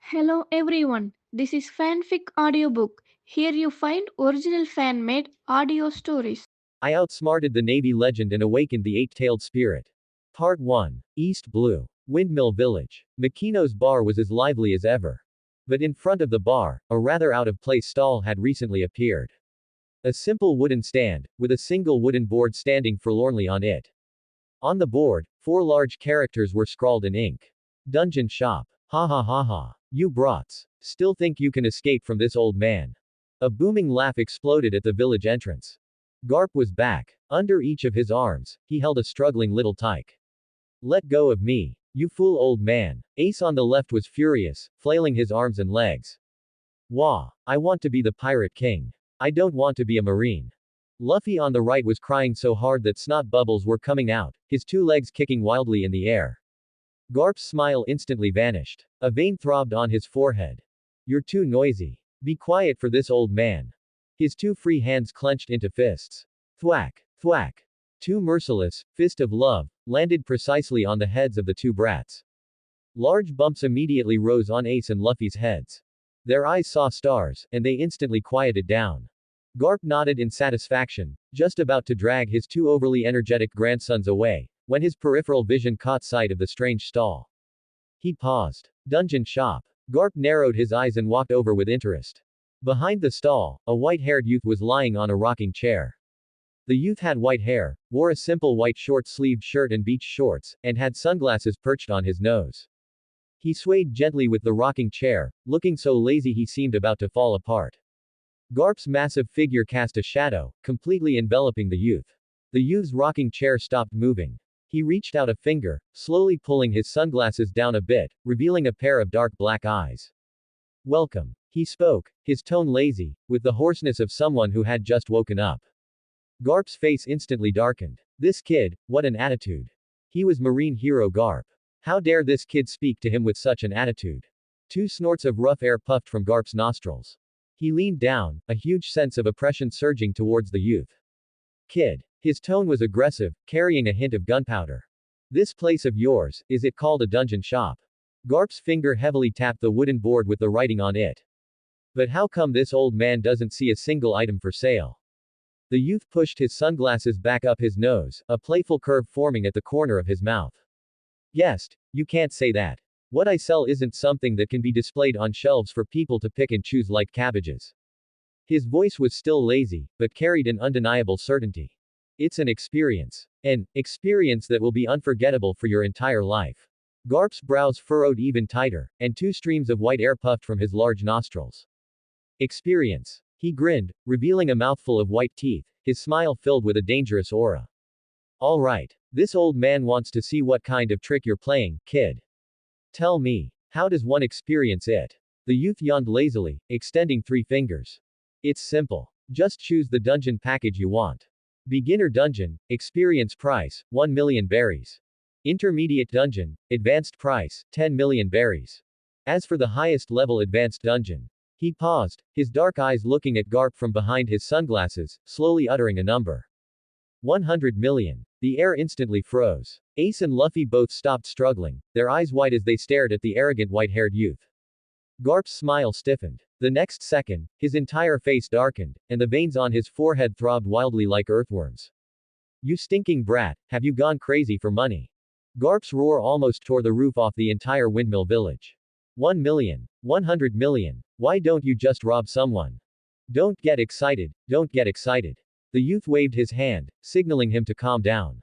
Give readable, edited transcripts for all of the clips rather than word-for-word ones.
Hello everyone, this is Fanfic Audiobook. Here you find original fan made audio stories. I outsmarted the Navy legend and awakened the eight-tailed spirit. Part 1. East Blue. Windmill Village. Makino's bar was as lively as ever. But in front of the bar, a rather out-of-place stall had recently appeared. A simple wooden stand, with a single wooden board standing forlornly on it. On the board, four large characters were scrawled in ink. Dungeon Shop. Ha ha ha ha. You brats. Still think you can escape from this old man. A booming laugh exploded at the village entrance. Garp was back. Under each of his arms, he held a struggling little tyke. Let go of me. You fool old man. Ace on the left was furious, flailing his arms and legs. Wah! I want to be the pirate king. I don't want to be a marine. Luffy on the right was crying so hard that snot bubbles were coming out, his two legs kicking wildly in the air. Garp's smile instantly vanished. A vein throbbed on his forehead. You're too noisy. Be quiet for this old man. His two free hands clenched into fists. Thwack, thwack. Two merciless, fist of love, landed precisely on the heads of the two brats. Large bumps immediately rose on Ace and Luffy's heads. Their eyes saw stars, and they instantly quieted down. Garp nodded in satisfaction, just about to drag his two overly energetic grandsons away, when his peripheral vision caught sight of the strange stall. He paused. Dungeon Shop. Garp narrowed his eyes and walked over with interest. Behind the stall, a white-haired youth was lying on a rocking chair. The youth had white hair, wore a simple white short-sleeved shirt and beach shorts, and had sunglasses perched on his nose. He swayed gently with the rocking chair, looking so lazy he seemed about to fall apart. Garp's massive figure cast a shadow, completely enveloping the youth. The youth's rocking chair stopped moving. He reached out a finger, slowly pulling his sunglasses down a bit, revealing a pair of dark black eyes. Welcome. He spoke, his tone lazy, with the hoarseness of someone who had just woken up. Garp's face instantly darkened. This kid, what an attitude. He was Marine hero Garp. How dare this kid speak to him with such an attitude? Two snorts of rough air puffed from Garp's nostrils. He leaned down, a huge sense of oppression surging towards the youth. Kid. His tone was aggressive, carrying a hint of gunpowder. This place of yours, is it called a dungeon shop? Garp's finger heavily tapped the wooden board with the writing on it. But how come this old man doesn't see a single item for sale? The youth pushed his sunglasses back up his nose, a playful curve forming at the corner of his mouth. Guest, you can't say that. What I sell isn't something that can be displayed on shelves for people to pick and choose like cabbages. His voice was still lazy, but carried an undeniable certainty. It's an experience. An experience that will be unforgettable for your entire life. Garp's brows furrowed even tighter, and two streams of white air puffed from his large nostrils. Experience. He grinned, revealing a mouthful of white teeth, his smile filled with a dangerous aura. All right. This old man wants to see what kind of trick you're playing, kid. Tell me, how does one experience it? The youth yawned lazily, extending three fingers. It's simple. Just choose the dungeon package you want. Beginner dungeon, experience price, 1 million berries. Intermediate dungeon, advanced price, 10 million berries. As for the highest level advanced dungeon. He paused, his dark eyes looking at Garp from behind his sunglasses, slowly uttering a number. 100 million. The air instantly froze. Ace and Luffy both stopped struggling, their eyes wide as they stared at the arrogant white-haired youth. Garp's smile stiffened. The next second, his entire face darkened, and the veins on his forehead throbbed wildly like earthworms. You stinking brat, have you gone crazy for money? Garp's roar almost tore the roof off the entire windmill village. 1 million. 100 million. Why don't you just rob someone? Don't get excited, don't get excited. The youth waved his hand, signaling him to calm down.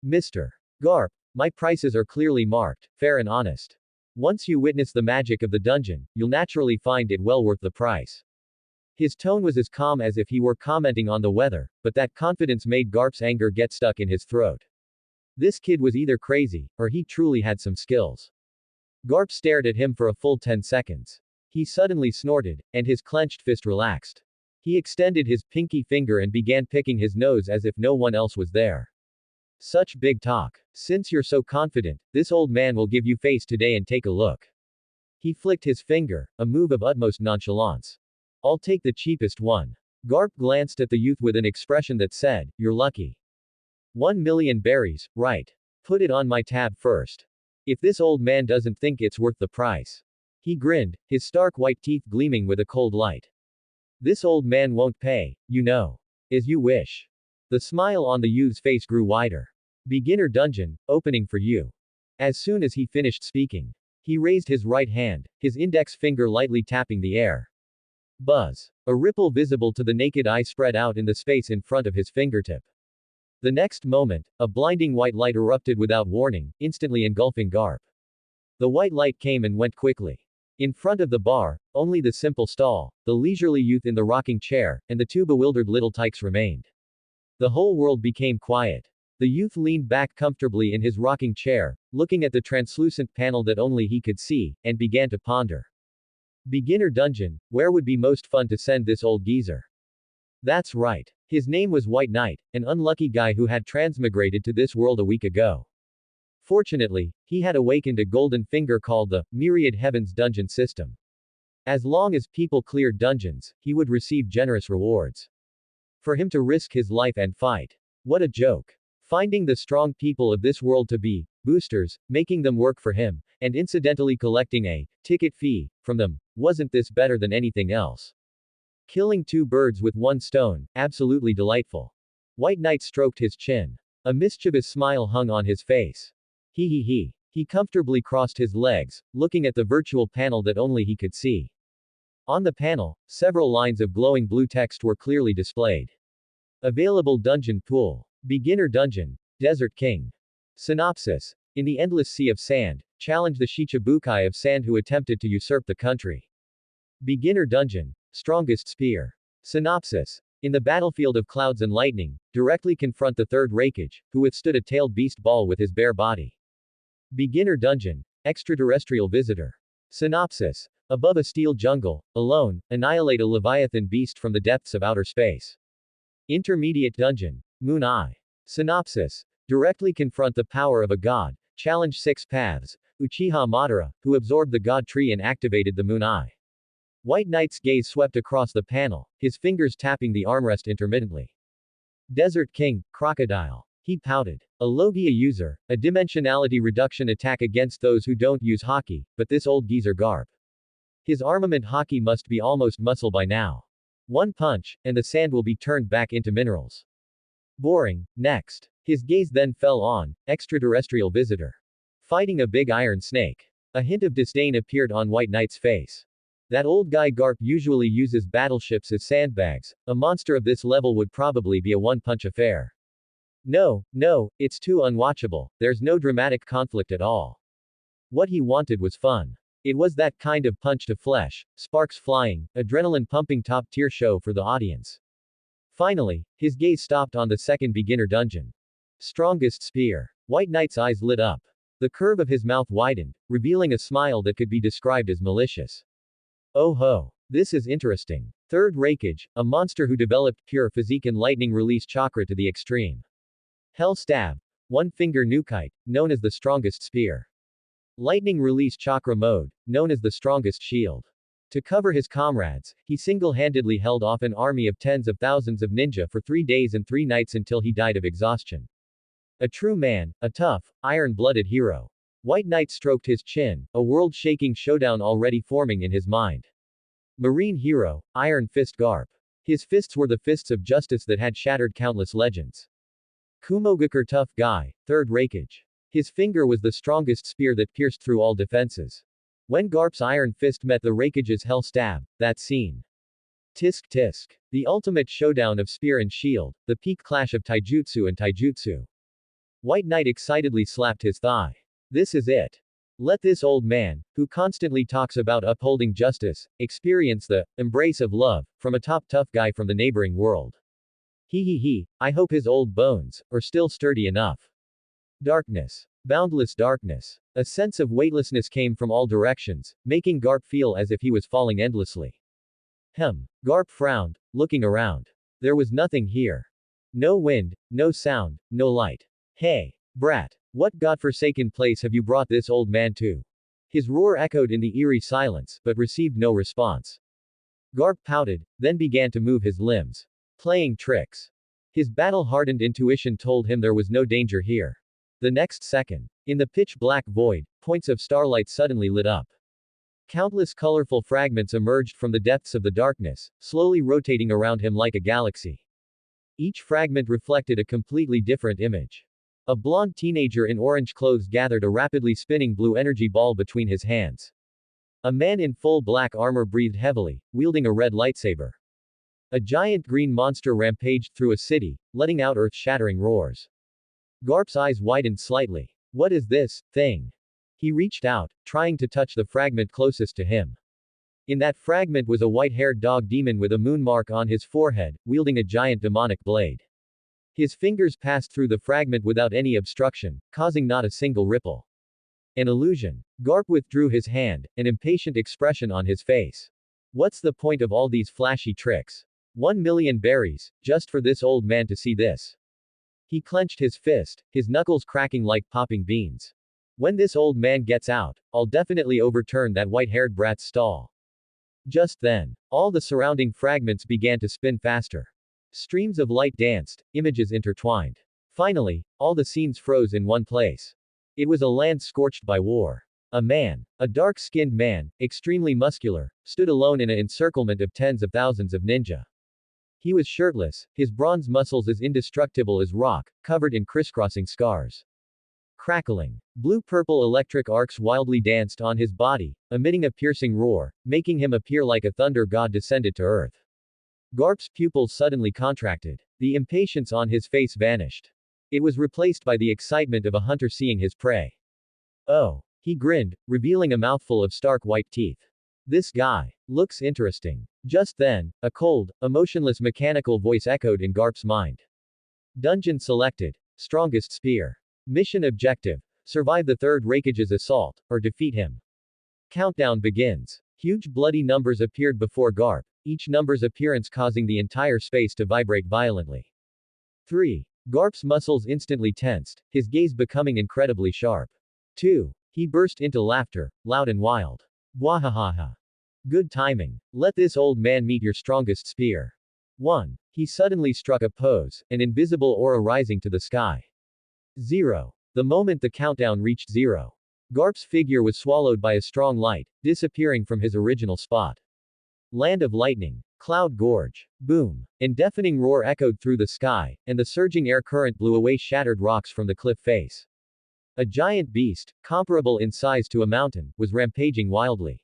Mr. Garp, my prices are clearly marked, fair and honest. Once you witness the magic of the dungeon, you'll naturally find it well worth the price. His tone was as calm as if he were commenting on the weather, but that confidence made Garp's anger get stuck in his throat. This kid was either crazy, or he truly had some skills. Garp stared at him for a full 10 seconds. He suddenly snorted, and his clenched fist relaxed. He extended his pinky finger and began picking his nose as if no one else was there. Such big talk. Since you're so confident, this old man will give you face today and take a look. He flicked his finger, a move of utmost nonchalance. I'll take the cheapest one. Garp glanced at the youth with an expression that said, you're lucky. 1 million berries, right. Put it on my tab first. If this old man doesn't think it's worth the price. He grinned, his stark white teeth gleaming with a cold light. This old man won't pay, you know. As you wish. The smile on the youth's face grew wider. Beginner dungeon, opening for you. As soon as he finished speaking, he raised his right hand, his index finger lightly tapping the air. Buzz. A ripple visible to the naked eye spread out in the space in front of his fingertip. The next moment, a blinding white light erupted without warning, instantly engulfing Garp. The white light came and went quickly. In front of the bar, only the simple stall, the leisurely youth in the rocking chair, and the two bewildered little tykes remained. The whole world became quiet. The youth leaned back comfortably in his rocking chair, looking at the translucent panel that only he could see, and began to ponder. Beginner dungeon, where would be most fun to send this old geezer? That's right. His name was White Knight, an unlucky guy who had transmigrated to this world a week ago. Fortunately, he had awakened a golden finger called the Myriad Heavens dungeon system. As long as people cleared dungeons, he would receive generous rewards. For him to risk his life and fight. What a joke. Finding the strong people of this world to be boosters, making them work for him, and incidentally collecting a ticket fee from them, wasn't this better than anything else? Killing two birds with one stone, absolutely delightful. White Knight stroked his chin. A mischievous smile hung on his face. He. He comfortably crossed his legs, looking at the virtual panel that only he could see. On the panel, several lines of glowing blue text were clearly displayed. Available dungeon pool. Beginner dungeon. Desert King. Synopsis. In the endless sea of sand, challenge the Shichibukai of sand who attempted to usurp the country. Beginner dungeon. Strongest spear. Synopsis. In the battlefield of clouds and lightning, directly confront the third Raikage, who withstood a tailed beast ball with his bare body. Beginner dungeon. Extraterrestrial visitor. Synopsis. Above a steel jungle, alone, annihilate a leviathan beast from the depths of outer space. Intermediate dungeon. Moon Eye. Synopsis. Directly confront the power of a god, challenge 6 paths, Uchiha Madara, who absorbed the god tree and activated the Moon Eye. White Knight's gaze swept across the panel, his fingers tapping the armrest intermittently. Desert King, Crocodile. He pouted. A Logia user, a dimensionality reduction attack against those who don't use hockey, but this old geezer Garp. His armament hockey must be almost muscle by now. One punch, and the sand will be turned back into minerals. Boring. Next. His gaze then fell on, extraterrestrial visitor. Fighting a big iron snake. A hint of disdain appeared on White Knight's face. That old guy Garp usually uses battleships as sandbags, a monster of this level would probably be a one-punch affair. No, it's too unwatchable, there's no dramatic conflict at all. What he wanted was fun. It was that kind of punch to flesh, sparks flying, adrenaline pumping top-tier show for the audience. Finally, his gaze stopped on the second beginner dungeon. Strongest spear. White Knight's eyes lit up. The curve of his mouth widened, revealing a smile that could be described as malicious. Oh ho. This is interesting. Third Raikage, a monster who developed pure physique and lightning release chakra to the extreme. Hell Stab. One finger Nukite, known as the strongest spear. Lightning release chakra mode, known as the strongest shield. To cover his comrades, he single-handedly held off an army of tens of thousands of ninja for 3 days and 3 nights until he died of exhaustion. A true man, a tough, iron-blooded hero. White Knight stroked his chin, a world-shaking showdown already forming in his mind. Marine hero, Iron Fist Garp. His fists were the fists of justice that had shattered countless legends. Kumogakure tough guy, third Raikage. His finger was the strongest spear that pierced through all defenses. When Garp's iron fist met the Raikage's hell stab, that scene. Tisk tisk. The ultimate showdown of spear and shield, the peak clash of taijutsu and taijutsu. White Knight excitedly slapped his thigh. This is it. Let this old man, who constantly talks about upholding justice, experience the embrace of love from a top tough guy from the neighboring world. I hope his old bones are still sturdy enough. Darkness. Boundless darkness. A sense of weightlessness came from all directions, making Garp feel as if he was falling endlessly. Garp frowned, looking around. There was nothing here. No wind, no sound, no light. Hey, brat, what godforsaken place have you brought this old man to? His roar echoed in the eerie silence, but received no response. Garp pouted, then began to move his limbs. Playing tricks. His battle-hardened intuition told him there was no danger here. The next second, in the pitch-black void, points of starlight suddenly lit up. Countless colorful fragments emerged from the depths of the darkness, slowly rotating around him like a galaxy. Each fragment reflected a completely different image. A blonde teenager in orange clothes gathered a rapidly spinning blue energy ball between his hands. A man in full black armor breathed heavily, wielding a red lightsaber. A giant green monster rampaged through a city, letting out earth-shattering roars. Garp's eyes widened slightly. What is this thing? He reached out, trying to touch the fragment closest to him. In that fragment was a white-haired dog demon with a moon mark on his forehead, wielding a giant demonic blade. His fingers passed through the fragment without any obstruction, causing not a single ripple. An illusion. Garp withdrew his hand, an impatient expression on his face. What's the point of all these flashy tricks? 1,000,000 berries, just for this old man to see this. He clenched his fist, his knuckles cracking like popping beans. When this old man gets out, I'll definitely overturn that white-haired brat's stall. Just then, all the surrounding fragments began to spin faster. Streams of light danced, images intertwined. Finally, all the scenes froze in one place. It was a land scorched by war. A man, a dark-skinned man, extremely muscular, stood alone in an encirclement of tens of thousands of ninja. He was shirtless, his bronze muscles as indestructible as rock, covered in crisscrossing scars. Crackling. Blue-purple electric arcs wildly danced on his body, emitting a piercing roar, making him appear like a thunder god descended to earth. Garp's pupils suddenly contracted. The impatience on his face vanished. It was replaced by the excitement of a hunter seeing his prey. Oh. He grinned, revealing a mouthful of stark white teeth. This guy looks interesting. Just then, a cold, emotionless mechanical voice echoed in Garp's mind. Dungeon selected. Strongest spear. Mission objective. Survive the third Raikage's assault, or defeat him. Countdown begins. Huge bloody numbers appeared before Garp, each number's appearance causing the entire space to vibrate violently. 3. Garp's muscles instantly tensed, his gaze becoming incredibly sharp. 2. He burst into laughter, loud and wild. Wahahaha. Good timing. Let this old man meet your strongest spear. 1. He suddenly struck a pose, an invisible aura rising to the sky. 0. The moment the countdown reached 0. Garp's figure was swallowed by a strong light, disappearing from his original spot. Land of lightning. Cloud gorge. Boom. An deafening roar echoed through the sky, and the surging air current blew away shattered rocks from the cliff face. A giant beast, comparable in size to a mountain, was rampaging wildly.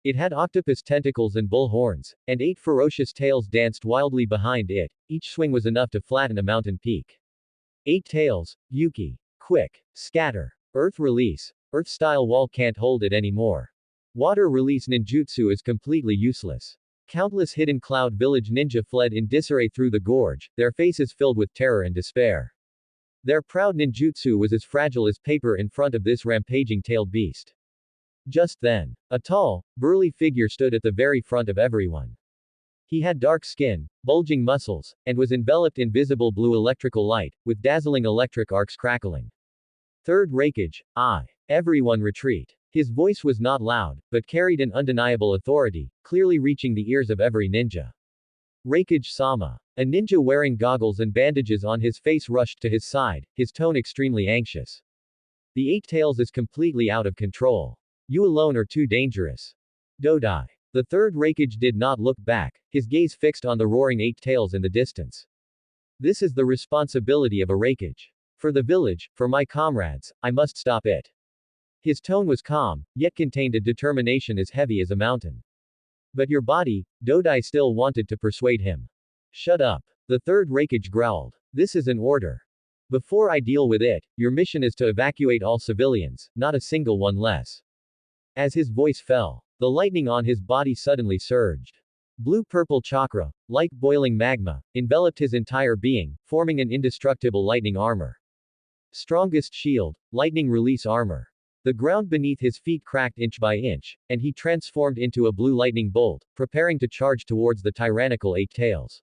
It had octopus tentacles and bull horns, and 8 ferocious tails danced wildly behind it. Each swing was enough to flatten a mountain peak. 8 tails. Yuki. Quick. Scatter. Earth release. Earth-style wall can't hold it anymore. Water release ninjutsu is completely useless. Countless hidden cloud village ninja fled in disarray through the gorge, their faces filled with terror and despair. Their proud ninjutsu was as fragile as paper in front of this rampaging tailed beast. Just then, a tall, burly figure stood at the very front of everyone. He had dark skin, bulging muscles, and was enveloped in visible blue electrical light, with dazzling electric arcs crackling. Third Raikage, I. Everyone retreat. His voice was not loud, but carried an undeniable authority, clearly reaching the ears of every ninja. Raikage-sama. A ninja wearing goggles and bandages on his face rushed to his side, his tone extremely anxious. The 8 tails is completely out of control. You alone are too dangerous. Dodai. The third Raikage did not look back, his gaze fixed on the roaring 8 tails in the distance. This is the responsibility of a Raikage. For the village, for my comrades, I must stop it. His tone was calm, yet contained a determination as heavy as a mountain. But your body, Dodai still wanted to persuade him. Shut up. The third Raikage growled. This is an order. Before I deal with it, your mission is to evacuate all civilians, not a single one less. As his voice fell, the lightning on his body suddenly surged. Blue-purple chakra, like boiling magma, enveloped his entire being, forming an indestructible lightning armor. Strongest shield, lightning release armor. The ground beneath his feet cracked inch by inch, and he transformed into a blue lightning bolt, preparing to charge towards the tyrannical 8 tails.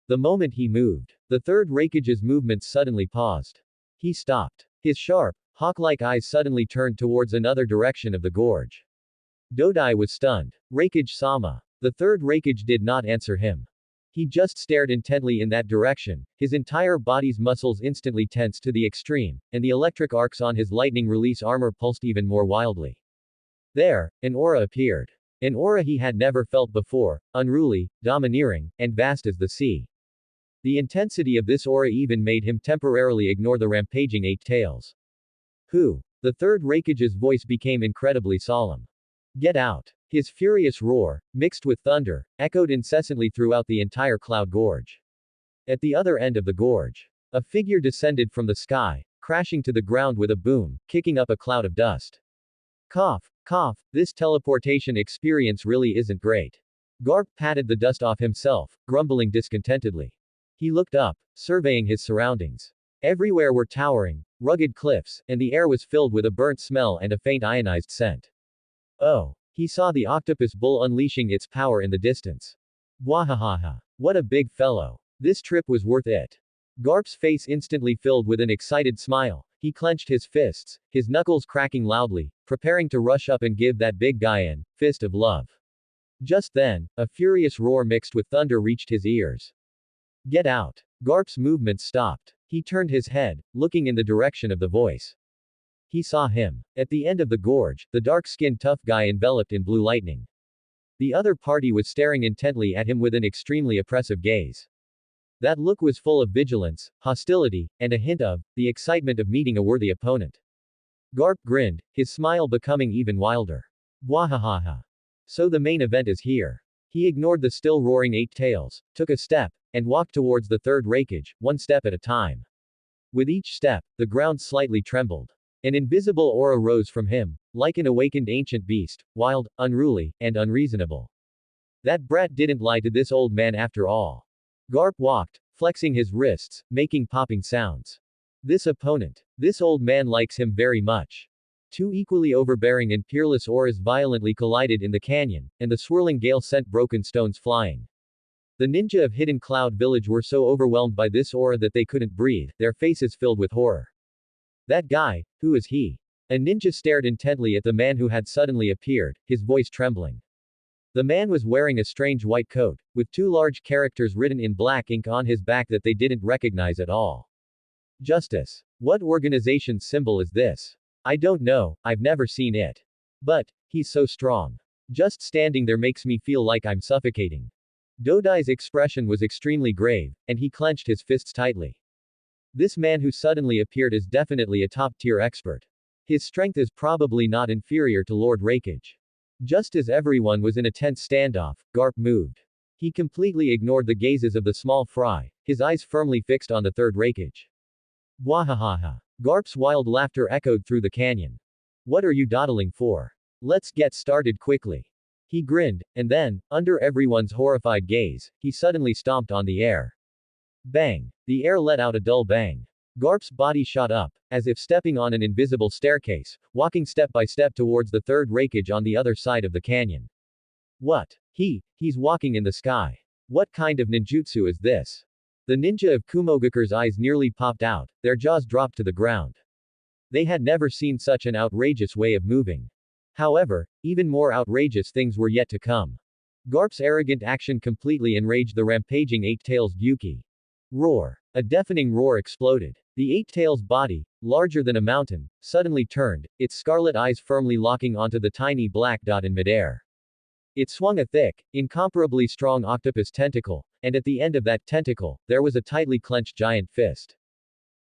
The moment he moved, the third Raikage's movements suddenly paused. He stopped. His sharp, hawk-like eyes suddenly turned towards another direction of the gorge. Dodai was stunned. Raikage-sama. The third Raikage did not answer him. He just stared intently in that direction, his entire body's muscles instantly tensed to the extreme, and the electric arcs on his lightning release armor pulsed even more wildly. There, an aura appeared. An aura he had never felt before, unruly, domineering, and vast as the sea. The intensity of this aura even made him temporarily ignore the rampaging eight tails. Who? The third Raikage's voice became incredibly solemn. Get out. His furious roar, mixed with thunder, echoed incessantly throughout the entire cloud gorge. At the other end of the gorge, a figure descended from the sky, crashing to the ground with a boom, kicking up a cloud of dust. Cough, cough, this teleportation experience really isn't great. Garp patted the dust off himself, grumbling discontentedly. He looked up, surveying his surroundings. Everywhere were towering, rugged cliffs, and the air was filled with a burnt smell and a faint ionized scent. Oh, he saw the octopus bull unleashing its power in the distance. Wahahaha. What a big fellow. This trip was worth it. Garp's face instantly filled with an excited smile. He clenched his fists, his knuckles cracking loudly, preparing to rush up and give that big guy an fist of love. Just then, a furious roar mixed with thunder reached his ears. Get out. Garp's movements stopped. He turned his head, looking in the direction of the voice. He saw him. At the end of the gorge, the dark-skinned tough guy enveloped in blue lightning. The other party was staring intently at him with an extremely oppressive gaze. That look was full of vigilance, hostility, and a hint of the excitement of meeting a worthy opponent. Garp grinned, his smile becoming even wilder. Wahahaha. So the main event is here. He ignored the still roaring eight tails, took a step, and walked towards the third Raikage, one step at a time. With each step, the ground slightly trembled. An invisible aura rose from him, like an awakened ancient beast, wild, unruly, and unreasonable. That brat didn't lie to this old man after all. Garp walked, flexing his wrists, making popping sounds. This opponent. This old man likes him very much. Two equally overbearing and peerless auras violently collided in the canyon, and the swirling gale sent broken stones flying. The ninja of Hidden Cloud Village were so overwhelmed by this aura that they couldn't breathe, their faces filled with horror. That guy, who is he? A ninja stared intently at the man who had suddenly appeared, his voice trembling. The man was wearing a strange white coat, with two large characters written in black ink on his back that they didn't recognize at all. Justice. What organization's symbol is this? I don't know, I've never seen it. But, he's so strong. Just standing there makes me feel like I'm suffocating. Dodai's expression was extremely grave, and he clenched his fists tightly. This man who suddenly appeared is definitely a top-tier expert. His strength is probably not inferior to Lord Raikage. Just as everyone was in a tense standoff, Garp moved. He completely ignored the gazes of the small fry, his eyes firmly fixed on the third Raikage. Wahahaha. Garp's wild laughter echoed through the canyon. What are you dawdling for? Let's get started quickly. He grinned, and then, under everyone's horrified gaze, he suddenly stomped on the air. Bang! The air let out a dull bang. Garp's body shot up, as if stepping on an invisible staircase, walking step by step towards the third Raikage on the other side of the canyon. What? He's walking in the sky. What kind of ninjutsu is this? The ninja of Kumogakure's eyes nearly popped out, their jaws dropped to the ground. They had never seen such an outrageous way of moving. However, even more outrageous things were yet to come. Garp's arrogant action completely enraged the rampaging eight-tails Gyuki. Roar. A deafening roar exploded. The eight-tails body, larger than a mountain, suddenly turned, its scarlet eyes firmly locking onto the tiny black dot in midair. It swung a thick, incomparably strong octopus tentacle, and at the end of that tentacle, there was a tightly clenched giant fist.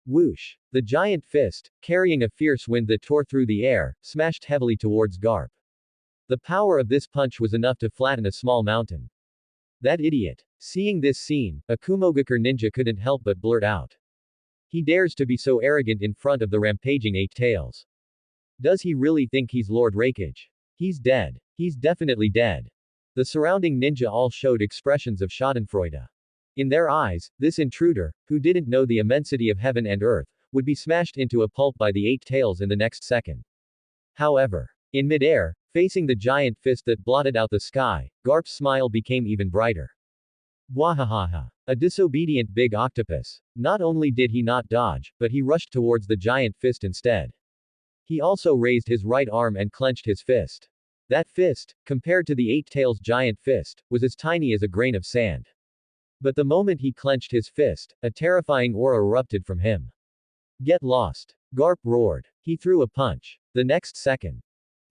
Whoosh! The giant fist, carrying a fierce wind that tore through the air, smashed heavily towards Garp. The power of this punch was enough to flatten a small mountain. That idiot. Seeing this scene, a Kumogakure ninja couldn't help but blurt out. He dares to be so arrogant in front of the rampaging eight tails. Does he really think he's Lord Raikage? He's dead. He's definitely dead. The surrounding ninja all showed expressions of schadenfreude. In their eyes, this intruder, who didn't know the immensity of heaven and earth, would be smashed into a pulp by the eight tails in the next second. However, in midair, facing the giant fist that blotted out the sky, Garp's smile became even brighter. Wahahaha. A disobedient big octopus. Not only did he not dodge, but he rushed towards the giant fist instead. He also raised his right arm and clenched his fist. That fist, compared to the eight tails giant fist, was as tiny as a grain of sand. But the moment he clenched his fist, a terrifying aura erupted from him. Get lost. Garp roared. He threw a punch. The next second.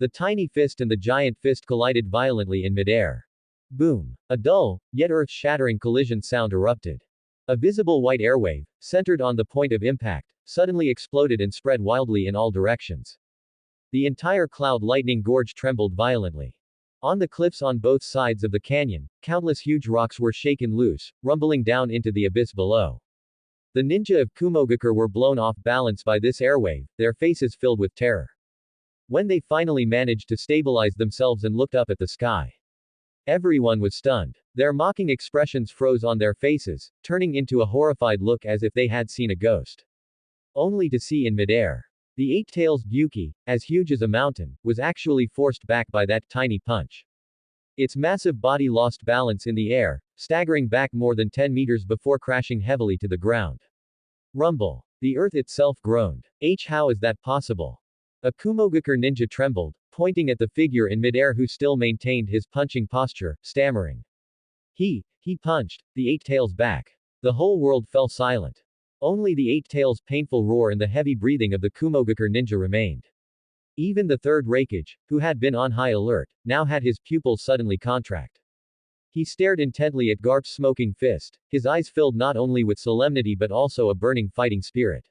The tiny fist and the giant fist collided violently in midair. Boom. A dull, yet earth-shattering collision sound erupted. A visible white airwave, centered on the point of impact, suddenly exploded and spread wildly in all directions. The entire cloud lightning gorge trembled violently. On the cliffs on both sides of the canyon, countless huge rocks were shaken loose, rumbling down into the abyss below. The ninja of Kumogakure were blown off balance by this airwave, their faces filled with terror. When they finally managed to stabilize themselves and looked up at the sky, everyone was stunned. Their mocking expressions froze on their faces, turning into a horrified look as if they had seen a ghost. Only to see in midair. The eight-tails Gyuki, as huge as a mountain, was actually forced back by that tiny punch. Its massive body lost balance in the air, staggering back more than 10 meters before crashing heavily to the ground. Rumble. The earth itself groaned. How is that possible? A Kumogakure ninja trembled, pointing at the figure in midair who still maintained his punching posture, stammering. He punched the eight-tails back. The whole world fell silent. Only the eight-tails' painful roar and the heavy breathing of the Kumogakure ninja remained. Even the third Raikage, who had been on high alert, now had his pupils suddenly contract. He stared intently at Garp's smoking fist, his eyes filled not only with solemnity but also a burning fighting spirit.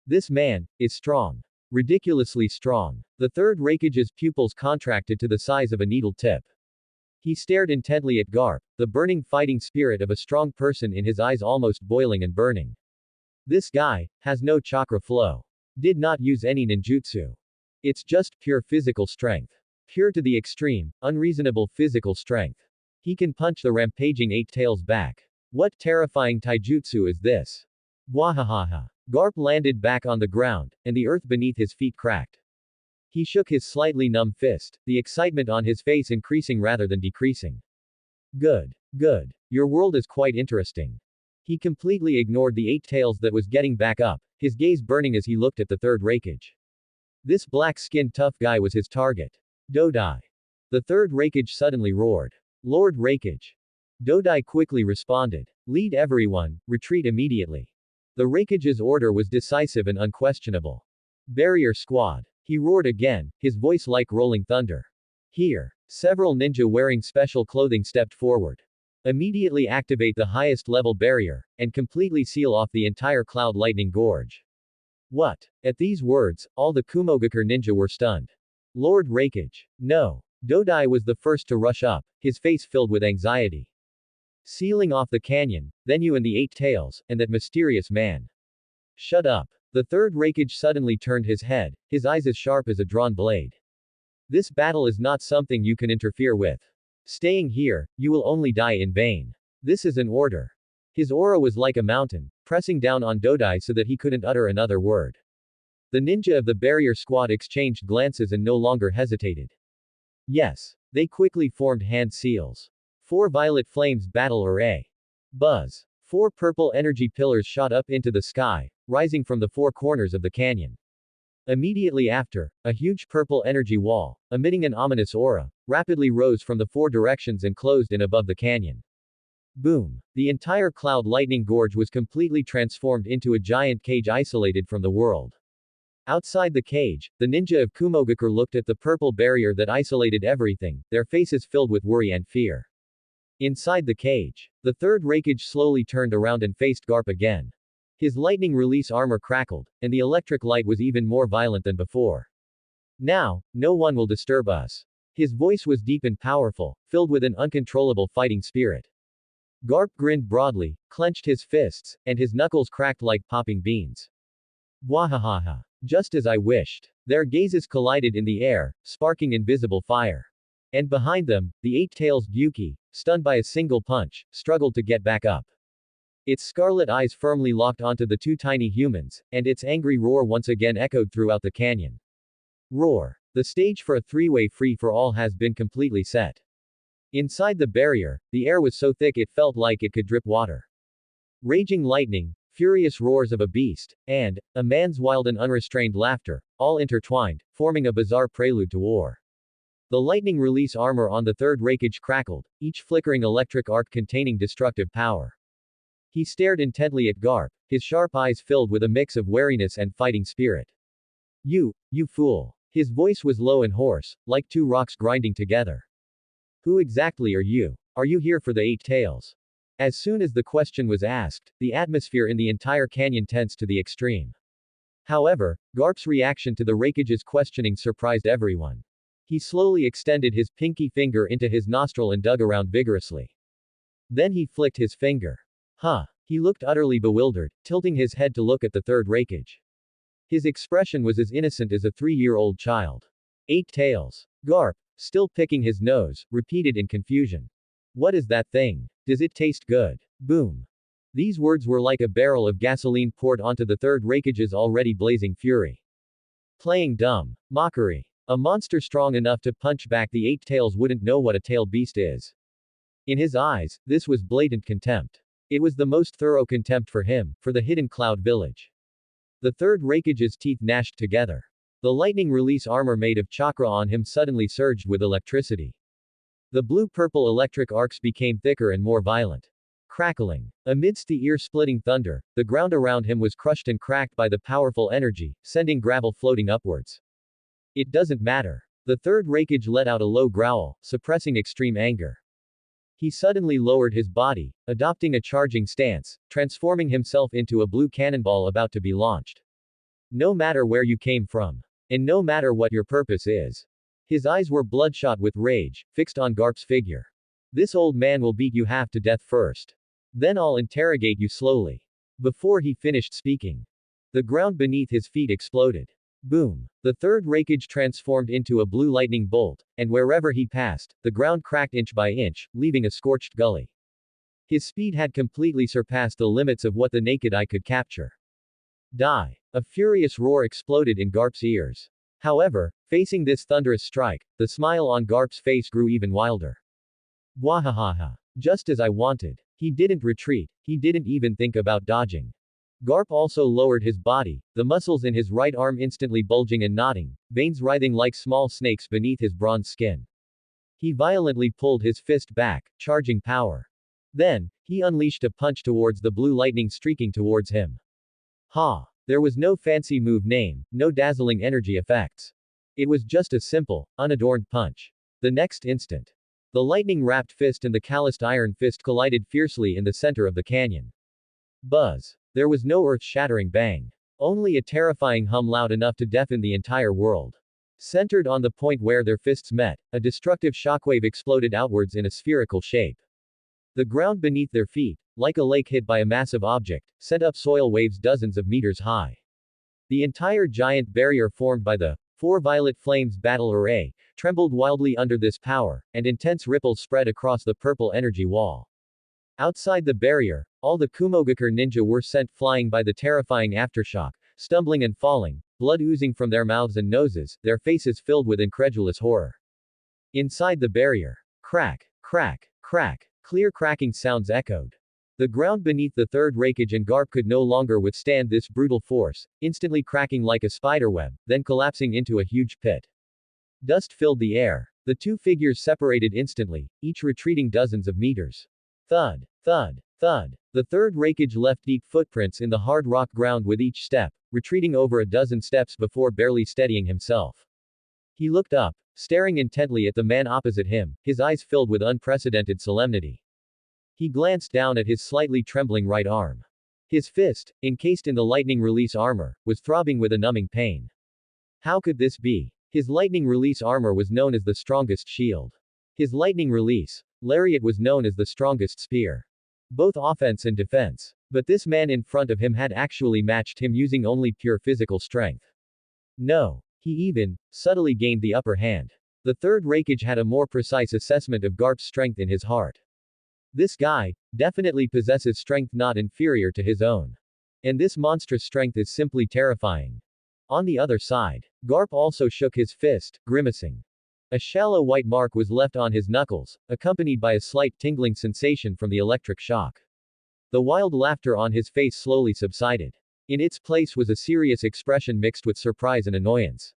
This man is strong. Ridiculously strong. The third Raikage's pupils contracted to the size of a needle tip. He stared intently at Garp, the burning fighting spirit of a strong person in his eyes almost boiling and burning. This guy has no chakra flow. Did not use any ninjutsu. It's just pure physical strength. Pure to the extreme, unreasonable physical strength. He can punch the rampaging eight-tails back. What terrifying taijutsu is this? Bwahahaha. Garp landed back on the ground, and the earth beneath his feet cracked. He shook his slightly numb fist, the excitement on his face increasing rather than decreasing. Good. Good. Your world is quite interesting. He completely ignored the eight-tails that was getting back up, his gaze burning as he looked at the third Raikage. This black-skinned tough guy was his target. Dodai. The third Raikage suddenly roared. Lord Raikage. Dodai quickly responded. Lead everyone, retreat immediately. The Raikage's order was decisive and unquestionable. Barrier squad. He roared again, his voice like rolling thunder. Here. Several ninja wearing special clothing stepped forward. Immediately activate the highest level barrier, and completely seal off the entire cloud lightning gorge. What? At these words, all the Kumogakure ninja were stunned. Lord Raikage. No. Dodai was the first to rush up, his face filled with anxiety. Sealing off the canyon, then you and the eight-tails, and that mysterious man. Shut up. The third Raikage suddenly turned his head, his eyes as sharp as a drawn blade. This battle is not something you can interfere with. Staying here, you will only die in vain. This is an order. His aura was like a mountain, pressing down on Dodai so that he couldn't utter another word. The ninja of the barrier squad exchanged glances and no longer hesitated. Yes. They quickly formed hand seals. 4 violet flames battle array. Buzz. 4 purple energy pillars shot up into the sky, rising from the 4 corners of the canyon. Immediately after, a huge purple energy wall, emitting an ominous aura, rapidly rose from the 4 directions and closed in above the canyon. Boom. The entire cloud lightning gorge was completely transformed into a giant cage isolated from the world. Outside the cage, the ninja of Kumogakure looked at the purple barrier that isolated everything, their faces filled with worry and fear. Inside the cage, the third Raikage slowly turned around and faced Garp again. His lightning release armor crackled, and the electric light was even more violent than before. Now, no one will disturb us. His voice was deep and powerful, filled with an uncontrollable fighting spirit. Garp grinned broadly, clenched his fists, and his knuckles cracked like popping beans. Bwahahaha. Just as I wished. Their gazes collided in the air, sparking invisible fire. And behind them, the eight-tails Gyuki, stunned by a single punch, struggled to get back up. Its scarlet eyes firmly locked onto the 2 tiny humans, and its angry roar once again echoed throughout the canyon. Roar. The stage for a 3-way free-for-all has been completely set. Inside the barrier, the air was so thick it felt like it could drip water. Raging lightning, furious roars of a beast, and a man's wild and unrestrained laughter, all intertwined, forming a bizarre prelude to war. The lightning release armor on the third Raikage crackled, each flickering electric arc containing destructive power. He stared intently at Garp, his sharp eyes filled with a mix of wariness and fighting spirit. You fool. His voice was low and hoarse, like two rocks grinding together. Who exactly are you? Are you here for the eight tails? As soon as the question was asked, the atmosphere in the entire canyon tensed to the extreme. However, Garp's reaction to the Raikage's questioning surprised everyone. He slowly extended his pinky finger into his nostril and dug around vigorously. Then he flicked his finger. Huh. He looked utterly bewildered, tilting his head to look at the third Raikage. His expression was as innocent as a 3-year-old child. Eight tails. Garp, still picking his nose, repeated in confusion. What is that thing? Does it taste good? Boom. These words were like a barrel of gasoline poured onto the third Raikage's already blazing fury. Playing dumb. Mockery. A monster strong enough to punch back the eight tails wouldn't know what a tailed beast is. In his eyes, this was blatant contempt. It was the most thorough contempt for him, for the hidden cloud village. The third Raikage's teeth gnashed together. The lightning release armor made of chakra on him suddenly surged with electricity. The blue-purple electric arcs became thicker and more violent. Crackling. Amidst the ear-splitting thunder, the ground around him was crushed and cracked by the powerful energy, sending gravel floating upwards. It doesn't matter. The third Raikage let out a low growl, suppressing extreme anger. He suddenly lowered his body, adopting a charging stance, transforming himself into a blue cannonball about to be launched. No matter where you came from. And no matter what your purpose is. His eyes were bloodshot with rage, fixed on Garp's figure. This old man will beat you half to death first. Then I'll interrogate you slowly. Before he finished speaking, the ground beneath his feet exploded. Boom. The third Raikage transformed into a blue lightning bolt, and wherever he passed, the ground cracked inch by inch, leaving a scorched gully. His speed had completely surpassed the limits of what the naked eye could capture. Die. A furious roar exploded in Garp's ears. However, facing this thunderous strike, the smile on Garp's face grew even wilder. Wahahaha. Just as I wanted. He didn't retreat, he didn't even think about dodging. Garp also lowered his body, the muscles in his right arm instantly bulging and knotting, veins writhing like small snakes beneath his bronze skin. He violently pulled his fist back, charging power. Then, he unleashed a punch towards the blue lightning streaking towards him. Ha! There was no fancy move name, no dazzling energy effects. It was just a simple, unadorned punch. The next instant, the lightning-wrapped fist and the calloused iron fist collided fiercely in the center of the canyon. Buzz. There was no earth-shattering bang. Only a terrifying hum loud enough to deafen the entire world. Centered on the point where their fists met, a destructive shockwave exploded outwards in a spherical shape. The ground beneath their feet, like a lake hit by a massive object, sent up soil waves dozens of meters high. The entire giant barrier formed by the four violet flames battle array trembled wildly under this power, and intense ripples spread across the purple energy wall. Outside the barrier, all the Kumogakure ninja were sent flying by the terrifying aftershock, stumbling and falling, blood oozing from their mouths and noses, their faces filled with incredulous horror. Inside the barrier. Crack, crack, crack. Clear cracking sounds echoed. The ground beneath the third Raikage and Garp could no longer withstand this brutal force, instantly cracking like a spiderweb, then collapsing into a huge pit. Dust filled the air. The two figures separated instantly, each retreating dozens of meters. Thud, thud, thud. The third Raikage left deep footprints in the hard rock ground with each step, retreating over a dozen steps before barely steadying himself. He looked up, staring intently at the man opposite him, his eyes filled with unprecedented solemnity. He glanced down at his slightly trembling right arm. His fist, encased in the lightning release armor, was throbbing with a numbing pain. How could this be? His lightning release armor was known as the strongest shield. His lightning release lariat was known as the strongest spear. Both offense and defense. But this man in front of him had actually matched him using only pure physical strength. No. He even, subtly gained the upper hand. The third Raikage had a more precise assessment of Garp's strength in his heart. This guy, definitely possesses strength not inferior to his own. And this monstrous strength is simply terrifying. On the other side, Garp also shook his fist, grimacing. A shallow white mark was left on his knuckles, accompanied by a slight tingling sensation from the electric shock. The wild laughter on his face slowly subsided. In its place was a serious expression mixed with surprise and annoyance.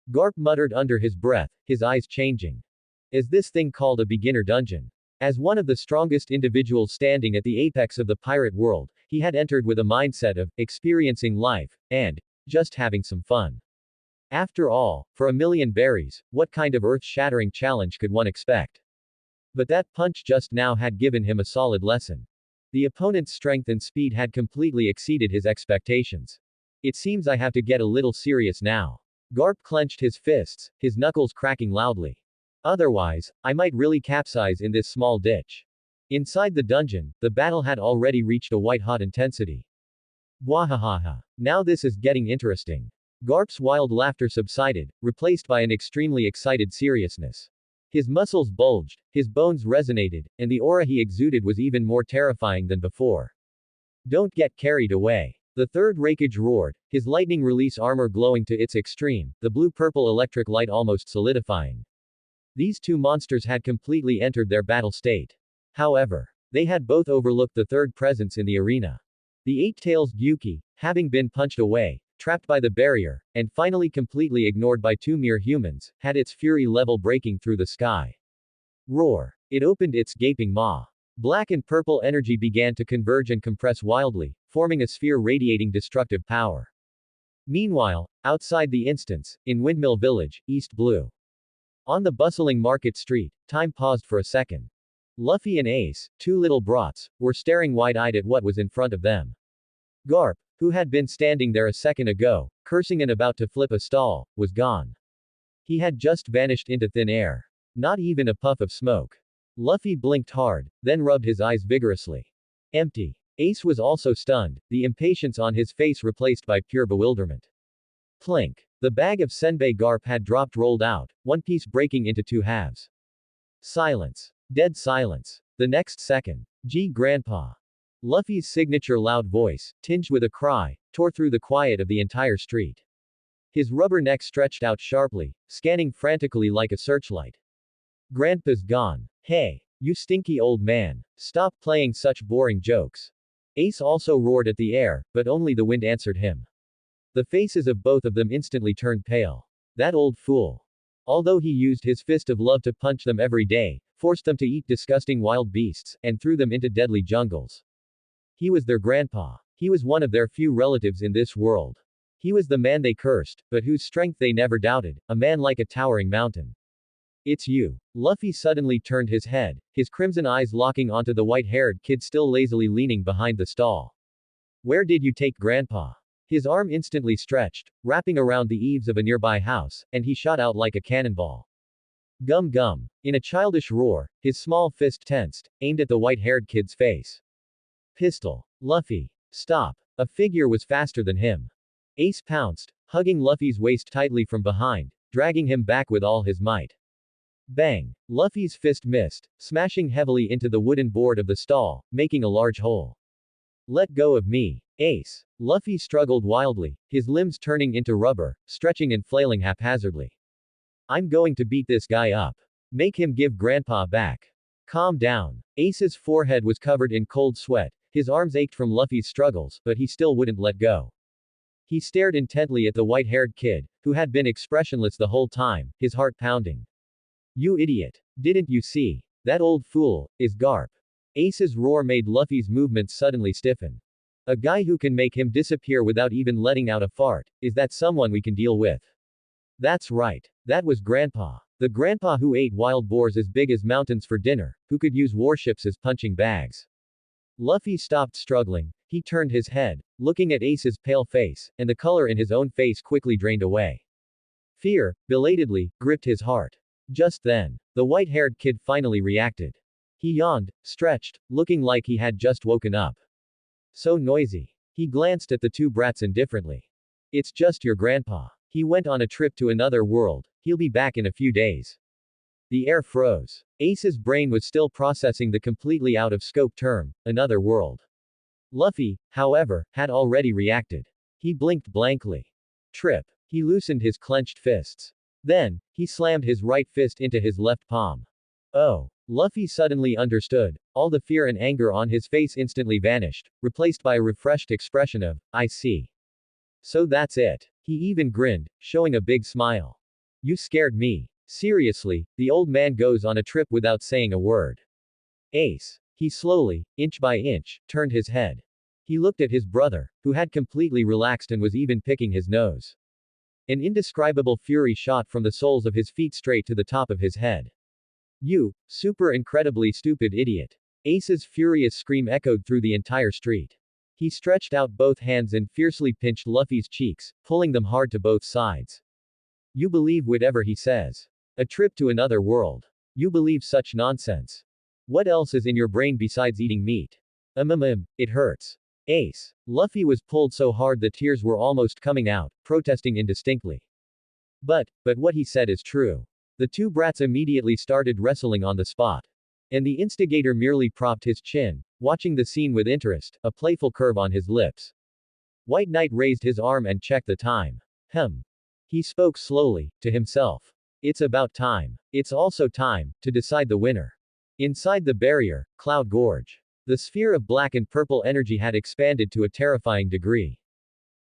Garp muttered under his breath, his eyes changing. Is this thing called a beginner dungeon? As one of the strongest individuals standing at the apex of the pirate world, he had entered with a mindset of experiencing life and just having some fun. After all, for a million berries, what kind of earth-shattering challenge could one expect? But that punch just now had given him a solid lesson. The opponent's strength and speed had completely exceeded his expectations. It seems I have to get a little serious now. Garp clenched his fists, his knuckles cracking loudly. Otherwise, I might really capsize in this small ditch. Inside the dungeon, the battle had already reached a white-hot intensity. Wahahaha. Now this is getting interesting. Garp's wild laughter subsided, replaced by an extremely excited seriousness. His muscles bulged, his bones resonated, and the aura he exuded was even more terrifying than before. Don't get carried away. The third Rakage roared, his lightning release armor glowing to its extreme, the blue-purple electric light almost solidifying. These two monsters had completely entered their battle state. However, they had both overlooked the third presence in the arena. The eight-tails Gyuki, having been punched away, trapped by the barrier, and finally completely ignored by two mere humans, had its fury level breaking through the sky. Roar. It opened its gaping maw. Black and purple energy began to converge and compress wildly, forming a sphere radiating destructive power. Meanwhile, outside the instance, in Windmill Village, East Blue. On the bustling market street, time paused for a second. Luffy and Ace, two little brats, were staring wide-eyed at what was in front of them. Garp, who had been standing there a second ago, cursing and about to flip a stall, was gone. He had just vanished into thin air. Not even a puff of smoke. Luffy blinked hard, then rubbed his eyes vigorously. Empty. Ace was also stunned, the impatience on his face replaced by pure bewilderment. Plink. The bag of Senbei Garp had dropped rolled out, one piece breaking into two halves. Silence. Dead silence. The next second. Gee Grandpa. Luffy's signature loud voice, tinged with a cry, tore through the quiet of the entire street. His rubber neck stretched out sharply, scanning frantically like a searchlight. Grandpa's gone. Hey, you stinky old man, stop playing such boring jokes. Ace also roared at the air, but only the wind answered him. The faces of both of them instantly turned pale. That old fool. Although he used his fist of love to punch them every day, forced them to eat disgusting wild beasts, and threw them into deadly jungles. He was their grandpa. He was one of their few relatives in this world. He was the man they cursed, but whose strength they never doubted, a man like a towering mountain. It's you. Luffy suddenly turned his head, his crimson eyes locking onto the white-haired kid still lazily leaning behind the stall. Where did you take Grandpa? His arm instantly stretched, wrapping around the eaves of a nearby house, and he shot out like a cannonball. Gum gum. In a childish roar, his small fist tensed, aimed at the white-haired kid's face. Pistol. Luffy. Stop. A figure was faster than him. Ace pounced, hugging Luffy's waist tightly from behind, dragging him back with all his might. Bang! Luffy's fist missed, smashing heavily into the wooden board of the stall, making a large hole. Let go of me, Ace. Luffy struggled wildly, his limbs turning into rubber, stretching and flailing haphazardly. I'm going to beat this guy up. Make him give Grandpa back. Calm down. Ace's forehead was covered in cold sweat, his arms ached from Luffy's struggles, but he still wouldn't let go. He stared intently at the white-haired kid, who had been expressionless the whole time, his heart pounding. You idiot. Didn't you see? That old fool is Garp. Ace's roar made Luffy's movements suddenly stiffen. A guy who can make him disappear without even letting out a fart, is that someone we can deal with? That's right. That was Grandpa. The grandpa who ate wild boars as big as mountains for dinner, who could use warships as punching bags. Luffy stopped struggling, he turned his head, looking at Ace's pale face, and the color in his own face quickly drained away. Fear, belatedly, gripped his heart. Just then, the white-haired kid finally reacted. He yawned, stretched, looking like he had just woken up. So noisy. He glanced at the two brats indifferently. It's just your grandpa. He went on a trip to another world, he'll be back in a few days. The air froze. Ace's brain was still processing the completely out-of-scope term, another world. Luffy, however, had already reacted. He blinked blankly. Trip. He loosened his clenched fists. Then, he slammed his right fist into his left palm. Oh. Luffy suddenly understood. All the fear and anger on his face instantly vanished, replaced by a refreshed expression of, I see. So that's it. He even grinned, showing a big smile. You scared me. Seriously, the old man goes on a trip without saying a word. Ace. He slowly, inch by inch, turned his head. He looked at his brother, who had completely relaxed and was even picking his nose. An indescribable fury shot from the soles of his feet straight to the top of his head. You, super incredibly stupid idiot. Ace's furious scream echoed through the entire street. He stretched out both hands and fiercely pinched Luffy's cheeks, pulling them hard to both sides. You believe whatever he says. A trip to another world. You believe such nonsense. What else is in your brain besides eating meat? It hurts. Ace. Luffy was pulled so hard that tears were almost coming out, protesting indistinctly. But what he said is true. The two brats immediately started wrestling on the spot. And the instigator merely propped his chin, watching the scene with interest, a playful curve on his lips. White Knight raised his arm and checked the time. He spoke slowly, to himself. It's about time. It's also time, to decide the winner. Inside the barrier, Cloud Gorge. The sphere of black and purple energy had expanded to a terrifying degree.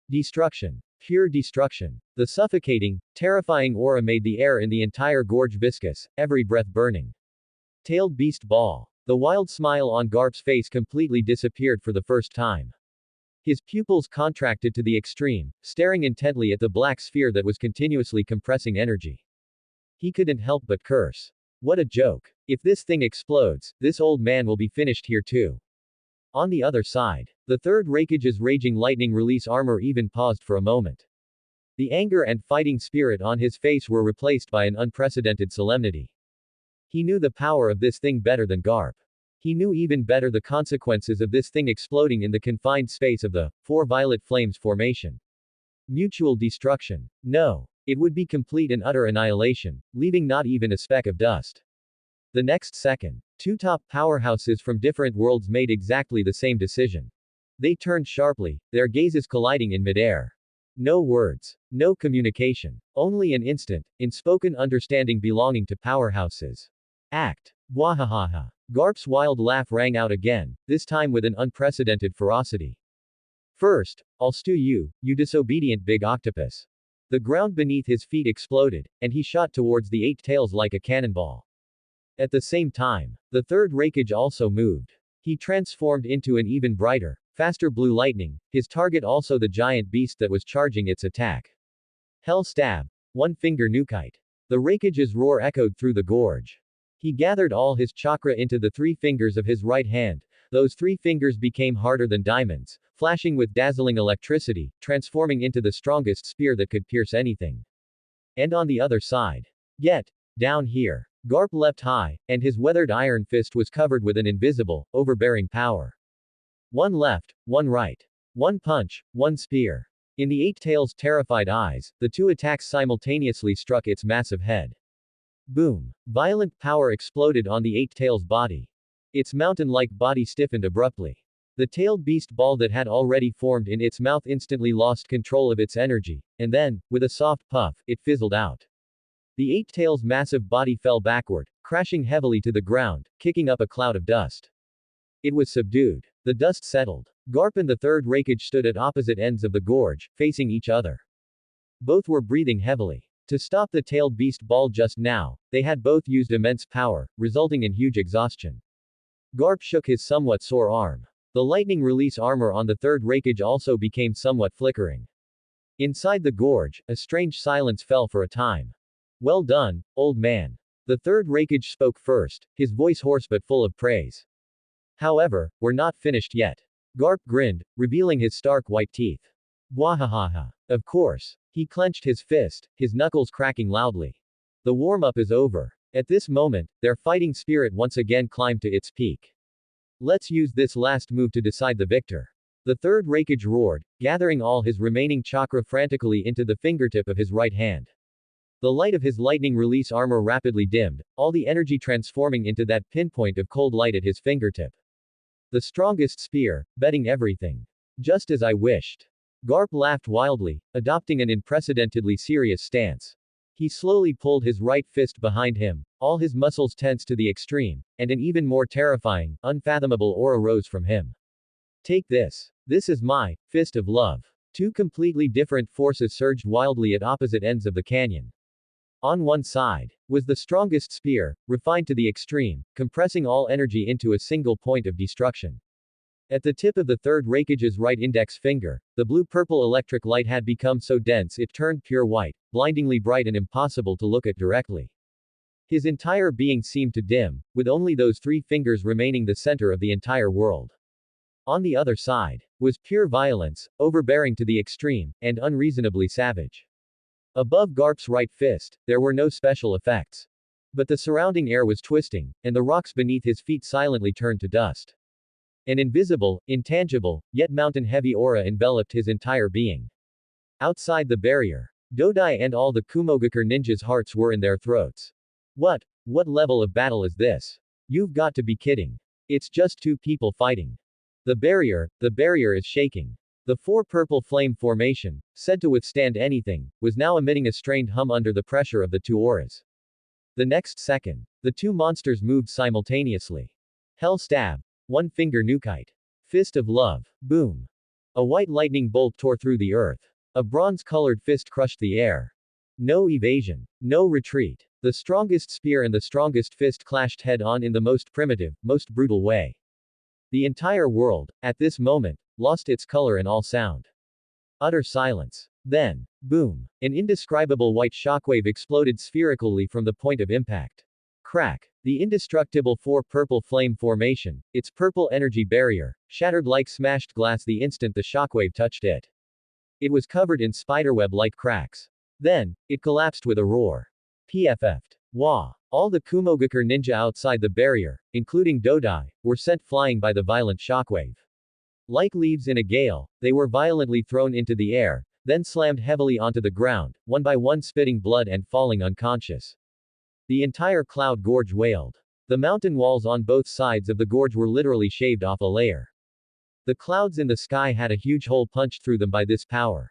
Destruction. Pure destruction. The suffocating, terrifying aura made the air in the entire gorge viscous, every breath burning. Tailed beast ball. The wild smile on Garp's face completely disappeared for the first time. His pupils contracted to the extreme, staring intently at the black sphere that was continuously compressing energy. He couldn't help but curse. What a joke. If this thing explodes, this old man will be finished here too. On the other side, the third Raikage's raging lightning release armor even paused for a moment. The anger and fighting spirit on his face were replaced by an unprecedented solemnity. He knew the power of this thing better than Garp. He knew even better the consequences of this thing exploding in the confined space of the Four Violet Flames formation. Mutual destruction. No. It would be complete and utter annihilation, leaving not even a speck of dust. The next second, two top powerhouses from different worlds made exactly the same decision. They turned sharply, their gazes colliding in midair. No words. No communication. Only an instant, unspoken understanding belonging to powerhouses. Act. Wahahaha. Garp's wild laugh rang out again, this time with an unprecedented ferocity. First, I'll stew you, you disobedient big octopus. The ground beneath his feet exploded, and he shot towards the eight tails like a cannonball. At the same time, the third Raikage also moved. He transformed into an even brighter, faster blue lightning, his target also the giant beast that was charging its attack. Hell stab. One finger nukite. The Raikage's roar echoed through the gorge. He gathered all his chakra into the 3 fingers of his right hand. Those 3 fingers became harder than diamonds, flashing with dazzling electricity, transforming into the strongest spear that could pierce anything. And on the other side. Get down here. Garp leapt high, and his weathered iron fist was covered with an invisible, overbearing power. One left, one right. One punch, one spear. In the eight tails' terrified eyes, the 2 attacks simultaneously struck its massive head. Boom. Violent power exploded on the eight tails' body. Its mountain-like body stiffened abruptly. The tailed beast ball that had already formed in its mouth instantly lost control of its energy, and then, with a soft puff, it fizzled out. The eight tails' massive body fell backward, crashing heavily to the ground, kicking up a cloud of dust. It was subdued. The dust settled. Garp and the third Raikage stood at opposite ends of the gorge, facing each other. Both were breathing heavily. To stop the tailed beast ball just now, they had both used immense power, resulting in huge exhaustion. Garp shook his somewhat sore arm. The lightning release armor on the third Raikage also became somewhat flickering. Inside the gorge, a strange silence fell for a time. Well done, old man. The third Raikage spoke first, his voice hoarse but full of praise. However, we're not finished yet. Garp grinned, revealing his stark white teeth. Wahahaha. Of course. He clenched his fist, his knuckles cracking loudly. The warm-up is over. At this moment, their fighting spirit once again climbed to its peak. Let's use this last move to decide the victor. The third Raikage roared, gathering all his remaining chakra frantically into the fingertip of his right hand. The light of his lightning release armor rapidly dimmed, all the energy transforming into that pinpoint of cold light at his fingertip. The strongest spear, betting everything. Just as I wished. Garp laughed wildly, adopting an unprecedentedly serious stance. He slowly pulled his right fist behind him, all his muscles tense to the extreme, and an even more terrifying, unfathomable aura rose from him. Take this. This is my fist of love. 2 completely different forces surged wildly at opposite ends of the canyon. On one side was the strongest spear, refined to the extreme, compressing all energy into a single point of destruction. At the tip of the third Raikage's right index finger, the blue-purple electric light had become so dense it turned pure white, blindingly bright and impossible to look at directly. His entire being seemed to dim, with only those 3 fingers remaining the center of the entire world. On the other side, was pure violence, overbearing to the extreme, and unreasonably savage. Above Garp's right fist, there were no special effects. But the surrounding air was twisting, and the rocks beneath his feet silently turned to dust. An invisible, intangible, yet mountain-heavy aura enveloped his entire being. Outside the barrier, Dodai and all the Kumogakure ninjas' hearts were in their throats. What level of battle is this? You've got to be kidding. It's just 2 people fighting. The barrier is shaking. The 4 purple flame formation, said to withstand anything, was now emitting a strained hum under the pressure of the 2 auras. The next second, the 2 monsters moved simultaneously. Hell stab. 1 finger nukite. Fist of love. Boom. A white lightning bolt tore through the earth. A bronze-colored fist crushed the air. No evasion. No retreat. The strongest spear and the strongest fist clashed head-on in the most primitive, most brutal way. The entire world, at this moment, lost its color and all sound. Utter silence. Then, boom. An indescribable white shockwave exploded spherically from the point of impact. Crack. The indestructible 4 purple flame formation, its purple energy barrier, shattered like smashed glass the instant the shockwave touched it. It was covered in spiderweb-like cracks. Then, it collapsed with a roar. PFF'd. Wah! All the Kumogakure ninja outside the barrier, including Dodai, were sent flying by the violent shockwave. Like leaves in a gale, they were violently thrown into the air, then slammed heavily onto the ground, one by one spitting blood and falling unconscious. The entire cloud gorge wailed. The mountain walls on both sides of the gorge were literally shaved off a layer. The clouds in the sky had a huge hole punched through them by this power.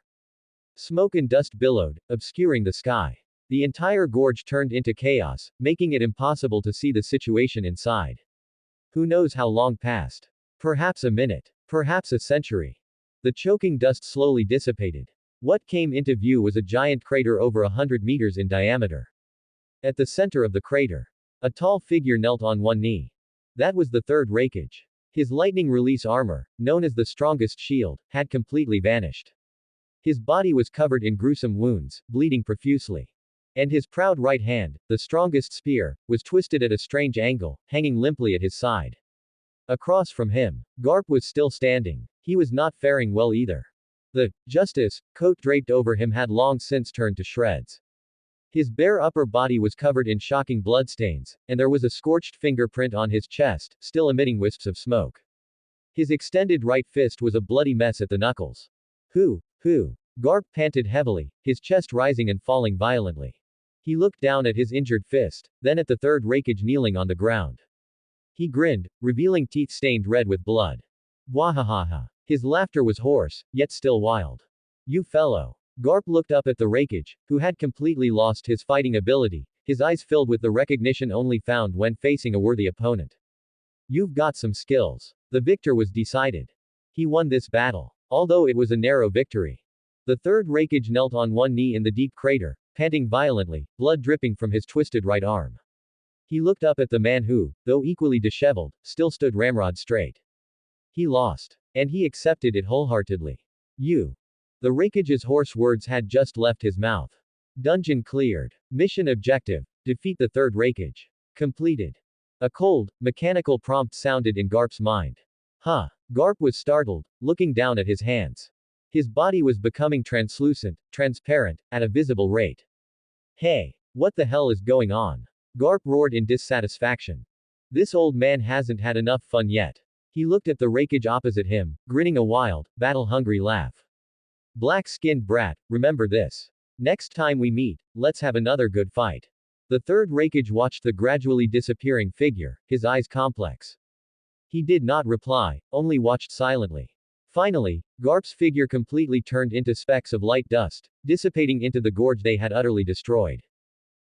Smoke and dust billowed, obscuring the sky. The entire gorge turned into chaos, making it impossible to see the situation inside. Who knows how long passed? Perhaps a minute. Perhaps a century. The choking dust slowly dissipated. What came into view was a giant crater over 100 meters in diameter. At the center of the crater, a tall figure knelt on one knee. That was the third Raikage. His lightning release armor, known as the strongest shield, had completely vanished. His body was covered in gruesome wounds, bleeding profusely. And his proud right hand, the strongest spear, was twisted at a strange angle, hanging limply at his side. Across from him, Garp was still standing. He was not faring well either. The justice coat draped over him had long since turned to shreds. His bare upper body was covered in shocking bloodstains, and there was a scorched fingerprint on his chest, still emitting wisps of smoke. His extended right fist was a bloody mess at the knuckles. Who? Garp panted heavily, his chest rising and falling violently. He looked down at his injured fist, then at the third Raikage kneeling on the ground. He grinned, revealing teeth stained red with blood. Wahahaha. His laughter was hoarse, yet still wild. You fellow. Garp looked up at the Raikage, who had completely lost his fighting ability, his eyes filled with the recognition only found when facing a worthy opponent. You've got some skills. The victor was decided. He won this battle. Although it was a narrow victory. The third Raikage knelt on one knee in the deep crater, panting violently, blood dripping from his twisted right arm. He looked up at the man who, though equally disheveled, still stood ramrod straight. He lost. And he accepted it wholeheartedly. You. The Raikage's hoarse words had just left his mouth. Dungeon cleared. Mission objective. Defeat the third Raikage. Completed. A cold, mechanical prompt sounded in Garp's mind. Huh. Garp was startled, looking down at his hands. His body was becoming translucent, transparent, at a visible rate. Hey. What the hell is going on? Garp roared in dissatisfaction. This old man hasn't had enough fun yet. He looked at the Raikage opposite him, grinning a wild, battle-hungry laugh. Black-skinned brat, remember this. Next time we meet, let's have another good fight. The third Raikage watched the gradually disappearing figure, his eyes complex. He did not reply, only watched silently. Finally, Garp's figure completely turned into specks of light dust, dissipating into the gorge they had utterly destroyed.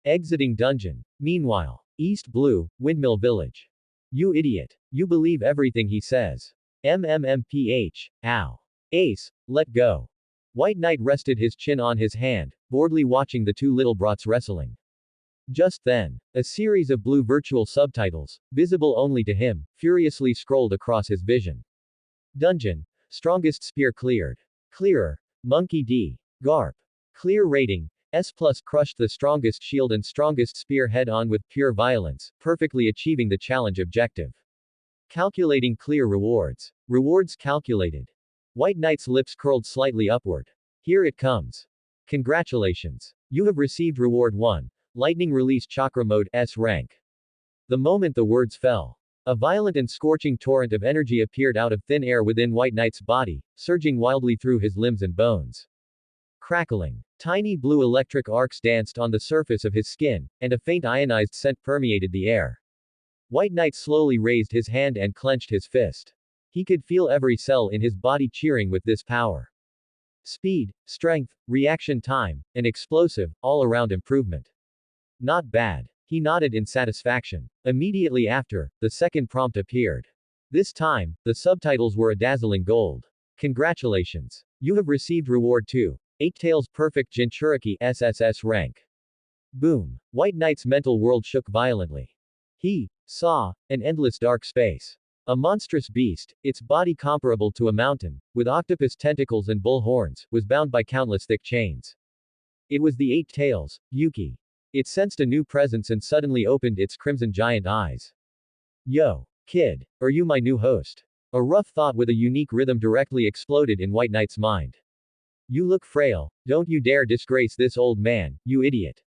Exiting dungeon. Meanwhile, East Blue, Windmill Village. You idiot. You believe everything he says. MMMPH. Ow. Ace, let go. White Knight rested his chin on his hand, boredly watching the 2 little brats wrestling. Just then, a series of blue virtual subtitles, visible only to him, furiously scrolled across his vision. Dungeon. Strongest spear cleared. Clearer. Monkey D. Garp. Clear rating. S plus crushed the strongest shield and strongest spear head on with pure violence, perfectly achieving the challenge objective. Calculating clear rewards. Rewards calculated. White Knight's lips curled slightly upward. Here it comes. Congratulations. You have received reward 1. Lightning Release Chakra Mode S rank. The moment the words fell, a violent and scorching torrent of energy appeared out of thin air within White Knight's body, surging wildly through his limbs and bones. Crackling. Tiny blue electric arcs danced on the surface of his skin, and a faint ionized scent permeated the air. White Knight slowly raised his hand and clenched his fist. He could feel every cell in his body cheering with this power. Speed, strength, reaction time, and explosive, all-around improvement. Not bad. He nodded in satisfaction. Immediately after, the second prompt appeared. This time, the subtitles were a dazzling gold. Congratulations. You have received reward 2. 8 Tails Perfect Jinchuriki SSS rank. Boom. White Knight's mental world shook violently. He saw an endless dark space. A monstrous beast, its body comparable to a mountain, with octopus tentacles and bull horns, was bound by countless thick chains. It was the 8 Tails, Yuki. It sensed a new presence and suddenly opened its crimson giant eyes. Yo, kid, are you my new host? A rough thought with a unique rhythm directly exploded in White Knight's mind. You look frail, don't you dare disgrace this old man, you idiot.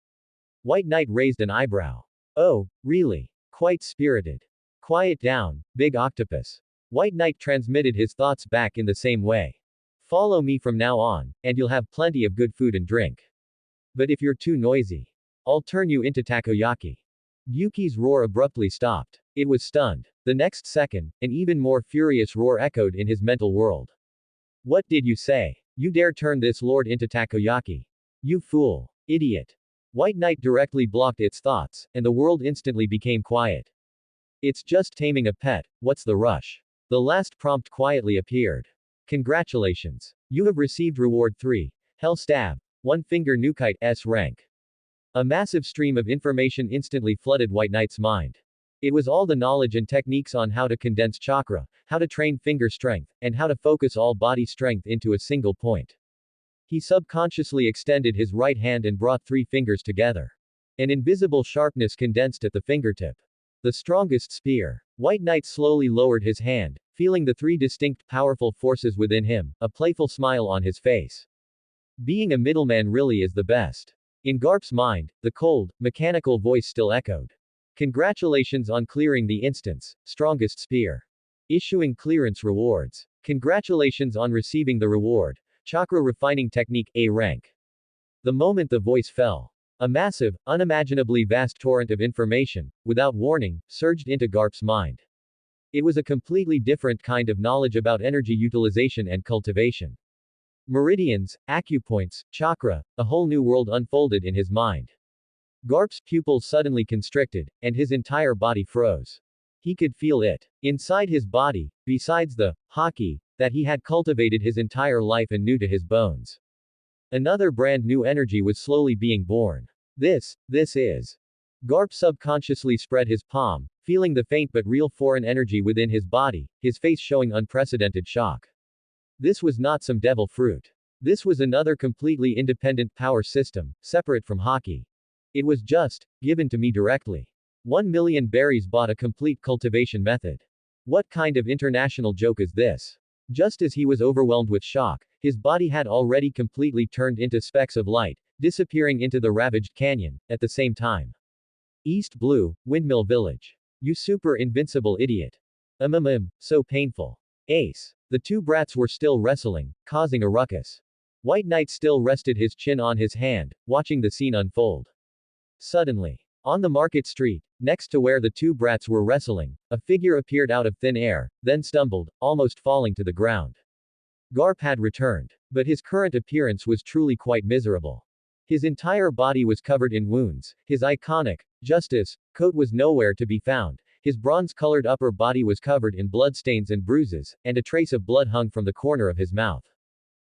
White Knight raised an eyebrow. Oh, really? Quite spirited. Quiet down, big octopus. White Knight transmitted his thoughts back in the same way. Follow me from now on, and you'll have plenty of good food and drink. But if you're too noisy, I'll turn you into takoyaki. Yuki's roar abruptly stopped. It was stunned. The next second, an even more furious roar echoed in his mental world. What did you say? You dare turn this lord into takoyaki? You fool. Idiot. White Knight directly blocked its thoughts, and the world instantly became quiet. It's just taming a pet, what's the rush? The last prompt quietly appeared. Congratulations. You have received reward 3. Hell Stab. 1 Finger Nukite S rank. A massive stream of information instantly flooded White Knight's mind. It was all the knowledge and techniques on how to condense chakra, how to train finger strength, and how to focus all body strength into a single point. He subconsciously extended his right hand and brought 3 fingers together. An invisible sharpness condensed at the fingertip. The strongest spear. White Knight slowly lowered his hand, feeling the 3 distinct powerful forces within him, a playful smile on his face. Being a middleman really is the best. In Garp's mind, the cold, mechanical voice still echoed. Congratulations on clearing the instance, strongest spear. Issuing clearance rewards. Congratulations on receiving the reward, chakra refining technique A rank. The moment the voice fell, a massive, unimaginably vast torrent of information, without warning, surged into Garp's mind. It was a completely different kind of knowledge about energy utilization and cultivation. Meridians, acupoints, chakra, a whole new world unfolded in his mind. Garp's pupils suddenly constricted, and his entire body froze. He could feel it. Inside his body, besides the haki that he had cultivated his entire life and knew to his bones. Another brand new energy was slowly being born. This is. Garp subconsciously spread his palm, feeling the faint but real foreign energy within his body, his face showing unprecedented shock. This was not some devil fruit. This was another completely independent power system, separate from haki. It was just given to me directly. 1 million berries bought a complete cultivation method. What kind of international joke is this? Just as he was overwhelmed with shock, his body had already completely turned into specks of light, disappearing into the ravaged canyon, at the same time. East Blue, Windmill Village. You super invincible idiot. So painful. Ace. The 2 brats were still wrestling, causing a ruckus. White Knight still rested his chin on his hand, watching the scene unfold. Suddenly, on the market street, next to where the 2 brats were wrestling, a figure appeared out of thin air, then stumbled, almost falling to the ground. Garp had returned, but his current appearance was truly quite miserable. His entire body was covered in wounds, his iconic, Justice, coat was nowhere to be found, his bronze-colored upper body was covered in bloodstains and bruises, and a trace of blood hung from the corner of his mouth.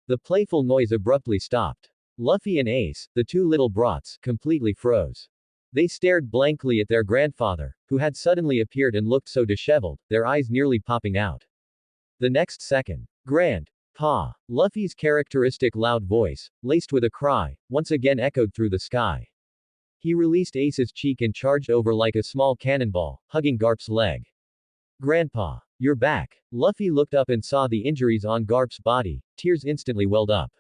The playful noise abruptly stopped. Luffy and Ace, the 2 little brats, completely froze. They stared blankly at their grandfather, who had suddenly appeared and looked so disheveled, their eyes nearly popping out. The next second. Grandpa. Luffy's characteristic loud voice, laced with a cry, once again echoed through the sky. He released Ace's cheek and charged over like a small cannonball, hugging Garp's leg. Grandpa. You're back. Luffy looked up and saw the injuries on Garp's body, tears instantly welled up.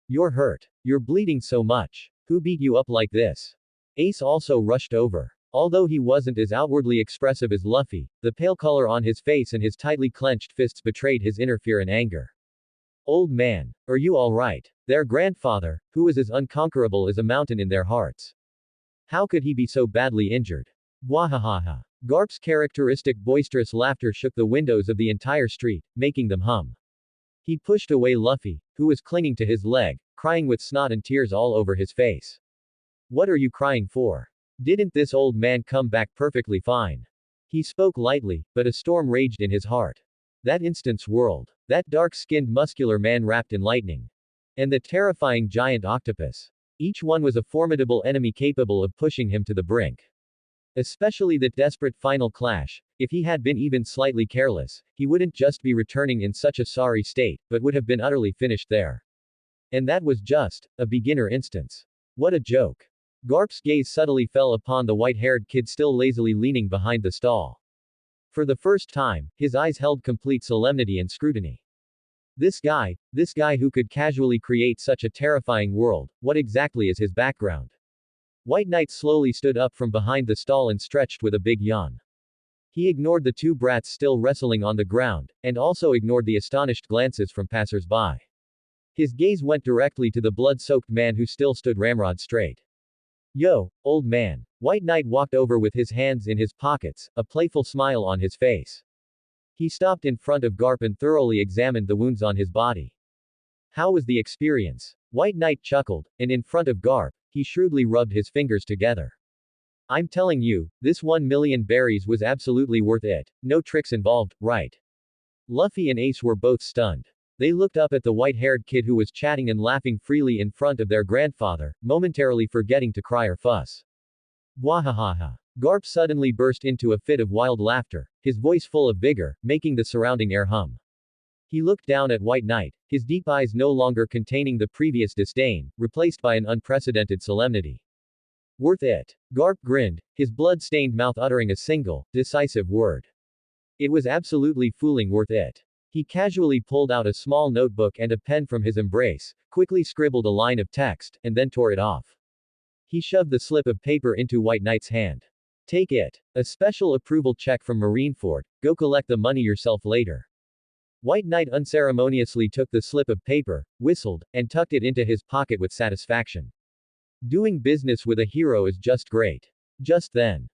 You're hurt. You're bleeding so much. Who beat you up like this? Ace also rushed over. Although he wasn't as outwardly expressive as Luffy, the pale color on his face and his tightly clenched fists betrayed his inner fear and anger. Old man, are you alright? Their grandfather, who was as unconquerable as a mountain in their hearts. How could he be so badly injured? Wahahaha. Garp's characteristic boisterous laughter shook the windows of the entire street, making them hum. He pushed away Luffy, who was clinging to his leg, crying with snot and tears all over his face. What are you crying for? Didn't this old man come back perfectly fine? He spoke lightly, but a storm raged in his heart. That instant's world. That dark-skinned muscular man wrapped in lightning. And the terrifying giant octopus. Each one was a formidable enemy capable of pushing him to the brink. Especially that desperate final clash. If he had been even slightly careless, he wouldn't just be returning in such a sorry state, but would have been utterly finished there. And that was just a beginner instance. What a joke. Garp's gaze subtly fell upon the white-haired kid still lazily leaning behind the stall. For the first time, his eyes held complete solemnity and scrutiny. This guy who could casually create such a terrifying world, what exactly is his background? White Knight slowly stood up from behind the stall and stretched with a big yawn. He ignored the two brats still wrestling on the ground, and also ignored the astonished glances from passers-by. His gaze went directly to the blood-soaked man who still stood ramrod straight. Yo, old man. White Knight walked over with his hands in his pockets, a playful smile on his face. He stopped in front of Garp and thoroughly examined the wounds on his body. How was the experience? White Knight chuckled, and in front of Garp, he shrewdly rubbed his fingers together. I'm telling you, this 1,000,000 berries was absolutely worth it. No tricks involved, right? Luffy and Ace were both stunned. They looked up at the white-haired kid who was chatting and laughing freely in front of their grandfather, momentarily forgetting to cry or fuss. Wahahaha. Garp suddenly burst into a fit of wild laughter, his voice full of vigor, making the surrounding air hum. He looked down at White Knight, his deep eyes no longer containing the previous disdain, replaced by an unprecedented solemnity. Worth it. Garp grinned, his blood-stained mouth uttering a single, decisive word. It was absolutely fooling worth it. He casually pulled out a small notebook and a pen from his embrace, quickly scribbled a line of text, and then tore it off. He shoved the slip of paper into White Knight's hand. Take it. A special approval check from Marineford, go collect the money yourself later. White Knight unceremoniously took the slip of paper, whistled, and tucked it into his pocket with satisfaction. Doing business with a hero is just great. Just then.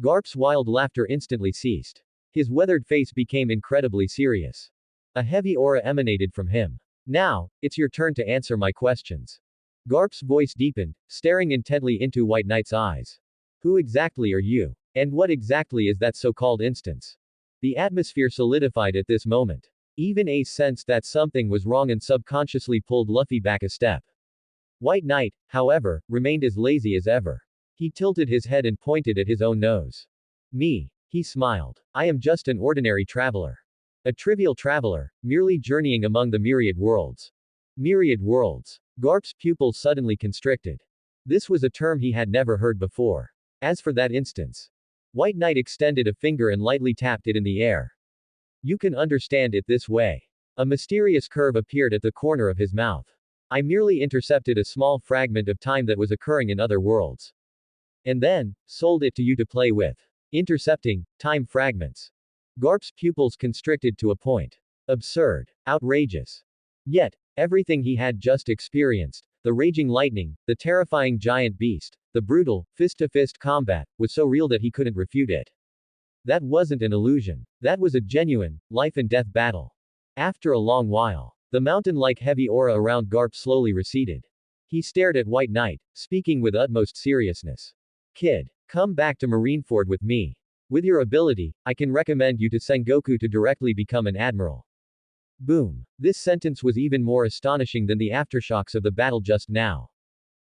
Garp's wild laughter instantly ceased. His weathered face became incredibly serious. A heavy aura emanated from him. Now, it's your turn to answer my questions. Garp's voice deepened, staring intently into White Knight's eyes. Who exactly are you? And what exactly is that so-called instance? The atmosphere solidified at this moment. Even Ace sensed that something was wrong and subconsciously pulled Luffy back a step. White Knight, however, remained as lazy as ever. He tilted his head and pointed at his own nose. Me. He smiled. I am just an ordinary traveler. A trivial traveler, merely journeying among the myriad worlds. Myriad worlds. Garp's pupils suddenly constricted. This was a term he had never heard before. As for that instance. White Knight extended a finger and lightly tapped it in the air. You can understand it this way. A mysterious curve appeared at the corner of his mouth. I merely intercepted a small fragment of time that was occurring in other worlds. And then, sold it to you to play with. Intercepting time fragments. Garp's pupils constricted to a point. Absurd. Outrageous. Yet, everything he had just experienced, the raging lightning, the terrifying giant beast, the brutal, fist-to-fist combat, was so real that he couldn't refute it. That wasn't an illusion. That was a genuine, life-and-death battle. After a long while, the mountain-like heavy aura around Garp slowly receded. He stared at White Knight, speaking with utmost seriousness. Kid, come back to Marineford with me. With your ability, I can recommend you to Sengoku to directly become an admiral. Boom. This sentence was even more astonishing than the aftershocks of the battle just now.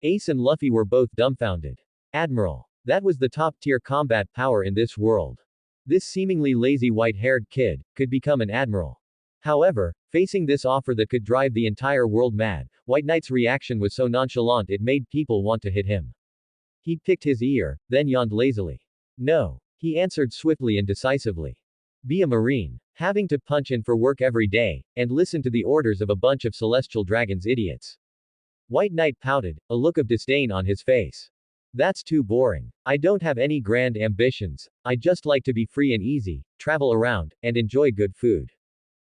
Ace and Luffy were both dumbfounded. Admiral. That was the top-tier combat power in this world. This seemingly lazy white-haired kid could become an admiral. However, facing this offer that could drive the entire world mad, White Knight's reaction was so nonchalant it made people want to hit him. He picked his ear, then yawned lazily. No. He answered swiftly and decisively. Be a Marine. Having to punch in for work every day, and listen to the orders of a bunch of celestial dragons idiots. White Knight pouted, a look of disdain on his face. That's too boring. I don't have any grand ambitions, I just like to be free and easy, travel around, and enjoy good food.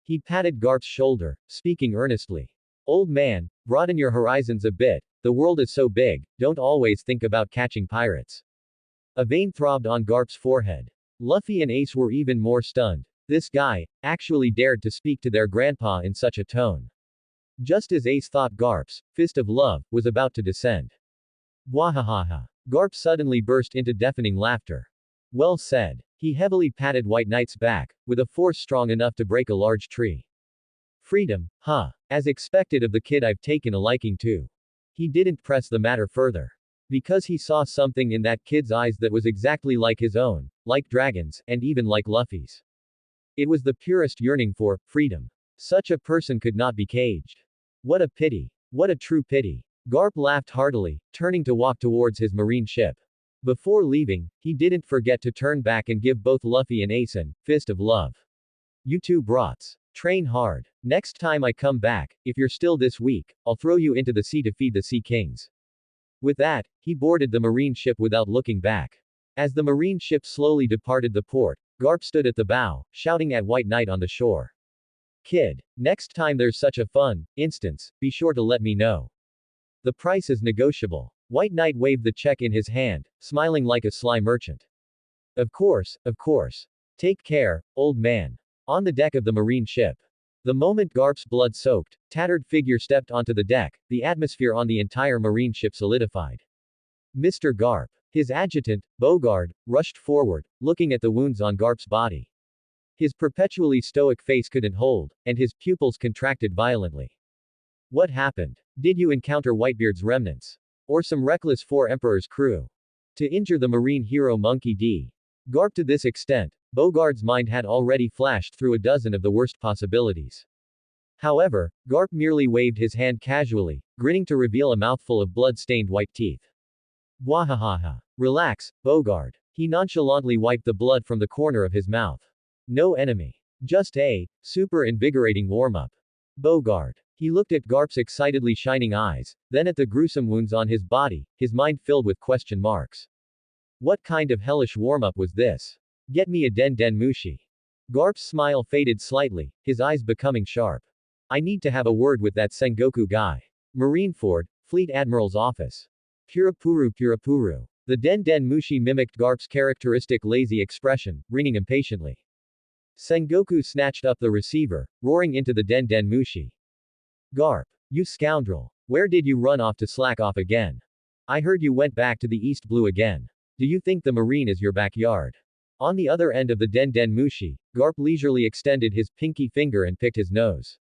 He patted Garp's shoulder, speaking earnestly. Old man, broaden your horizons a bit, the world is so big, don't always think about catching pirates. A vein throbbed on Garp's forehead. Luffy and Ace were even more stunned. This guy actually dared to speak to their grandpa in such a tone. Just as Ace thought Garp's fist of love was about to descend. Bwahahaha. Garp suddenly burst into deafening laughter. Well said. He heavily patted White Knight's back, with a force strong enough to break a large tree. Freedom, huh? As expected of the kid I've taken a liking to. He didn't press the matter further. Because he saw something in that kid's eyes that was exactly like his own, like dragons, and even like Luffy's. It was the purest yearning for freedom. Such a person could not be caged. What a pity. What a true pity. Garp laughed heartily, turning to walk towards his marine ship. Before leaving, he didn't forget to turn back and give both Luffy and Ace an fist of love. You two brats. Train hard. Next time I come back, if you're still this weak, I'll throw you into the sea to feed the Sea Kings. With that, he boarded the marine ship without looking back. As the marine ship slowly departed the port, Garp stood at the bow, shouting at White Knight on the shore. Kid, next time there's such a fun instance, be sure to let me know. The price is negotiable. White Knight waved the check in his hand, smiling like a sly merchant. Of course, of course. Take care, old man. On the deck of the marine ship. The moment Garp's blood-soaked, tattered figure stepped onto the deck, the atmosphere on the entire marine ship solidified. Mr. Garp. His adjutant, Bogard, rushed forward, looking at the wounds on Garp's body. His perpetually stoic face couldn't hold, and his pupils contracted violently. What happened? Did you encounter Whitebeard's remnants? Or some reckless Four Emperor's crew? To injure the marine hero Monkey D. Garp. To this extent, Bogard's mind had already flashed through a dozen of the worst possibilities. However, Garp merely waved his hand casually, grinning to reveal a mouthful of blood-stained white teeth. Bwahahaha. Relax, Bogard. He nonchalantly wiped the blood from the corner of his mouth. No enemy. Just a super invigorating warm-up. Bogard. He looked at Garp's excitedly shining eyes, then at the gruesome wounds on his body, his mind filled with question marks. What kind of hellish warm-up was this? Get me a Den Den Mushi. Garp's smile faded slightly, his eyes becoming sharp. I need to have a word with that Sengoku guy. Marineford, Fleet Admiral's office. Purapuru Purapuru. The Den Den Mushi mimicked Garp's characteristic lazy expression, ringing impatiently. Sengoku snatched up the receiver, roaring into the Den Den Mushi. Garp. You scoundrel. Where did you run off to slack off again? I heard you went back to the East Blue again. Do you think the marine is your backyard? On the other end of the Den Den Mushi, Garp leisurely extended his pinky finger and picked his nose.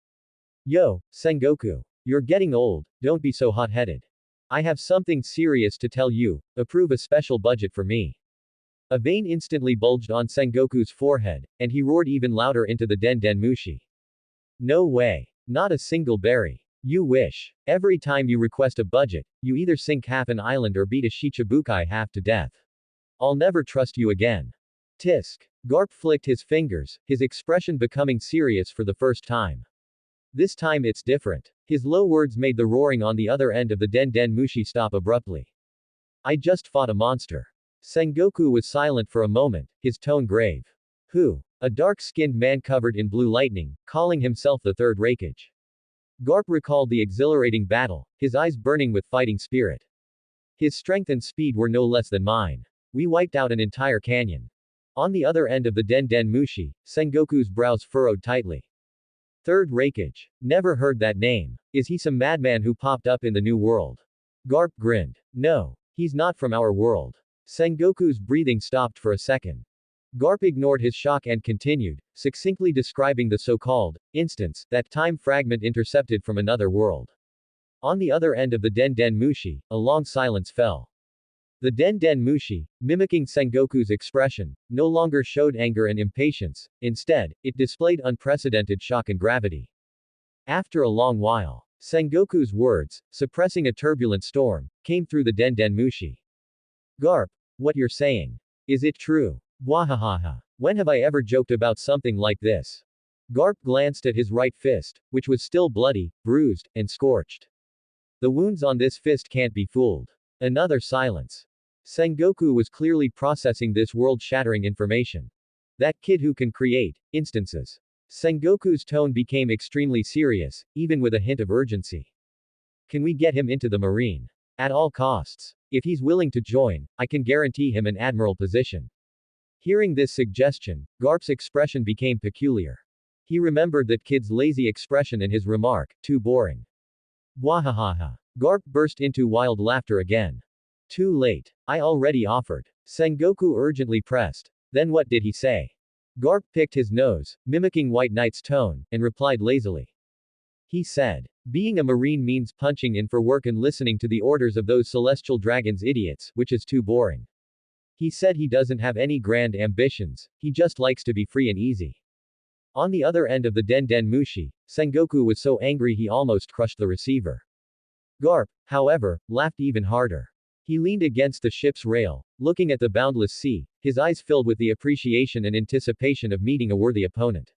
Yo, Sengoku. You're getting old, don't be so hot-headed. I have something serious to tell you, approve a special budget for me. A vein instantly bulged on Sengoku's forehead, and he roared even louder into the Den Den Mushi. No way. Not a single berry. You wish. Every time you request a budget, you either sink half an island or beat a Shichibukai half to death. I'll never trust you again. Tisk. Garp flicked his fingers, his expression becoming serious for the first time. This time it's different. His low words made the roaring on the other end of the Den Den Mushi stop abruptly. I just fought a monster. Sengoku was silent for a moment, his tone grave. Who? A dark-skinned man covered in blue lightning, calling himself the Third Raikage. Garp recalled the exhilarating battle, his eyes burning with fighting spirit. His strength and speed were no less than mine. We wiped out an entire canyon. On the other end of the Den Den Mushi, Sengoku's brows furrowed tightly. Third Raikage. Never heard that name. Is he some madman who popped up in the New World? Garp grinned. No. He's not from our world. Sengoku's breathing stopped for a second. Garp ignored his shock and continued, succinctly describing the so-called instance, that time fragment intercepted from another world. On the other end of the Den Den Mushi, a long silence fell. The Den Den Mushi, mimicking Sengoku's expression, no longer showed anger and impatience. Instead, it displayed unprecedented shock and gravity. After a long while, Sengoku's words, suppressing a turbulent storm, came through the Den Den Mushi. Garp, what you're saying. Is it true? Wahahaha. When have I ever joked about something like this? Garp glanced at his right fist, which was still bloody, bruised, and scorched. The wounds on this fist can't be fooled. Another silence. Sengoku was clearly processing this world-shattering information. That kid who can create instances. Sengoku's tone became extremely serious, even with a hint of urgency. Can we get him into the Marine? At all costs. If he's willing to join, I can guarantee him an admiral position. Hearing this suggestion, Garp's expression became peculiar. He remembered that kid's lazy expression in his remark, too boring. Wahahaha. Garp burst into wild laughter again. Too late. I already offered. Sengoku urgently pressed. Then what did he say? Garp picked his nose, mimicking White Knight's tone, and replied lazily. He said, being a Marine means punching in for work and listening to the orders of those celestial dragons idiots, which is too boring. He said he doesn't have any grand ambitions, he just likes to be free and easy. On the other end of the Den Den Mushi, Sengoku was so angry he almost crushed the receiver. Garp, however, laughed even harder. He leaned against the ship's rail, looking at the boundless sea, his eyes filled with the appreciation and anticipation of meeting a worthy opponent.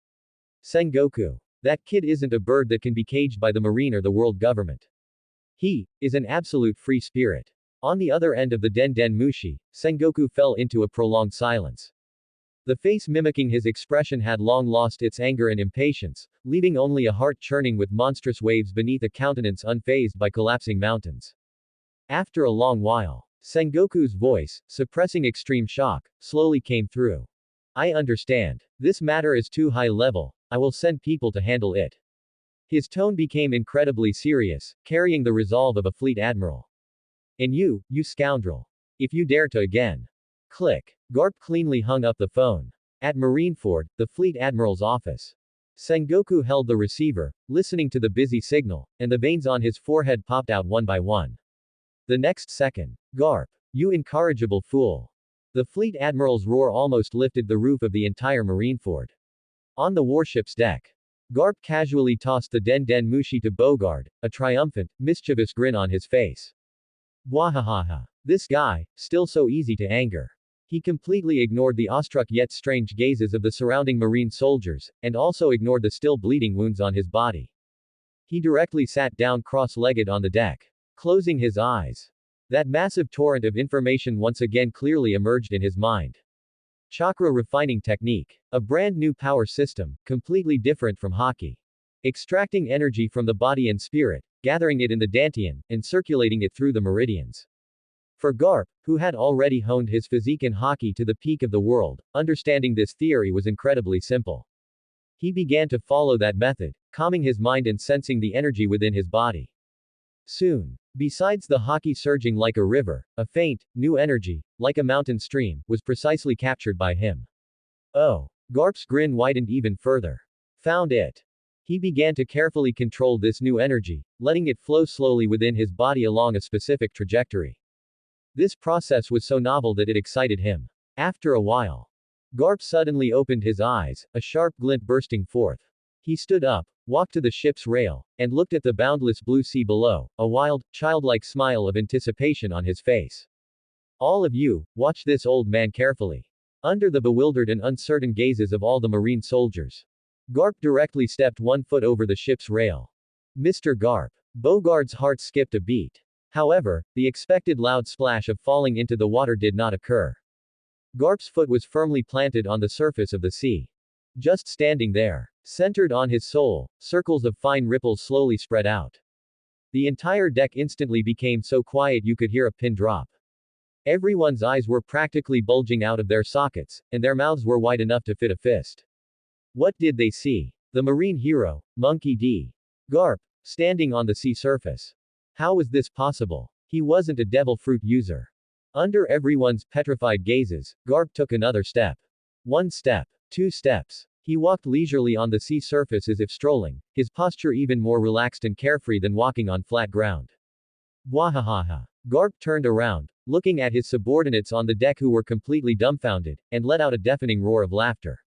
Sengoku. That kid isn't a bird that can be caged by the Marine or the world government. He is an absolute free spirit. On the other end of the Den Den Mushi, Sengoku fell into a prolonged silence. The face mimicking his expression had long lost its anger and impatience, leaving only a heart churning with monstrous waves beneath a countenance unfazed by collapsing mountains. After a long while, Sengoku's voice, suppressing extreme shock, slowly came through. I understand. This matter is too high level, I will send people to handle it. His tone became incredibly serious, carrying the resolve of a fleet admiral. And you scoundrel. If you dare to again. Click. Garp cleanly hung up the phone. At Marineford, the fleet admiral's office. Sengoku held the receiver, listening to the busy signal, and the veins on his forehead popped out one by one. The next second. Garp. You incorrigible fool. The fleet admiral's roar almost lifted the roof of the entire Marineford. On the warship's deck. Garp casually tossed the Den Den Mushi to Bogard, a triumphant, mischievous grin on his face. Wahahaha. This guy, still so easy to anger. He completely ignored the awestruck yet strange gazes of the surrounding Marine soldiers, and also ignored the still bleeding wounds on his body. He directly sat down cross-legged on the deck, closing his eyes. That massive torrent of information once again clearly emerged in his mind. Chakra refining technique. A brand new power system, completely different from Haki. Extracting energy from the body and spirit, gathering it in the dantian, and circulating it through the meridians. For Garp, who had already honed his physique in Haki to the peak of the world, understanding this theory was incredibly simple. He began to follow that method, calming his mind and sensing the energy within his body. Soon, besides the Haki surging like a river, a faint, new energy, like a mountain stream, was precisely captured by him. Oh. Garp's grin widened even further. Found it. He began to carefully control this new energy, letting it flow slowly within his body along a specific trajectory. This process was so novel that it excited him. After a while, Garp suddenly opened his eyes, a sharp glint bursting forth. He stood up, walked to the ship's rail, and looked at the boundless blue sea below, a wild, childlike smile of anticipation on his face. All of you, watch this old man carefully. Under the bewildered and uncertain gazes of all the Marine soldiers, Garp directly stepped 1 foot over the ship's rail. Mr. Garp. Bogard's heart skipped a beat. However, the expected loud splash of falling into the water did not occur. Garp's foot was firmly planted on the surface of the sea. Just standing there, centered on his soul, circles of fine ripples slowly spread out. The entire deck instantly became so quiet you could hear a pin drop. Everyone's eyes were practically bulging out of their sockets, and their mouths were wide enough to fit a fist. What did they see? The Marine hero, Monkey D. Garp, standing on the sea surface. How was this possible? He wasn't a devil fruit user. Under everyone's petrified gazes, Garp took another step. 1 step. 2 steps. He walked leisurely on the sea surface as if strolling, his posture even more relaxed and carefree than walking on flat ground. Wahahaha. Garp turned around, looking at his subordinates on the deck who were completely dumbfounded, and let out a deafening roar of laughter.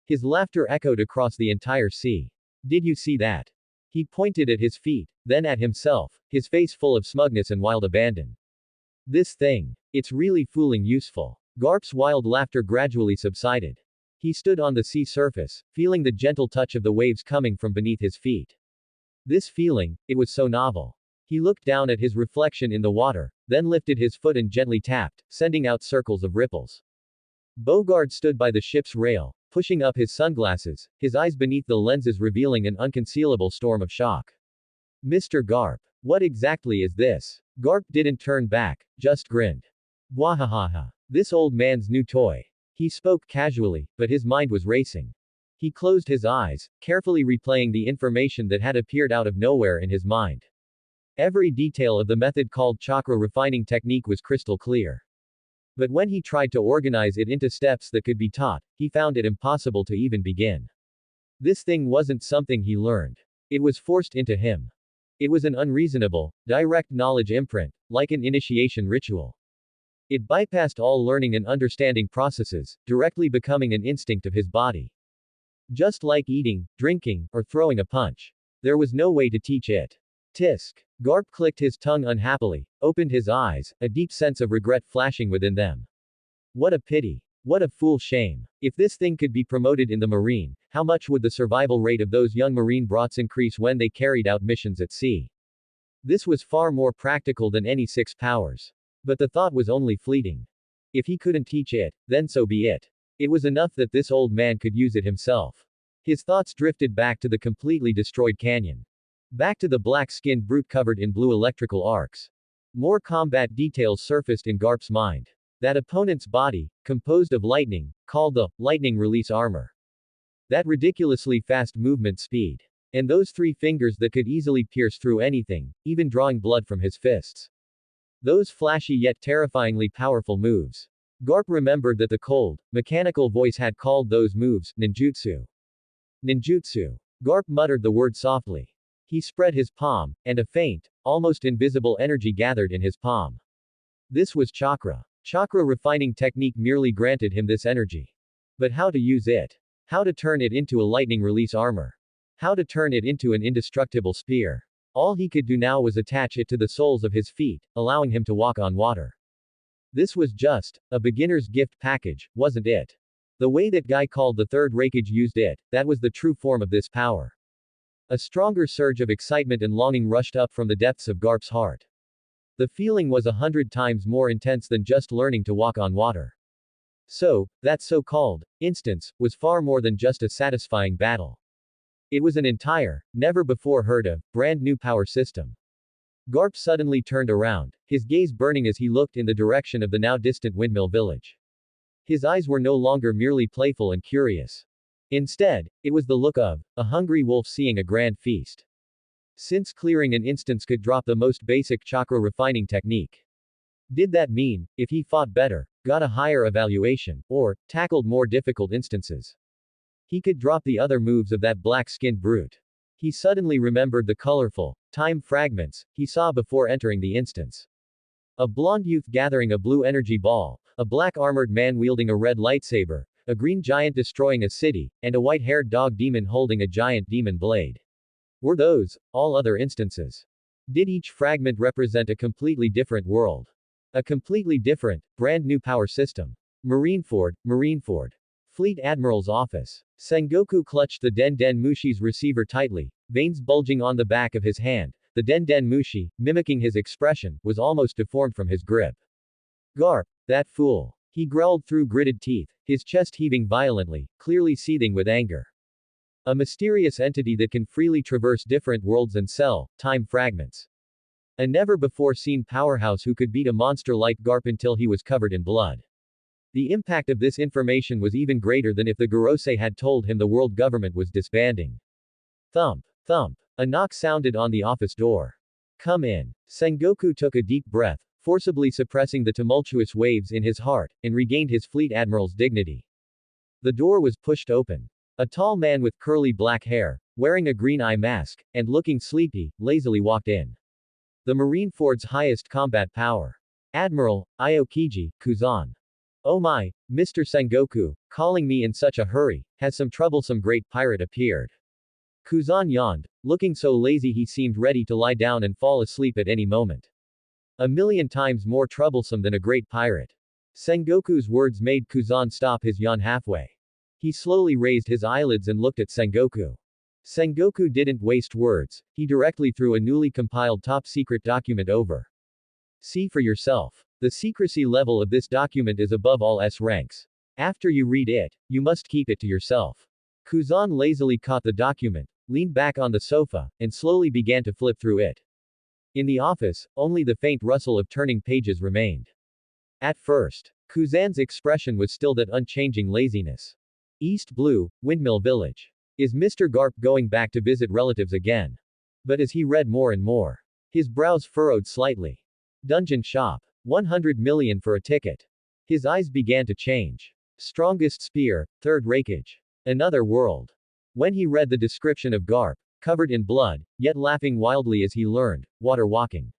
His laughter echoed across the entire sea. Did you see that? He pointed at his feet, then at himself, his face full of smugness and wild abandon. This thing. It's really fooling useful. Garp's wild laughter gradually subsided. He stood on the sea surface, feeling the gentle touch of the waves coming from beneath his feet. This feeling, it was so novel. He looked down at his reflection in the water, then lifted his foot and gently tapped, sending out circles of ripples. Bogard stood by the ship's rail, pushing up his sunglasses, his eyes beneath the lenses revealing an unconcealable storm of shock. Mr. Garp. What exactly is this? Garp didn't turn back, just grinned. Bwahahaha. This old man's new toy. He spoke casually, but his mind was racing. He closed his eyes, carefully replaying the information that had appeared out of nowhere in his mind. Every detail of the method called chakra refining technique was crystal clear. But when he tried to organize it into steps that could be taught, he found it impossible to even begin. This thing wasn't something he learned. It was forced into him. It was an unreasonable, direct knowledge imprint, like an initiation ritual. It bypassed all learning and understanding processes, directly becoming an instinct of his body. Just like eating, drinking, or throwing a punch. There was no way to teach it. Tisk. Garp clicked his tongue unhappily, opened his eyes, a deep sense of regret flashing within them. What a pity. What a fool shame. If this thing could be promoted in the Marine, how much would the survival rate of those young Marine brats increase when they carried out missions at sea? This was far more practical than any 6 powers. But the thought was only fleeting. If he couldn't teach it, then so be it. It was enough that this old man could use it himself. His thoughts drifted back to the completely destroyed canyon. Back to the black-skinned brute covered in blue electrical arcs. More combat details surfaced in Garp's mind. That opponent's body, composed of lightning, called the lightning release armor. That ridiculously fast movement speed. And those 3 fingers that could easily pierce through anything, even drawing blood from his fists. Those flashy yet terrifyingly powerful moves. Garp remembered that the cold, mechanical voice had called those moves ninjutsu. Ninjutsu. Garp muttered the word softly. He spread his palm, and a faint, almost invisible energy gathered in his palm. This was chakra. Chakra refining technique merely granted him this energy. But how to use it? How to turn it into a lightning release armor? How to turn it into an indestructible spear? All he could do now was attach it to the soles of his feet, allowing him to walk on water. This was just a beginner's gift package, wasn't it? The way that guy called the third Raikage used it, that was the true form of this power. A stronger surge of excitement and longing rushed up from the depths of Garp's heart. The feeling was 100 times more intense than just learning to walk on water. So, that so-called instance was far more than just a satisfying battle. It was an entire, never before heard of, brand new power system. Garp suddenly turned around, his gaze burning as he looked in the direction of the now distant windmill village. His eyes were no longer merely playful and curious. Instead, it was the look of a hungry wolf seeing a grand feast. Since clearing an instance could drop the most basic chakra refining technique. Did that mean, if he fought better, got a higher evaluation, or tackled more difficult instances, he could drop the other moves of that black-skinned brute? He suddenly remembered the colorful time fragments he saw before entering the instance. A blonde youth gathering a blue energy ball, a black armored man wielding a red lightsaber, a green giant destroying a city, and a white-haired dog demon holding a giant demon blade. Were those all other instances? Did each fragment represent a completely different world? A completely different, brand new power system? Marineford. Fleet Admiral's office. Sengoku clutched the Den Den Mushi's receiver tightly, veins bulging on the back of his hand. The Den Den Mushi, mimicking his expression, was almost deformed from his grip. Garp, that fool. He growled through gritted teeth, his chest heaving violently, clearly seething with anger. A mysterious entity that can freely traverse different worlds and sell time fragments. A never-before-seen powerhouse who could beat a monster like Garp until he was covered in blood. The impact of this information was even greater than if the Gorosei had told him the world government was disbanding. Thump, thump. A knock sounded on the office door. Come in. Sengoku took a deep breath, forcibly suppressing the tumultuous waves in his heart, and regained his fleet admiral's dignity. The door was pushed open. A tall man with curly black hair, wearing a green eye mask, and looking sleepy, lazily walked in. The Marineford's highest combat power. Admiral, Aokiji, Kuzan. Oh my, Mr. Sengoku, calling me in such a hurry, has some troublesome great pirate appeared? Kuzan yawned, looking so lazy he seemed ready to lie down and fall asleep at any moment. A million times more troublesome than a great pirate. Sengoku's words made Kuzan stop his yawn halfway. He slowly raised his eyelids and looked at Sengoku. Sengoku didn't waste words, he directly threw a newly compiled top-secret document over. See for yourself. The secrecy level of this document is above all S ranks. After you read it, you must keep it to yourself. Kuzan lazily caught the document, leaned back on the sofa, and slowly began to flip through it. In the office, only the faint rustle of turning pages remained. At first, Kuzan's expression was still that unchanging laziness. East Blue, Windmill Village. Is Mr. Garp going back to visit relatives again? But as he read more and more, his brows furrowed slightly. Dungeon shop. 100 million for a ticket. His eyes began to change. Strongest spear, third rakage. Another world. When he read the description of Garp, covered in blood, yet laughing wildly as he learned, water walking.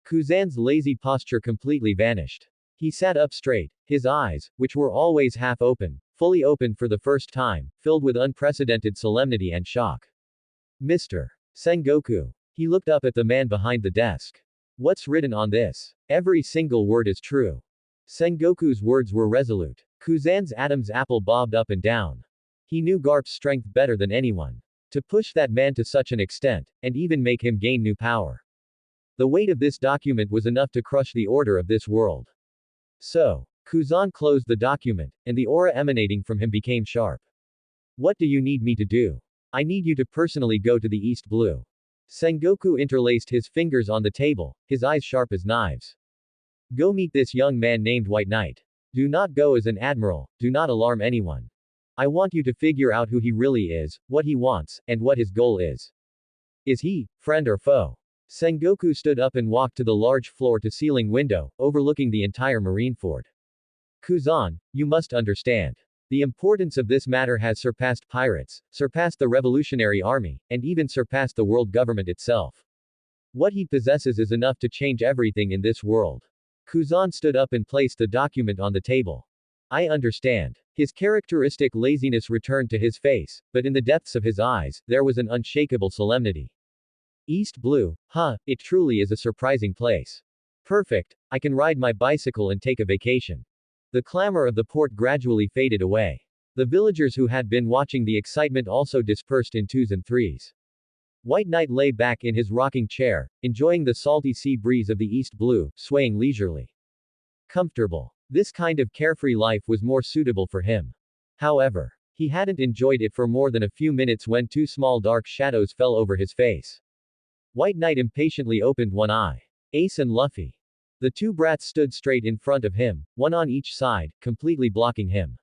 Kuzan's lazy posture completely vanished. He sat up straight, his eyes, which were always half open, fully opened for the first time, filled with unprecedented solemnity and shock. Mr. Sengoku. He looked up at the man behind the desk. What's written on this? Every single word is true. Sengoku's words were resolute. Kuzan's Adam's apple bobbed up and down. He knew Garp's strength better than anyone. To push that man to such an extent, and even make him gain new power. The weight of this document was enough to crush the order of this world. So, Kuzan closed the document, and the aura emanating from him became sharp. What do you need me to do? I need you to personally go to the East Blue. Sengoku interlaced his fingers on the table, his eyes sharp as knives. Go meet this young man named White Knight. Do not go as an admiral, do not alarm anyone. I want you to figure out who he really is, what he wants, and what his goal is. Is he, friend or foe? Sengoku stood up and walked to the large floor-to-ceiling window, overlooking the entire Marineford. Kuzan, you must understand. The importance of this matter has surpassed pirates, surpassed the Revolutionary Army, and even surpassed the world government itself. What he possesses is enough to change everything in this world. Kuzan stood up and placed the document on the table. I understand. His characteristic laziness returned to his face, but in the depths of his eyes, there was an unshakable solemnity. East Blue, huh, it truly is a surprising place. Perfect, I can ride my bicycle and take a vacation. The clamor of the port gradually faded away. The villagers who had been watching the excitement also dispersed in twos and threes. White Knight lay back in his rocking chair, enjoying the salty sea breeze of the East Blue, swaying leisurely. Comfortable. This kind of carefree life was more suitable for him. However, he hadn't enjoyed it for more than a few minutes when two small dark shadows fell over his face. White Knight impatiently opened one eye. Ace and Luffy. The two brats stood straight in front of him, one on each side, completely blocking him.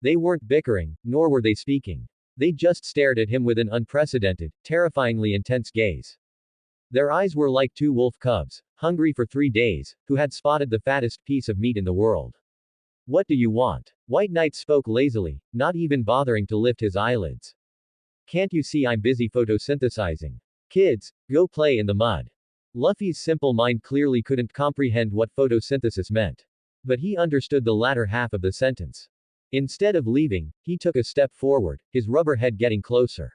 They weren't bickering, nor were they speaking. They just stared at him with an unprecedented, terrifyingly intense gaze. Their eyes were like two wolf cubs, hungry for 3 days, who had spotted the fattest piece of meat in the world. What do you want? White Knight spoke lazily, not even bothering to lift his eyelids. Can't you see I'm busy photosynthesizing? Kids, go play in the mud. Luffy's simple mind clearly couldn't comprehend what photosynthesis meant. But he understood the latter half of the sentence. Instead of leaving, he took a step forward, his rubber head getting closer.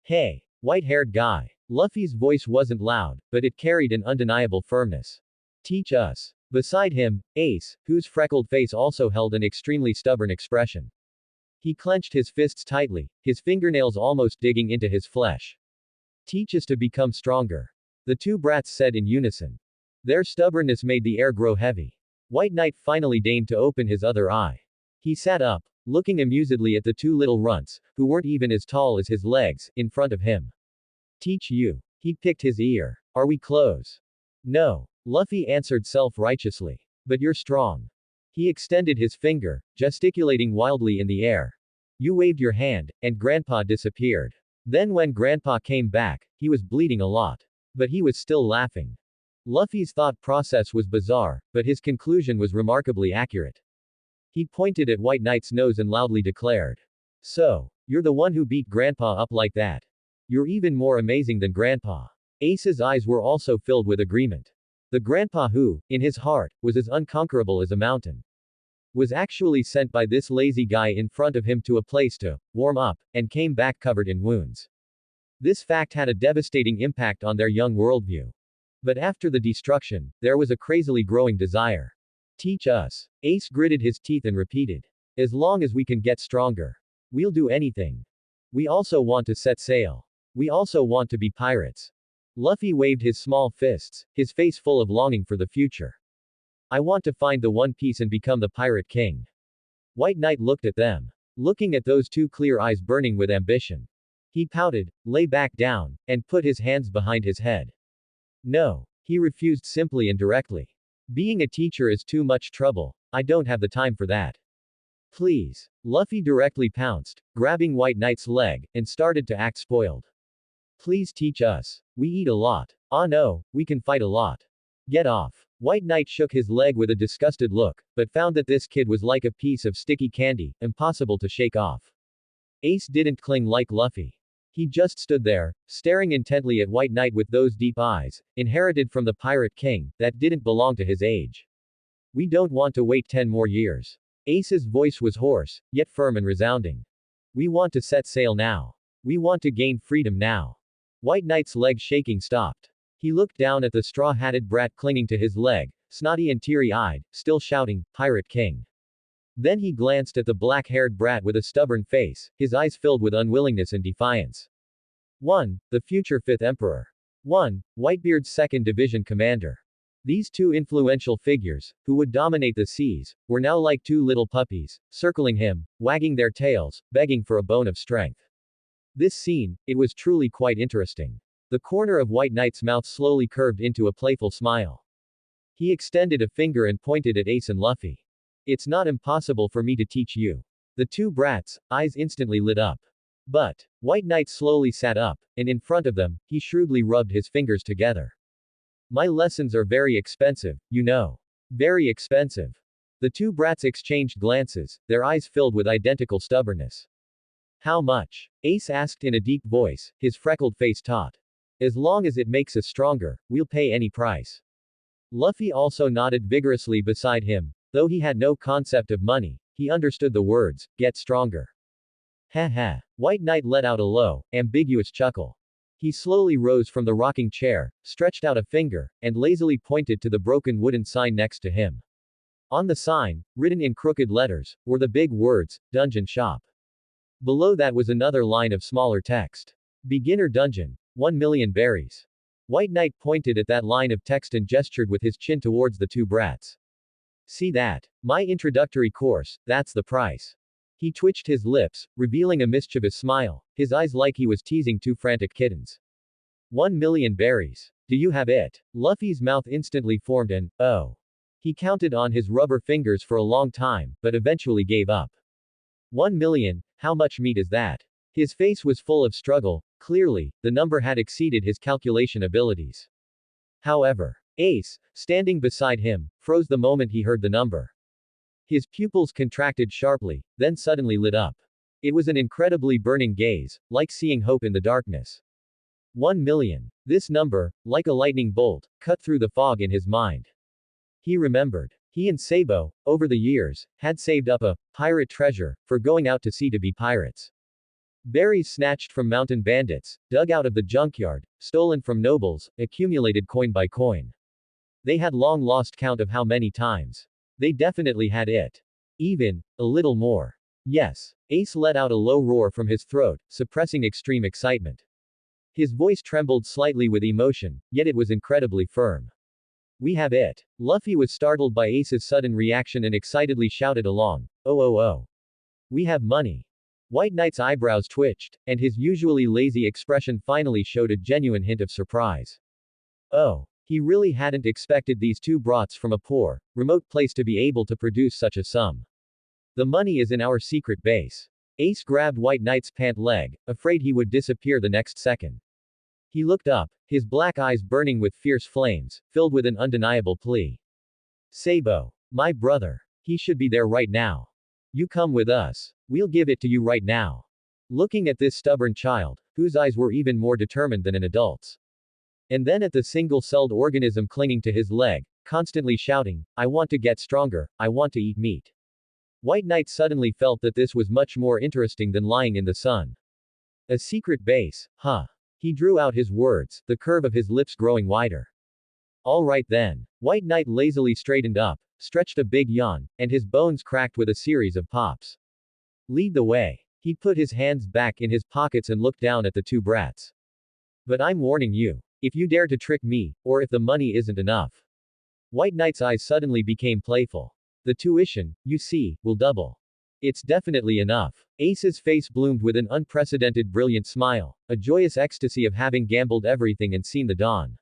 Hey, white-haired guy. Luffy's voice wasn't loud, but it carried an undeniable firmness. Teach us. Beside him, Ace, whose freckled face also held an extremely stubborn expression. He clenched his fists tightly, his fingernails almost digging into his flesh. Teach us to become stronger. The two brats said in unison. Their stubbornness made the air grow heavy. White Knight finally deigned to open his other eye. He sat up, looking amusedly at the two little runts, who weren't even as tall as his legs, in front of him. Teach you. He picked his ear. Are we close? No. Luffy answered self-righteously. But you're strong. He extended his finger, gesticulating wildly in the air. You waved your hand, and Grandpa disappeared. Then when Grandpa came back, he was bleeding a lot. But he was still laughing. Luffy's thought process was bizarre, but his conclusion was remarkably accurate. He pointed at White Knight's nose and loudly declared. So, you're the one who beat Grandpa up like that. You're even more amazing than Grandpa. Ace's eyes were also filled with agreement. The grandpa who, in his heart, was as unconquerable as a mountain, was actually sent by this lazy guy in front of him to a place to warm up, and came back covered in wounds. This fact had a devastating impact on their young worldview. But after the destruction, there was a crazily growing desire. Teach us. Ace gritted his teeth and repeated. As long as we can get stronger. We'll do anything. We also want to set sail. We also want to be pirates. Luffy waved his small fists, his face full of longing for the future. I want to find the One Piece and become the Pirate King. White Knight looked at them. Looking at those two clear eyes burning with ambition. He pouted, lay back down, and put his hands behind his head. No. He refused simply and directly. Being a teacher is too much trouble. I don't have the time for that. Please. Luffy directly pounced, grabbing White Knight's leg, and started to act spoiled. Please teach us. We eat a lot. Ah no, we can fight a lot. Get off. White Knight shook his leg with a disgusted look, but found that this kid was like a piece of sticky candy, impossible to shake off. Ace didn't cling like Luffy. He just stood there, staring intently at White Knight with those deep eyes, inherited from the Pirate King, that didn't belong to his age. We don't want to wait 10 more years. Ace's voice was hoarse, yet firm and resounding. We want to set sail now. We want to gain freedom now. White Knight's leg shaking stopped. He looked down at the straw-hatted brat clinging to his leg, snotty and teary-eyed, still shouting, Pirate King. Then he glanced at the black-haired brat with a stubborn face, his eyes filled with unwillingness and defiance. 1. The future 5th Emperor. 1. Whitebeard's 2nd Division Commander. These two influential figures, who would dominate the seas, were now like two little puppies, circling him, wagging their tails, begging for a bone of strength. This scene, it was truly quite interesting. The corner of White Knight's mouth slowly curved into a playful smile. He extended a finger and pointed at Ace and Luffy. It's not impossible for me to teach you. The two brats' eyes instantly lit up. But, White Knight slowly sat up, and in front of them, he shrewdly rubbed his fingers together. My lessons are very expensive, you know. Very expensive. The two brats exchanged glances, their eyes filled with identical stubbornness. How much? Ace asked in a deep voice, his freckled face taut. As long as it makes us stronger, we'll pay any price. Luffy also nodded vigorously beside him. Though he had no concept of money, he understood the words, get stronger. Ha ha. White Knight let out a low, ambiguous chuckle. He slowly rose from the rocking chair, stretched out a finger, and lazily pointed to the broken wooden sign next to him. On the sign, written in crooked letters, were the big words, Dungeon Shop. Below that was another line of smaller text. Beginner Dungeon. 1 million berries. White Knight pointed at that line of text and gestured with his chin towards the two brats. See that? My introductory course, that's the price. He twitched his lips, revealing a mischievous smile, his eyes like he was teasing two frantic kittens. 1 million berries. Do you have it? Luffy's mouth instantly formed an, oh. He counted on his rubber fingers for a long time, but eventually gave up. 1 million, how much meat is that? His face was full of struggle. Clearly, the number had exceeded his calculation abilities. However, Ace, standing beside him, froze the moment he heard the number. His pupils contracted sharply, then suddenly lit up. It was an incredibly burning gaze, like seeing hope in the darkness. 1 million. This number, like a lightning bolt, cut through the fog in his mind. He remembered. He and Sabo, over the years, had saved up a pirate treasure for going out to sea to be pirates. Berries snatched from mountain bandits, dug out of the junkyard, stolen from nobles, accumulated coin by coin. They had long lost count of how many times. They definitely had it. Even, a little more. Yes. Ace let out a low roar from his throat, suppressing extreme excitement. His voice trembled slightly with emotion, yet it was incredibly firm. We have it. Luffy was startled by Ace's sudden reaction and excitedly shouted along, oh oh oh. We have money. White Knight's eyebrows twitched, and his usually lazy expression finally showed a genuine hint of surprise. Oh. He really hadn't expected these two brats from a poor, remote place to be able to produce such a sum. The money is in our secret base. Ace grabbed White Knight's pant leg, afraid he would disappear the next second. He looked up, his black eyes burning with fierce flames, filled with an undeniable plea. Sabo. My brother. He should be there right now. You come with us. We'll give it to you right now. Looking at this stubborn child, whose eyes were even more determined than an adult's. And then at the single-celled organism clinging to his leg, constantly shouting, I want to get stronger, I want to eat meat. White Knight suddenly felt that this was much more interesting than lying in the sun. A secret base, huh? He drew out his words, the curve of his lips growing wider. All right then. White Knight lazily straightened up, stretched a big yawn, and his bones cracked with a series of pops. Lead the way. He put his hands back in his pockets and looked down at the two brats. But I'm warning you. If you dare to trick me, or if the money isn't enough. White Knight's eyes suddenly became playful. The tuition, you see, will double. It's definitely enough. Ace's face bloomed with an unprecedented brilliant smile, a joyous ecstasy of having gambled everything and seen the dawn.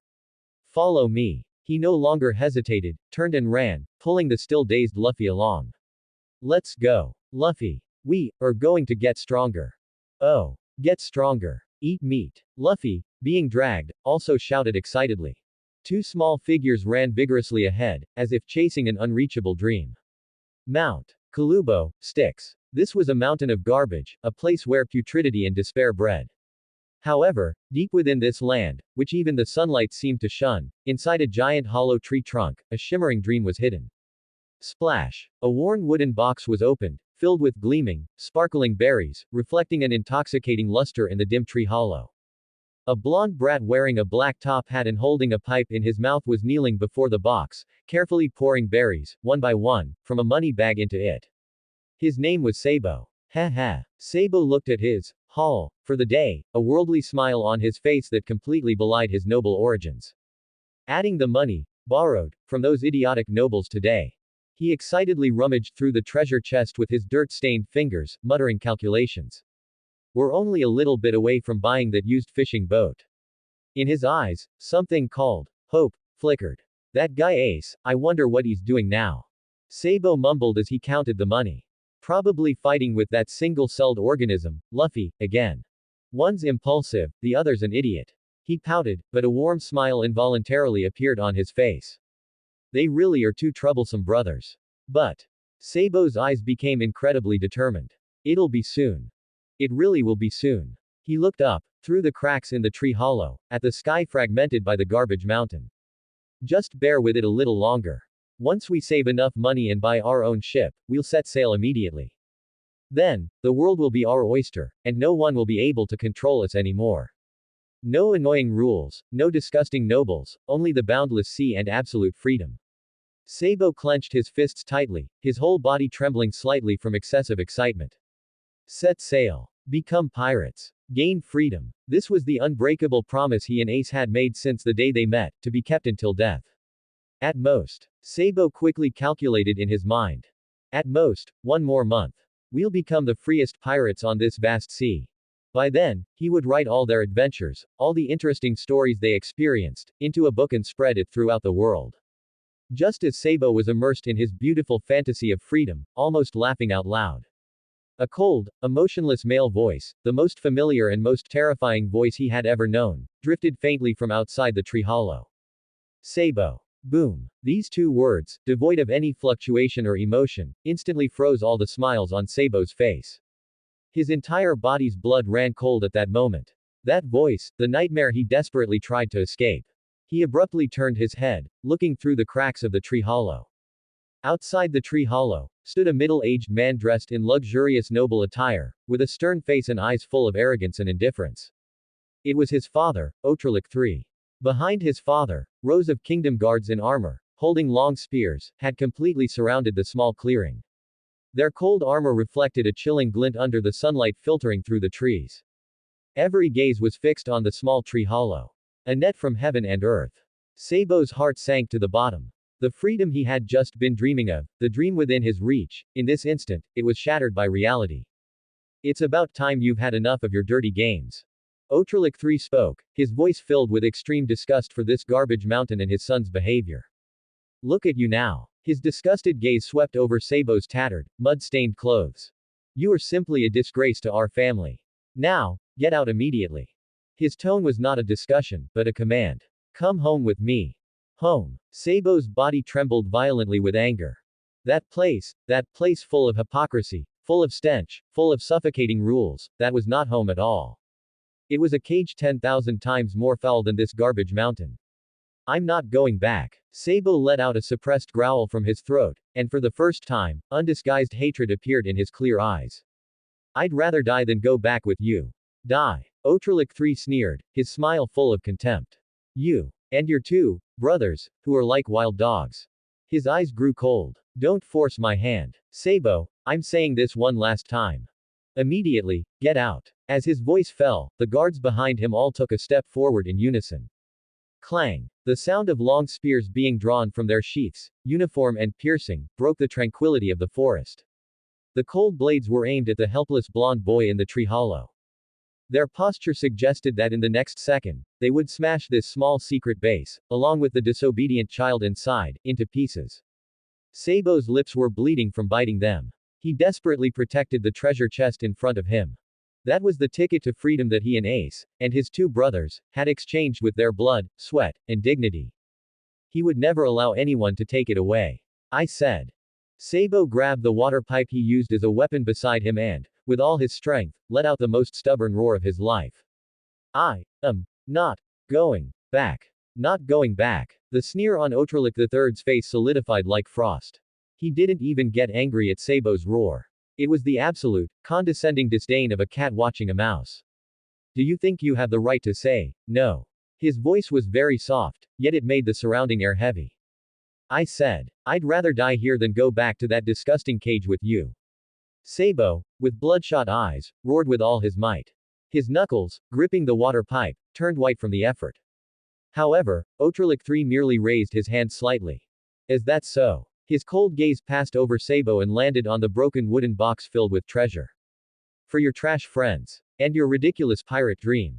Follow me. He no longer hesitated, turned and ran, pulling the still dazed Luffy along. Let's go. Luffy. We are going to get stronger. Oh. Get stronger. Eat meat. Luffy, being dragged, also shouted excitedly. Two small figures ran vigorously ahead, as if chasing an unreachable dream. Mount Kalubo, Styx. This was a mountain of garbage, a place where putridity and despair bred. However, deep within this land, which even the sunlight seemed to shun, inside a giant hollow tree trunk, a shimmering dream was hidden. Splash! A worn wooden box was opened, filled with gleaming, sparkling berries, reflecting an intoxicating luster in the dim tree hollow. A blond brat wearing a black top hat and holding a pipe in his mouth was kneeling before the box, carefully pouring berries, one by one, from a money bag into it. His name was Sabo. Ha ha. Sabo looked at his haul for the day, a worldly smile on his face that completely belied his noble origins. Adding the money, borrowed, from those idiotic nobles today. He excitedly rummaged through the treasure chest with his dirt-stained fingers, muttering calculations. We're only a little bit away from buying that used fishing boat. In his eyes, something called hope flickered. That guy Ace, I wonder what he's doing now. Sabo mumbled as he counted the money. Probably fighting with that single-celled organism, Luffy, again. One's impulsive, the other's an idiot. He pouted, but a warm smile involuntarily appeared on his face. They really are two troublesome brothers. But Sabo's eyes became incredibly determined. It'll be soon. It really will be soon. He looked up, through the cracks in the tree hollow, at the sky fragmented by the garbage mountain. Just bear with it a little longer. Once we save enough money and buy our own ship, we'll set sail immediately. Then, the world will be our oyster, and no one will be able to control us anymore. No annoying rules, no disgusting nobles, only the boundless sea and absolute freedom. Sabo clenched his fists tightly, his whole body trembling slightly from excessive excitement. Set sail. Become pirates. Gain freedom. This was the unbreakable promise he and Ace had made since the day they met, to be kept until death. At most. Sabo quickly calculated in his mind. At most, 1 more month. We'll become the freest pirates on this vast sea. By then, he would write all their adventures, all the interesting stories they experienced, into a book and spread it throughout the world. Just as Sabo was immersed in his beautiful fantasy of freedom, almost laughing out loud. A cold, emotionless male voice, the most familiar and most terrifying voice he had ever known, drifted faintly from outside the tree hollow. Sabo. Boom. These two words, devoid of any fluctuation or emotion, instantly froze all the smiles on Sabo's face. His entire body's blood ran cold at that moment. That voice, the nightmare he desperately tried to escape. He abruptly turned his head, looking through the cracks of the tree hollow. Outside the tree hollow, stood a middle-aged man dressed in luxurious noble attire, with a stern face and eyes full of arrogance and indifference. It was his father, Outsmarted III. Behind his father, rows of kingdom guards in armor, holding long spears, had completely surrounded the small clearing. Their cold armor reflected a chilling glint under the sunlight filtering through the trees. Every gaze was fixed on the small tree hollow. A net from heaven and earth. Sabo's heart sank to the bottom. The freedom he had just been dreaming of, the dream within his reach, in this instant, it was shattered by reality. It's about time you've had enough of your dirty games. Outsmarted III spoke, his voice filled with extreme disgust for this garbage mountain and his son's behavior. Look at you now. His disgusted gaze swept over Sabo's tattered, mud-stained clothes. You are simply a disgrace to our family. Now, get out immediately. His tone was not a discussion, but a command. Come home with me. Home. Sabo's body trembled violently with anger. That place full of hypocrisy, full of stench, full of suffocating rules, that was not home at all. It was a cage 10,000 times more foul than this garbage mountain. I'm not going back. Sabo let out a suppressed growl from his throat, and for the first time, undisguised hatred appeared in his clear eyes. I'd rather die than go back with you. Die. Otralik III sneered, his smile full of contempt. You. And your two brothers, who are like wild dogs. His eyes grew cold. Don't force my hand. Sabo, I'm saying this one last time. Immediately, get out. As his voice fell, the guards behind him all took a step forward in unison. Clang. The sound of long spears being drawn from their sheaths, uniform and piercing, broke the tranquility of the forest. The cold blades were aimed at the helpless blond boy in the tree hollow. Their posture suggested that in the next second, they would smash this small secret base, along with the disobedient child inside, into pieces. Sabo's lips were bleeding from biting them. He desperately protected the treasure chest in front of him. That was the ticket to freedom that he and Ace, and his two brothers, had exchanged with their blood, sweat, and dignity. He would never allow anyone to take it away. I said. Sabo grabbed the water pipe he used as a weapon beside him and, with all his strength, let out the most stubborn roar of his life. I am not going back. Not going back. The sneer on Otralik III's face solidified like frost. He didn't even get angry at Sabo's roar. It was the absolute, condescending disdain of a cat watching a mouse. Do you think you have the right to say no? His voice was very soft, yet it made the surrounding air heavy. I said, I'd rather die here than go back to that disgusting cage with you. Sabo, with bloodshot eyes, roared with all his might. His knuckles, gripping the water pipe, turned white from the effort. However, Otralik III merely raised his hand slightly. Is that so? His cold gaze passed over Sabo and landed on the broken wooden box filled with treasure. For your trash friends. And your ridiculous pirate dream.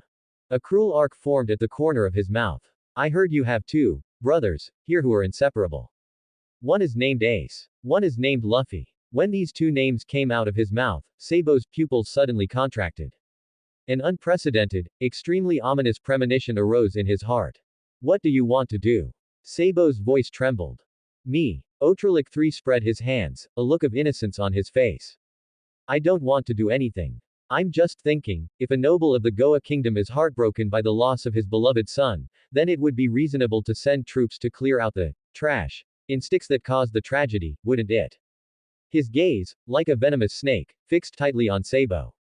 A cruel arc formed at the corner of his mouth. I heard you have two brothers here who are inseparable. One is named Ace. One is named Luffy. When these two names came out of his mouth, Sabo's pupils suddenly contracted. An unprecedented, extremely ominous premonition arose in his heart. What do you want to do? Sabo's voice trembled. Me. Otralik III spread his hands, a look of innocence on his face. I don't want to do anything. I'm just thinking, if a noble of the Goa kingdom is heartbroken by the loss of his beloved son, then it would be reasonable to send troops to clear out the trash in sticks that caused the tragedy, wouldn't it? His gaze, like a venomous snake, fixed tightly on Sabo.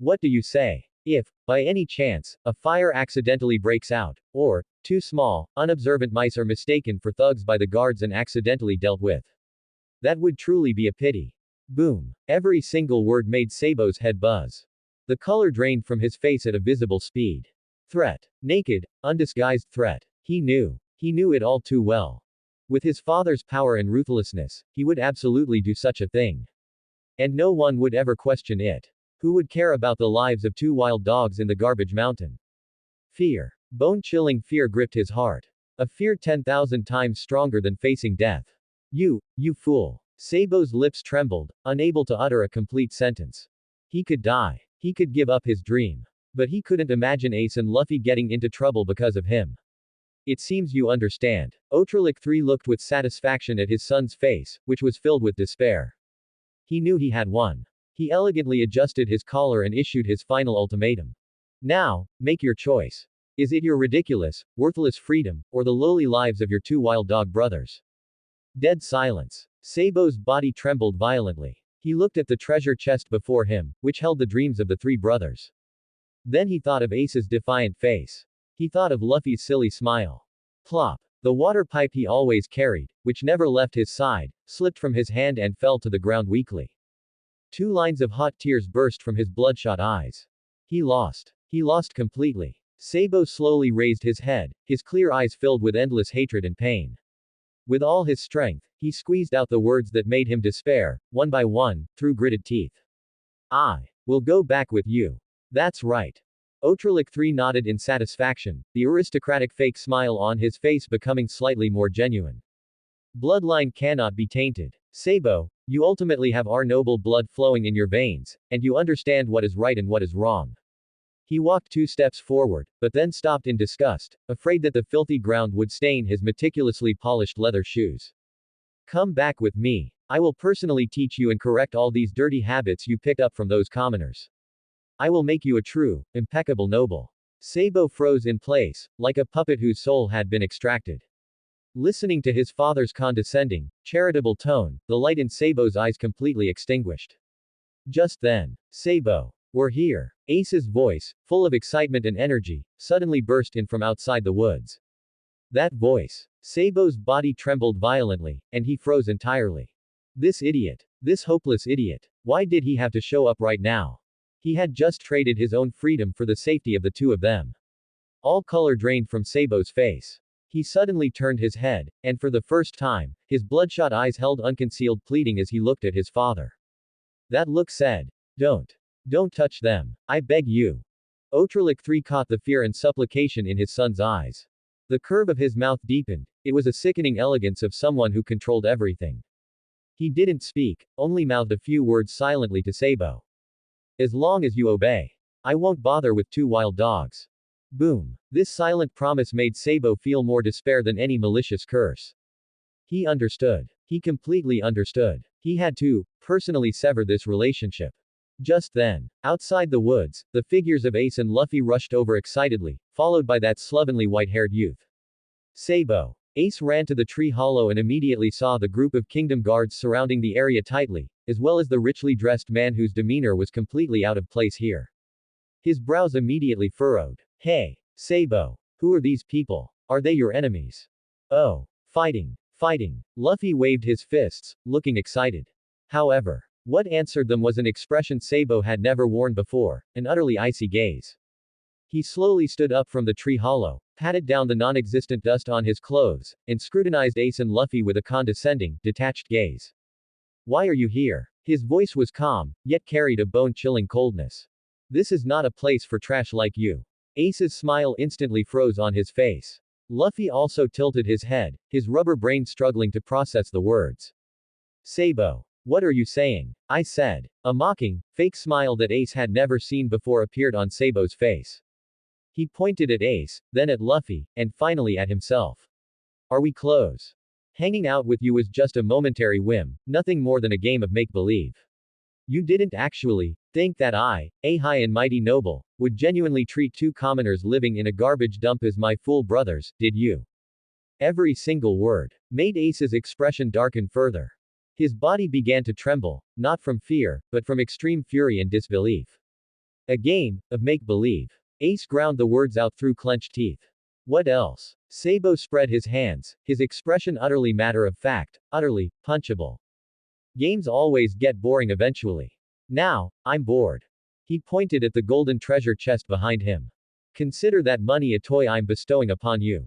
What do you say? If, by any chance, a fire accidentally breaks out, or, two small, unobservant mice are mistaken for thugs by the guards and accidentally dealt with. That would truly be a pity. Boom. Every single word made Sabo's head buzz. The color drained from his face at a visible speed. Threat. Naked, undisguised threat. He knew. He knew it all too well. With his father's power and ruthlessness, he would absolutely do such a thing. And no one would ever question it. Who would care about the lives of two wild dogs in the garbage mountain? Fear. Bone-chilling fear gripped his heart. A fear 10,000 times stronger than facing death. You fool. Sabo's lips trembled, unable to utter a complete sentence. He could die. He could give up his dream. But he couldn't imagine Ace and Luffy getting into trouble because of him. It seems you understand. Otralik III looked with satisfaction at his son's face, which was filled with despair. He knew he had won. He elegantly adjusted his collar and issued his final ultimatum. Now, make your choice. Is it your ridiculous, worthless freedom, or the lowly lives of your two wild dog brothers? Dead silence. Sabo's body trembled violently. He looked at the treasure chest before him, which held the dreams of the three brothers. Then he thought of Ace's defiant face. He thought of Luffy's silly smile. Plop. The water pipe he always carried, which never left his side, slipped from his hand and fell to the ground weakly. Two lines of hot tears burst from his bloodshot eyes. He lost. He lost completely. Sabo slowly raised his head, his clear eyes filled with endless hatred and pain. With all his strength, he squeezed out the words that made him despair, one by one, through gritted teeth. I will go back with you. That's right. Otralik III nodded in satisfaction, the aristocratic fake smile on his face becoming slightly more genuine. Bloodline cannot be tainted. Sabo, you ultimately have our noble blood flowing in your veins, and you understand what is right and what is wrong. He walked 2 steps forward, but then stopped in disgust, afraid that the filthy ground would stain his meticulously polished leather shoes. Come back with me. I will personally teach you and correct all these dirty habits you picked up from those commoners. I will make you a true, impeccable noble. Sabo froze in place, like a puppet whose soul had been extracted. Listening to his father's condescending, charitable tone, the light in Sabo's eyes completely extinguished. Just then, Sabo, we're here. Ace's voice, full of excitement and energy, suddenly burst in from outside the woods. That voice. Sabo's body trembled violently, and he froze entirely. This idiot. This hopeless idiot. Why did he have to show up right now? He had just traded his own freedom for the safety of the two of them. All color drained from Sabo's face. He suddenly turned his head, and for the first time, his bloodshot eyes held unconcealed pleading as he looked at his father. That look said, Don't touch them. I beg you. Otralik III caught the fear and supplication in his son's eyes. The curve of his mouth deepened. It was a sickening elegance of someone who controlled everything. He didn't speak, only mouthed a few words silently to Sabo. As long as you obey. I won't bother with two wild dogs. Boom. This silent promise made Sabo feel more despair than any malicious curse. He understood. He completely understood. He had to, personally sever this relationship. Just then, outside the woods, the figures of Ace and Luffy rushed over excitedly, followed by that slovenly white-haired youth. Sabo. Ace ran to the tree hollow and immediately saw the group of kingdom guards surrounding the area tightly, as well as the richly dressed man whose demeanor was completely out of place here. His brows immediately furrowed. Hey, Sabo. Who are these people? Are they your enemies? Oh, fighting. Fighting. Luffy waved his fists, looking excited. However, what answered them was an expression Sabo had never worn before, an utterly icy gaze. He slowly stood up from the tree hollow, patted down the non-existent dust on his clothes, and scrutinized Ace and Luffy with a condescending, detached gaze. Why are you here? His voice was calm, yet carried a bone-chilling coldness. This is not a place for trash like you. Ace's smile instantly froze on his face. Luffy also tilted his head, his rubber brain struggling to process the words. Sabo. What are you saying? I said. A mocking, fake smile that Ace had never seen before appeared on Sabo's face. He pointed at Ace, then at Luffy, and finally at himself. Are we close? Hanging out with you was just a momentary whim, nothing more than a game of make-believe. You didn't actually think that I, a high and mighty noble, would genuinely treat two commoners living in a garbage dump as my fool brothers, did you? Every single word made Ace's expression darken further. His body began to tremble, not from fear, but from extreme fury and disbelief. A game of make-believe. Ace ground the words out through clenched teeth. What else? Sabo spread his hands, his expression utterly matter-of-fact, utterly punchable. Games always get boring eventually. Now, I'm bored. He pointed at the golden treasure chest behind him. Consider that money a toy I'm bestowing upon you.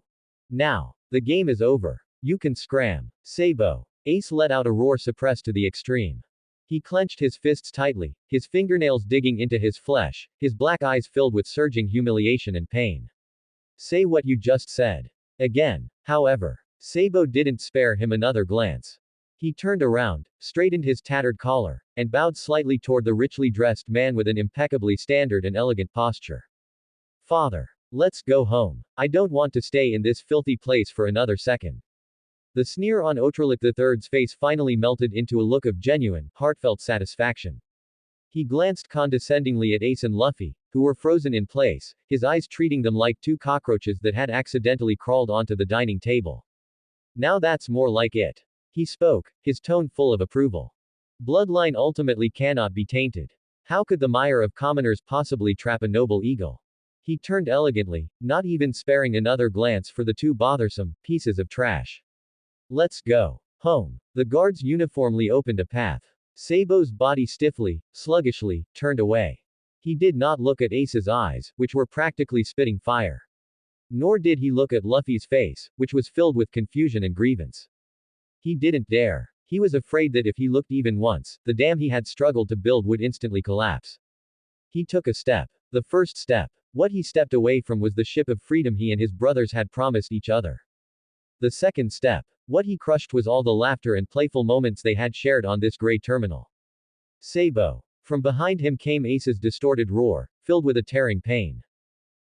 Now, the game is over. You can scram. Sabo. Ace let out a roar suppressed to the extreme. He clenched his fists tightly, his fingernails digging into his flesh, his black eyes filled with surging humiliation and pain. Say what you just said. Again. However, Sabo didn't spare him another glance. He turned around, straightened his tattered collar, and bowed slightly toward the richly dressed man with an impeccably standard and elegant posture. Father. Let's go home. I don't want to stay in this filthy place for another second. The sneer on Otralik III's face finally melted into a look of genuine, heartfelt satisfaction. He glanced condescendingly at Ace and Luffy, who were frozen in place, his eyes treating them like two cockroaches that had accidentally crawled onto the dining table. Now that's more like it. He spoke, his tone full of approval. Bloodline ultimately cannot be tainted. How could the mire of commoners possibly trap a noble eagle? He turned elegantly, not even sparing another glance for the two bothersome pieces of trash. Let's go home. The guards uniformly opened a path. Sabo's body stiffly, sluggishly, turned away. He did not look at Ace's eyes, which were practically spitting fire. Nor did he look at Luffy's face, which was filled with confusion and grievance. He didn't dare. He was afraid that if he looked even once, the dam he had struggled to build would instantly collapse. He took a step. The first step. What he stepped away from was the ship of freedom he and his brothers had promised each other. The second step. What he crushed was all the laughter and playful moments they had shared on this gray terminal. Sabo. From behind him came Ace's distorted roar, filled with a tearing pain.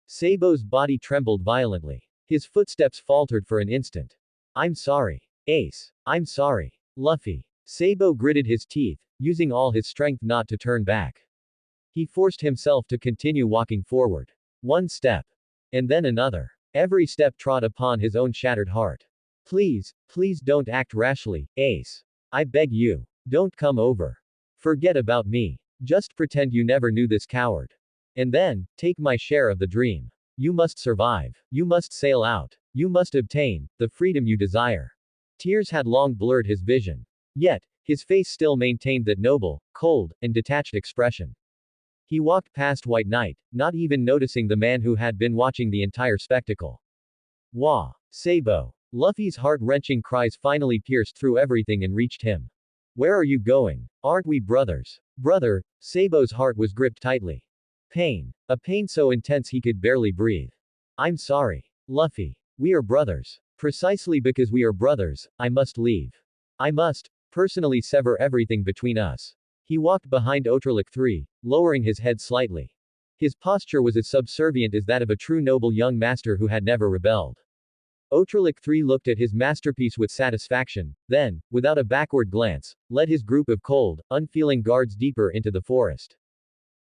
Sabo's body trembled violently. His footsteps faltered for an instant. I'm sorry. Ace. I'm sorry. Luffy. Sabo gritted his teeth, using all his strength not to turn back. He forced himself to continue walking forward. One step. And then another. Every step trod upon his own shattered heart. Please, please don't act rashly, Ace. I beg you. Don't come over. Forget about me. Just pretend you never knew this coward. And then, take my share of the dream. You must survive. You must sail out. You must obtain the freedom you desire. Tears had long blurred his vision. Yet, his face still maintained that noble, cold, and detached expression. He walked past White Knight, not even noticing the man who had been watching the entire spectacle. Wah! Sabo! Luffy's heart-wrenching cries finally pierced through everything and reached him. Where are you going? Aren't we brothers? Brother, Sabo's heart was gripped tightly. Pain. A pain so intense he could barely breathe. I'm sorry. Luffy. We are brothers. Precisely because we are brothers, I must leave. I must, personally sever everything between us. He walked behind Otralik III, lowering his head slightly. His posture was as subservient as that of a true noble young master who had never rebelled. Otralik III looked at his masterpiece with satisfaction, then, without a backward glance, led his group of cold, unfeeling guards deeper into the forest.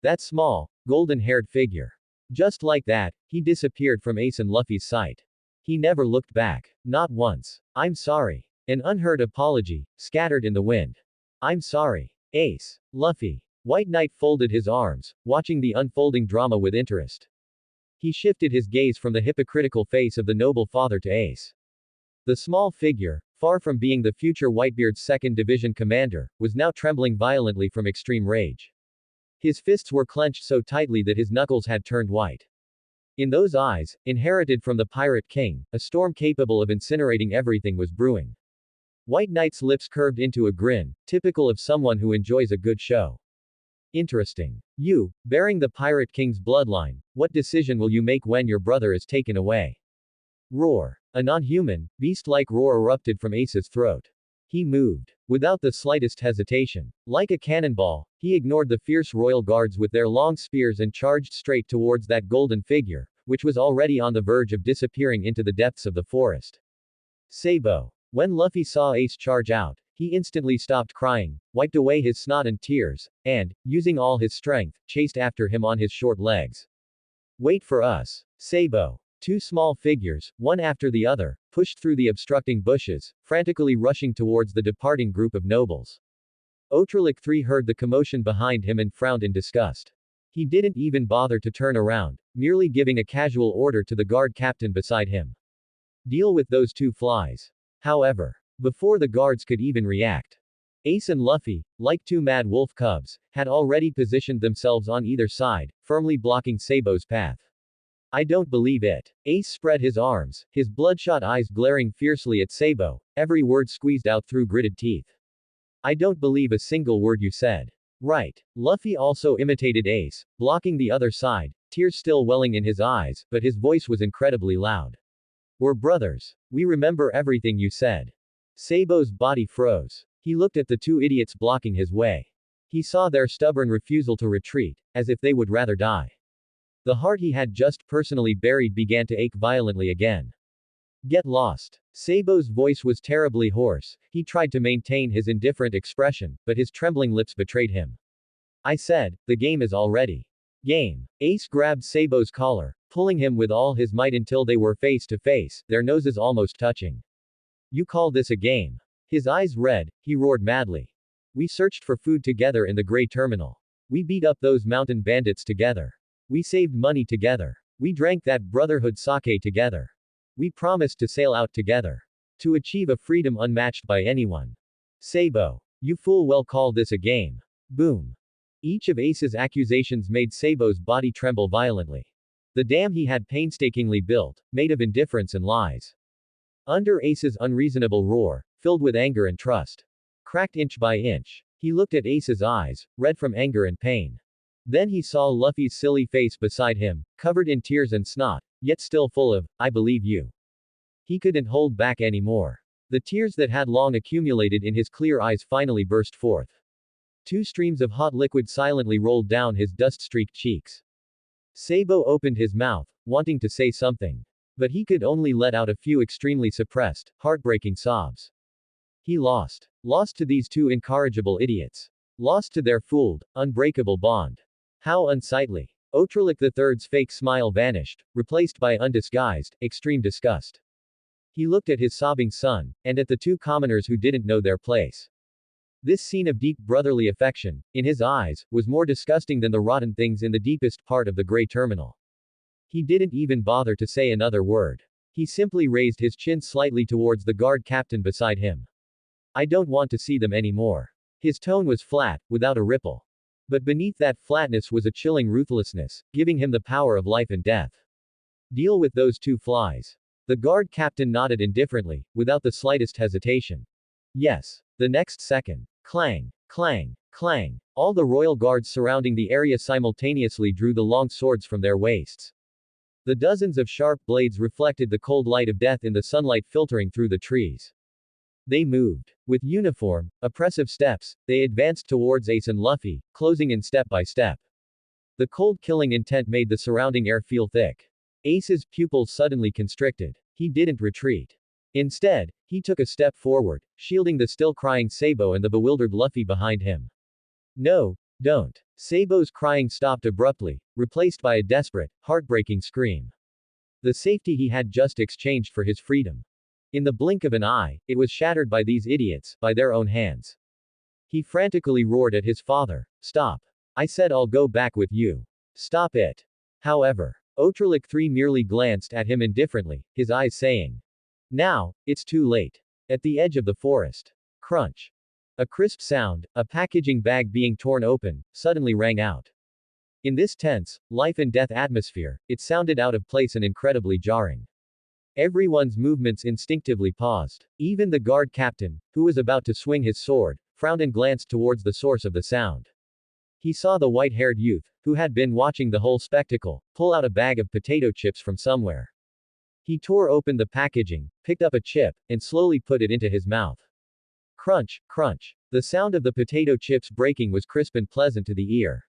That small, golden-haired figure. Just like that, he disappeared from Ace and Luffy's sight. He never looked back. Not once. I'm sorry. An unheard apology, scattered in the wind. I'm sorry. Ace. Luffy. White Knight folded his arms, watching the unfolding drama with interest. He shifted his gaze from the hypocritical face of the noble father to Ace. The small figure, far from being the future Whitebeard's 2nd Division commander, was now trembling violently from extreme rage. His fists were clenched so tightly that his knuckles had turned white. In those eyes, inherited from the Pirate King, a storm capable of incinerating everything was brewing. White Knight's lips curved into a grin, typical of someone who enjoys a good show. Interesting. You, bearing the Pirate King's bloodline, what decision will you make when your brother is taken away? Roar. A non-human, beast-like roar erupted from Ace's throat. He moved. Without the slightest hesitation. Like a cannonball, he ignored the fierce royal guards with their long spears and charged straight towards that golden figure, which was already on the verge of disappearing into the depths of the forest. Sabo. When Luffy saw Ace charge out, he instantly stopped crying, wiped away his snot and tears, and, using all his strength, chased after him on his short legs. Wait for us. Sabo. Two small figures, one after the other, pushed through the obstructing bushes, frantically rushing towards the departing group of nobles. Otralik III heard the commotion behind him and frowned in disgust. He didn't even bother to turn around, merely giving a casual order to the guard captain beside him. Deal with those two flies. However, before the guards could even react, Ace and Luffy, like two mad wolf cubs, had already positioned themselves on either side, firmly blocking Sabo's path. I don't believe it. Ace spread his arms, his bloodshot eyes glaring fiercely at Sabo, every word squeezed out through gritted teeth. I don't believe a single word you said. Right. Luffy also imitated Ace, blocking the other side, tears still welling in his eyes, but his voice was incredibly loud. We're brothers. We remember everything you said. Sabo's body froze. He looked at the two idiots blocking his way. He saw their stubborn refusal to retreat, as if they would rather die. The heart he had just personally buried began to ache violently again. Get lost. Sabo's voice was terribly hoarse. He tried to maintain his indifferent expression, but his trembling lips betrayed him. I said, the game is already. Game. Ace grabbed Sabo's collar, pulling him with all his might until they were face to face, their noses almost touching. You call this a game? His eyes red, he roared madly. We searched for food together in the gray terminal. We beat up those mountain bandits together. We saved money together. We drank that brotherhood sake together. We promised to sail out together. To achieve a freedom unmatched by anyone. Sabo. You full well call this a game. Boom. Each of Ace's accusations made Sabo's body tremble violently. The dam he had painstakingly built, made of indifference and lies. Under Ace's unreasonable roar, filled with anger and trust. Cracked inch by inch. He looked at Ace's eyes, red from anger and pain. Then he saw Luffy's silly face beside him, covered in tears and snot, yet still full of, I believe you. He couldn't hold back anymore. The tears that had long accumulated in his clear eyes finally burst forth. Two streams of hot liquid silently rolled down his dust-streaked cheeks. Sabo opened his mouth, wanting to say something. But he could only let out a few extremely suppressed, heartbreaking sobs. He lost. Lost to these two incorrigible idiots. Lost to their fooled, unbreakable bond. How unsightly. Otralik III's fake smile vanished, replaced by undisguised, extreme disgust. He looked at his sobbing son, and at the two commoners who didn't know their place. This scene of deep brotherly affection, in his eyes, was more disgusting than the rotten things in the deepest part of the gray terminal. He didn't even bother to say another word. He simply raised his chin slightly towards the guard captain beside him. I don't want to see them anymore. His tone was flat, without a ripple. But beneath that flatness was a chilling ruthlessness, giving him the power of life and death. Deal with those two flies. The guard captain nodded indifferently, without the slightest hesitation. Yes. The next second. Clang, clang, clang. All the royal guards surrounding the area simultaneously drew the long swords from their waists. The dozens of sharp blades reflected the cold light of death in the sunlight filtering through the trees. They moved. With uniform, oppressive steps, they advanced towards Ace and Luffy, closing in step by step. The cold killing intent made the surrounding air feel thick. Ace's pupils suddenly constricted. He didn't retreat. Instead, he took a step forward, shielding the still crying Sabo and the bewildered Luffy behind him. No, don't. Sabo's crying stopped abruptly, replaced by a desperate, heartbreaking scream. The safety he had just exchanged for his freedom. In the blink of an eye, it was shattered by these idiots, by their own hands. He frantically roared at his father, "Stop. I said I'll go back with you. Stop it." However, Otralik III merely glanced at him indifferently, his eyes saying, "Now, it's too late." At the edge of the forest. Crunch. A crisp sound, a packaging bag being torn open, suddenly rang out. In this tense, life and death atmosphere, it sounded out of place and incredibly jarring. Everyone's movements instinctively paused. Even the guard captain, who was about to swing his sword, frowned and glanced towards the source of the sound. He saw the white-haired youth, who had been watching the whole spectacle, pull out a bag of potato chips from somewhere. He tore open the packaging, picked up a chip, and slowly put it into his mouth. Crunch, crunch. The sound of the potato chips breaking was crisp and pleasant to the ear.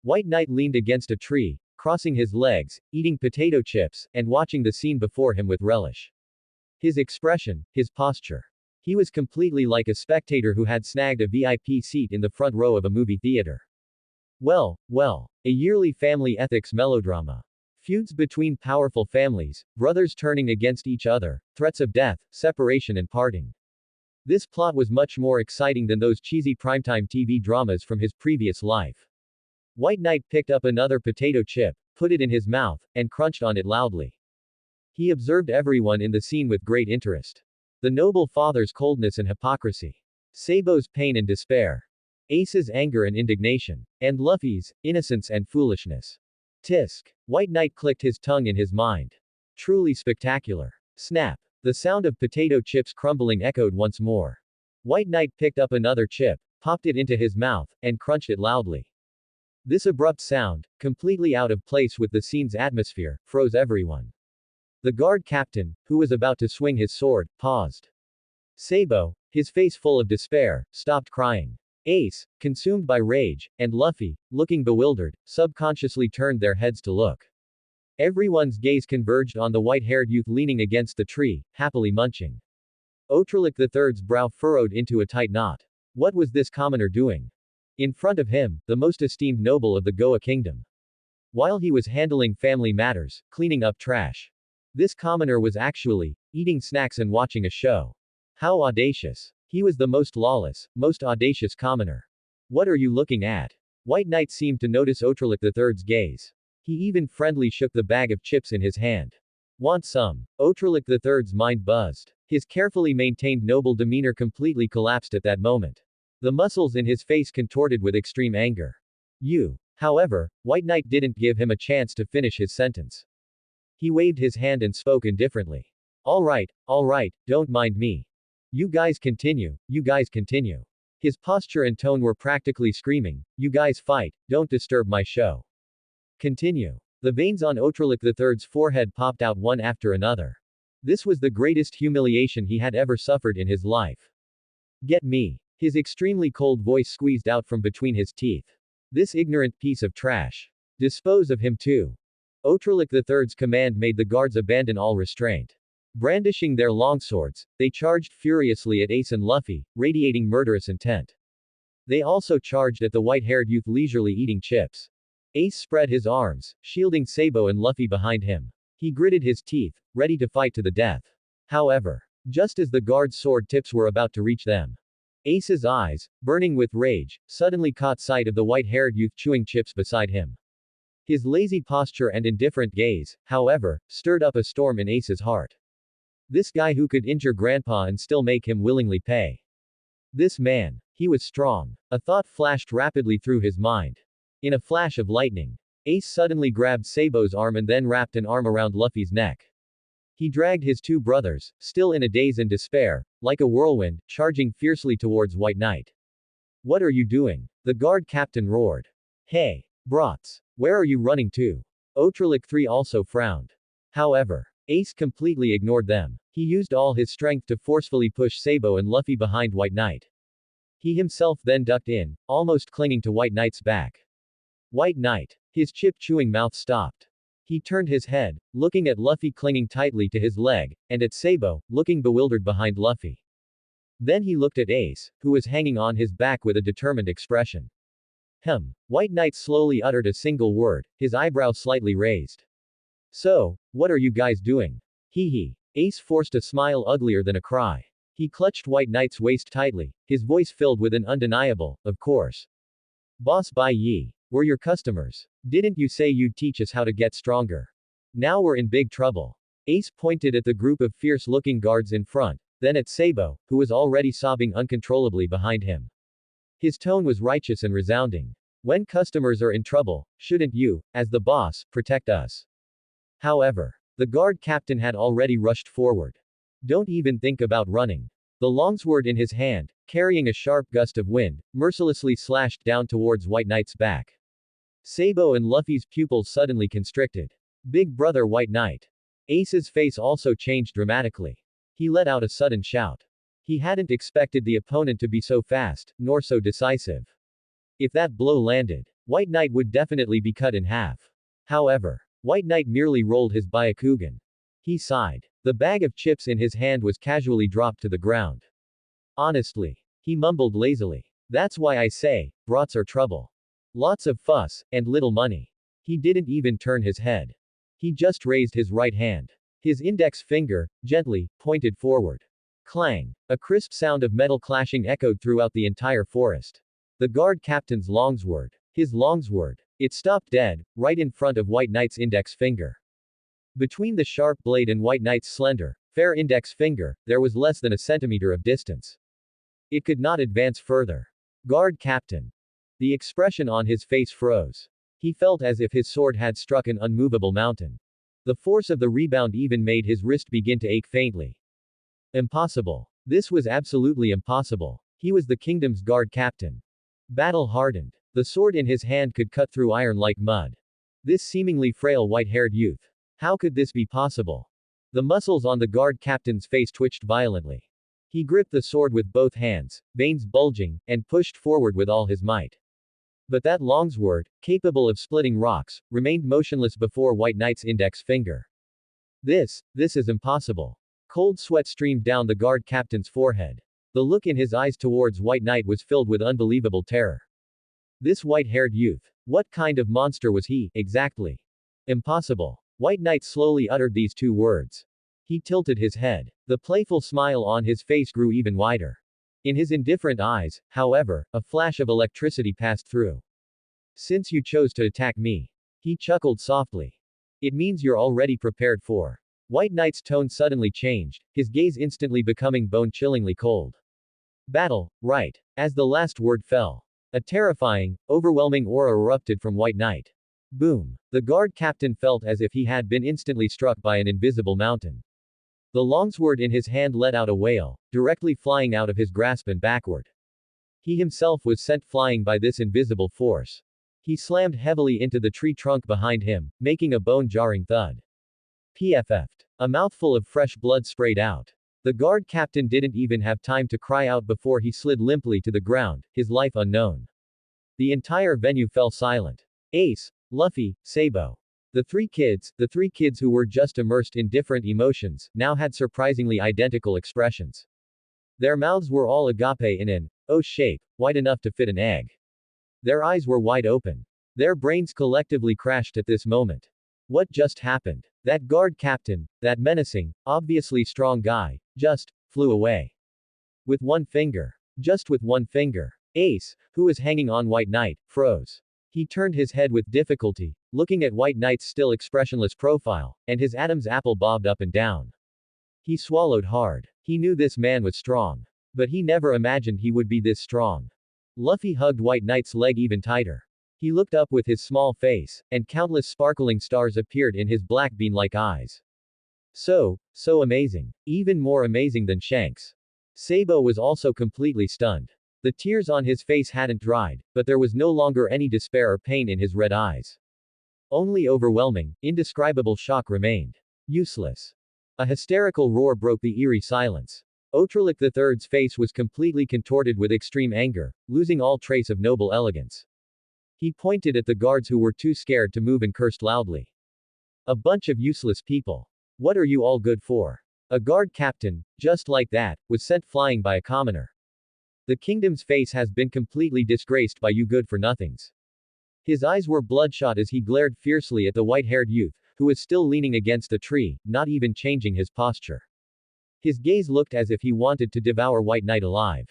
White Knight leaned against a tree, crossing his legs, eating potato chips, and watching the scene before him with relish. His expression, his posture. He was completely like a spectator who had snagged a VIP seat in the front row of a movie theater. Well, well. A yearly family ethics melodrama. Feuds between powerful families, brothers turning against each other, threats of death, separation and parting. This plot was much more exciting than those cheesy primetime TV dramas from his previous life. White Knight picked up another potato chip, put it in his mouth, and crunched on it loudly. He observed everyone in the scene with great interest. The noble father's coldness and hypocrisy. Sabo's pain and despair. Ace's anger and indignation. And Luffy's innocence and foolishness. Tisk. White Knight clicked his tongue in his mind. Truly spectacular. Snap. The sound of potato chips crumbling echoed once more. White Knight picked up another chip, popped it into his mouth, and crunched it loudly. This abrupt sound, completely out of place with the scene's atmosphere, froze everyone. The guard captain, who was about to swing his sword, paused. Sabo, his face full of despair, stopped crying. Ace, consumed by rage, and Luffy, looking bewildered, subconsciously turned their heads to look. Everyone's gaze converged on the white-haired youth leaning against the tree, happily munching. Otralik III's brow furrowed into a tight knot. What was this commoner doing? In front of him, the most esteemed noble of the Goa kingdom. While he was handling family matters, cleaning up trash. This commoner was actually eating snacks and watching a show. How audacious. He was the most lawless, most audacious commoner. What are you looking at? White Knight seemed to notice Otralik III's gaze. He even friendly shook the bag of chips in his hand. Want some? Otralik III's mind buzzed. His carefully maintained noble demeanor completely collapsed at that moment. The muscles in his face contorted with extreme anger. You. However, White Knight didn't give him a chance to finish his sentence. He waved his hand and spoke indifferently. All right, don't mind me. You guys continue, you guys continue. His posture and tone were practically screaming, you guys fight, don't disturb my show. Continue. The veins on Otralik III's forehead popped out one after another. This was the greatest humiliation he had ever suffered in his life. Get me. His extremely cold voice squeezed out from between his teeth. This ignorant piece of trash. Dispose of him too. Otralik III's command made the guards abandon all restraint. Brandishing their longswords, they charged furiously at Ace and Luffy, radiating murderous intent. They also charged at the white-haired youth leisurely eating chips. Ace spread his arms, shielding Sabo and Luffy behind him. He gritted his teeth, ready to fight to the death. However, just as the guard's sword tips were about to reach them, Ace's eyes, burning with rage, suddenly caught sight of the white-haired youth chewing chips beside him. His lazy posture and indifferent gaze, however, stirred up a storm in Ace's heart. This guy who could injure Grandpa and still make him willingly pay. This man, he was strong. A thought flashed rapidly through his mind. In a flash of lightning, Ace suddenly grabbed Sabo's arm and then wrapped an arm around Luffy's neck. He dragged his two brothers, still in a daze and despair, like a whirlwind, charging fiercely towards White Knight. What are you doing? The guard captain roared. Hey, brats, where are you running to? Otralik III also frowned. However, Ace completely ignored them. He used all his strength to forcefully push Sabo and Luffy behind White Knight. He himself then ducked in, almost clinging to White Knight's back. White Knight. His chip-chewing mouth stopped. He turned his head, looking at Luffy clinging tightly to his leg, and at Sabo, looking bewildered behind Luffy. Then he looked at Ace, who was hanging on his back with a determined expression. White Knight slowly uttered a single word, his eyebrows slightly raised. So, what are you guys doing? Hee hee. Ace forced a smile uglier than a cry. He clutched White Knight's waist tightly, his voice filled with an undeniable, of course. Boss Bai Yi. We're your customers. Didn't you say you'd teach us how to get stronger? Now we're in big trouble. Ace pointed at the group of fierce-looking guards in front, then at Sabo, who was already sobbing uncontrollably behind him. His tone was righteous and resounding. When customers are in trouble, shouldn't you, as the boss, protect us? However, the guard captain had already rushed forward. Don't even think about running. The longsword in his hand, carrying a sharp gust of wind, mercilessly slashed down towards White Knight's back. Sabo and Luffy's pupils suddenly constricted. Big brother White Knight. Ace's face also changed dramatically. He let out a sudden shout. He hadn't expected the opponent to be so fast, nor so decisive. If that blow landed, White Knight would definitely be cut in half. However, White Knight merely rolled his Byakugan. He sighed. The bag of chips in his hand was casually dropped to the ground. Honestly, he mumbled lazily. That's why I say, brats are trouble. Lots of fuss, and little money. He didn't even turn his head. He just raised his right hand. His index finger, gently, pointed forward. Clang! A crisp sound of metal clashing echoed throughout the entire forest. The guard captain's longsword. His longsword. It stopped dead, right in front of White Knight's index finger. Between the sharp blade and White Knight's slender, fair index finger, there was less than a centimeter of distance. It could not advance further. Guard captain. The expression on his face froze. He felt as if his sword had struck an unmovable mountain. The force of the rebound even made his wrist begin to ache faintly. Impossible. This was absolutely impossible. He was the kingdom's guard captain. Battle hardened. The sword in his hand could cut through iron like mud. This seemingly frail white-haired youth. How could this be possible? The muscles on the guard captain's face twitched violently. He gripped the sword with both hands, veins bulging, and pushed forward with all his might. But that longsword, capable of splitting rocks, remained motionless before White Knight's index finger. This is impossible. Cold sweat streamed down the guard captain's forehead. The look in his eyes towards White Knight was filled with unbelievable terror. This white-haired youth. What kind of monster was he, exactly? Impossible. White Knight slowly uttered these two words. He tilted his head. The playful smile on his face grew even wider. In his indifferent eyes, however, a flash of electricity passed through. Since you chose to attack me, he chuckled softly. It means you're already prepared for. White Knight's tone suddenly changed, his gaze instantly becoming bone-chillingly cold. Battle, right. As the last word fell, a terrifying, overwhelming aura erupted from White Knight. Boom. The guard captain felt as if he had been instantly struck by an invisible mountain. The longsword in his hand let out a wail, directly flying out of his grasp and backward. He himself was sent flying by this invisible force. He slammed heavily into the tree trunk behind him, making a bone-jarring thud. PFF'd. A mouthful of fresh blood sprayed out. The guard captain didn't even have time to cry out before he slid limply to the ground, his life unknown. The entire venue fell silent. Ace, Luffy, Sabo. The three kids who were just immersed in different emotions, now had surprisingly identical expressions. Their mouths were all agape in an O shape, wide enough to fit an egg. Their eyes were wide open. Their brains collectively crashed at this moment. What just happened? That guard captain, that menacing, obviously strong guy, just flew away. With one finger. Just with one finger. Ace, who was hanging on White Knight, froze. He turned his head with difficulty, looking at White Knight's still expressionless profile, and his Adam's apple bobbed up and down. He swallowed hard. He knew this man was strong. But he never imagined he would be this strong. Luffy hugged White Knight's leg even tighter. He looked up with his small face, and countless sparkling stars appeared in his black bean-like eyes. So amazing. Even more amazing than Shanks. Sabo was also completely stunned. The tears on his face hadn't dried, but there was no longer any despair or pain in his red eyes. Only overwhelming, indescribable shock remained. Useless. A hysterical roar broke the eerie silence. Otralik III's face was completely contorted with extreme anger, losing all trace of noble elegance. He pointed at the guards who were too scared to move and cursed loudly. A bunch of useless people. What are you all good for? A guard captain, just like that, was sent flying by a commoner. The kingdom's face has been completely disgraced by you good-for-nothings. His eyes were bloodshot as he glared fiercely at the white-haired youth, who was still leaning against a tree, not even changing his posture. His gaze looked as if he wanted to devour White Knight alive.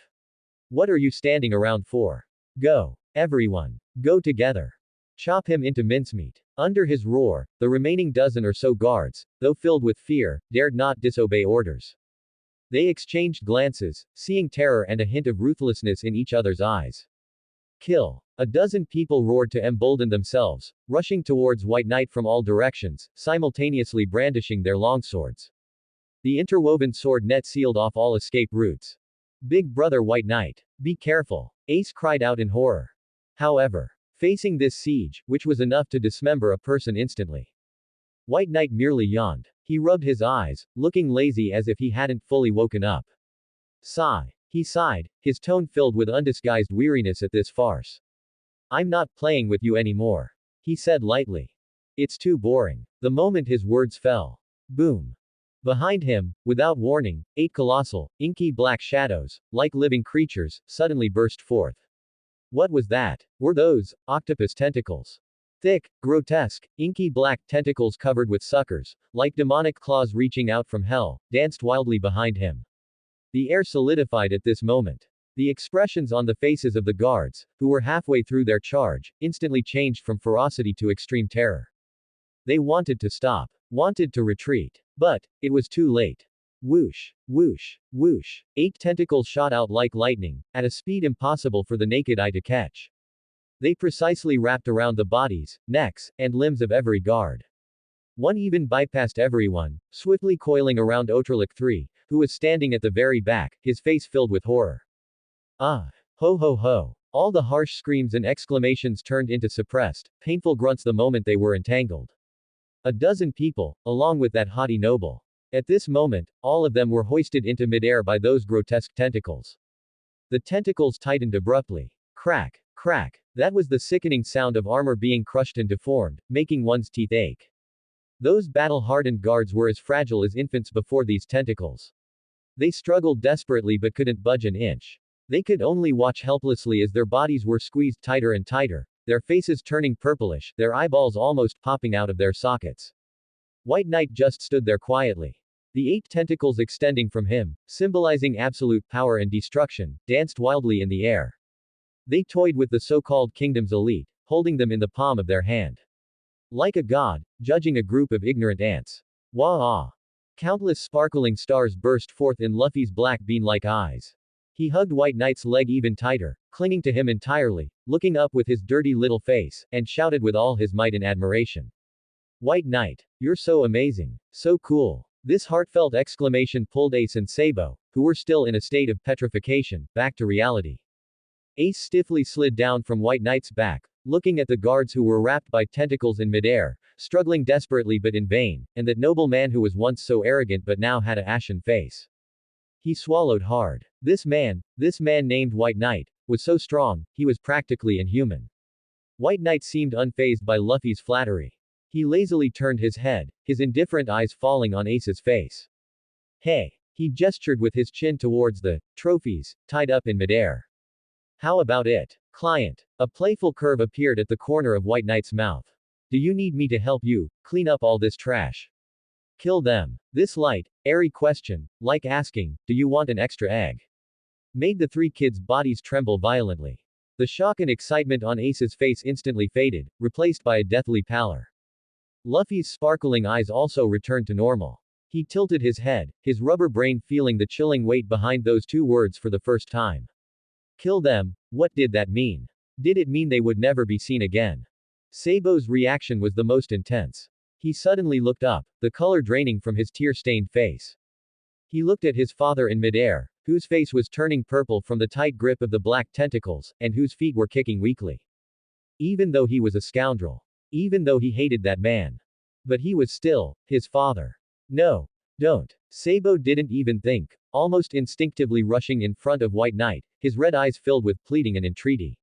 What are you standing around for? Go. Everyone. Go together. Chop him into mincemeat. Under his roar, the remaining dozen or so guards, though filled with fear, dared not disobey orders. They exchanged glances, seeing terror and a hint of ruthlessness in each other's eyes. Kill. A dozen people roared to embolden themselves, rushing towards White Knight from all directions, simultaneously brandishing their longswords. The interwoven sword net sealed off all escape routes. Big brother White Knight. Be careful. Ace cried out in horror. However, facing this siege, which was enough to dismember a person instantly, White Knight merely yawned. He rubbed his eyes, looking lazy as if he hadn't fully woken up. Sigh. He sighed, his tone filled with undisguised weariness at this farce. I'm not playing with you anymore. He said lightly. It's too boring. The moment his words fell. Boom. Behind him, without warning, 8 colossal, inky black shadows, like living creatures, suddenly burst forth. What was that? Were those octopus tentacles? Thick, grotesque, inky black tentacles covered with suckers, like demonic claws reaching out from hell, danced wildly behind him. The air solidified at this moment. The expressions on the faces of the guards, who were halfway through their charge, instantly changed from ferocity to extreme terror. They wanted to stop, wanted to retreat. But it was too late. Whoosh, whoosh, whoosh. 8 tentacles shot out like lightning, at a speed impossible for the naked eye to catch. They precisely wrapped around the bodies, necks, and limbs of every guard. One even bypassed everyone, swiftly coiling around Otralik III, who was standing at the very back, his face filled with horror. Ah! Ho ho ho! All the harsh screams and exclamations turned into suppressed, painful grunts the moment they were entangled. A dozen people, along with that haughty noble. At this moment, all of them were hoisted into midair by those grotesque tentacles. The tentacles tightened abruptly. Crack, crack. That was the sickening sound of armor being crushed and deformed, making one's teeth ache. Those battle-hardened guards were as fragile as infants before these tentacles. They struggled desperately but couldn't budge an inch. They could only watch helplessly as their bodies were squeezed tighter and tighter, their faces turning purplish, their eyeballs almost popping out of their sockets. White Knight just stood there quietly. The 8 tentacles extending from him, symbolizing absolute power and destruction, danced wildly in the air. They toyed with the so-called kingdom's elite, holding them in the palm of their hand. Like a god, judging a group of ignorant ants. Wah-ah! Countless sparkling stars burst forth in Luffy's black bean-like eyes. He hugged White Knight's leg even tighter, clinging to him entirely, looking up with his dirty little face, and shouted with all his might in admiration. White Knight, you're so amazing, so cool. This heartfelt exclamation pulled Ace and Sabo, who were still in a state of petrification, back to reality. Ace stiffly slid down from White Knight's back, looking at the guards who were wrapped by tentacles in midair, struggling desperately but in vain, and that noble man who was once so arrogant but now had a ashen face. He swallowed hard. This man named White Knight, was so strong, he was practically inhuman. White Knight seemed unfazed by Luffy's flattery. He lazily turned his head, his indifferent eyes falling on Ace's face. Hey! He gestured with his chin towards the trophies, tied up in midair. How about it? Client. A playful curve appeared at the corner of White Knight's mouth. Do you need me to help you clean up all this trash? Kill them. This light, airy question, like asking, do you want an extra egg? Made the three kids' bodies tremble violently. The shock and excitement on Ace's face instantly faded, replaced by a deathly pallor. Luffy's sparkling eyes also returned to normal. He tilted his head, his rubber brain feeling the chilling weight behind those two words for the first time. Kill them, what did that mean? Did it mean they would never be seen again? Sabo's reaction was the most intense. He suddenly looked up, the color draining from his tear-stained face. He looked at his father in midair, whose face was turning purple from the tight grip of the black tentacles, and whose feet were kicking weakly. Even though he was a scoundrel. Even though he hated that man. But he was still his father. No. Don't. Sabo didn't even think, almost instinctively rushing in front of White Knight, his red eyes filled with pleading and entreaty.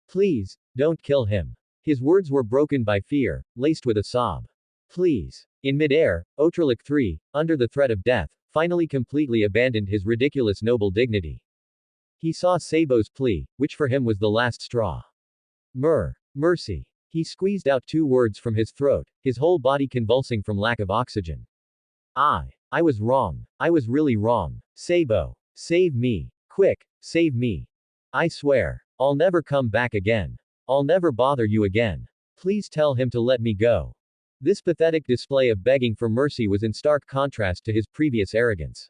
Please, don't kill him. His words were broken by fear, laced with a sob. Please. In midair, Outralic III, under the threat of death, finally completely abandoned his ridiculous noble dignity. He saw Sabo's plea, which for him was the last straw. Mercy. He squeezed out two words from his throat, his whole body convulsing from lack of oxygen. I was wrong. I was really wrong. Sabo. Save me. Quick, save me. I swear. I'll never come back again. I'll never bother you again. Please tell him to let me go. This pathetic display of begging for mercy was in stark contrast to his previous arrogance.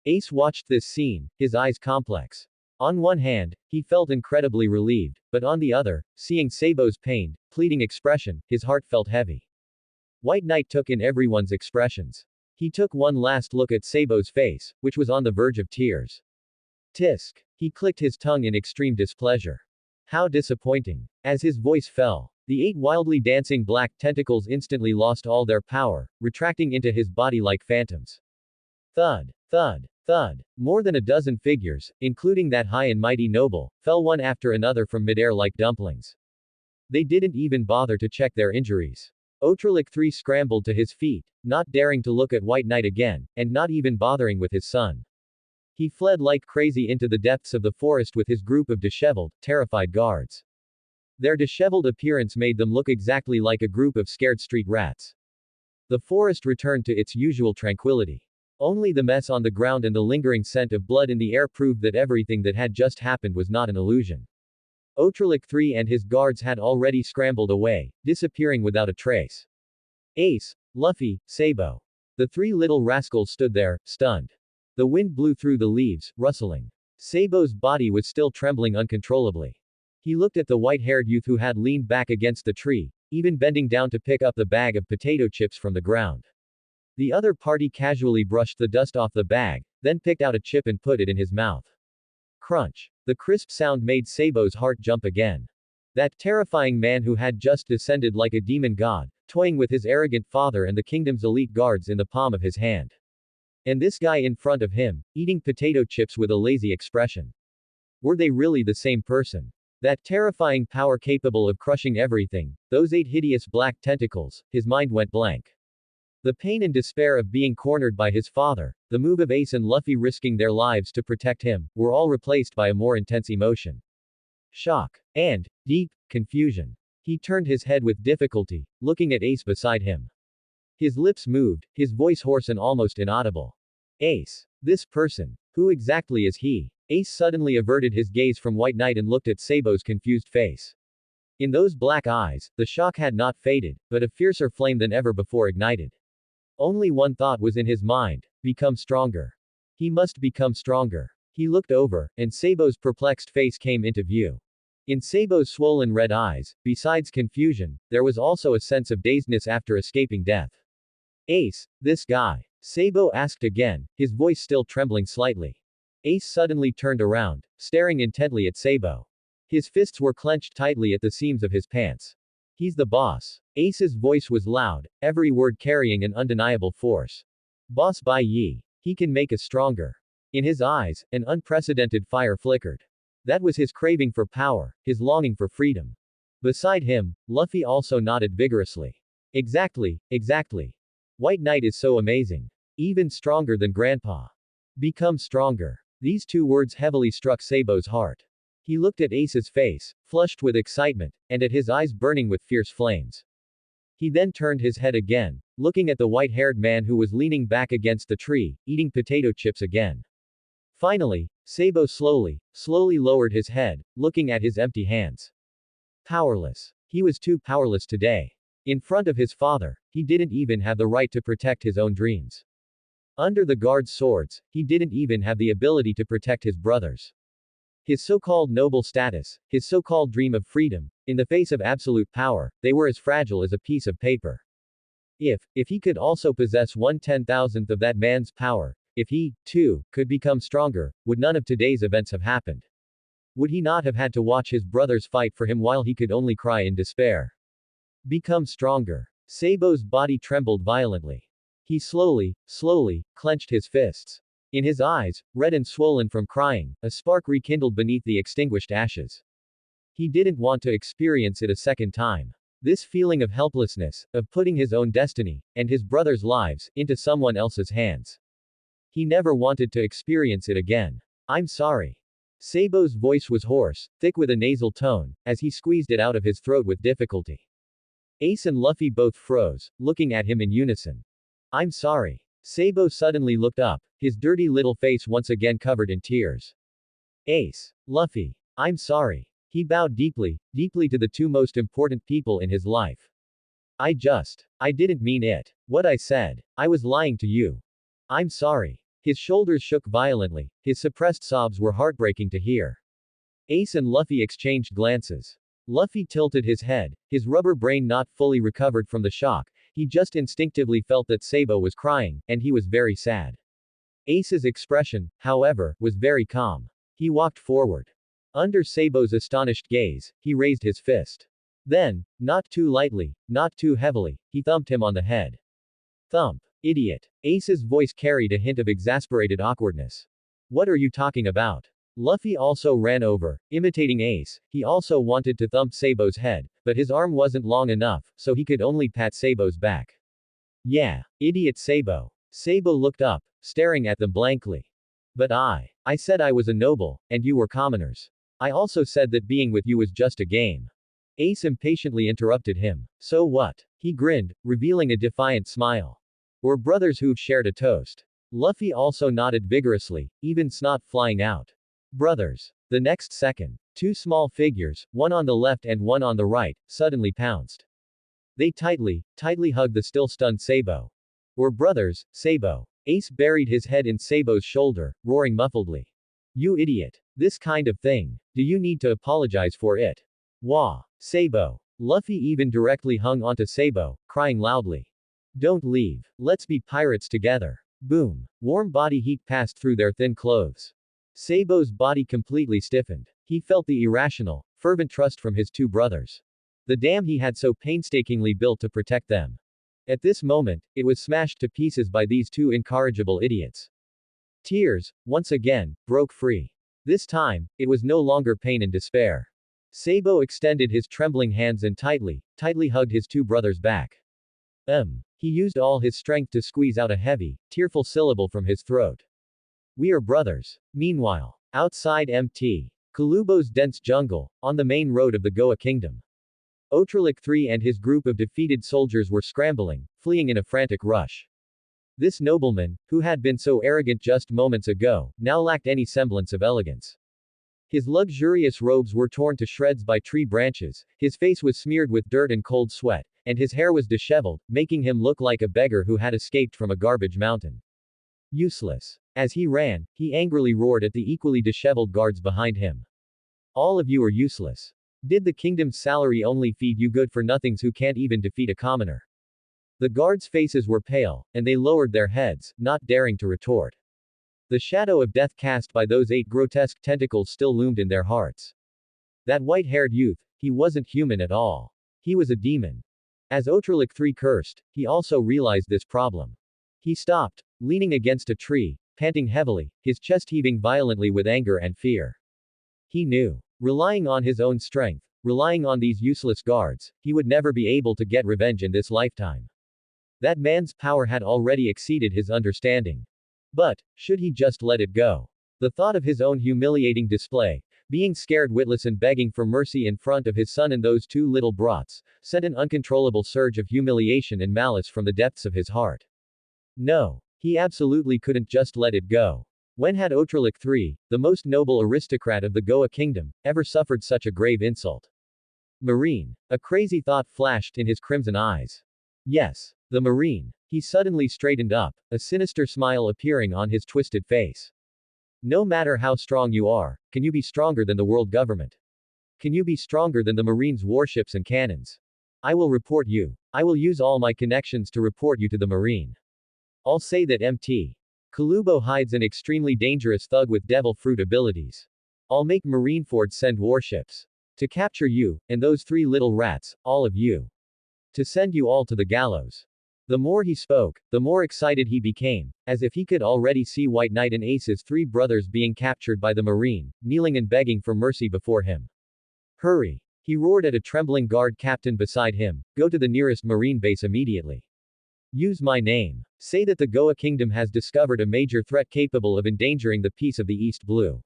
Ace watched this scene, his eyes complex. On one hand, he felt incredibly relieved, but on the other, seeing Sabo's pained, pleading expression, his heart felt heavy. White Knight took in everyone's expressions. He took one last look at Sabo's face, which was on the verge of tears. Tisk. He clicked his tongue in extreme displeasure. How disappointing. As his voice fell, the 8 wildly dancing black tentacles instantly lost all their power, retracting into his body like phantoms. Thud. Thud. Thud. More than a dozen figures, including that high and mighty noble, fell one after another from midair like dumplings. They didn't even bother to check their injuries. Outralic III scrambled to his feet, not daring to look at White Knight again, and not even bothering with his son. He fled like crazy into the depths of the forest with his group of disheveled, terrified guards. Their disheveled appearance made them look exactly like a group of scared street rats. The forest returned to its usual tranquility. Only the mess on the ground and the lingering scent of blood in the air proved that everything that had just happened was not an illusion. Outralic III and his guards had already scrambled away, disappearing without a trace. Ace, Luffy, Sabo. The 3 little rascals stood there, stunned. The wind blew through the leaves, rustling. Sabo's body was still trembling uncontrollably. He looked at the white-haired youth who had leaned back against the tree, even bending down to pick up the bag of potato chips from the ground. The other party casually brushed the dust off the bag, then picked out a chip and put it in his mouth. Crunch. The crisp sound made Sabo's heart jump again. That terrifying man who had just descended like a demon god, toying with his arrogant father and the kingdom's elite guards in the palm of his hand. And this guy in front of him, eating potato chips with a lazy expression. Were they really the same person? That terrifying power capable of crushing everything, those 8 hideous black tentacles, his mind went blank. The pain and despair of being cornered by his father, the move of Ace and Luffy risking their lives to protect him, were all replaced by a more intense emotion. Shock. And deep confusion. He turned his head with difficulty, looking at Ace beside him. His lips moved, his voice hoarse and almost inaudible. Ace. This person. Who exactly is he? Ace suddenly averted his gaze from White Knight and looked at Sabo's confused face. In those black eyes, the shock had not faded, but a fiercer flame than ever before ignited. Only one thought was in his mind: become stronger. He must become stronger. He looked over, and Sabo's perplexed face came into view. In Sabo's swollen red eyes, besides confusion, there was also a sense of dazedness after escaping death. Ace, this guy? Sabo asked again, his voice still trembling slightly. Ace suddenly turned around, staring intently at Sabo. His fists were clenched tightly at the seams of his pants. He's the boss. Ace's voice was loud, every word carrying an undeniable force. Boss Bai Yi. He can make us stronger. In his eyes, an unprecedented fire flickered. That was his craving for power, his longing for freedom. Beside him, Luffy also nodded vigorously. Exactly. White Knight is so amazing. Even stronger than Grandpa. Become stronger. These 2 words heavily struck Sabo's heart. He looked at Ace's face, flushed with excitement, and at his eyes burning with fierce flames. He then turned his head again, looking at the white-haired man who was leaning back against the tree, eating potato chips again. Finally, Sabo slowly lowered his head, looking at his empty hands. Powerless. He was too powerless today. In front of his father, he didn't even have the right to protect his own dreams. Under the guards' swords, he didn't even have the ability to protect his brothers. His so-called noble status, his so-called dream of freedom, in the face of absolute power, they were as fragile as a piece of paper. If he could also possess 1/10,000th of that man's power, if he, too, could become stronger, would none of today's events have happened? Would he not have had to watch his brothers fight for him while he could only cry in despair? Become stronger. Sabo's body trembled violently. He slowly, clenched his fists. In his eyes, red and swollen from crying, a spark rekindled beneath the extinguished ashes. He didn't want to experience it a second time. This feeling of helplessness, of putting his own destiny, and his brothers' lives, into someone else's hands. He never wanted to experience it again. I'm sorry. Sabo's voice was hoarse, thick with a nasal tone, as he squeezed it out of his throat with difficulty. Ace and Luffy both froze, looking at him in unison. I'm sorry. Sabo suddenly looked up, his dirty little face once again covered in tears. Ace. Luffy. I'm sorry. He bowed deeply to the two most important people in his life. I didn't mean it. What I said. I was lying to you. I'm sorry. His shoulders shook violently, his suppressed sobs were heartbreaking to hear. Ace and Luffy exchanged glances. Luffy tilted his head, his rubber brain not fully recovered from the shock, he just instinctively felt that Sabo was crying, and he was very sad. Ace's expression, however, was very calm. He walked forward. Under Sabo's astonished gaze, he raised his fist. Then, not too lightly, not too heavily, he thumped him on the head. Thump. Idiot. Ace's voice carried a hint of exasperated awkwardness. What are you talking about? Luffy also ran over, imitating Ace, he also wanted to thump Sabo's head, but his arm wasn't long enough, so he could only pat Sabo's back. Yeah. Idiot Sabo. Sabo looked up, staring at them blankly. But I said I was a noble, and you were commoners. I also said that being with you was just a game. Ace impatiently interrupted him. So what? He grinned, revealing a defiant smile. We're brothers who've shared a toast. Luffy also nodded vigorously, even snot flying out. Brothers. The next second, two small figures, one on the left and one on the right, suddenly pounced. They tightly hugged the still stunned Sabo. We're brothers, Sabo. Ace buried his head in Sabo's shoulder, roaring muffledly. You idiot. This kind of thing. Do you need to apologize for it? Wah. Sabo. Luffy even directly hung onto Sabo, crying loudly. Don't leave. Let's be pirates together. Boom. Warm body heat passed through their thin clothes. Sabo's body completely stiffened. He felt the irrational, fervent trust from his two brothers. The dam he had so painstakingly built to protect them. At this moment, it was smashed to pieces by these two incorrigible idiots. Tears, once again, broke free. This time, it was no longer pain and despair. Sabo extended his trembling hands and tightly hugged his two brothers back. He used all his strength to squeeze out a heavy, tearful syllable from his throat. We are brothers. Meanwhile, outside Mt. Kulubo's dense jungle, on the main road of the Goa Kingdom. Outsmarted III and his group of defeated soldiers were scrambling, fleeing in a frantic rush. This nobleman, who had been so arrogant just moments ago, now lacked any semblance of elegance. His luxurious robes were torn to shreds by tree branches, his face was smeared with dirt and cold sweat, and his hair was disheveled, making him look like a beggar who had escaped from a garbage mountain. Useless. As he ran, he angrily roared at the equally disheveled guards behind him. All of you are useless. Did the kingdom's salary only feed you good-for-nothings who can't even defeat a commoner? The guards' faces were pale, and they lowered their heads, not daring to retort. The shadow of death cast by those 8 grotesque tentacles still loomed in their hearts. That white-haired youth, he wasn't human at all. He was a demon. As Outsmarted III cursed, he also realized this problem. He stopped, leaning against a tree, panting heavily, his chest heaving violently with anger and fear. He knew. Relying on his own strength, relying on these useless guards, he would never be able to get revenge in this lifetime. That man's power had already exceeded his understanding. But, should he just let it go? The thought of his own humiliating display, Being scared witless and begging for mercy in front of his son and those two little brats, sent an uncontrollable surge of humiliation and malice from the depths of his heart. No. He absolutely couldn't just let it go. When had Otralik III, the most noble aristocrat of the Goa kingdom, ever suffered such a grave insult? Marine. A crazy thought flashed in his crimson eyes. Yes. The Marine. He suddenly straightened up, a sinister smile appearing on his twisted face. No matter how strong you are, can you be stronger than the world government? Can you be stronger than the Marines' warships and cannons? I will report you. I will use all my connections to report you to the Marine. I'll say that MT. Kalubo hides an extremely dangerous thug with devil fruit abilities. I'll make Marineford send warships. To capture you, and those three little rats, all of you. To send you all to the gallows. The more he spoke, the more excited he became, as if he could already see White Knight and Ace's three brothers being captured by the Marine, kneeling and begging for mercy before him. Hurry! He roared at a trembling guard captain beside him, go to the nearest Marine base immediately. Use my name. Say that the Goa Kingdom has discovered a major threat capable of endangering the peace of the East Blue.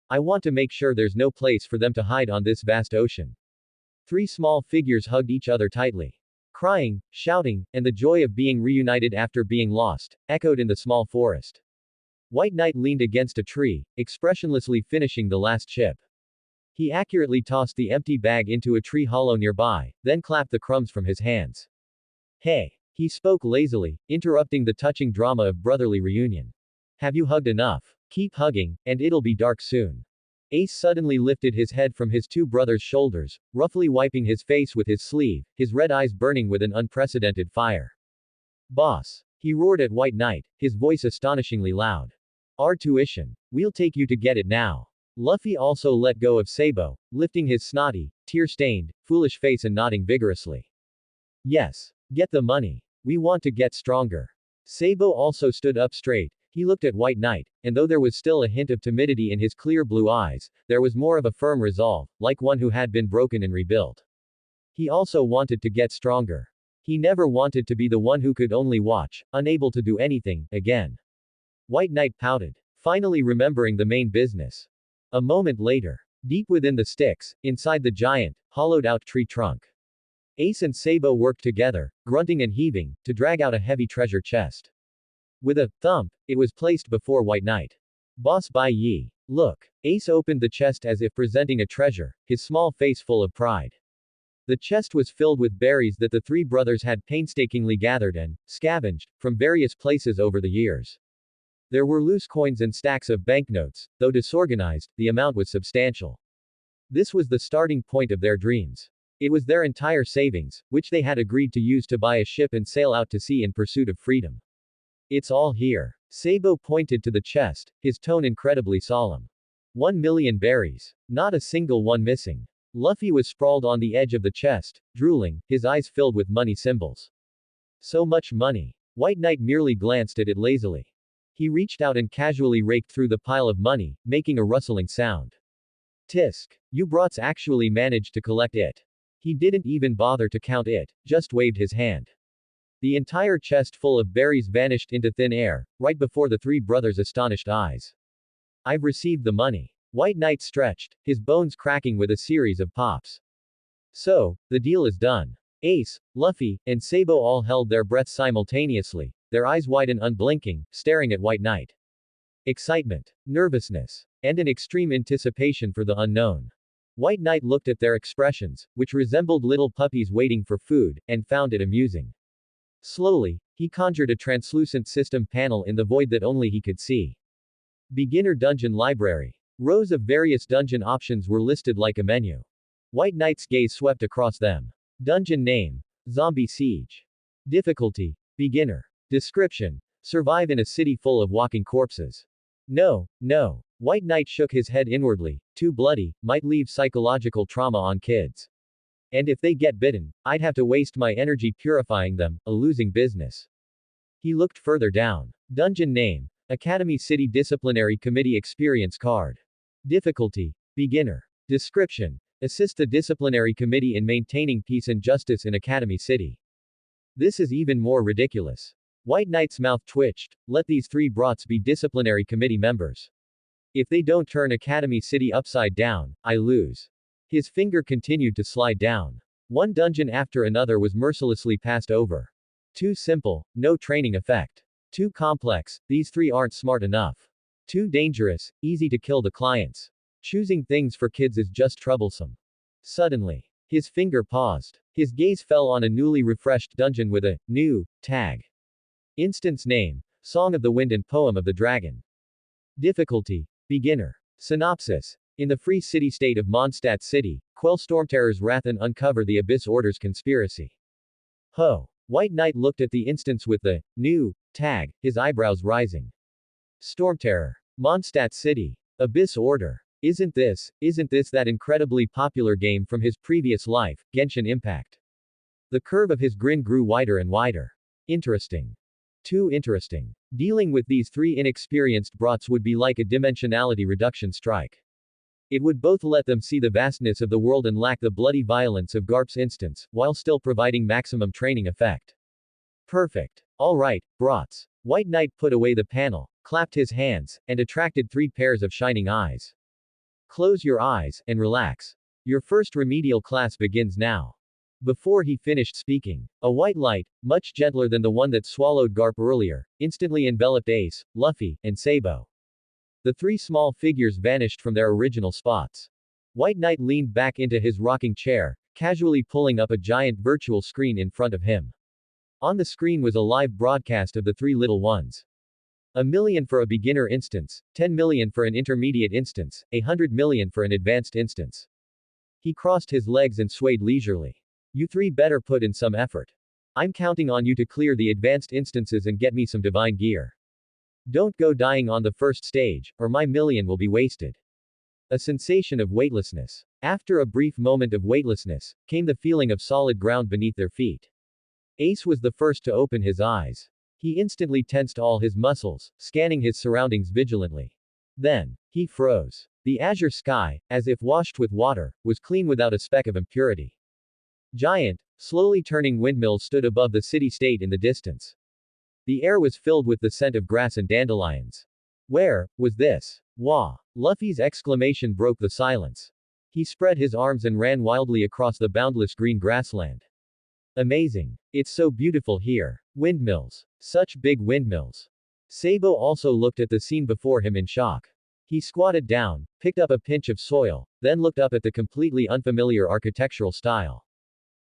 I want to make sure there's no place for them to hide on this vast ocean. Three small figures hugged each other tightly. Crying, shouting, and the joy of being reunited after being lost, echoed in the small forest. White Knight leaned against a tree, expressionlessly finishing the last chip. He accurately tossed the empty bag into a tree hollow nearby, then clapped the crumbs from his hands. Hey! He spoke lazily, interrupting the touching drama of brotherly reunion. Have you hugged enough? Keep hugging, and it'll be dark soon. Ace suddenly lifted his head from his two brothers' shoulders, roughly wiping his face with his sleeve, his red eyes burning with an unprecedented fire. Boss! He roared at White Knight, his voice astonishingly loud. Our tuition. We'll take you to get it now. Luffy also let go of Sabo, lifting his snotty, tear-stained, foolish face and nodding vigorously. Yes. Get the money. We want to get stronger. Sabo also stood up straight. He looked at White Knight, and though there was still a hint of timidity in his clear blue eyes, there was more of a firm resolve, like one who had been broken and rebuilt. He also wanted to get stronger. He never wanted to be the one who could only watch, unable to do anything, again. White Knight pouted, finally remembering the main business. A moment later, deep within the sticks, inside the giant, hollowed-out tree trunk. Ace and Sabo worked together, grunting and heaving, to drag out a heavy treasure chest. With a thump, it was placed before White Knight. Boss Bai Yi. Look. Ace opened the chest as if presenting a treasure, his small face full of pride. The chest was filled with berries that the three brothers had painstakingly gathered and scavenged from various places over the years. There were loose coins and stacks of banknotes, though disorganized, the amount was substantial. This was the starting point of their dreams. It was their entire savings, which they had agreed to use to buy a ship and sail out to sea in pursuit of freedom. It's all here. Sabo pointed to the chest, his tone incredibly solemn. 1,000,000 berries. Not a single one missing. Luffy was sprawled on the edge of the chest, drooling, his eyes filled with money symbols. So much money. White Knight merely glanced at it lazily. He reached out and casually raked through the pile of money, making a rustling sound. Tisk. You brats actually managed to collect it. He didn't even bother to count it, just waved his hand. The entire chest full of berries vanished into thin air, right before the three brothers' astonished eyes. I've received the money. White Knight stretched, his bones cracking with a series of pops. So, the deal is done. Ace, Luffy, and Sabo all held their breaths simultaneously, their eyes wide and unblinking, staring at White Knight. Excitement, nervousness, and an extreme anticipation for the unknown. White Knight looked at their expressions, which resembled little puppies waiting for food, and found it amusing. Slowly, he conjured a translucent system panel in the void that only he could see. Beginner Dungeon Library. Rows of various dungeon options were listed like a menu. White Knight's gaze swept across them. Dungeon name: Zombie Siege. Difficulty: Beginner. Description: Survive in a city full of walking corpses. No, no. White Knight shook his head inwardly. Too bloody, might leave psychological trauma on kids. And if they get bitten, I'd have to waste my energy purifying them, a losing business. He looked further down. Dungeon name: Academy City Disciplinary Committee Experience Card. Difficulty: Beginner. Description: Assist the disciplinary committee in maintaining peace and justice in Academy City. This is even more ridiculous. White Knight's mouth twitched. Let these three brats be disciplinary committee members. If they don't turn Academy City upside down, I lose. His finger continued to slide down. One dungeon after another was mercilessly passed over. Too simple, no training effect. Too complex, these three aren't smart enough. Too dangerous, easy to kill the clients. Choosing things for kids is just troublesome. Suddenly, his finger paused. His gaze fell on a newly refreshed dungeon with a new tag. Instance name: Song of the Wind and Poem of the Dragon. Difficulty: Beginner. Synopsis: in the free city-state of Mondstadt City, quell Stormterror's wrath and uncover the Abyss Order's conspiracy. Ho! White Knight looked at the instance with the new tag, his eyebrows rising. Stormterror. Mondstadt City. Abyss Order. Isn't this that incredibly popular game from his previous life, Genshin Impact? The curve of his grin grew wider and wider. Interesting. Too interesting. Dealing with these three inexperienced brats would be like a dimensionality reduction strike. It would both let them see the vastness of the world and lack the bloody violence of Garp's instance, while still providing maximum training effect. Perfect. Alright, brats. White Knight put away the panel, clapped his hands, and attracted three pairs of shining eyes. Close your eyes, and relax. Your first remedial class begins now. Before he finished speaking, a white light, much gentler than the one that swallowed Garp earlier, instantly enveloped Ace, Luffy, and Sabo. The three small figures vanished from their original spots. White Knight leaned back into his rocking chair, casually pulling up a giant virtual screen in front of him. On the screen was a live broadcast of the three little ones. 1,000,000 for a beginner instance, 10,000,000 for an intermediate instance, 100,000,000 for an advanced instance. He crossed his legs and swayed leisurely. You three better put in some effort. I'm counting on you to clear the advanced instances and get me some divine gear. Don't go dying on the first stage, or my million will be wasted. A sensation of weightlessness. After a brief moment of weightlessness, came the feeling of solid ground beneath their feet. Ace was the first to open his eyes. He instantly tensed all his muscles, scanning his surroundings vigilantly. Then, he froze. The azure sky, as if washed with water, was clean without a speck of impurity. Giant, slowly turning windmills stood above the city-state in the distance. The air was filled with the scent of grass and dandelions. Where was this? Wah! Luffy's exclamation broke the silence. He spread his arms and ran wildly across the boundless green grassland. Amazing. It's so beautiful here. Windmills. Such big windmills. Sabo also looked at the scene before him in shock. He squatted down, picked up a pinch of soil, then looked up at the completely unfamiliar architectural style.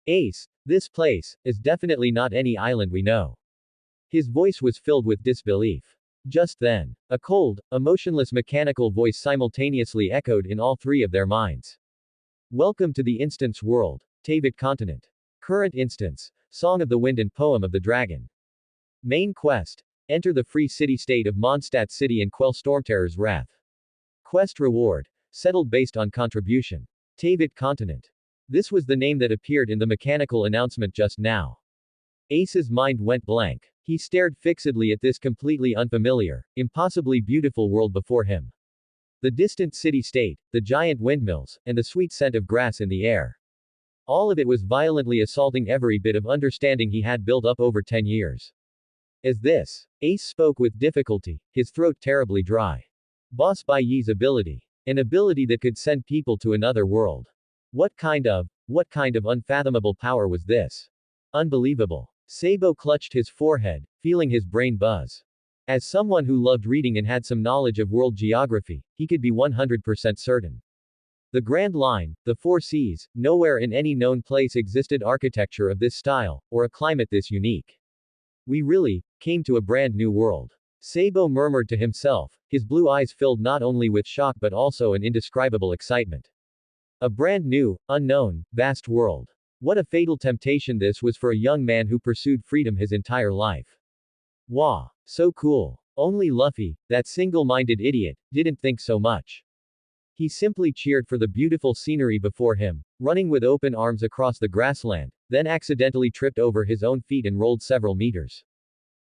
Ace, this place is definitely not any island we know. His voice was filled with disbelief. Just then, a cold, emotionless mechanical voice simultaneously echoed in all three of their minds. Welcome to the instance world, Tavit Continent. Current instance, Song of the Wind and Poem of the Dragon. Main quest, enter the free city-state of Mondstadt City and quell Stormterror's wrath. Quest reward, settled based on contribution. Tavit Continent. This was the name that appeared in the mechanical announcement just now. Ace's mind went blank. He stared fixedly at this completely unfamiliar, impossibly beautiful world before him. The distant city-state, the giant windmills, and the sweet scent of grass in the air. All of it was violently assaulting every bit of understanding he had built up over 10 years. As this, Ace spoke with difficulty, his throat terribly dry. Boss Bai Yi's ability. An ability that could send people to another world. What kind of unfathomable power was this? Unbelievable. Sabo clutched his forehead, feeling his brain buzz. As someone who loved reading and had some knowledge of world geography, he could be 100% certain. The Grand Line, the Four Seas, nowhere in any known place existed architecture of this style, or a climate this unique. We really came to a brand new world. Sabo murmured to himself, his blue eyes filled not only with shock but also an indescribable excitement. A brand new, unknown, vast world. What a fatal temptation this was for a young man who pursued freedom his entire life. Wah! So cool. Only Luffy, that single-minded idiot, didn't think so much. He simply cheered for the beautiful scenery before him, running with open arms across the grassland, then accidentally tripped over his own feet and rolled several meters.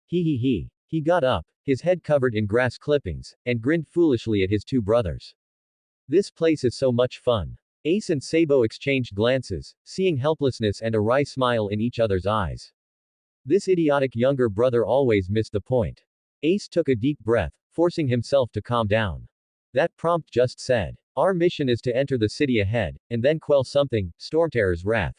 He. He got up, his head covered in grass clippings, and grinned foolishly at his two brothers. This place is so much fun. Ace and Sabo exchanged glances, seeing helplessness and a wry smile in each other's eyes. This idiotic younger brother always missed the point. Ace took a deep breath, forcing himself to calm down. That prompt just said. Our mission is to enter the city ahead, and then quell something, Stormterror's wrath.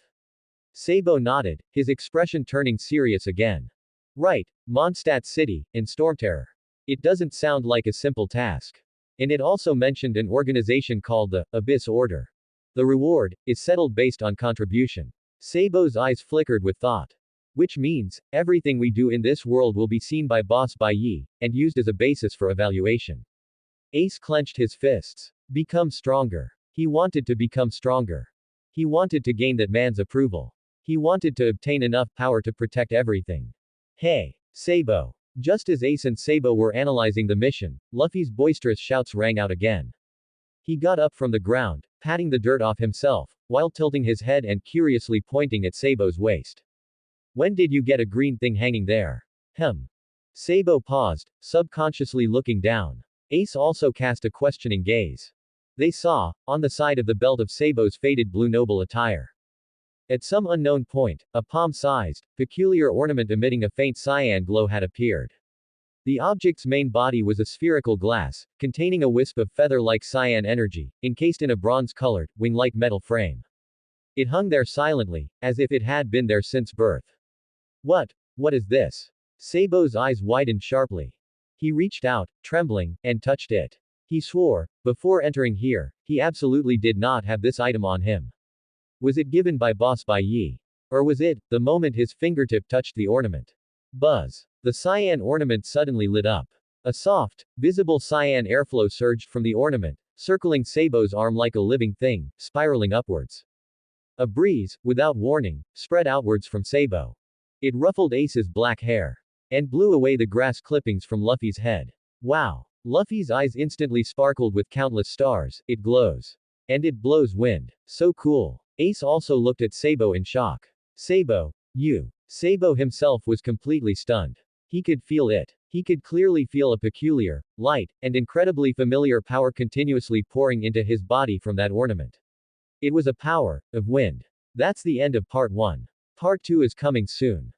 Sabo nodded, his expression turning serious again. Right, Mondstadt City, and Stormterror. It doesn't sound like a simple task. And it also mentioned an organization called the Abyss Order. The reward is settled based on contribution. Sabo's eyes flickered with thought. Which means, everything we do in this world will be seen by Boss Bai Yi, and used as a basis for evaluation. Ace clenched his fists. Become stronger. He wanted to become stronger. He wanted to gain that man's approval. He wanted to obtain enough power to protect everything. Hey, Sabo. Just as Ace and Sabo were analyzing the mission, Luffy's boisterous shouts rang out again. He got up from the ground, patting the dirt off himself, while tilting his head and curiously pointing at Sabo's waist. When did you get a green thing hanging there? Sabo paused, subconsciously looking down. Ace also cast a questioning gaze. They saw, on the side of the belt of Sabo's faded blue noble attire. At some unknown point, a palm-sized, peculiar ornament emitting a faint cyan glow had appeared. The object's main body was a spherical glass, containing a wisp of feather-like cyan energy, encased in a bronze-colored, wing-like metal frame. It hung there silently, as if it had been there since birth. What is this? Sabo's eyes widened sharply. He reached out, trembling, and touched it. He swore, before entering here, he absolutely did not have this item on him. Was it given by Boss Bai Yi? Or was it, the moment his fingertip touched the ornament? Buzz. The cyan ornament suddenly lit up. A soft, visible cyan airflow surged from the ornament, circling Sabo's arm like a living thing, spiraling upwards. A breeze, without warning, spread outwards from Sabo. It ruffled Ace's black hair. And blew away the grass clippings from Luffy's head. Wow. Luffy's eyes instantly sparkled with countless stars. It glows. And it blows wind. So cool. Ace also looked at Sabo in shock. Sabo, you. Sabo himself was completely stunned. He could feel it. He could clearly feel a peculiar, light, and incredibly familiar power continuously pouring into his body from that ornament. It was a power of wind. That's the end of part 1. Part 2 is coming soon.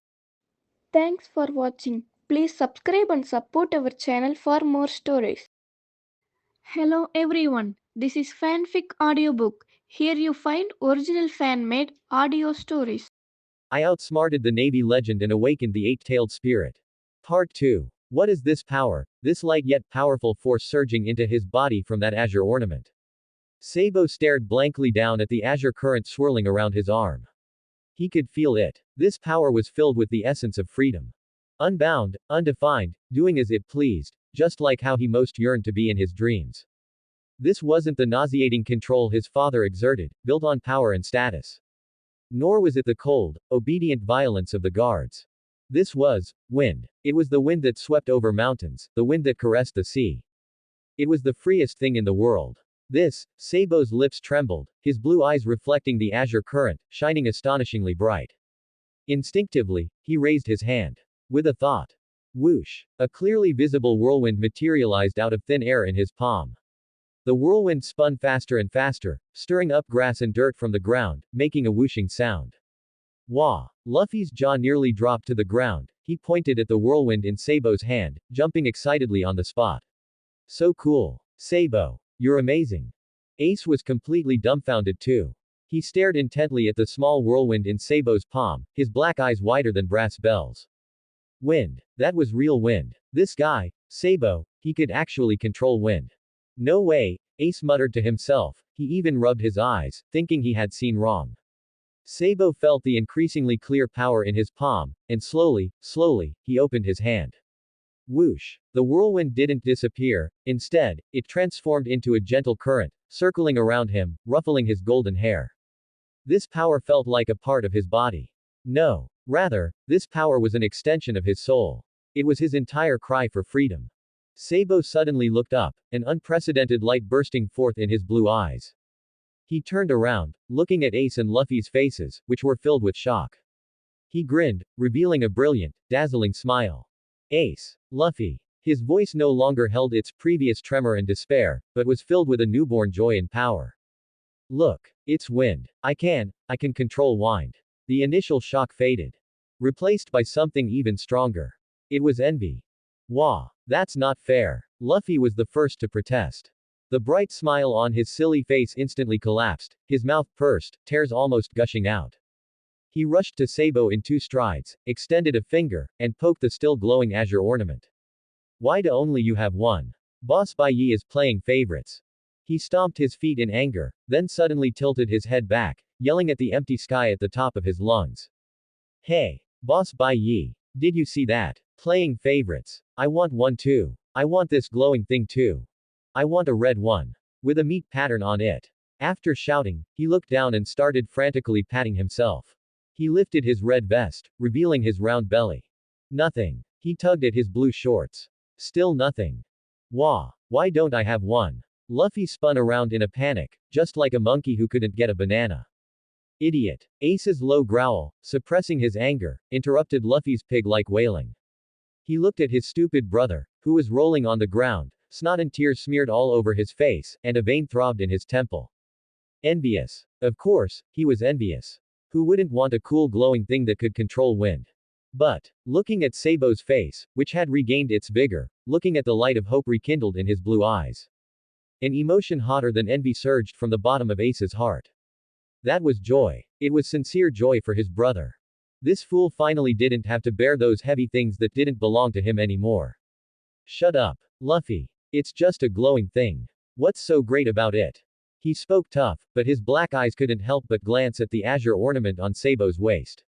Thanks for watching. Please subscribe and support our channel for more stories. Hello everyone, this is Fanfic Audiobook. Here you find original fan-made audio stories. I outsmarted the Navy legend and awakened the eight-tailed spirit. Part 2. What is this power, this light yet powerful force surging into his body from that azure ornament? Sabo stared blankly down at the azure current swirling around his arm. He could feel it. This power was filled with the essence of freedom. Unbound, undefined, doing as it pleased, just like how he most yearned to be in his dreams. This wasn't the nauseating control his father exerted, built on power and status. Nor was it the cold, obedient violence of the guards. This was wind. It was the wind that swept over mountains, the wind that caressed the sea. It was the freest thing in the world. This, Sabo's lips trembled, his blue eyes reflecting the azure current, shining astonishingly bright. Instinctively, he raised his hand. With a thought. Whoosh! A clearly visible whirlwind materialized out of thin air in his palm. The whirlwind spun faster and faster, stirring up grass and dirt from the ground, making a whooshing sound. Wah! Luffy's jaw nearly dropped to the ground. He pointed at the whirlwind in Sabo's hand, jumping excitedly on the spot. So cool. Sabo. You're amazing. Ace was completely dumbfounded too. He stared intently at the small whirlwind in Sabo's palm, his black eyes wider than brass bells. Wind. That was real wind. This guy, Sabo, he could actually control wind. No way, Ace muttered to himself. He even rubbed his eyes, thinking he had seen wrong. Sabo felt the increasingly clear power in his palm, and slowly, he opened his hand. Whoosh! The whirlwind didn't disappear, instead, it transformed into a gentle current, circling around him, ruffling his golden hair. This power felt like a part of his body. No. Rather, this power was an extension of his soul. It was his entire cry for freedom. Sabo suddenly looked up, an unprecedented light bursting forth in his blue eyes. He turned around, looking at Ace and Luffy's faces, which were filled with shock. He grinned, revealing a brilliant, dazzling smile. Ace. Luffy. His voice no longer held its previous tremor and despair, but was filled with a newborn joy and power. Look. It's wind. I can control wind. The initial shock faded. Replaced by something even stronger. It was envy. Wah. That's not fair. Luffy was the first to protest. The bright smile on his silly face instantly collapsed, his mouth pursed, tears almost gushing out. He rushed to Sabo in 2 strides, extended a finger, and poked the still glowing azure ornament. Why do only you have one? Boss Bai Yi is playing favorites. He stomped his feet in anger, then suddenly tilted his head back, yelling at the empty sky at the top of his lungs. Hey, Boss Bai Yi, did you see that? Playing favorites. I want one too. I want this glowing thing too. I want a red one. With a meat pattern on it. After shouting, he looked down and started frantically patting himself. He lifted his red vest, revealing his round belly. Nothing. He tugged at his blue shorts. Still nothing. Why don't I have one? Luffy spun around in a panic, just like a monkey who couldn't get a banana. Idiot. Ace's low growl, suppressing his anger, interrupted Luffy's pig-like wailing. He looked at his stupid brother, who was rolling on the ground, snot and tears smeared all over his face, and a vein throbbed in his temple. Envious. Of course, he was envious. Who wouldn't want a cool glowing thing that could control wind? But, looking at Sabo's face, which had regained its vigor, looking at the light of hope rekindled in his blue eyes. An emotion hotter than envy surged from the bottom of Ace's heart. That was joy. It was sincere joy for his brother. This fool finally didn't have to bear those heavy things that didn't belong to him anymore. Shut up, Luffy. It's just a glowing thing. What's so great about it? He spoke tough, but his black eyes couldn't help but glance at the azure ornament on Sabo's waist.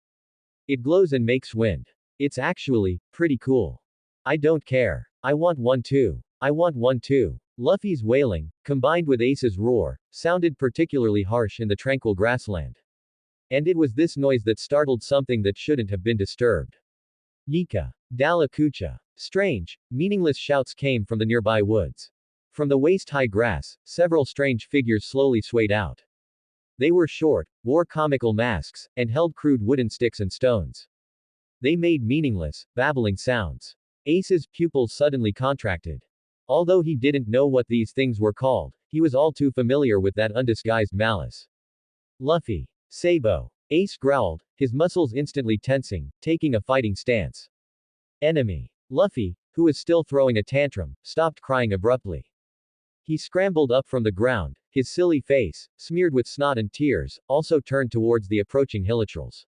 It glows and makes wind. It's actually pretty cool. I don't care. I want one too. I want one too. Luffy's wailing, combined with Ace's roar, sounded particularly harsh in the tranquil grassland. And it was this noise that startled something that shouldn't have been disturbed. Yika. Dala Kucha. Strange, meaningless shouts came from the nearby woods. From the waist-high grass, several strange figures slowly swayed out. They were short, wore comical masks, and held crude wooden sticks and stones. They made meaningless, babbling sounds. Ace's pupils suddenly contracted. Although he didn't know what these things were called, he was all too familiar with that undisguised malice. Luffy. Sabo. Ace growled, his muscles instantly tensing, taking a fighting stance. Enemy. Luffy, who was still throwing a tantrum, stopped crying abruptly. He scrambled up from the ground, his silly face, smeared with snot and tears, also turned towards the approaching hilichurls.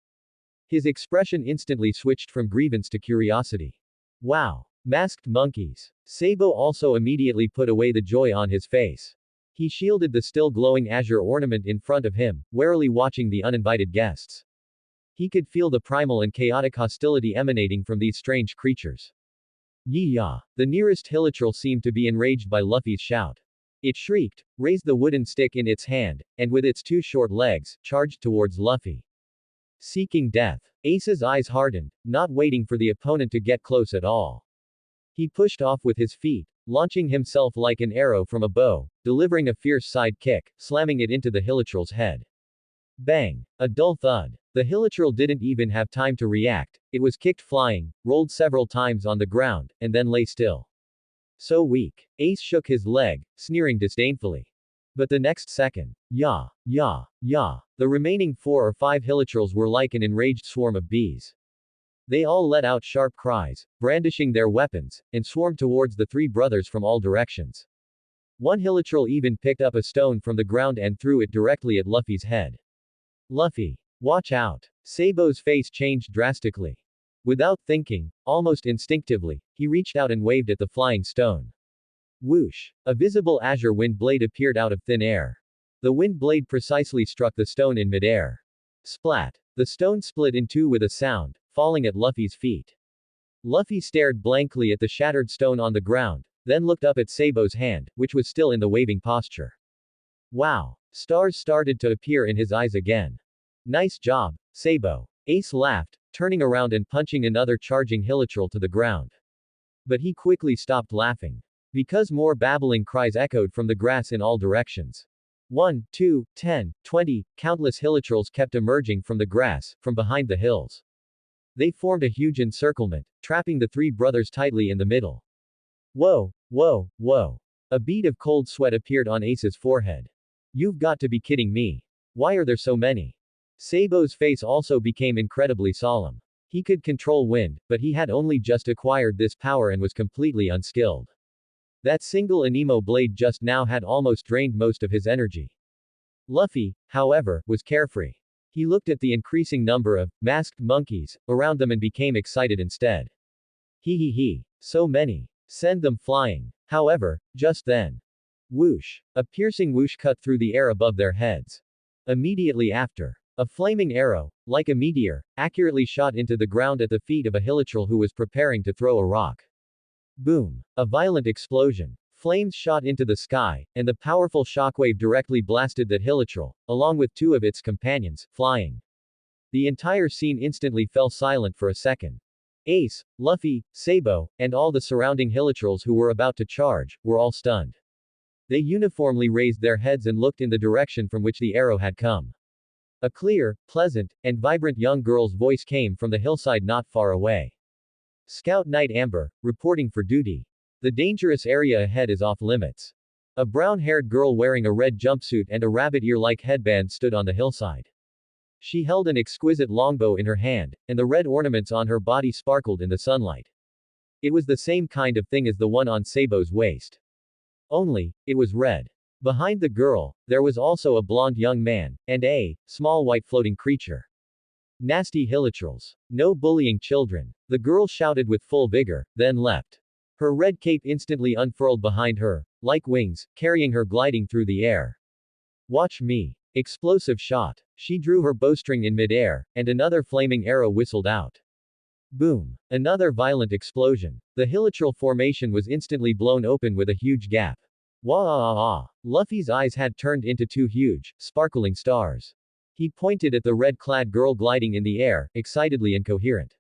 His expression instantly switched from grievance to curiosity. Wow! Masked monkeys. Sabo also immediately put away the joy on his face. He shielded the still glowing azure ornament in front of him, warily watching the uninvited guests. He could feel the primal and chaotic hostility emanating from these strange creatures. Yee-ya! The nearest hilichurl seemed to be enraged by Luffy's shout. It shrieked, raised the wooden stick in its hand, and with its 2 short legs, charged towards Luffy. Seeking death. Ace's eyes hardened, not waiting for the opponent to get close at all. He pushed off with his feet, launching himself like an arrow from a bow, delivering a fierce side kick, slamming it into the hilichurl's head. Bang! A dull thud. The hilichurl didn't even have time to react, it was kicked flying, rolled several times on the ground, and then lay still. So weak. Ace shook his leg, sneering disdainfully. But the next second, yah, yah, yah, the remaining 4 or 5 hilichurls were like an enraged swarm of bees. They all let out sharp cries, brandishing their weapons, and swarmed towards the 3 brothers from all directions. One hilichurl even picked up a stone from the ground and threw it directly at Luffy's head. Luffy. Watch out. Sabo's face changed drastically. Without thinking, almost instinctively, he reached out and waved at the flying stone. Whoosh! A visible azure wind blade appeared out of thin air. The wind blade precisely struck the stone in midair. Splat! The stone split in 2 with a sound, falling at Luffy's feet. Luffy stared blankly at the shattered stone on the ground, then looked up at Sabo's hand, which was still in the waving posture. Wow! Stars started to appear in his eyes again. Nice job, Sabo. Ace laughed, turning around and punching another charging hilichurl to the ground. But he quickly stopped laughing. Because more babbling cries echoed from the grass in all directions. 1, 2, 10, 20, countless hilichurls kept emerging from the grass, from behind the hills. They formed a huge encirclement, trapping the 3 brothers tightly in the middle. Whoa, whoa, whoa. A bead of cold sweat appeared on Ace's forehead. You've got to be kidding me. Why are there so many? Sabo's face also became incredibly solemn. He could control wind, but he had only just acquired this power and was completely unskilled. That single anemo blade just now had almost drained most of his energy. Luffy, however, was carefree. He looked at the increasing number of masked monkeys around them and became excited instead. He. So many. Send them flying. However, just then. Whoosh. A piercing whoosh cut through the air above their heads. Immediately after, a flaming arrow, like a meteor, accurately shot into the ground at the feet of a hilichurl who was preparing to throw a rock. Boom. A violent explosion. Flames shot into the sky, and the powerful shockwave directly blasted that hilichurl, along with two of its companions, flying. The entire scene instantly fell silent for a second. Ace, Luffy, Sabo, and all the surrounding hilichurls who were about to charge, were all stunned. They uniformly raised their heads and looked in the direction from which the arrow had come. A clear, pleasant, and vibrant young girl's voice came from the hillside not far away. Scout Knight Amber, reporting for duty. The dangerous area ahead is off limits. A brown-haired girl wearing a red jumpsuit and a rabbit ear-like headband stood on the hillside. She held an exquisite longbow in her hand, and the red ornaments on her body sparkled in the sunlight. It was the same kind of thing as the one on Sabo's waist. Only, it was red. Behind the girl, there was also a blonde young man, and a small white floating creature. Nasty hilichurls. No bullying children. The girl shouted with full vigor, then leapt. Her red cape instantly unfurled behind her, like wings, carrying her gliding through the air. Watch me. Explosive shot. She drew her bowstring in midair, and another flaming arrow whistled out. Boom. Another violent explosion. The hilichurl formation was instantly blown open with a huge gap. Wah! Luffy's eyes had turned into two huge, sparkling stars. He pointed at the red-clad girl gliding in the air, excitedly incoherent.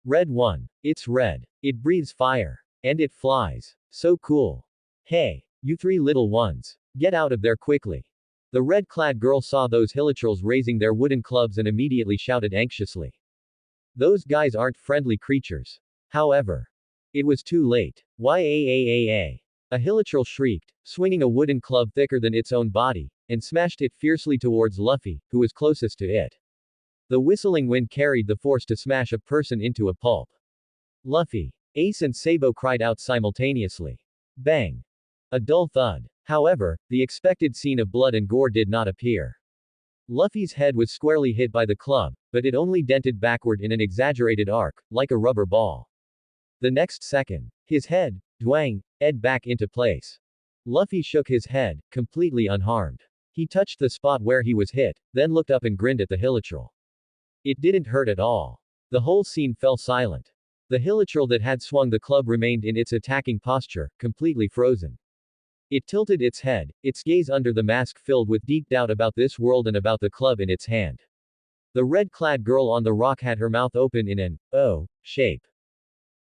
Red one. It's red. It breathes fire. And it flies. So cool. Hey, you three little ones. Get out of there quickly. The red-clad girl saw those hilichurls raising their wooden clubs and immediately shouted anxiously. Those guys aren't friendly creatures. However, it was too late. Yaa. A hilichurl shrieked, swinging a wooden club thicker than its own body, and smashed it fiercely towards Luffy, who was closest to it. The whistling wind carried the force to smash a person into a pulp. Luffy, Ace and Sabo cried out simultaneously. Bang! A dull thud. However, the expected scene of blood and gore did not appear. Luffy's head was squarely hit by the club, but it only dented backward in an exaggerated arc, like a rubber ball. The next second, his head, ed back into place. Luffy shook his head, completely unharmed. He touched the spot where he was hit, then looked up and grinned at the hilichurl. It didn't hurt at all. The whole scene fell silent. The hilichurl that had swung the club remained in its attacking posture, completely frozen. It tilted its head, its gaze under the mask filled with deep doubt about this world and about the club in its hand. The red-clad girl on the rock had her mouth open in an O shape.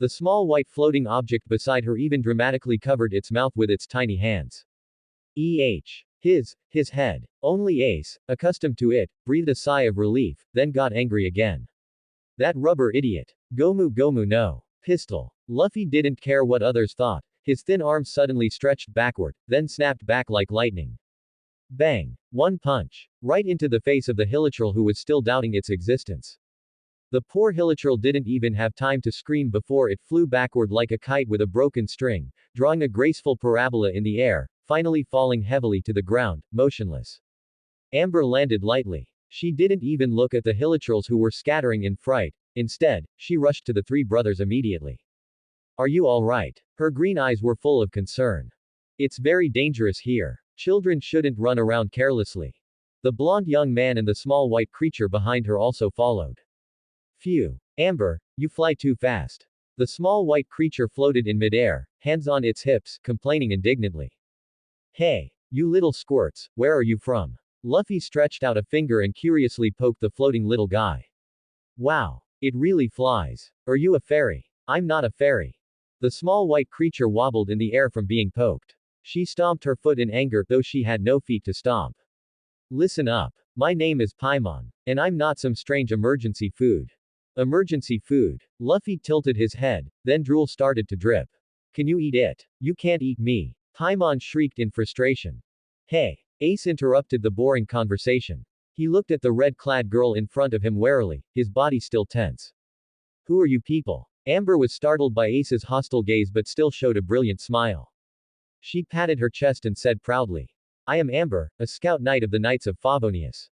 The small white floating object beside her even dramatically covered its mouth with its tiny hands. His head. Only Ace, accustomed to it, breathed a sigh of relief, then got angry again. That rubber idiot. Gomu no. Pistol. Luffy didn't care what others thought. His thin arms suddenly stretched backward, then snapped back like lightning. Bang! One punch. Right into the face of the hilichurl who was still doubting its existence. The poor hilichurl didn't even have time to scream before it flew backward like a kite with a broken string, drawing a graceful parabola in the air, finally falling heavily to the ground, motionless. Amber landed lightly. She didn't even look at the hilichurls who were scattering in fright. Instead, she rushed to the three brothers immediately. Are you alright? Her green eyes were full of concern. It's very dangerous here. Children shouldn't run around carelessly. The blonde young man and the small white creature behind her also followed. Phew. Amber, you fly too fast. The small white creature floated in midair, hands on its hips, complaining indignantly. Hey, you little squirts, where are you from? Luffy stretched out a finger and curiously poked the floating little guy. Wow. It really flies. Are you a fairy? I'm not a fairy. The small white creature wobbled in the air from being poked. She stomped her foot in anger, though she had no feet to stomp. Listen up. My name is Paimon, and I'm not some strange emergency food. Emergency food. Luffy tilted his head, then drool started to drip. Can you eat it? You can't eat me. Paimon shrieked in frustration. Hey. Ace interrupted the boring conversation. He looked at the red-clad girl in front of him warily, his body still tense. Who are you people? Amber was startled by Ace's hostile gaze but still showed a brilliant smile. She patted her chest and said proudly. I am Amber, a scout knight of the Knights of Favonius.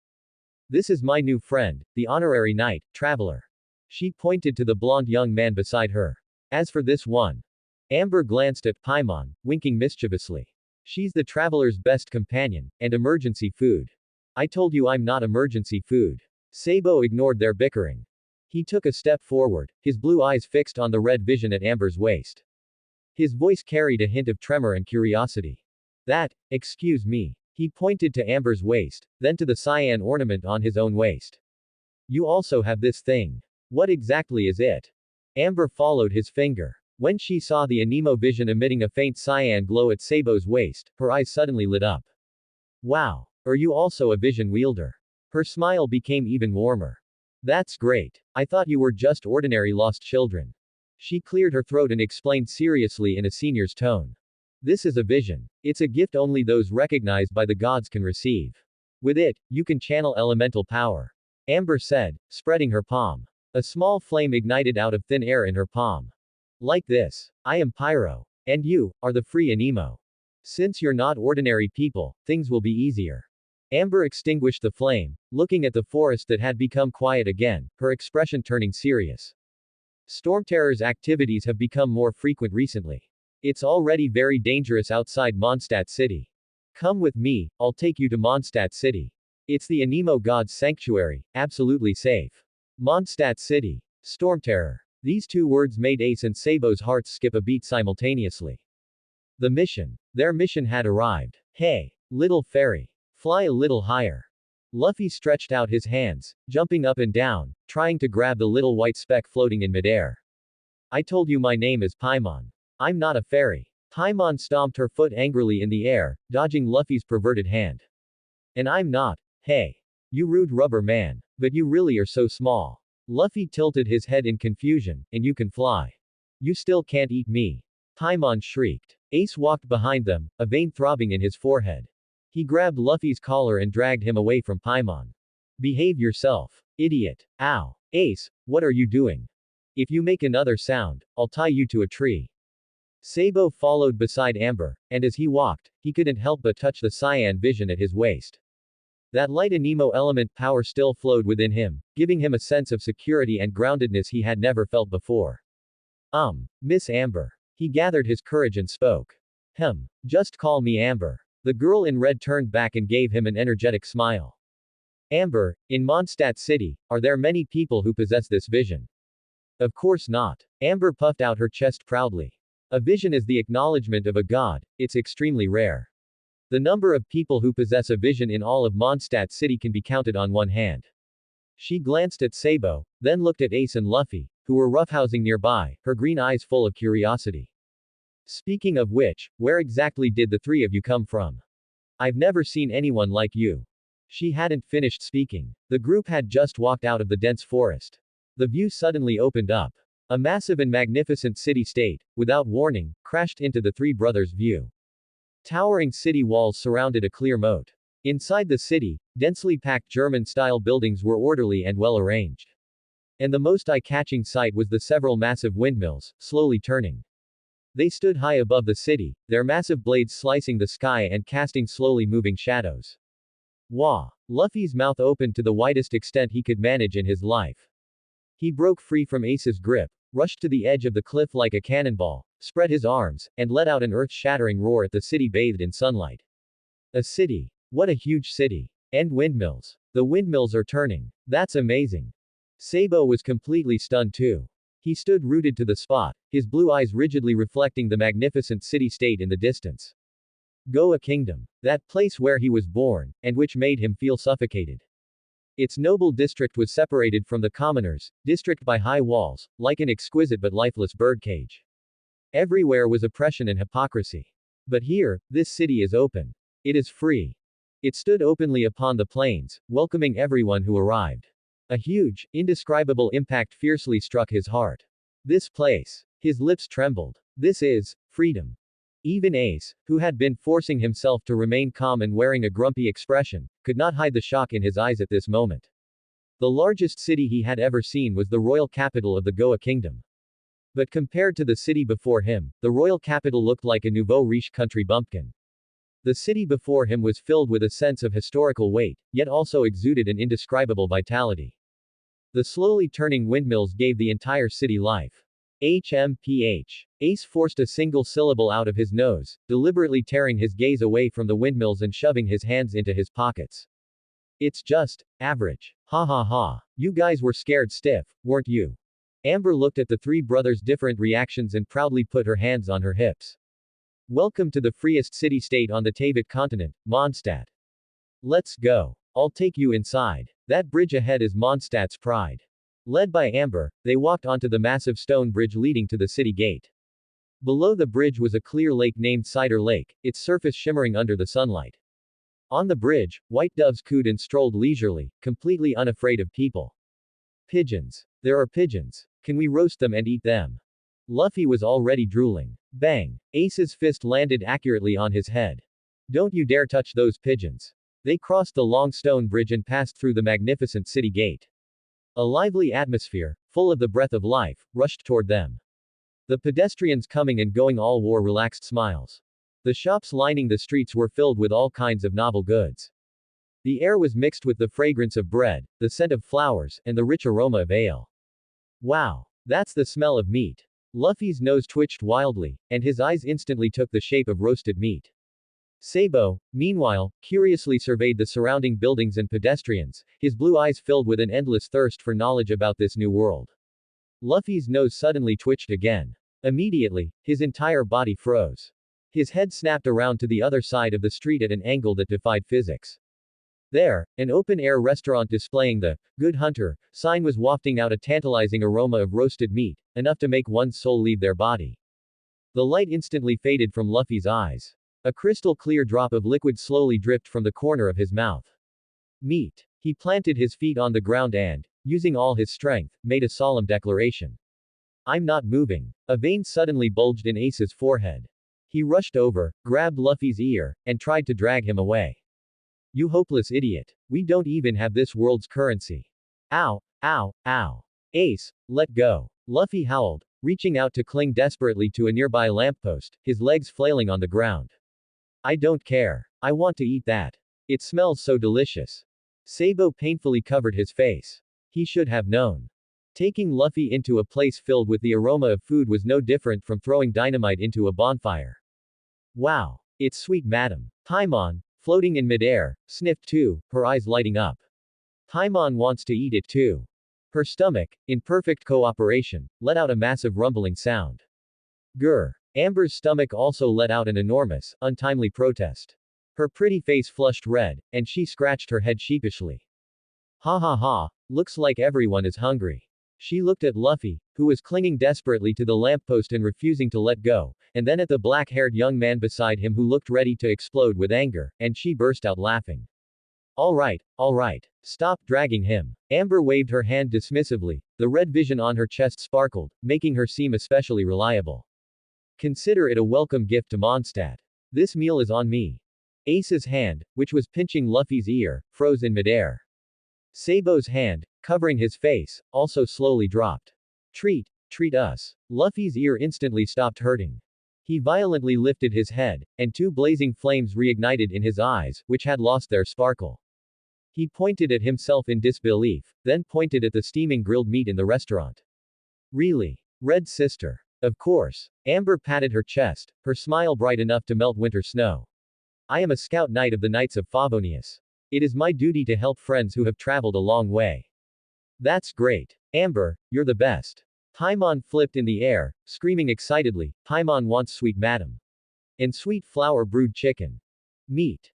This is my new friend, the honorary knight, traveler. She pointed to the blond young man beside her. As for this one. Amber glanced at Paimon, winking mischievously. She's the traveler's best companion, and emergency food. I told you I'm not emergency food. Sabo ignored their bickering. He took a step forward, his blue eyes fixed on the red vision at Amber's waist. His voice carried a hint of tremor and curiosity. Excuse me. He pointed to Amber's waist, then to the cyan ornament on his own waist. You also have this thing. What exactly is it? Amber followed his finger. When she saw the anemo vision emitting a faint cyan glow at Sabo's waist, her eyes suddenly lit up. Wow. Are you also a vision wielder? Her smile became even warmer. That's great. I thought you were just ordinary lost children. She cleared her throat and explained seriously in a senior's tone. This is a vision. It's a gift only those recognized by the gods can receive. With it, you can channel elemental power. Amber said, spreading her palm. A small flame ignited out of thin air in her palm. Like this. I am Pyro. And you are the free anemo. Since you're not ordinary people, things will be easier. Amber extinguished the flame, looking at the forest that had become quiet again, her expression turning serious. Stormterror's activities have become more frequent recently. It's already very dangerous outside Mondstadt City. Come with me, I'll take you to Mondstadt City. It's the Anemo God's sanctuary, absolutely safe. Mondstadt City. Stormterror. These two words made Ace and Sabo's hearts skip a beat simultaneously. The mission. Their mission had arrived. Hey, little fairy. Fly a little higher. Luffy stretched out his hands, jumping up and down, trying to grab the little white speck floating in midair. I told you my name is Paimon. I'm not a fairy. Paimon stomped her foot angrily in the air, dodging Luffy's perverted hand. And I'm not. Hey. You rude rubber man. But you really are so small. Luffy tilted his head in confusion, and you can fly. You still can't eat me. Paimon shrieked. Ace walked behind them, a vein throbbing in his forehead. He grabbed Luffy's collar and dragged him away from Paimon. Behave yourself. Idiot. Ow. Ace, what are you doing? If you make another sound, I'll tie you to a tree. Sabo followed beside Amber, and as he walked, he couldn't help but touch the cyan vision at his waist. That light anemo element power still flowed within him, giving him a sense of security and groundedness he had never felt before. Miss Amber. He gathered his courage and spoke. Just call me Amber. The girl in red turned back and gave him an energetic smile. Amber, in Mondstadt City, are there many people who possess this vision? Of course not. Amber puffed out her chest proudly. A vision is the acknowledgement of a god, it's extremely rare. The number of people who possess a vision in all of Mondstadt City can be counted on one hand. She glanced at Sabo, then looked at Ace and Luffy, who were roughhousing nearby, her green eyes full of curiosity. Speaking of which, where exactly did the three of you come from? I've never seen anyone like you. She hadn't finished speaking. The group had just walked out of the dense forest. The view suddenly opened up. A massive and magnificent city-state, without warning, crashed into the three brothers' view. Towering city walls surrounded a clear moat. Inside the city, densely packed German-style buildings were orderly and well-arranged. And the most eye-catching sight was the several massive windmills, slowly turning. They stood high above the city, their massive blades slicing the sky and casting slowly moving shadows. Wah! Luffy's mouth opened to the widest extent he could manage in his life. He broke free from Ace's grip, rushed to the edge of the cliff like a cannonball, spread his arms, and let out an earth-shattering roar at the city bathed in sunlight. A city. What a huge city. And windmills. The windmills are turning. That's amazing. Sabo was completely stunned too. He stood rooted to the spot, his blue eyes rigidly reflecting the magnificent city-state in the distance. Goa Kingdom. That place where he was born, and which made him feel suffocated. Its noble district was separated from the commoners, district by high walls, like an exquisite but lifeless birdcage. Everywhere was oppression and hypocrisy. But here, this city is open. It is free. It stood openly upon the plains, welcoming everyone who arrived. A huge, indescribable impact fiercely struck his heart. This place. His lips trembled. This is freedom. Even Ace, who had been forcing himself to remain calm and wearing a grumpy expression, could not hide the shock in his eyes at this moment. The largest city he had ever seen was the royal capital of the Goa Kingdom. But compared to the city before him, the royal capital looked like a nouveau riche country bumpkin. The city before him was filled with a sense of historical weight, yet also exuded an indescribable vitality. The slowly turning windmills gave the entire city life. HMPH. Ace forced a single syllable out of his nose, deliberately tearing his gaze away from the windmills and shoving his hands into his pockets. It's just average. Ha ha ha. You guys were scared stiff, weren't you? Amber looked at the three brothers' different reactions and proudly put her hands on her hips. Welcome to the freest city-state on the Tavit continent, Mondstadt. Let's go. I'll take you inside. That bridge ahead is Mondstadt's pride. Led by Amber, they walked onto the massive stone bridge leading to the city gate. Below the bridge was a clear lake named Cider Lake, its surface shimmering under the sunlight. On the bridge, white doves cooed and strolled leisurely, completely unafraid of people. Pigeons. There are pigeons. Can we roast them and eat them? Luffy was already drooling. Bang! Ace's fist landed accurately on his head. Don't you dare touch those pigeons. They crossed the long stone bridge and passed through the magnificent city gate. A lively atmosphere, full of the breath of life, rushed toward them. The pedestrians coming and going all wore relaxed smiles. The shops lining the streets were filled with all kinds of novel goods. The air was mixed with the fragrance of bread, the scent of flowers, and the rich aroma of ale. Wow! That's the smell of meat. Luffy's nose twitched wildly, and his eyes instantly took the shape of roasted meat. Sabo, meanwhile, curiously surveyed the surrounding buildings and pedestrians, his blue eyes filled with an endless thirst for knowledge about this new world. Luffy's nose suddenly twitched again. Immediately, his entire body froze. His head snapped around to the other side of the street at an angle that defied physics. There, an open-air restaurant displaying the Good Hunter sign was wafting out a tantalizing aroma of roasted meat, enough to make one's soul leave their body. The light instantly faded from Luffy's eyes. A crystal-clear drop of liquid slowly dripped from the corner of his mouth. Meat. He planted his feet on the ground and, using all his strength, made a solemn declaration. I'm not moving. A vein suddenly bulged in Ace's forehead. He rushed over, grabbed Luffy's ear, and tried to drag him away. You hopeless idiot. We don't even have this world's currency. Ow, ow, ow. Ace, let go. Luffy howled, reaching out to cling desperately to a nearby lamppost, his legs flailing on the ground. I don't care. I want to eat that. It smells so delicious. Sabo painfully covered his face. He should have known. Taking Luffy into a place filled with the aroma of food was no different from throwing dynamite into a bonfire. Wow. It's sweet madam. Paimon, floating in midair, sniffed too, her eyes lighting up. Paimon wants to eat it too. Her stomach, in perfect cooperation, let out a massive rumbling sound. Grr. Amber's stomach also let out an enormous, untimely protest. Her pretty face flushed red, and she scratched her head sheepishly. Ha ha ha, looks like everyone is hungry. She looked at Luffy, who was clinging desperately to the lamppost and refusing to let go, and then at the black-haired young man beside him who looked ready to explode with anger, and she burst out laughing. All right, stop dragging him. Amber waved her hand dismissively, the red vision on her chest sparkled, making her seem especially reliable. Consider it a welcome gift to Mondstadt. This meal is on me. Ace's hand, which was pinching Luffy's ear, froze in midair. Sabo's hand, covering his face, also slowly dropped. Treat us. Luffy's ear instantly stopped hurting. He violently lifted his head, and two blazing flames reignited in his eyes, which had lost their sparkle. He pointed at himself in disbelief, then pointed at the steaming grilled meat in the restaurant. Really? Red sister. Of course. Amber patted her chest, her smile bright enough to melt winter snow. I am a scout knight of the Knights of Favonius. It is my duty to help friends who have traveled a long way. That's great. Amber, you're the best. Paimon flipped in the air, screaming excitedly, Paimon wants sweet madam. And sweet flour brewed chicken. Meat.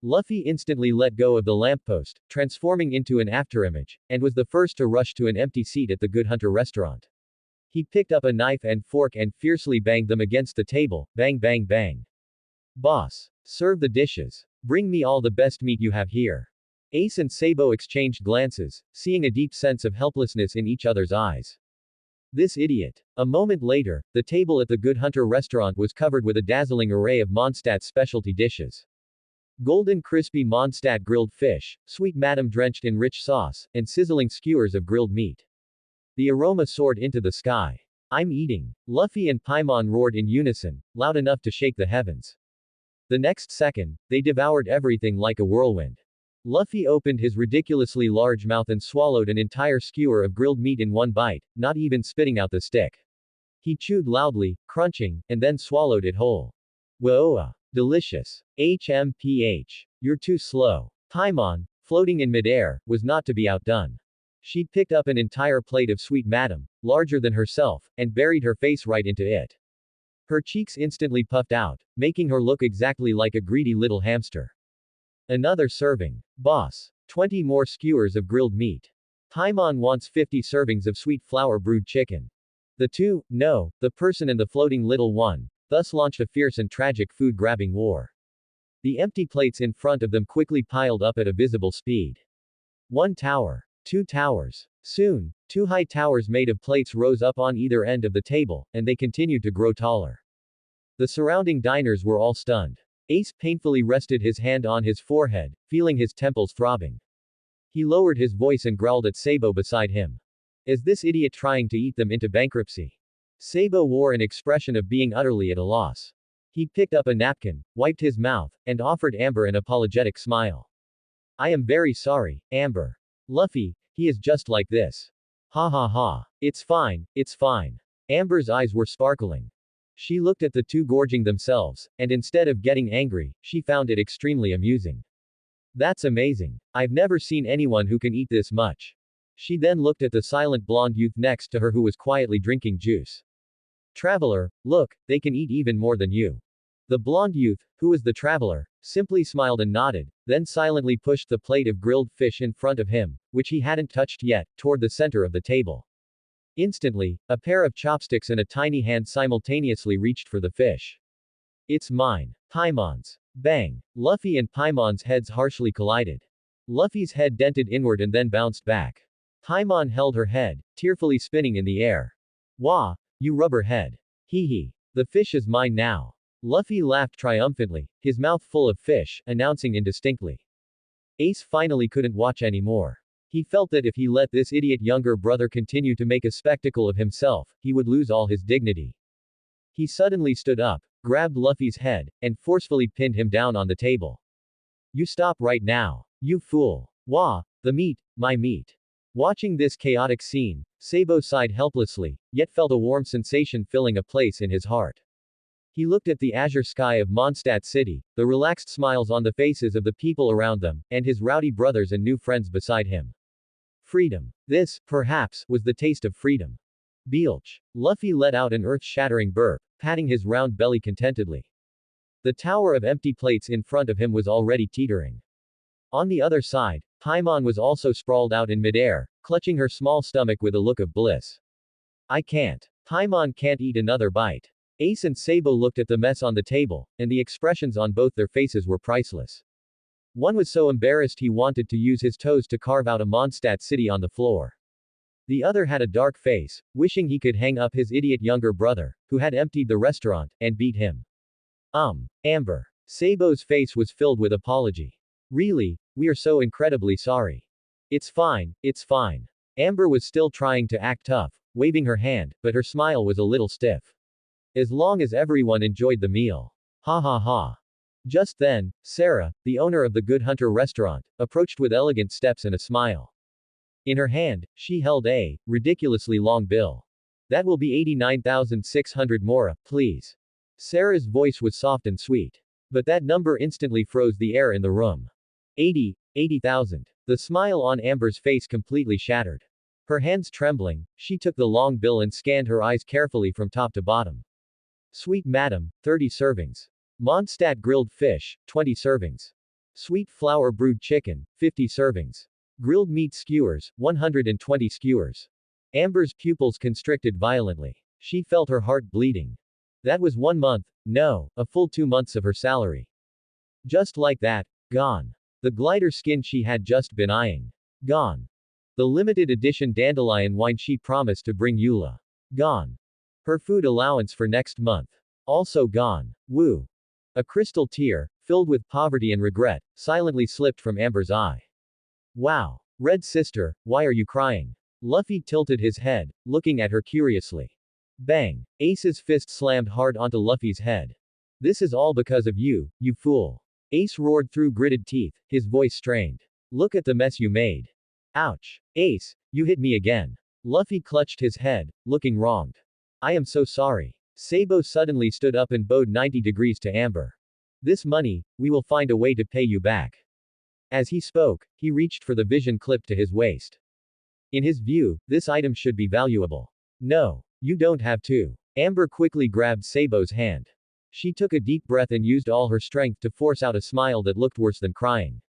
Luffy instantly let go of the lamppost, transforming into an afterimage, and was the first to rush to an empty seat at the Good Hunter restaurant. He picked up a knife and fork and fiercely banged them against the table, bang bang bang. Boss. Serve the dishes. Bring me all the best meat you have here. Ace and Sabo exchanged glances, seeing a deep sense of helplessness in each other's eyes. This idiot. A moment later, the table at the Good Hunter restaurant was covered with a dazzling array of Mondstadt's specialty dishes. Golden crispy Mondstadt grilled fish, sweet madam drenched in rich sauce, and sizzling skewers of grilled meat. The aroma soared into the sky. I'm eating. Luffy and Paimon roared in unison, loud enough to shake the heavens. The next second, they devoured everything like a whirlwind. Luffy opened his ridiculously large mouth and swallowed an entire skewer of grilled meat in one bite, not even spitting out the stick. He chewed loudly, crunching, and then swallowed it whole. Whoa! Delicious. HMPH. You're too slow. Paimon, floating in midair, was not to be outdone. She picked up an entire plate of sweet madam, larger than herself, and buried her face right into it. Her cheeks instantly puffed out, making her look exactly like a greedy little hamster. Another serving. Boss. 20 more skewers of grilled meat. Paimon wants 50 servings of sweet flour brewed chicken. The person and the floating little one, thus launched a fierce and tragic food-grabbing war. The empty plates in front of them quickly piled up at a visible speed. One tower. Two towers. Soon, two high towers made of plates rose up on either end of the table, and they continued to grow taller. The surrounding diners were all stunned. Ace painfully rested his hand on his forehead, feeling his temples throbbing. He lowered his voice and growled at Sabo beside him. Is this idiot trying to eat them into bankruptcy? Sabo wore an expression of being utterly at a loss. He picked up a napkin, wiped his mouth, and offered Amber an apologetic smile. I am very sorry, Amber. Luffy, he is just like this. Ha ha ha. It's fine, it's fine. Amber's eyes were sparkling. She looked at the two gorging themselves, and instead of getting angry, she found it extremely amusing. That's amazing. I've never seen anyone who can eat this much. She then looked at the silent blonde youth next to her who was quietly drinking juice. Traveler, look, they can eat even more than you. The blonde youth, who was the traveler, simply smiled and nodded, then silently pushed the plate of grilled fish in front of him, which he hadn't touched yet, toward the center of the table. Instantly, a pair of chopsticks and a tiny hand simultaneously reached for the fish. It's mine. Paimon's. Bang. Luffy and Paimon's heads harshly collided. Luffy's head dented inward and then bounced back. Paimon held her head, tearfully spinning in the air. Wah, you rubber head. Hee hee. The fish is mine now. Luffy laughed triumphantly, his mouth full of fish, announcing indistinctly. Ace finally couldn't watch anymore. He felt that if he let this idiot younger brother continue to make a spectacle of himself, he would lose all his dignity. He suddenly stood up, grabbed Luffy's head, and forcefully pinned him down on the table. You stop right now. You fool. Wah, the meat, my meat. Watching this chaotic scene, Sabo sighed helplessly, yet felt a warm sensation filling a place in his heart. He looked at the azure sky of Mondstadt City, the relaxed smiles on the faces of the people around them, and his rowdy brothers and new friends beside him. Freedom. This, perhaps, was the taste of freedom. Beelch. Luffy let out an earth-shattering burp, patting his round belly contentedly. The tower of empty plates in front of him was already teetering. On the other side, Paimon was also sprawled out in midair, clutching her small stomach with a look of bliss. I can't. Paimon can't eat another bite. Ace and Sabo looked at the mess on the table, and the expressions on both their faces were priceless. One was so embarrassed he wanted to use his toes to carve out a Mondstadt City on the floor. The other had a dark face, wishing he could hang up his idiot younger brother, who had emptied the restaurant, and beat him. Amber. Sabo's face was filled with apology. Really, we are so incredibly sorry. It's fine, it's fine. Amber was still trying to act tough, waving her hand, but her smile was a little stiff. As long as everyone enjoyed the meal. Ha ha ha. Just then, Sarah, the owner of the Good Hunter restaurant, approached with elegant steps and a smile. In her hand, she held a ridiculously long bill. That will be 89,600 mora, please. Sarah's voice was soft and sweet. But that number instantly froze the air in the room. 80,000. The smile on Amber's face completely shattered. Her hands trembling, she took the long bill and scanned her eyes carefully from top to bottom. Sweet madam, 30 servings. Mondstadt grilled fish, 20 servings. Sweet flour brewed chicken, 50 servings. Grilled meat skewers, 120 skewers. Amber's pupils constricted violently. She felt her heart bleeding. That was 1 month, no, a full 2 months of her salary. Just like that, gone. The glider skin she had just been eyeing. Gone. The limited edition dandelion wine she promised to bring Eula. Gone. Her food allowance for next month. Also gone. Woo. A crystal tear, filled with poverty and regret, silently slipped from Amber's eye. Wow. Red sister, why are you crying? Luffy tilted his head, looking at her curiously. Bang! Ace's fist slammed hard onto Luffy's head. This is all because of you, you fool. Ace roared through gritted teeth, his voice strained. Look at the mess you made. Ouch. Ace, you hit me again. Luffy clutched his head, looking wronged. I am so sorry. Sabo suddenly stood up and bowed 90 degrees to Amber. This money, we will find a way to pay you back. As he spoke, he reached for the vision clip to his waist. In his view, this item should be valuable. No, you don't have to. Amber quickly grabbed Sabo's hand. She took a deep breath and used all her strength to force out a smile that looked worse than crying.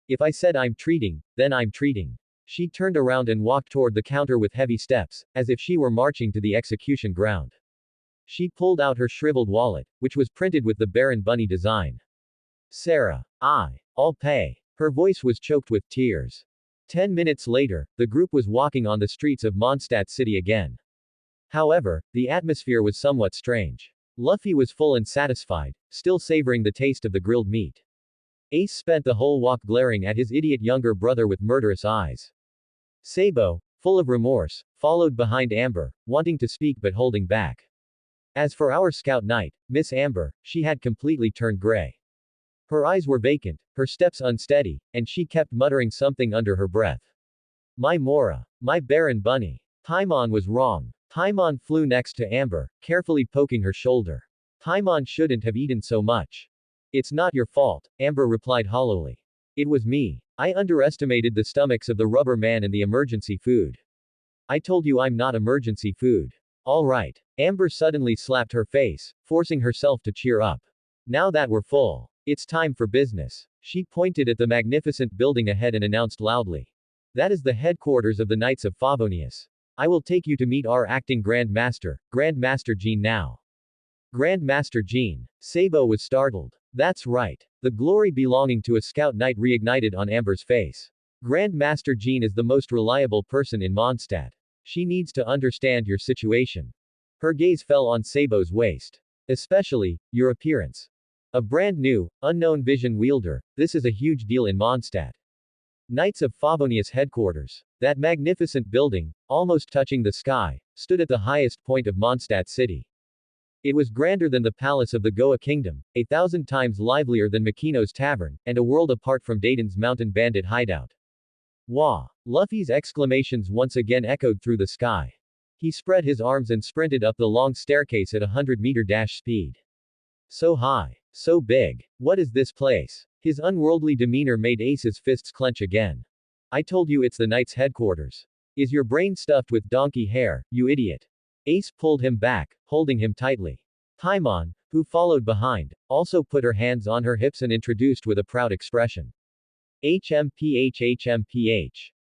If I said I'm treating, then I'm treating. She turned around and walked toward the counter with heavy steps, as if she were marching to the execution ground. She pulled out her shriveled wallet, which was printed with the Baron Bunny design. Sarah. I'll pay. Her voice was choked with tears. 10 minutes later, the group was walking on the streets of Mondstadt City again. However, the atmosphere was somewhat strange. Luffy was full and satisfied, still savoring the taste of the grilled meat. Ace spent the whole walk glaring at his idiot younger brother with murderous eyes. Sabo, full of remorse, followed behind Amber, wanting to speak but holding back. As for our scout knight, Miss Amber, she had completely turned gray. Her eyes were vacant, her steps unsteady, and she kept muttering something under her breath. My Mora. My Baron Bunny. Paimon was wrong. Paimon flew next to Amber, carefully poking her shoulder. Paimon shouldn't have eaten so much. It's not your fault, Amber replied hollowly. It was me. I underestimated the stomachs of the rubber man and the emergency food. I told you I'm not emergency food. Alright. Amber suddenly slapped her face, forcing herself to cheer up. Now that we're full. It's time for business. She pointed at the magnificent building ahead and announced loudly. That is the headquarters of the Knights of Favonius. I will take you to meet our acting Grand Master, Grand Master Jean now. Grand Master Jean. Sabo was startled. That's right. The glory belonging to a scout knight reignited on Amber's face. Grand Master Jean is the most reliable person in Mondstadt. She needs to understand your situation. Her gaze fell on Sabo's waist. Especially, your appearance. A brand new, unknown vision wielder, this is a huge deal in Mondstadt. Knights of Favonius headquarters. That magnificent building, almost touching the sky, stood at the highest point of Mondstadt city. It was grander than the palace of the Goa kingdom, 1,000 times livelier than Makino's tavern, and a world apart from Dayton's mountain bandit hideout. Wah! Luffy's exclamations once again echoed through the sky. He spread his arms and sprinted up the long staircase at a 100-meter dash speed. So high. So big. What is this place? His unworldly demeanor made Ace's fists clench again. I told you it's the Knight's headquarters. Is your brain stuffed with donkey hair, you idiot? Ace pulled him back, holding him tightly. Paimon, who followed behind, also put her hands on her hips and introduced with a proud expression. HMPH.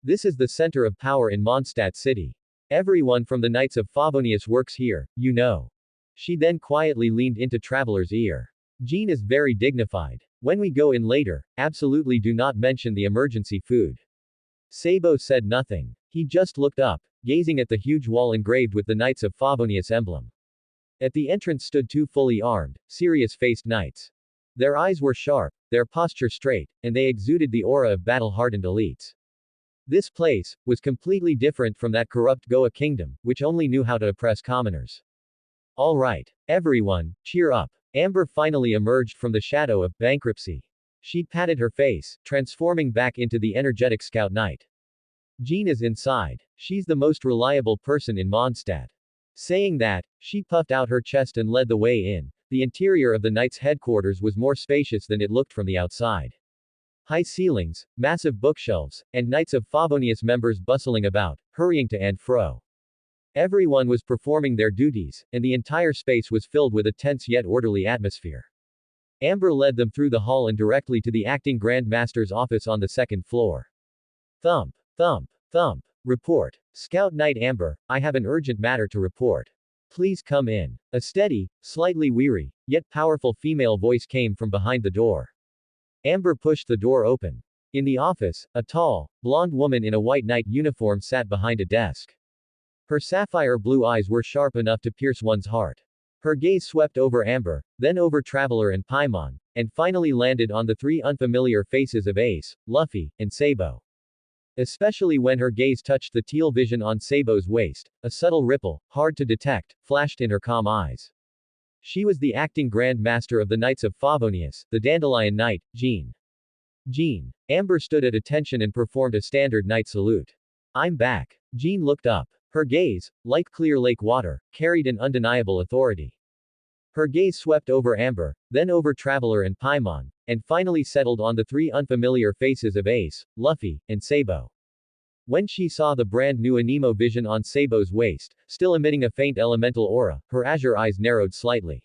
This is the center of power in Mondstadt City. Everyone from the Knights of Favonius works here, you know. She then quietly leaned into Traveler's ear. Jean is very dignified. When we go in later, absolutely do not mention the emergency food. Sabo said nothing. He just looked up, gazing at the huge wall engraved with the Knights of Favonius emblem. At the entrance stood two fully armed, serious-faced knights. Their eyes were sharp, their posture straight, and they exuded the aura of battle-hardened elites. This place was completely different from that corrupt Goa kingdom, which only knew how to oppress commoners. All right, everyone, cheer up. Amber finally emerged from the shadow of bankruptcy. She patted her face, transforming back into the energetic scout knight. Jean is inside. She's the most reliable person in Mondstadt. Saying that, she puffed out her chest and led the way in. The interior of the knight's headquarters was more spacious than it looked from the outside. High ceilings, massive bookshelves, and Knights of Favonius members bustling about, hurrying to and fro. Everyone was performing their duties, and the entire space was filled with a tense yet orderly atmosphere. Amber led them through the hall and directly to the acting Grand Master's office on the second floor. Thump, thump, thump. Report. Scout Knight Amber, I have an urgent matter to report. Please come in. A steady, slightly weary, yet powerful female voice came from behind the door. Amber pushed the door open. In the office, a tall, blonde woman in a white knight uniform sat behind a desk. Her sapphire blue eyes were sharp enough to pierce one's heart. Her gaze swept over Amber, then over Traveler and Paimon, and finally landed on the three unfamiliar faces of Ace, Luffy, and Sabo. Especially when her gaze touched the teal vision on Sabo's waist, a subtle ripple, hard to detect, flashed in her calm eyes. She was the acting Grand Master of the Knights of Favonius, the Dandelion Knight, Jean. Jean. Amber stood at attention and performed a standard knight salute. I'm back. Jean looked up. Her gaze, like clear lake water, carried an undeniable authority. Her gaze swept over Amber, then over Traveler and Paimon, and finally settled on the three unfamiliar faces of Ace, Luffy, and Sabo. When she saw the brand new Anemo vision on Sabo's waist, still emitting a faint elemental aura, her azure eyes narrowed slightly.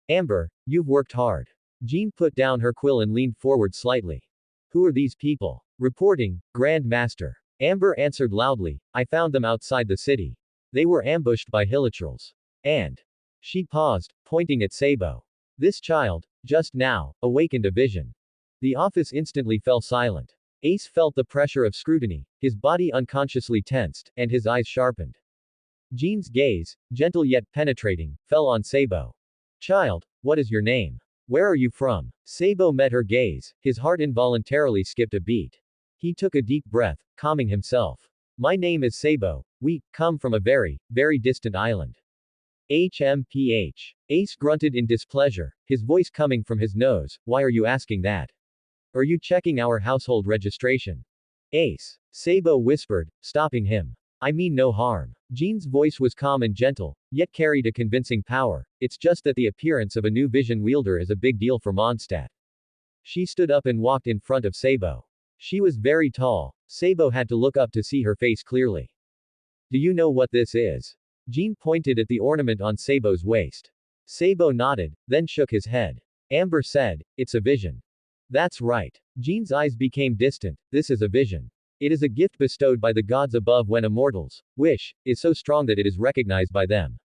Amber, you've worked hard. Jean put down her quill and leaned forward slightly. Who are these people? Reporting, Grand Master. Amber answered loudly, I found them outside the city. They were ambushed by hilichurls. And. She paused, pointing at Sabo. This child, just now, awakened a vision. The office instantly fell silent. Ace felt the pressure of scrutiny, his body unconsciously tensed, and his eyes sharpened. Jean's gaze, gentle yet penetrating, fell on Sabo. Child, what is your name? Where are you from? Sabo met her gaze, his heart involuntarily skipped a beat. He took a deep breath, calming himself. My name is Sabo, we come from a very, very distant island. HMPH. Ace grunted in displeasure, his voice coming from his nose, why are you asking that? Are you checking our household registration? Ace. Sabo whispered, stopping him. I mean no harm. Jean's voice was calm and gentle, yet carried a convincing power, it's just that the appearance of a new vision wielder is a big deal for Mondstadt. She stood up and walked in front of Sabo. She was very tall, Sabo had to look up to see her face clearly. Do you know what this is? Jean pointed at the ornament on Sabo's waist. Sabo nodded, then shook his head. Amber said, it's a vision. That's right. Jean's eyes became distant, this is a vision. It is a gift bestowed by the gods above when a mortal's wish is so strong that it is recognized by them.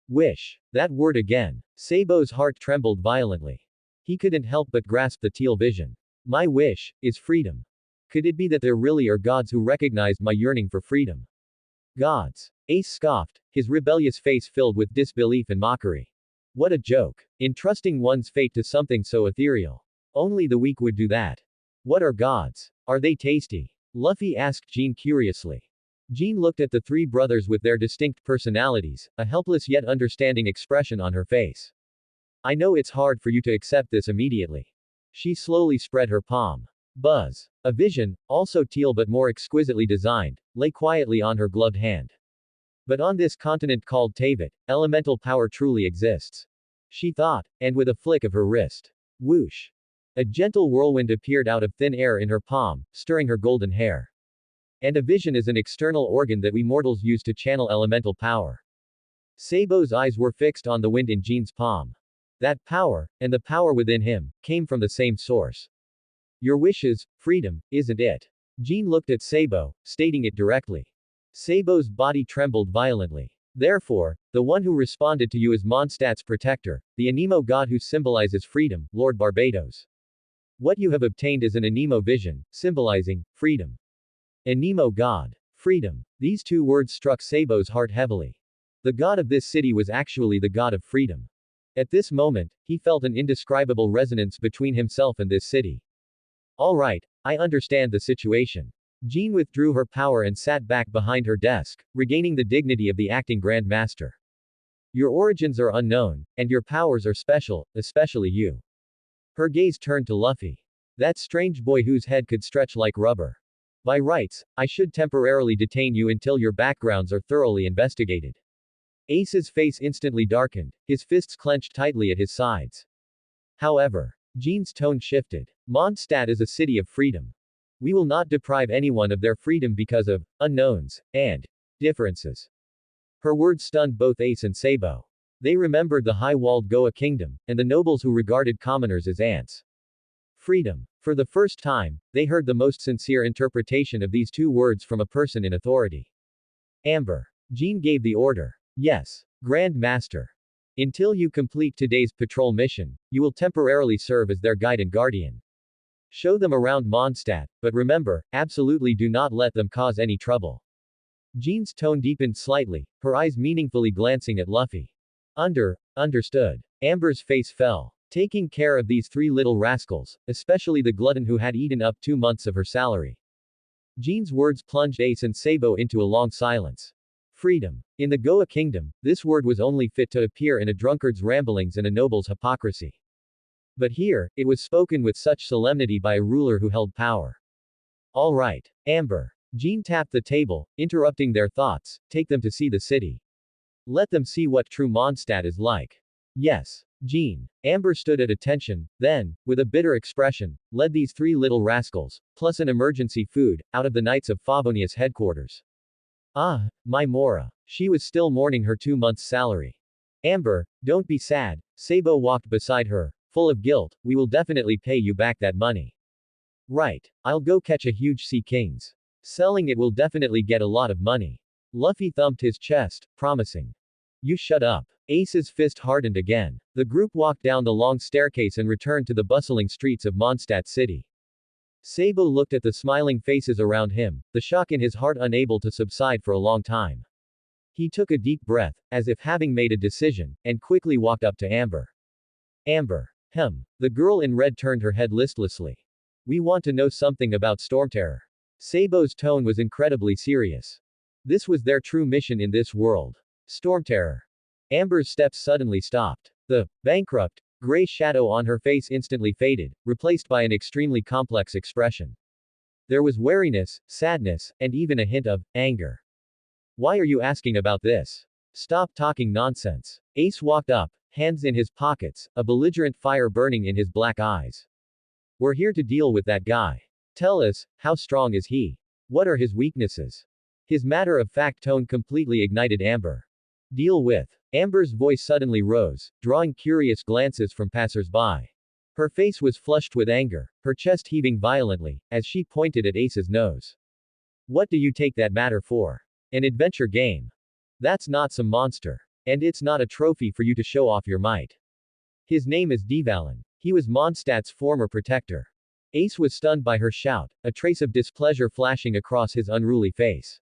Wish. That word again. Sabo's heart trembled violently. He couldn't help but grasp the teal vision. My wish is freedom. Could it be that there really are gods who recognized my yearning for freedom? Gods. Ace scoffed, his rebellious face filled with disbelief and mockery. What a joke. Entrusting one's fate to something so ethereal. Only the weak would do that. What are gods? Are they tasty? Luffy asked Jean curiously. Jean looked at the three brothers with their distinct personalities, a helpless yet understanding expression on her face. I know it's hard for you to accept this immediately. She slowly spread her palm. Buzz. A vision, also teal but more exquisitely designed, lay quietly on her gloved hand. But on this continent called Teyvat, elemental power truly exists. She thought, and with a flick of her wrist. Whoosh. A gentle whirlwind appeared out of thin air in her palm, stirring her golden hair. And a vision is an external organ that we mortals use to channel elemental power. Sabo's eyes were fixed on the wind in Jean's palm. That power, and the power within him, came from the same source. Your wish is freedom, isn't it? Jean looked at Sabo, stating it directly. Sabo's body trembled violently. Therefore, the one who responded to you is Mondstadt's protector, the Anemo god who symbolizes freedom, Lord Barbados. What you have obtained is an Anemo vision, symbolizing freedom. Anemo god. Freedom. These two words struck Sabo's heart heavily. The god of this city was actually the god of freedom. At this moment, he felt an indescribable resonance between himself and this city. All right, I understand the situation. Jean withdrew her power and sat back behind her desk, regaining the dignity of the acting Grand Master. Your origins are unknown, and your powers are special, especially you. Her gaze turned to Luffy. That strange boy whose head could stretch like rubber. By rights, I should temporarily detain you until your backgrounds are thoroughly investigated. Ace's face instantly darkened, his fists clenched tightly at his sides. However, Jean's tone shifted. Mondstadt is a city of freedom. We will not deprive anyone of their freedom because of unknowns and differences. Her words stunned both Ace and Sabo. They remembered the high-walled Goa kingdom, and the nobles who regarded commoners as ants. Freedom. For the first time, they heard the most sincere interpretation of these two words from a person in authority. Amber. Jean gave the order. Yes, Grand Master. Until you complete today's patrol mission, you will temporarily serve as their guide and guardian. Show them around Mondstadt, but remember, absolutely do not let them cause any trouble. Jean's tone deepened slightly, her eyes meaningfully glancing at Luffy. Understood. Amber's face fell. Taking care of these three little rascals, especially the glutton who had eaten up 2 months of her salary. Jean's words plunged Ace and Sabo into a long silence. Freedom. In the Goa kingdom, this word was only fit to appear in a drunkard's ramblings and a noble's hypocrisy. But here, it was spoken with such solemnity by a ruler who held power. All right, Amber. Jean tapped the table, interrupting their thoughts. Take them to see the city. Let them see what true Mondstadt is like. Yes. Jean. Amber stood at attention, then, with a bitter expression, led these three little rascals, plus an emergency food, out of the Knights of Favonius headquarters. Ah, my Mora. She was still mourning her 2 months' salary. Amber, don't be sad. Sabo walked beside her, full of guilt. We will definitely pay you back that money. Right. I'll go catch a huge sea kings. Selling it will definitely get a lot of money. Luffy thumped his chest, promising. You shut up. Ace's fist hardened again. The group walked down the long staircase and returned to the bustling streets of Mondstadt City. Sabo looked at the smiling faces around him, the shock in his heart unable to subside for a long time. He took a deep breath, as if having made a decision, and quickly walked up to Amber. Amber. The girl in red turned her head listlessly. We want to know something about Stormterror. Sabo's tone was incredibly serious. This was their true mission in this world. Stormterror. Amber's steps suddenly stopped. The bankrupt, gray shadow on her face instantly faded, replaced by an extremely complex expression. There was wariness, sadness, and even a hint of anger. Why are you asking about this? Stop talking nonsense. Ace walked up, hands in his pockets, a belligerent fire burning in his black eyes. We're here to deal with that guy. Tell us, how strong is he? What are his weaknesses? His matter-of-fact tone completely ignited Amber. Deal with. Amber's voice suddenly rose, drawing curious glances from passers-by. Her face was flushed with anger, her chest heaving violently, as she pointed at Ace's nose. What do you take that matter for? An adventure game. That's not some monster. And it's not a trophy for you to show off your might. His name is Devalin. He was Mondstadt's former protector. Ace was stunned by her shout, a trace of displeasure flashing across his unruly face.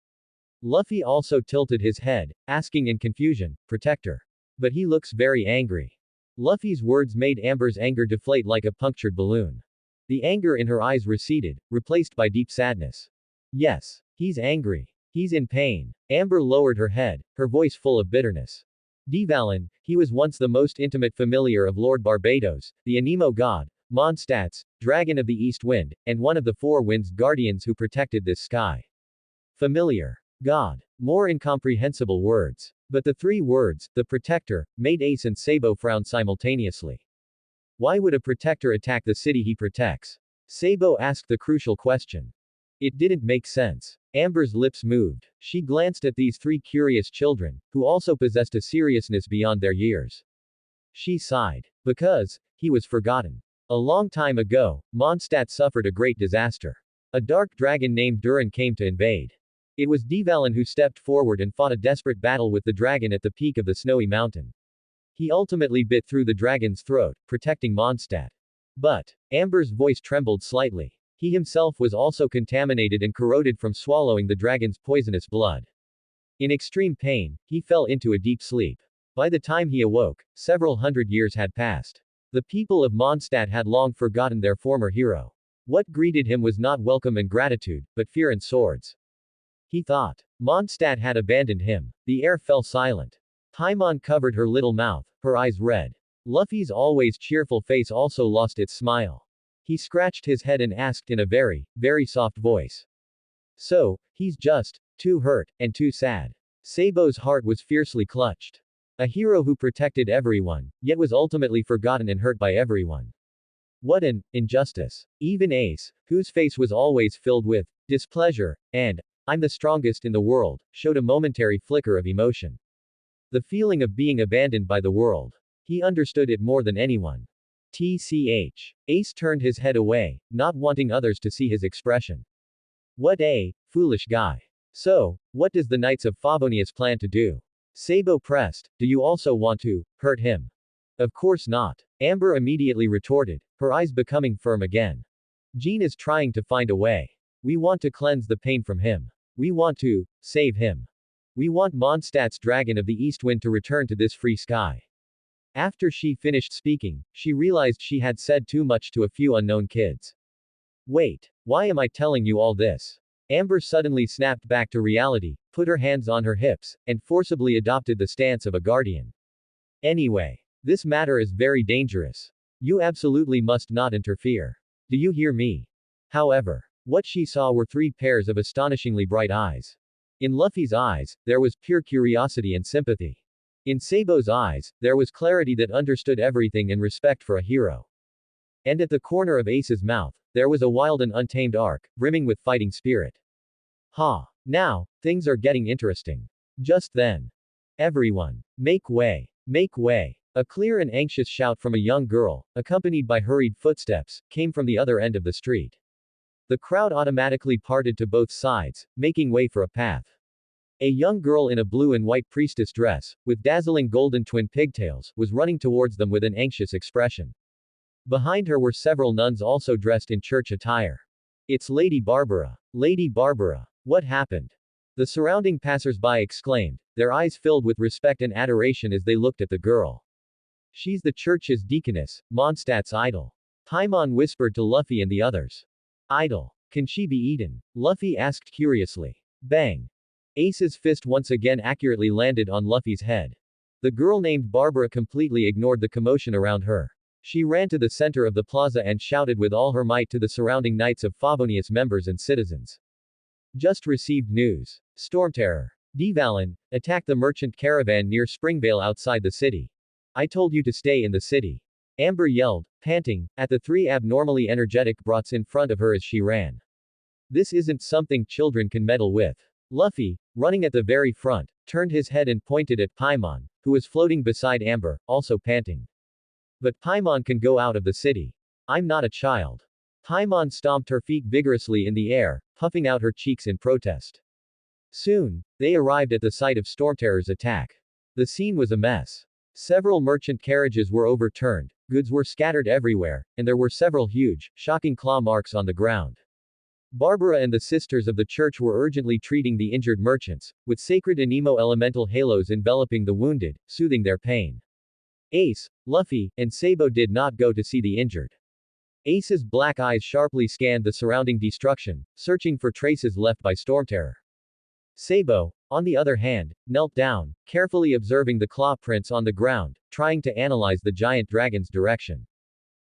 Luffy also tilted his head, asking in confusion, Protector. But he looks very angry. Luffy's words made Amber's anger deflate like a punctured balloon. The anger in her eyes receded, replaced by deep sadness. Yes, he's angry. He's in pain. Amber lowered her head, her voice full of bitterness. Devalin, he was once the most intimate familiar of Lord Barbados, the Anemo god, Mondstadt's, Dragon of the East Wind, and one of the Four Winds guardians who protected this sky. Familiar. God. More incomprehensible words. But the three words, the protector, made Ace and Sabo frown simultaneously. Why would a protector attack the city he protects? Sabo asked the crucial question. It didn't make sense. Amber's lips moved. She glanced at these three curious children, who also possessed a seriousness beyond their years. She sighed. Because, he was forgotten. A long time ago, Mondstadt suffered a great disaster. A dark dragon named Durin came to invade. It was Devalin who stepped forward and fought a desperate battle with the dragon at the peak of the snowy mountain. He ultimately bit through the dragon's throat, protecting Mondstadt. But, Amber's voice trembled slightly. He himself was also contaminated and corroded from swallowing the dragon's poisonous blood. In extreme pain, he fell into a deep sleep. By the time he awoke, several hundred years had passed. The people of Mondstadt had long forgotten their former hero. What greeted him was not welcome and gratitude, but fear and swords. He thought. Mondstadt had abandoned him. The air fell silent. Paimon covered her little mouth, her eyes red. Luffy's always cheerful face also lost its smile. He scratched his head and asked in a very, very soft voice. So, he's just too hurt, and too sad. Sabo's heart was fiercely clutched. A hero who protected everyone, yet was ultimately forgotten and hurt by everyone. What an injustice. Even Ace, whose face was always filled with displeasure and I'm the strongest in the world, showed a momentary flicker of emotion. The feeling of being abandoned by the world. He understood it more than anyone. TCH. Ace turned his head away, not wanting others to see his expression. What a foolish guy. So, what does the Knights of Favonius plan to do? Sabo pressed, do you also want to hurt him? Of course not. Amber immediately retorted, her eyes becoming firm again. Jean is trying to find a way. We want to cleanse the pain from him. We want to save him. We want Mondstadt's Dragon of the East Wind to return to this free sky. After she finished speaking, she realized she had said too much to a few unknown kids. Wait, why am I telling you all this? Amber suddenly snapped back to reality, put her hands on her hips, and forcibly adopted the stance of a guardian. Anyway, this matter is very dangerous. You absolutely must not interfere. Do you hear me? However, what she saw were three pairs of astonishingly bright eyes. In Luffy's eyes, there was pure curiosity and sympathy. In Sabo's eyes, there was clarity that understood everything and respect for a hero. And at the corner of Ace's mouth, there was a wild and untamed arc, brimming with fighting spirit. Ha! Now, things are getting interesting. Just then. Everyone. Make way. Make way. A clear and anxious shout from a young girl, accompanied by hurried footsteps, came from the other end of the street. The crowd automatically parted to both sides, making way for a path. A young girl in a blue and white priestess dress, with dazzling golden twin pigtails, was running towards them with an anxious expression. Behind her were several nuns also dressed in church attire. It's Lady Barbara. Lady Barbara. What happened? The surrounding passers-by exclaimed, their eyes filled with respect and adoration as they looked at the girl. She's the church's deaconess, Mondstadt's idol. Paimon whispered to Luffy and the others. Idol. Can she be eaten? Luffy asked curiously. Bang. Ace's fist once again accurately landed on Luffy's head. The girl named Barbara completely ignored the commotion around her. She ran to the center of the plaza and shouted with all her might to the surrounding Knights of Favonius members and citizens. Just received news. Stormterror. Divalin, attacked the merchant caravan near Springvale outside the city. I told you to stay in the city. Amber yelled, panting, at the three abnormally energetic brats in front of her as she ran. This isn't something children can meddle with. Luffy, running at the very front, turned his head and pointed at Paimon, who was floating beside Amber, also panting. But Paimon can go out of the city. I'm not a child. Paimon stomped her feet vigorously in the air, puffing out her cheeks in protest. Soon, they arrived at the site of Stormterror's attack. The scene was a mess. Several merchant carriages were overturned, goods were scattered everywhere, and there were several huge, shocking claw marks on the ground. Barbara and the sisters of the church were urgently treating the injured merchants, with sacred anemo elemental halos enveloping the wounded, soothing their pain. Ace, Luffy, and Sabo did not go to see the injured. Ace's black eyes sharply scanned the surrounding destruction, searching for traces left by Stormterror. Sabo, on the other hand, knelt down, carefully observing the claw prints on the ground, trying to analyze the giant dragon's direction.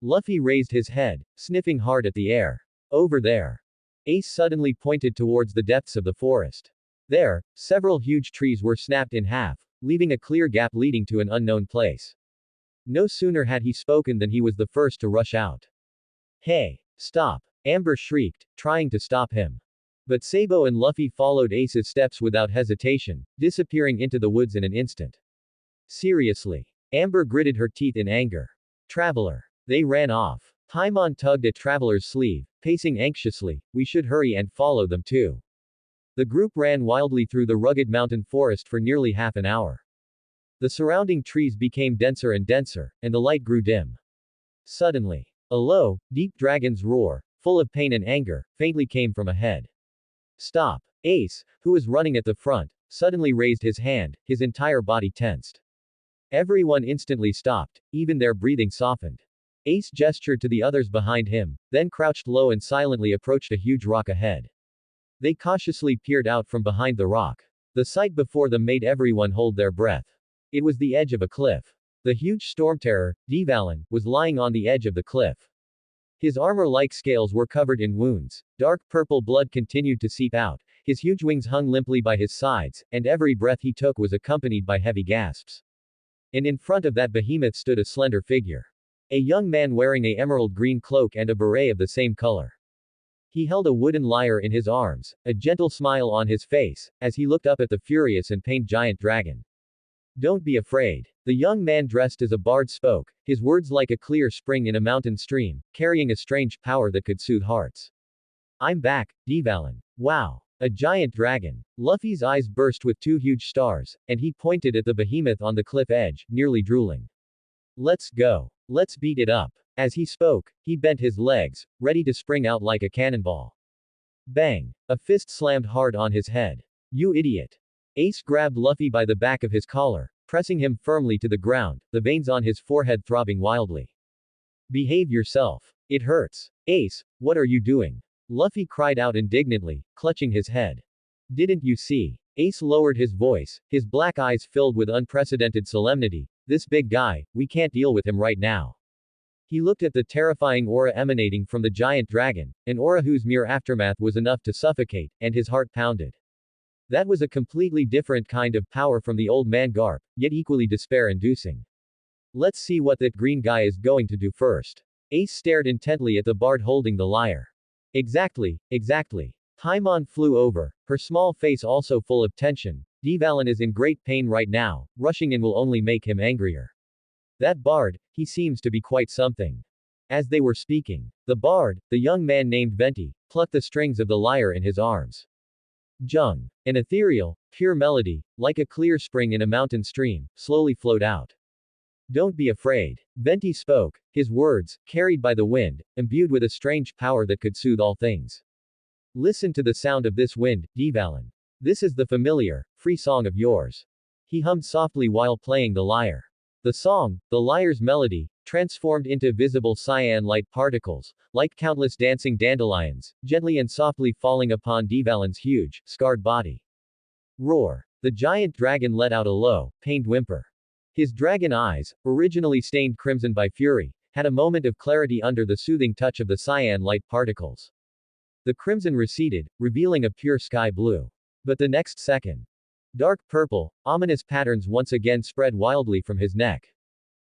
Luffy raised his head, sniffing hard at the air. Over there. Ace suddenly pointed towards the depths of the forest. There, several huge trees were snapped in half, leaving a clear gap leading to an unknown place. No sooner had he spoken than he was the first to rush out. Hey! Stop! Amber shrieked, trying to stop him. But Sabo and Luffy followed Ace's steps without hesitation, disappearing into the woods in an instant. Seriously. Amber gritted her teeth in anger. Traveler. They ran off. Paimon tugged at Traveler's sleeve, pacing anxiously, we should hurry and follow them too. The group ran wildly through the rugged mountain forest for nearly half an hour. The surrounding trees became denser and denser, and the light grew dim. Suddenly, a low, deep dragon's roar, full of pain and anger, faintly came from ahead. Stop! Ace, who was running at the front, suddenly raised his hand, his entire body tensed. Everyone instantly stopped, even their breathing softened. Ace gestured to the others behind him, then crouched low and silently approached a huge rock ahead. They cautiously peered out from behind the rock. The sight before them made everyone hold their breath. It was the edge of a cliff. The huge Stormterror, Divalin, was lying on the edge of the cliff. His armor-like scales were covered in wounds, dark purple blood continued to seep out, his huge wings hung limply by his sides, and every breath he took was accompanied by heavy gasps. And in front of that behemoth stood a slender figure. A young man wearing a emerald green cloak and a beret of the same color. He held a wooden lyre in his arms, a gentle smile on his face, as he looked up at the furious and pained giant dragon. Don't be afraid. The young man dressed as a bard spoke, his words like a clear spring in a mountain stream, carrying a strange power that could soothe hearts. I'm back, Divalin. Wow. A giant dragon. Luffy's eyes burst with two huge stars, and he pointed at the behemoth on the cliff edge, nearly drooling. Let's go. Let's beat it up. As he spoke, he bent his legs, ready to spring out like a cannonball. Bang! A fist slammed hard on his head. You idiot! Ace grabbed Luffy by the back of his collar, pressing him firmly to the ground, the veins on his forehead throbbing wildly. Behave yourself. It hurts. Ace, what are you doing? Luffy cried out indignantly, clutching his head. Didn't you see? Ace lowered his voice, his black eyes filled with unprecedented solemnity. This big guy, we can't deal with him right now. He looked at the terrifying aura emanating from the giant dragon, an aura whose mere aftermath was enough to suffocate, and his heart pounded. That was a completely different kind of power from the old man Garp, yet equally despair-inducing. Let's see what that green guy is going to do first. Ace stared intently at the bard holding the lyre. Exactly, exactly. Paimon flew over, her small face also full of tension. Devalin is in great pain right now, rushing in will only make him angrier. That bard, he seems to be quite something. As they were speaking, the bard, the young man named Venti, plucked the strings of the lyre in his arms. Jung. An ethereal, pure melody, like a clear spring in a mountain stream, slowly flowed out. Don't be afraid. Venti spoke, his words, carried by the wind, imbued with a strange power that could soothe all things. Listen to the sound of this wind, Devalin. This is the familiar, free song of yours. He hummed softly while playing the lyre. The song, the lyre's melody, transformed into visible cyan light particles, like countless dancing dandelions, gently and softly falling upon Devalin's huge, scarred body. Roar. The giant dragon let out a low, pained whimper. His dragon eyes, originally stained crimson by fury, had a moment of clarity under the soothing touch of the cyan light particles. The crimson receded, revealing a pure sky blue. But the next second, dark purple, ominous patterns once again spread wildly from his neck.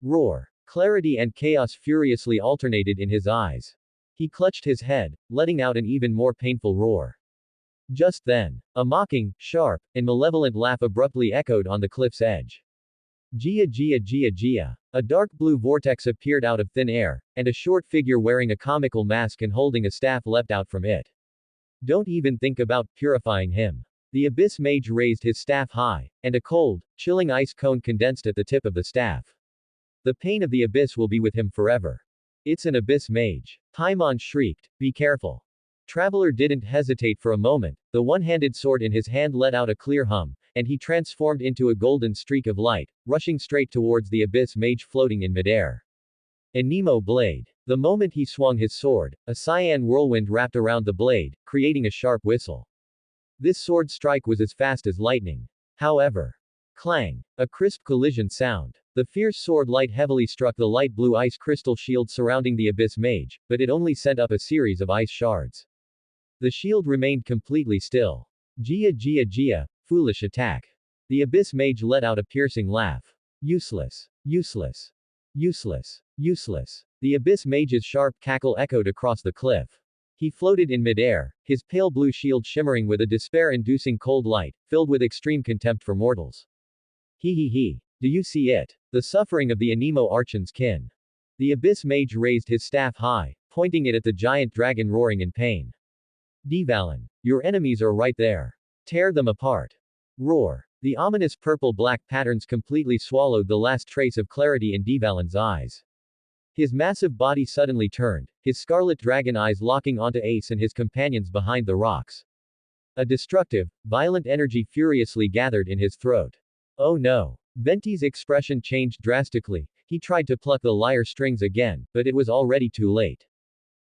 Roar. Clarity and chaos furiously alternated in his eyes. He clutched his head, letting out an even more painful roar. Just then, a mocking, sharp, and malevolent laugh abruptly echoed on the cliff's edge. Gia Gia Gia Gia. A dark blue vortex appeared out of thin air, and a short figure wearing a comical mask and holding a staff leapt out from it. Don't even think about purifying him. The Abyss Mage raised his staff high, and a cold, chilling ice cone condensed at the tip of the staff. The pain of the Abyss will be with him forever. It's an Abyss Mage. Paimon shrieked, be careful. Traveler didn't hesitate for a moment, the one-handed sword in his hand let out a clear hum, and he transformed into a golden streak of light, rushing straight towards the Abyss Mage floating in midair. Anemo Blade. The moment he swung his sword, a cyan whirlwind wrapped around the blade, creating a sharp whistle. This sword strike was as fast as lightning. However, clang. A crisp collision sound. The fierce sword light heavily struck the light blue ice crystal shield surrounding the Abyss Mage, but it only sent up a series of ice shards. The shield remained completely still. Gia Gia Gia, foolish attack. The Abyss Mage let out a piercing laugh. Useless. Useless. Useless. Useless. The Abyss Mage's sharp cackle echoed across the cliff. He floated in midair, his pale blue shield shimmering with a despair-inducing cold light, filled with extreme contempt for mortals. He. Do you see it? The suffering of the Anemo Archon's kin. The Abyss Mage raised his staff high, pointing it at the giant dragon roaring in pain. Devalin. Your enemies are right there. Tear them apart. Roar. The ominous purple-black patterns completely swallowed the last trace of clarity in Devalin's eyes. His massive body suddenly turned, his scarlet dragon eyes locking onto Ace and his companions behind the rocks. A destructive, violent energy furiously gathered in his throat. Oh no. Venti's expression changed drastically. He tried to pluck the lyre strings again, but it was already too late.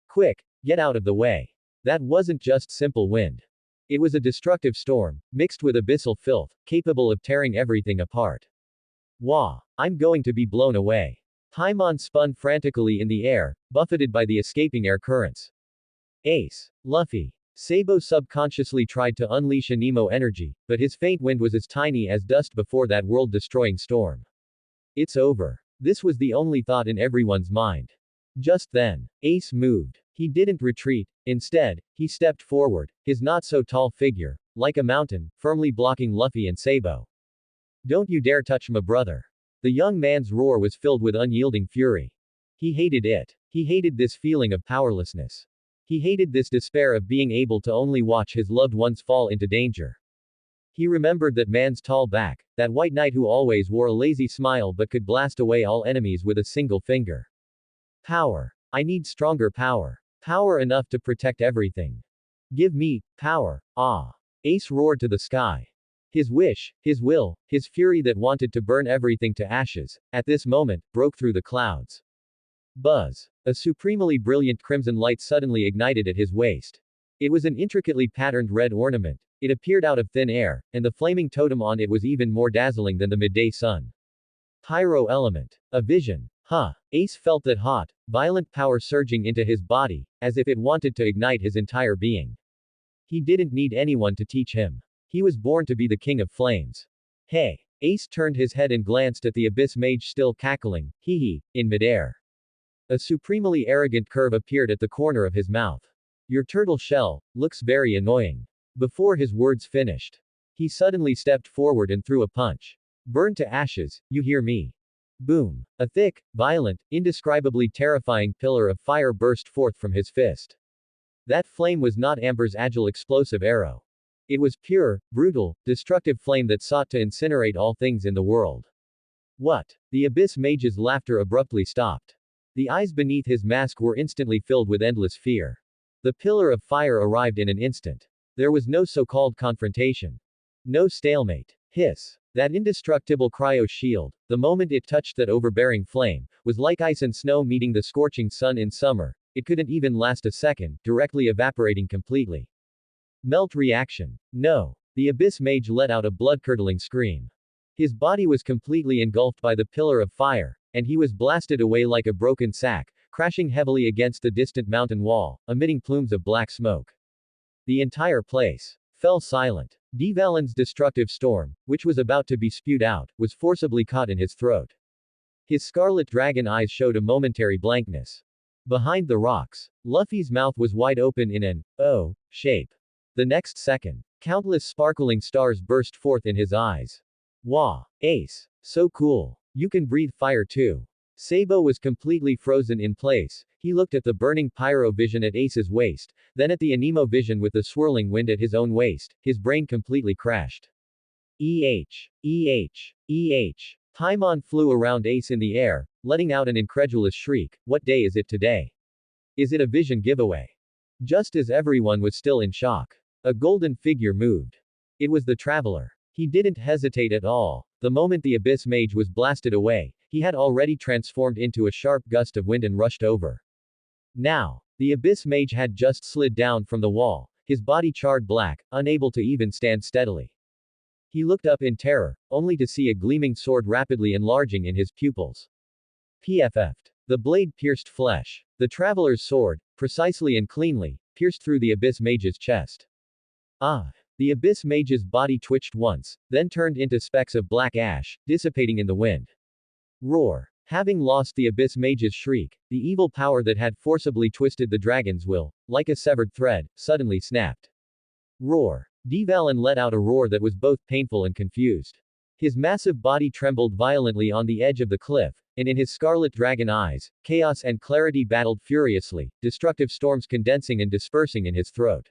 Quick, get out of the way. That wasn't just simple wind. It was a destructive storm, mixed with abyssal filth, capable of tearing everything apart. Wah! I'm going to be blown away. Paimon spun frantically in the air, buffeted by the escaping air currents. Ace. Luffy. Sabo subconsciously tried to unleash Anemo energy, but his faint wind was as tiny as dust before that world-destroying storm. It's over. This was the only thought in everyone's mind. Just then, Ace moved. He didn't retreat. Instead, he stepped forward, his not-so-tall figure, like a mountain, firmly blocking Luffy and Sabo. Don't you dare touch my brother. The young man's roar was filled with unyielding fury. He hated it. He hated this feeling of powerlessness. He hated this despair of being able to only watch his loved ones fall into danger. He remembered that man's tall back, that white knight who always wore a lazy smile but could blast away all enemies with a single finger. Power. I need stronger power. Power enough to protect everything. Give me power. Ah. Ace roared to the sky. His wish, his will, his fury that wanted to burn everything to ashes, at this moment, broke through the clouds. Buzz. A supremely brilliant crimson light suddenly ignited at his waist. It was an intricately patterned red ornament. It appeared out of thin air, and the flaming totem on it was even more dazzling than the midday sun. Pyro element. A vision. Huh. Ace felt that hot, violent power surging into his body, as if it wanted to ignite his entire being. He didn't need anyone to teach him. He was born to be the king of flames. Hey. Ace turned his head and glanced at the abyss mage still cackling, hee hee, in midair. A supremely arrogant curve appeared at the corner of his mouth. Your turtle shell looks very annoying. Before his words finished, he suddenly stepped forward and threw a punch. Burn to ashes, you hear me? Boom. A thick, violent, indescribably terrifying pillar of fire burst forth from his fist. That flame was not Amber's agile explosive arrow. It was pure, brutal, destructive flame that sought to incinerate all things in the world. What? The abyss mage's laughter abruptly stopped. The eyes beneath his mask were instantly filled with endless fear. The pillar of fire arrived in an instant. There was no so-called confrontation. No stalemate. Hiss. That indestructible cryo shield, the moment it touched that overbearing flame, was like ice and snow meeting the scorching sun in summer. It couldn't even last a second, directly evaporating completely. Melt reaction. No. The abyss mage let out a blood-curdling scream. His body was completely engulfed by the pillar of fire, and he was blasted away like a broken sack, crashing heavily against the distant mountain wall, emitting plumes of black smoke. The entire place fell silent. Devalin's destructive storm, which was about to be spewed out, was forcibly caught in his throat. His scarlet dragon eyes showed a momentary blankness. Behind the rocks, Luffy's mouth was wide open in an O shape. The next second, countless sparkling stars burst forth in his eyes. Wah! Ace. So cool. You can breathe fire too. Sabo was completely frozen in place. He looked at the burning pyro vision at Ace's waist, then at the anemo vision with the swirling wind at his own waist. His brain completely crashed. Paimon flew around Ace in the air, letting out an incredulous shriek. What day is it today? Is it a vision giveaway? Just as everyone was still in shock, a golden figure moved. It was the traveler. He didn't hesitate at all. The moment the abyss mage was blasted away, he had already transformed into a sharp gust of wind and rushed over. Now, the abyss mage had just slid down from the wall, his body charred black, unable to even stand steadily. He looked up in terror, only to see a gleaming sword rapidly enlarging in his pupils. PFF'd. The blade pierced flesh. The traveler's sword, precisely and cleanly, pierced through the abyss mage's chest. Ah! The abyss mage's body twitched once, then turned into specks of black ash, dissipating in the wind. Roar. Having lost the abyss mage's shriek, the evil power that had forcibly twisted the dragon's will, like a severed thread, suddenly snapped. Roar. Devalin let out a roar that was both painful and confused. His massive body trembled violently on the edge of the cliff, and in his scarlet dragon eyes, chaos and clarity battled furiously, destructive storms condensing and dispersing in his throat.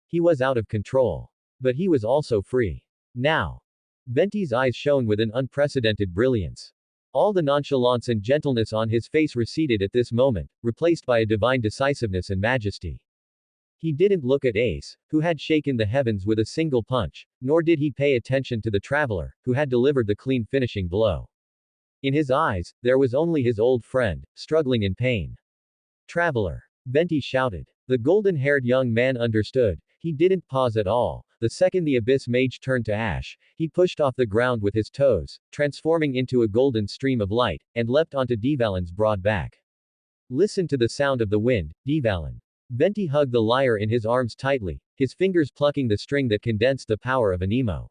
He was out of control. But he was also free. Now. Venti's eyes shone with an unprecedented brilliance. All the nonchalance and gentleness on his face receded at this moment, replaced by a divine decisiveness and majesty. He didn't look at Ace, who had shaken the heavens with a single punch, nor did he pay attention to the traveler, who had delivered the clean finishing blow. In his eyes, there was only his old friend, struggling in pain. Traveler. Venti shouted. The golden-haired young man understood. He didn't pause at all. The second the abyss mage turned to ash, he pushed off the ground with his toes, transforming into a golden stream of light, and leapt onto Devalin's broad back. Listen to the sound of the wind, Devalin. Venti hugged the lyre in his arms tightly, his fingers plucking the string that condensed the power of anemo.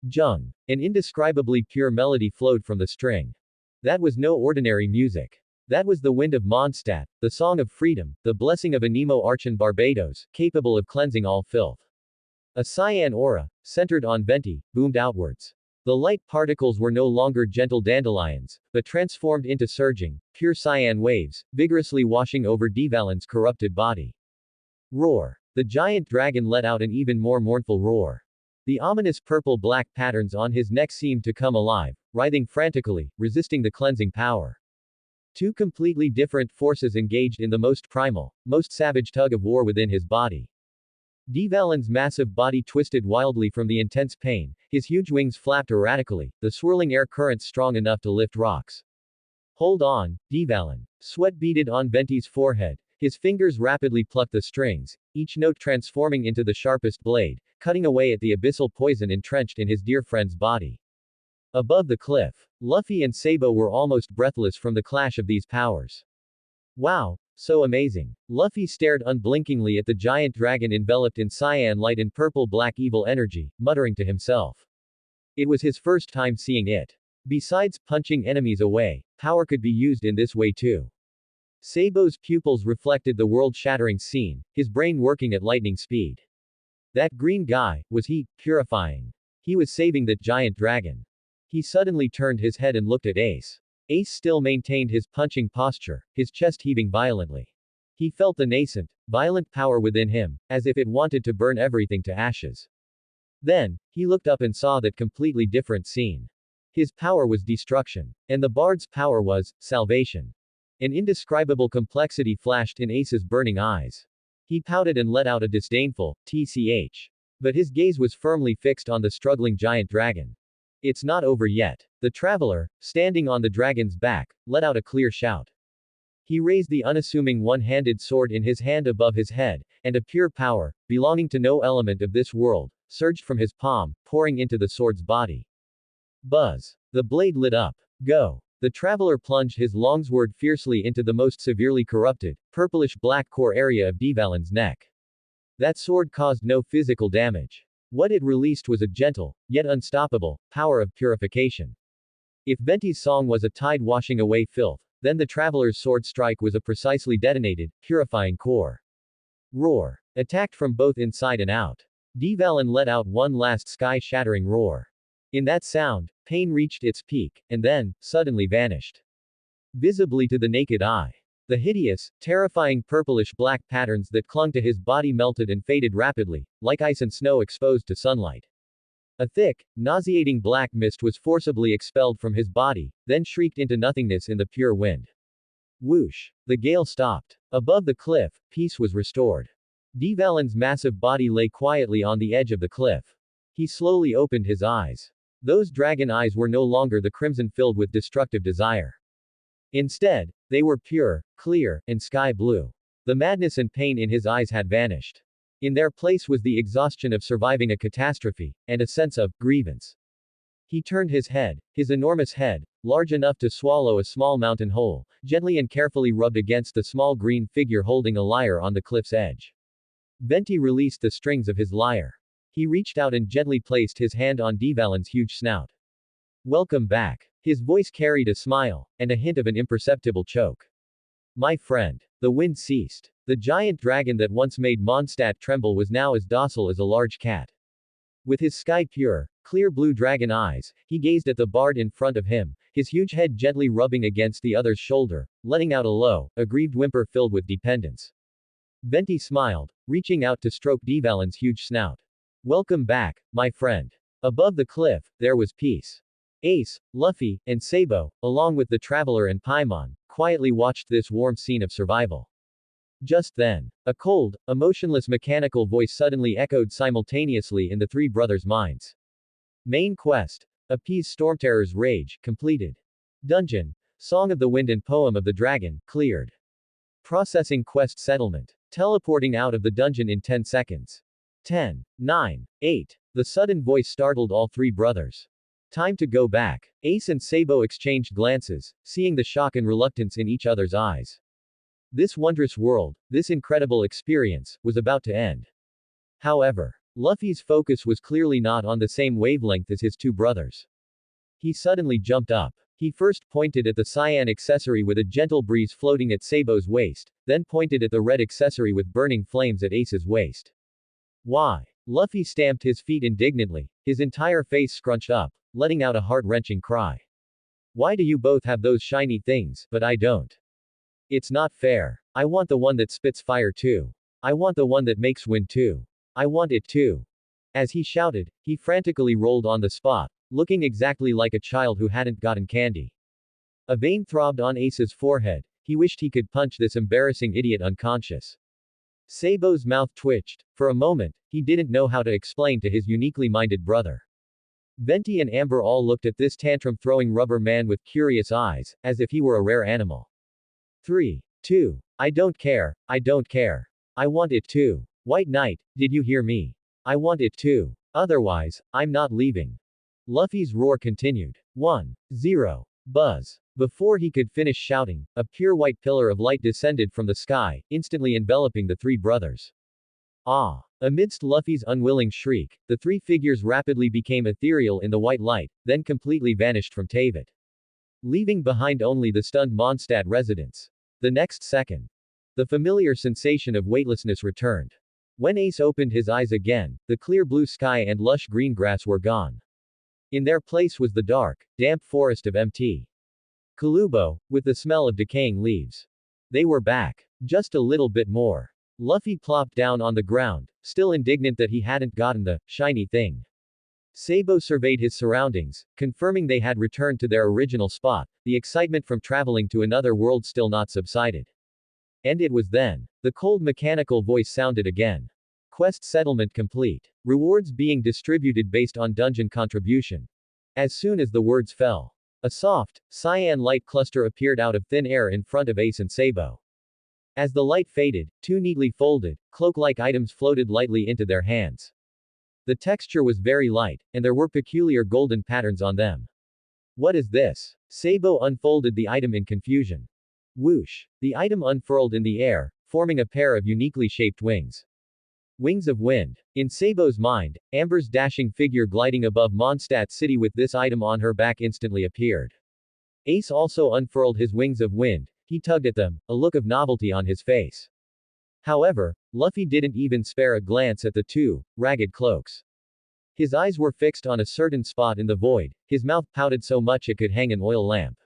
Jung. An indescribably pure melody flowed from the string. That was no ordinary music. That was the wind of Mondstadt, the song of freedom, the blessing of Anemo Archon Barbados, capable of cleansing all filth. A cyan aura, centered on Venti, boomed outwards. The light particles were no longer gentle dandelions, but transformed into surging, pure cyan waves, vigorously washing over Devalin's corrupted body. Roar. The giant dragon let out an even more mournful roar. The ominous purple-black patterns on his neck seemed to come alive, writhing frantically, resisting the cleansing power. Two completely different forces engaged in the most primal, most savage tug-of-war within his body. Devalin's massive body twisted wildly from the intense pain, his huge wings flapped erratically, the swirling air currents strong enough to lift rocks. Hold on, Devalin. Sweat beaded on Venti's forehead, His fingers rapidly plucked the strings, each note transforming into the sharpest blade, cutting away at the abyssal poison entrenched in his dear friend's body. Above the cliff, Luffy and Sabo were almost breathless from the clash of these powers. Wow, so amazing. Luffy stared unblinkingly at the giant dragon enveloped in cyan light and purple-black evil energy, muttering to himself. It was his first time seeing it. Besides punching enemies away, power could be used in this way too. Sabo's pupils reflected the world-shattering scene, his brain working at lightning speed. That green guy, was he, purifying? He was saving that giant dragon. He suddenly turned his head and looked at Ace. Ace still maintained his punching posture, his chest heaving violently. He felt the nascent, violent power within him, as if it wanted to burn everything to ashes. Then, he looked up and saw that completely different scene. His power was destruction. And the bard's power was salvation. An indescribable complexity flashed in Ace's burning eyes. He pouted and let out a disdainful, "TCH." But his gaze was firmly fixed on the struggling giant dragon. It's not over yet. The traveler, standing on the dragon's back, let out a clear shout. He raised the unassuming one-handed sword in his hand above his head, and a pure power, belonging to no element of this world, surged from his palm, pouring into the sword's body. Buzz. The blade lit up. Go. The traveler plunged his longsword fiercely into the most severely corrupted, purplish-black core area of Dvalin's neck. That sword caused no physical damage. What it released was a gentle, yet unstoppable, power of purification. If Venti's song was a tide washing away filth, then the traveler's sword strike was a precisely detonated, purifying core. Roar. Attacked from both inside and out. Dvalin let out one last sky-shattering roar. In that sound, pain reached its peak, and then, suddenly vanished. Visibly to the naked eye. The hideous, terrifying purplish-black patterns that clung to his body melted and faded rapidly, like ice and snow exposed to sunlight. A thick, nauseating black mist was forcibly expelled from his body, then shrieked into nothingness in the pure wind. Whoosh! The gale stopped. Above the cliff, peace was restored. Dvalin's massive body lay quietly on the edge of the cliff. He slowly opened his eyes. Those dragon eyes were no longer the crimson filled with destructive desire. Instead, they were pure, clear, and sky blue. The madness and pain in his eyes had vanished. In their place was the exhaustion of surviving a catastrophe, and a sense of grievance. He turned his head, his enormous head, large enough to swallow a small mountain whole, gently and carefully rubbed against the small green figure holding a lyre on the cliff's edge. Venti released the strings of his lyre. He reached out and gently placed his hand on Dvalin's huge snout. Welcome back. His voice carried a smile, and a hint of an imperceptible choke. My friend. The wind ceased. The giant dragon that once made Mondstadt tremble was now as docile as a large cat. With his sky-pure, clear blue dragon eyes, he gazed at the bard in front of him, his huge head gently rubbing against the other's shoulder, letting out a low, aggrieved whimper filled with dependence. Venti smiled, reaching out to stroke Dvalin's huge snout. Welcome back, my friend. Above the cliff, there was peace. Ace, Luffy, and Sabo, along with the traveler and Paimon, quietly watched this warm scene of survival. Just then, a cold, emotionless mechanical voice suddenly echoed simultaneously in the three brothers' minds. Main quest. Appease Stormterror's rage, completed. Dungeon. Song of the Wind and Poem of the Dragon, cleared. Processing quest settlement. Teleporting out of the dungeon in 10 seconds. 10, 9, 8. The sudden voice startled all three brothers. Time to go back. Ace and Sabo exchanged glances, seeing the shock and reluctance in each other's eyes. This wondrous world, this incredible experience, was about to end. However, Luffy's focus was clearly not on the same wavelength as his two brothers. He suddenly jumped up. He first pointed at the cyan accessory with a gentle breeze floating at Sabo's waist, then pointed at the red accessory with burning flames at Ace's waist. Why? Luffy stamped his feet indignantly, his entire face scrunched up, letting out a heart-wrenching cry. Why do you both have those shiny things, but I don't? It's not fair. I want the one that spits fire too. I want the one that makes wind too. I want it too. As he shouted, he frantically rolled on the spot, looking exactly like a child who hadn't gotten candy. A vein throbbed on Ace's forehead. He wished he could punch this embarrassing idiot unconscious. Sabo's mouth twitched. For a moment, he didn't know how to explain to his uniquely minded brother. Venti and Amber all looked at this tantrum-throwing rubber man with curious eyes, as if he were a rare animal. 3, 2, I don't care, I don't care. I want it too. White Knight, did you hear me? I want it too. Otherwise, I'm not leaving. Luffy's roar continued. 1. 0. Buzz. Before he could finish shouting, a pure white pillar of light descended from the sky, instantly enveloping the three brothers. Ah! Amidst Luffy's unwilling shriek, the three figures rapidly became ethereal in the white light, then completely vanished from Teyvat, leaving behind only the stunned Mondstadt residents. The next second, the familiar sensation of weightlessness returned. When Ace opened his eyes again, the clear blue sky and lush green grass were gone. In their place was the dark, damp forest of Mt. Kalubo, with the smell of decaying leaves. They were back. Just a little bit more. Luffy plopped down on the ground, still indignant that he hadn't gotten the shiny thing. Sabo surveyed his surroundings, confirming they had returned to their original spot, the excitement from traveling to another world still not subsided. And it was then. The cold mechanical voice sounded again. Quest settlement complete. Rewards being distributed based on dungeon contribution. As soon as the words fell, a soft, cyan light cluster appeared out of thin air in front of Ace and Sabo. As the light faded, two neatly folded, cloak-like items floated lightly into their hands. The texture was very light, and there were peculiar golden patterns on them. What is this? Sabo unfolded the item in confusion. Whoosh! The item unfurled in the air, forming a pair of uniquely shaped wings. Wings of wind. In Sabo's mind, Amber's dashing figure gliding above Mondstadt City with this item on her back instantly appeared. Ace also unfurled his wings of wind. He tugged at them, a look of novelty on his face. However, Luffy didn't even spare a glance at the two ragged cloaks. His eyes were fixed on a certain spot in the void, his mouth pouted so much it could hang an oil lamp.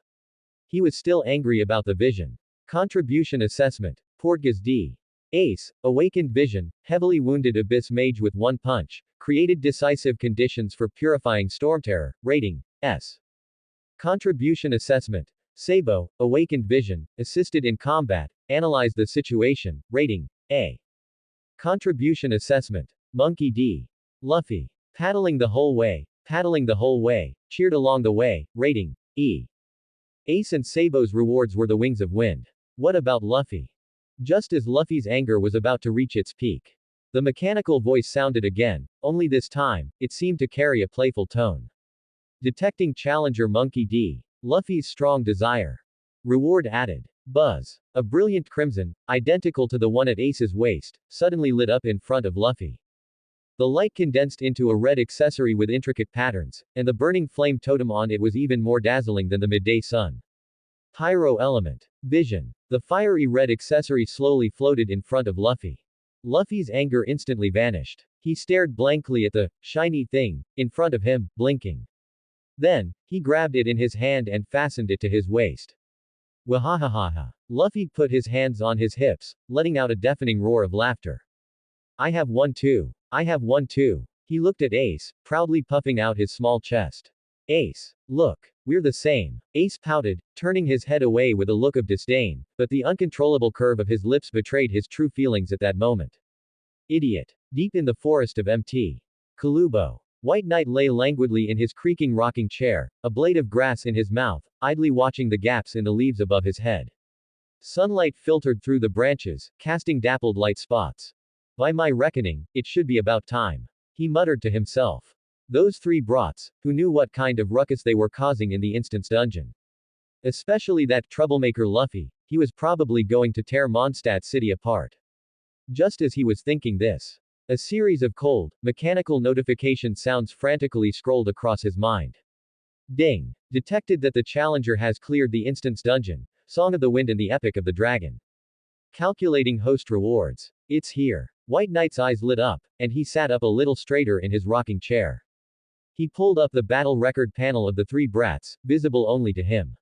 He was still angry about the vision. Contribution assessment. Portgas D. Ace, awakened vision, heavily wounded abyss mage with one punch, created decisive conditions for purifying Stormterror, rating, S. Contribution assessment. Sabo, awakened vision, assisted in combat, analyzed the situation, rating, A. Contribution assessment. Monkey D. Luffy, paddling the whole way, cheered along the way, rating, E. Ace and Sabo's rewards were the wings of wind. What about Luffy? Just as Luffy's anger was about to reach its peak, the mechanical voice sounded again, only this time, it seemed to carry a playful tone. Detecting challenger Monkey D. Luffy's strong desire. Reward added. Buzz. A brilliant crimson, identical to the one at Ace's waist, suddenly lit up in front of Luffy. The light condensed into a red accessory with intricate patterns, and the burning flame totem on it was even more dazzling than the midday sun. Pyro element. Vision. The fiery red accessory slowly floated in front of Luffy. Luffy's anger instantly vanished. He stared blankly at the shiny thing in front of him, blinking. Then, he grabbed it in his hand and fastened it to his waist. Wahahaha. Luffy put his hands on his hips, letting out a deafening roar of laughter. I have one too. I have one too. He looked at Ace, proudly puffing out his small chest. Ace. Look. We're the same. Ace pouted, turning his head away with a look of disdain, but the uncontrollable curve of his lips betrayed his true feelings at that moment. Idiot. Deep in the forest of Mt. Kalubo. White Knight lay languidly in his creaking rocking chair, a blade of grass in his mouth, idly watching the gaps in the leaves above his head. Sunlight filtered through the branches, casting dappled light spots. By my reckoning, it should be about time. He muttered to himself. Those three brats, who knew what kind of ruckus they were causing in the instant's dungeon. Especially that troublemaker Luffy, he was probably going to tear Mondstadt City apart. Just as he was thinking this, a series of cold, mechanical notification sounds frantically scrolled across his mind. Ding! Detected that the challenger has cleared the instant's dungeon. Song of the Wind and the Epic of the Dragon. Calculating host rewards. It's here. White Knight's eyes lit up, and he sat up a little straighter in his rocking chair. He pulled up the battle record panel of the three brats, visible only to him.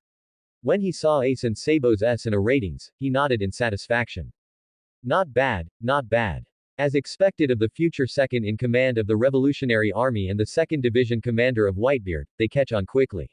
When he saw Ace and Sabo's S&A ratings, he nodded in satisfaction. Not bad, not bad. As expected of the future second in command of the Revolutionary Army and the 2nd Division commander of Whitebeard, they catch on quickly.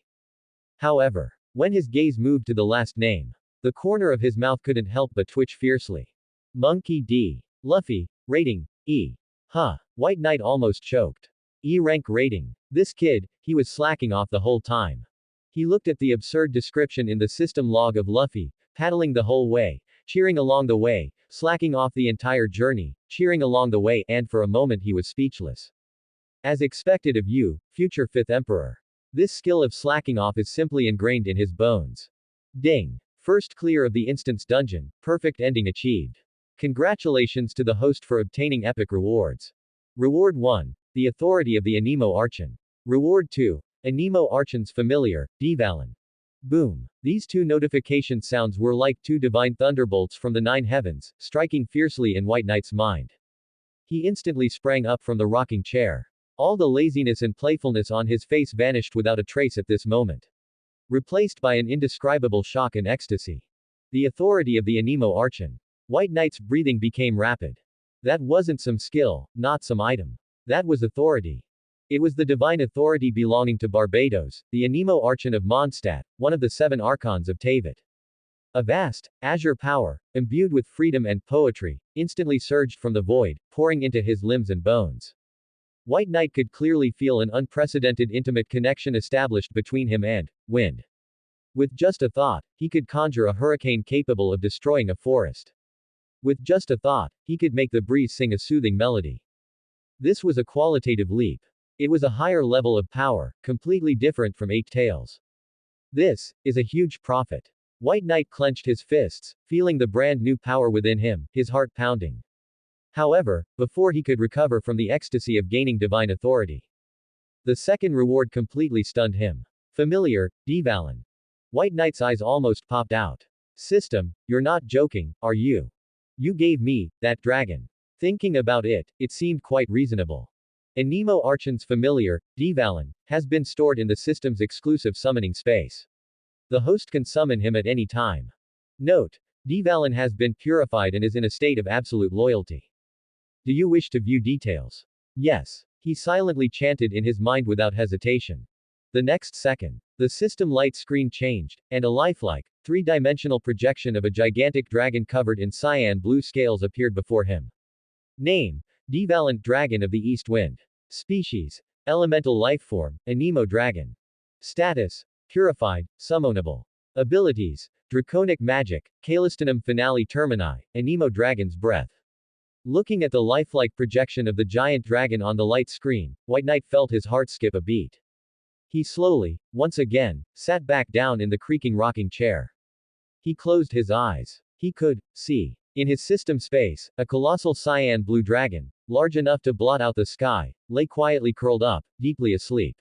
However, when his gaze moved to the last name, the corner of his mouth couldn't help but twitch fiercely. Monkey D. Luffy, rating, E. Huh. White Knight almost choked. E rank rating. This kid, he was slacking off the whole time. He looked at the absurd description in the system log of Luffy, paddling the whole way, cheering along the way, slacking off the entire journey, cheering along the way, and for a moment he was speechless. As expected of you, future 5th Emperor. This skill of slacking off is simply ingrained in his bones. Ding. First clear of the instant's dungeon, perfect ending achieved. Congratulations to the host for obtaining epic rewards. Reward 1. The authority of the Anemo Archon. Reward 2. Anemo Archon's familiar, Divalan. Boom. These two notification sounds were like two divine thunderbolts from the 9 heavens, striking fiercely in White Knight's mind. He instantly sprang up from the rocking chair. All the laziness and playfulness on his face vanished without a trace at this moment, replaced by an indescribable shock and ecstasy. The authority of the Anemo Archon. White Knight's breathing became rapid. That wasn't some skill, not some item. That was authority. It was the divine authority belonging to Barbados, the Anemo Archon of Mondstadt, one of the 7 archons of Teyvat. A vast, azure power, imbued with freedom and poetry, instantly surged from the void, pouring into his limbs and bones. White Knight could clearly feel an unprecedented intimate connection established between him and wind. With just a thought, he could conjure a hurricane capable of destroying a forest. With just a thought, he could make the breeze sing a soothing melody. This was a qualitative leap. It was a higher level of power, completely different from 8 Tails. This is a huge profit. White Knight clenched his fists, feeling the brand new power within him, his heart pounding. However, before he could recover from the ecstasy of gaining divine authority, the second reward completely stunned him. Familiar, Divalan. White Knight's eyes almost popped out. System, you're not joking, are you? You gave me that dragon. Thinking about it, it seemed quite reasonable. Anemo Archon's familiar, Divalan, has been stored in the system's exclusive summoning space. The host can summon him at any time. Note, Divalan has been purified and is in a state of absolute loyalty. Do you wish to view details? Yes. He silently chanted in his mind without hesitation. The next second, the system light screen changed, and a lifelike, 3-dimensional projection of a gigantic dragon covered in cyan blue scales appeared before him. Name: Divalan, Dragon of the East Wind. Species: Elemental Lifeform, Anemo Dragon. Status: Purified, Summonable. Abilities: Draconic Magic, Calistanum Finale Termini, Anemo Dragon's Breath. Looking at the lifelike projection of the giant dragon on the light screen, White Knight felt his heart skip a beat. He slowly, once again, sat back down in the creaking rocking chair. He closed his eyes. He could see, in his system space, a colossal cyan blue dragon, large enough to blot out the sky, lay quietly curled up, deeply asleep.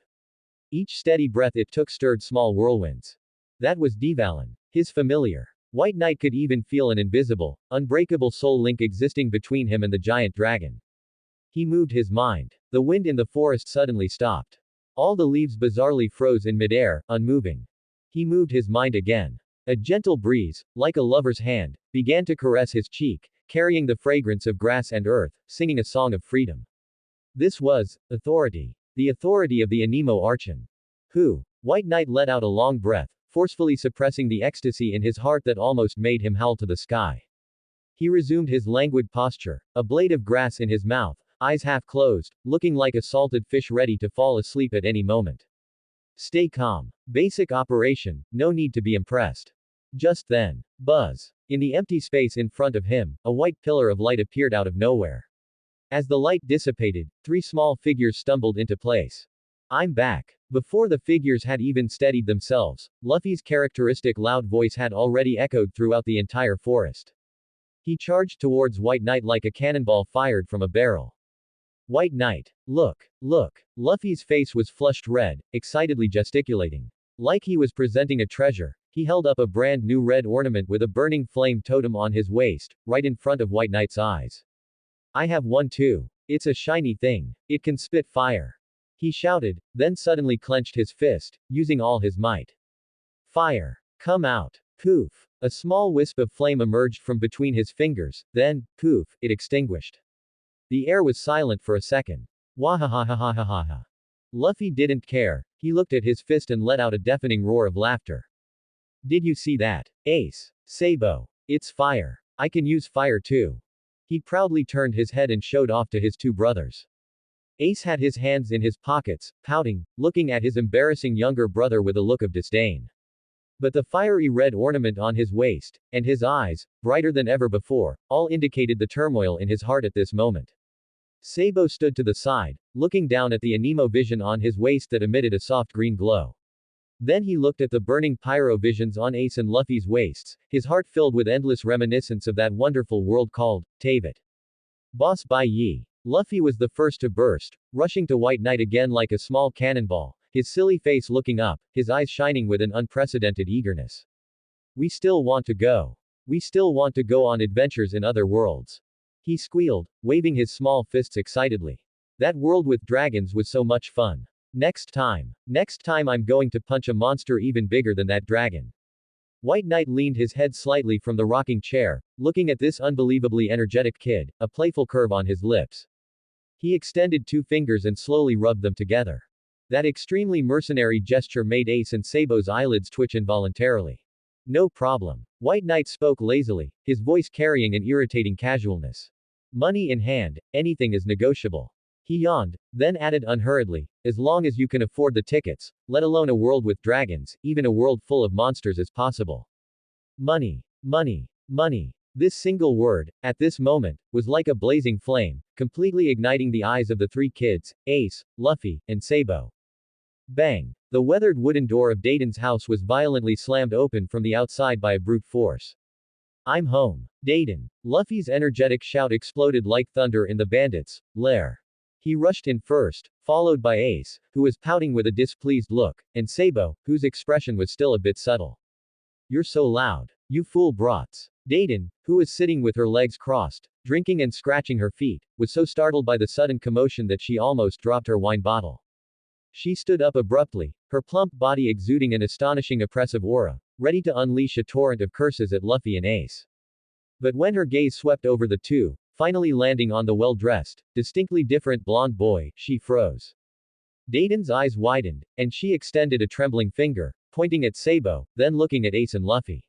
Each steady breath it took stirred small whirlwinds. That was Divalan, his familiar. White Knight could even feel an invisible, unbreakable soul link existing between him and the giant dragon. He moved his mind. The wind in the forest suddenly stopped. All the leaves bizarrely froze in midair, unmoving. He moved his mind again. A gentle breeze, like a lover's hand, began to caress his cheek, carrying the fragrance of grass and earth, singing a song of freedom. This was authority. The authority of the Anemo Archon. Who? White Knight let out a long breath, forcefully suppressing the ecstasy in his heart that almost made him howl to the sky. He resumed his languid posture, a blade of grass in his mouth, eyes half closed, looking like a salted fish ready to fall asleep at any moment. Stay calm. Basic operation, no need to be impressed. Just then, buzz. In the empty space in front of him, a white pillar of light appeared out of nowhere. As the light dissipated, 3 small figures stumbled into place. I'm back. Before the figures had even steadied themselves, Luffy's characteristic loud voice had already echoed throughout the entire forest. He charged towards White Knight like a cannonball fired from a barrel. White Knight. Look. Look. Luffy's face was flushed red, excitedly gesticulating. Like he was presenting a treasure, he held up a brand new red ornament with a burning flame totem on his waist, right in front of White Knight's eyes. I have one too. It's a shiny thing. It can spit fire. He shouted, then suddenly clenched his fist, using all his might. Fire! Come out! Poof! A small wisp of flame emerged from between his fingers, then, poof, it extinguished. The air was silent for a second. Wahahahahahaha. Luffy didn't care, he looked at his fist and let out a deafening roar of laughter. Did you see that? Ace. Sabo. It's fire. I can use fire too. He proudly turned his head and showed off to his 2 brothers. Ace had his hands in his pockets, pouting, looking at his embarrassing younger brother with a look of disdain. But the fiery red ornament on his waist, and his eyes, brighter than ever before, all indicated the turmoil in his heart at this moment. Sabo stood to the side, looking down at the anemo vision on his waist that emitted a soft green glow. Then he looked at the burning pyro visions on Ace and Luffy's waists, his heart filled with endless reminiscence of that wonderful world called Teyvat. Boss Bai Yi. Luffy was the first to burst, rushing to White Knight again like a small cannonball, his silly face looking up, his eyes shining with an unprecedented eagerness. We still want to go. We still want to go on adventures in other worlds. He squealed, waving his small fists excitedly. That world with dragons was so much fun. Next time I'm going to punch a monster even bigger than that dragon. White Knight leaned his head slightly from the rocking chair, looking at this unbelievably energetic kid, a playful curve on his lips. He extended 2 fingers and slowly rubbed them together. That extremely mercenary gesture made Ace and Sabo's eyelids twitch involuntarily. No problem. White Knight spoke lazily, his voice carrying an irritating casualness. Money in hand, anything is negotiable. He yawned, then added unhurriedly, as long as you can afford the tickets, let alone a world with dragons, even a world full of monsters is possible. Money. Money. Money. This single word, at this moment, was like a blazing flame, completely igniting the eyes of the 3 kids, Ace, Luffy, and Sabo. Bang! The weathered wooden door of Dayton's house was violently slammed open from the outside by a brute force. I'm home. Dayton. Luffy's energetic shout exploded like thunder in the bandits' lair. He rushed in first, followed by Ace, who was pouting with a displeased look, and Sabo, whose expression was still a bit subtle. You're so loud. You fool brats. Dayton, who was sitting with her legs crossed, drinking and scratching her feet, was so startled by the sudden commotion that she almost dropped her wine bottle. She stood up abruptly, her plump body exuding an astonishing oppressive aura, ready to unleash a torrent of curses at Luffy and Ace. But when her gaze swept over the two, finally landing on the well-dressed, distinctly different blonde boy, she froze. Dayton's eyes widened, and she extended a trembling finger, pointing at Sabo, then looking at Ace and Luffy.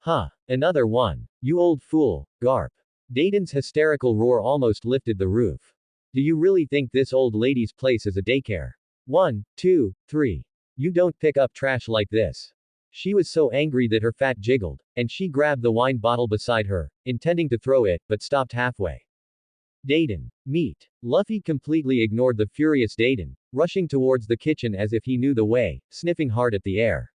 Huh. Another one. You old fool, Garp. Dayton's hysterical roar almost lifted the roof. Do you really think this old lady's place is a daycare? 1, 2, 3. You don't pick up trash like this. She was so angry that her fat jiggled, and she grabbed the wine bottle beside her, intending to throw it, but stopped halfway. Dayton. Meat. Luffy completely ignored the furious Dayton, rushing towards the kitchen as if he knew the way, sniffing hard at the air.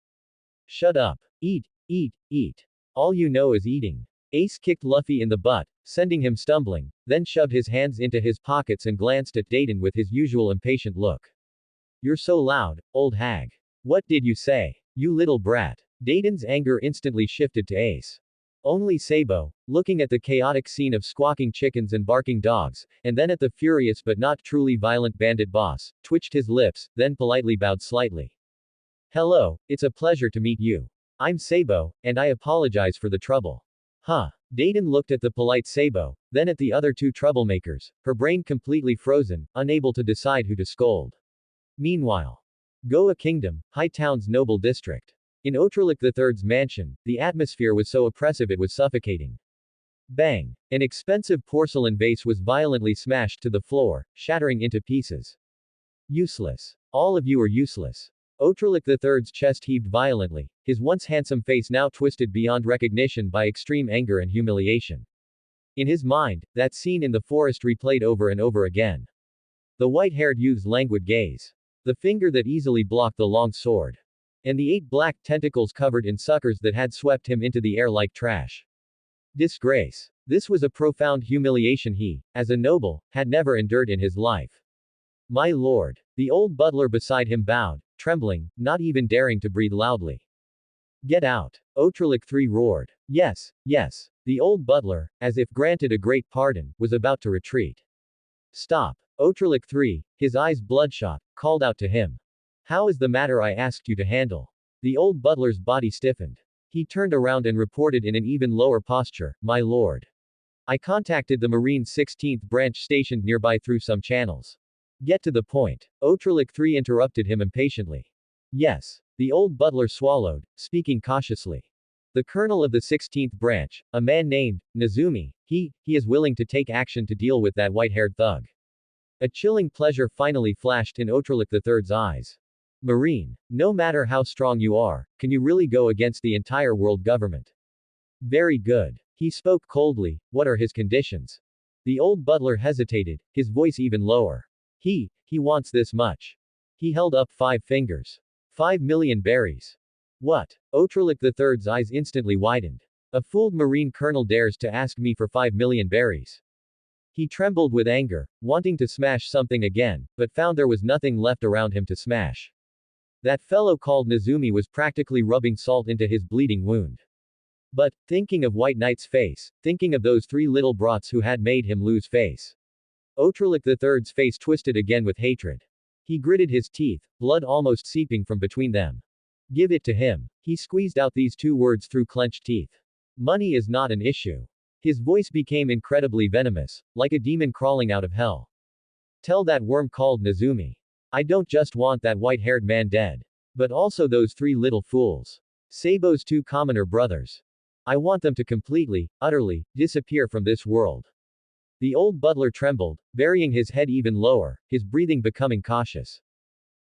Shut up. Eat, eat, eat. All you know is eating. Ace kicked Luffy in the butt, sending him stumbling, then shoved his hands into his pockets and glanced at Dayton with his usual impatient look. You're so loud, old hag. What did you say? You little brat. Dayton's anger instantly shifted to Ace. Only Sabo, looking at the chaotic scene of squawking chickens and barking dogs, and then at the furious but not truly violent bandit boss, twitched his lips, then politely bowed slightly. Hello, it's a pleasure to meet you. I'm Sabo, and I apologize for the trouble. Huh. Dayton looked at the polite Sabo, then at the other 2 troublemakers, her brain completely frozen, unable to decide who to scold. Meanwhile, Goa Kingdom, Hightown's noble district. In Otralik III's mansion, the atmosphere was so oppressive it was suffocating. Bang! An expensive porcelain vase was violently smashed to the floor, shattering into pieces. Useless. All of you are useless. Otralik III's chest heaved violently, his once handsome face now twisted beyond recognition by extreme anger and humiliation. In his mind, that scene in the forest replayed over and over again. The white-haired youth's languid gaze. The finger that easily blocked the long sword. And the 8 black tentacles covered in suckers that had swept him into the air like trash. Disgrace. This was a profound humiliation he, as a noble, had never endured in his life. My lord. The old butler beside him bowed, trembling, not even daring to breathe loudly. Get out. Otralik III roared. Yes, yes. The old butler, as if granted a great pardon, was about to retreat. Stop. Otralik III, his eyes bloodshot, called out to him. How is the matter I asked you to handle? The old butler's body stiffened. He turned around and reported in an even lower posture, My lord. I contacted the Marine's 16th branch stationed nearby through some channels. Get to the point. Otralik III interrupted him impatiently. Yes. The old butler swallowed, speaking cautiously. The colonel of the 16th branch, a man named Nazumi, he is willing to take action to deal with that white-haired thug. A chilling pleasure finally flashed in Otralik III's eyes. Marine, no matter how strong you are, can you really go against the entire world government? Very good. He spoke coldly. What are his conditions? The old butler hesitated, his voice even lower. He wants this much. He held up 5 fingers. 5 million berries. What? Otralik III's eyes instantly widened. A fooled Marine colonel dares to ask me for 5 million berries. He trembled with anger, wanting to smash something again, but found there was nothing left around him to smash. That fellow called Nezumi was practically rubbing salt into his bleeding wound. But, thinking of White Knight's face, thinking of those 3 little brats who had made him lose face. Otralik III's face twisted again with hatred. He gritted his teeth, blood almost seeping from between them. Give it to him. He squeezed out these 2 words through clenched teeth. Money is not an issue. His voice became incredibly venomous, like a demon crawling out of hell. Tell that worm called Nezumi. I don't just want that white-haired man dead. But also those 3 little fools. Sabo's 2 commoner brothers. I want them to completely, utterly, disappear from this world. The old butler trembled, burying his head even lower, his breathing becoming cautious.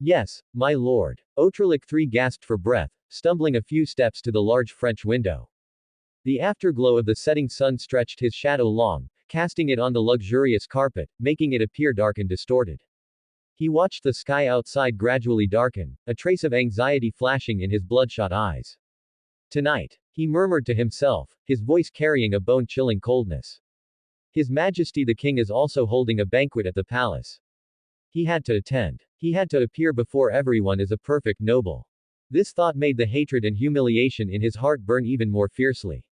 Yes, my lord. Otralik III gasped for breath, stumbling a few steps to the large French window. The afterglow of the setting sun stretched his shadow long, casting it on the luxurious carpet, making it appear dark and distorted. He watched the sky outside gradually darken, a trace of anxiety flashing in his bloodshot eyes. Tonight, he murmured to himself, his voice carrying a bone-chilling coldness. His Majesty the King is also holding a banquet at the palace. He had to attend. He had to appear before everyone as a perfect noble. This thought made the hatred and humiliation in his heart burn even more fiercely.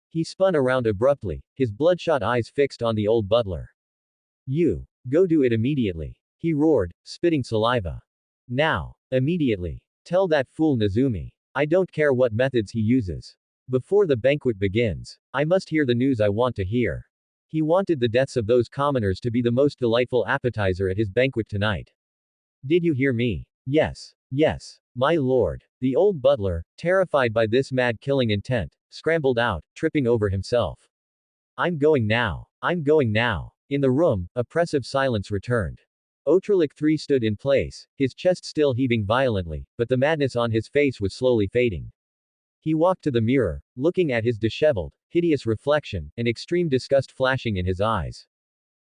He spun around abruptly, his bloodshot eyes fixed on the old butler. You. Go do it immediately. He roared, spitting saliva. Now. Immediately. Tell that fool Nezumi. I don't care what methods he uses. Before the banquet begins, I must hear the news I want to hear. He wanted the deaths of those commoners to be the most delightful appetizer at his banquet tonight. Did you hear me? Yes. Yes. My lord. The old butler, terrified by this mad killing intent, scrambled out, tripping over himself. I'm going now. I'm going now. In the room, oppressive silence returned. Otralik III stood in place, his chest still heaving violently, but the madness on his face was slowly fading. He walked to the mirror, looking at his disheveled, hideous reflection, and extreme disgust flashing in his eyes.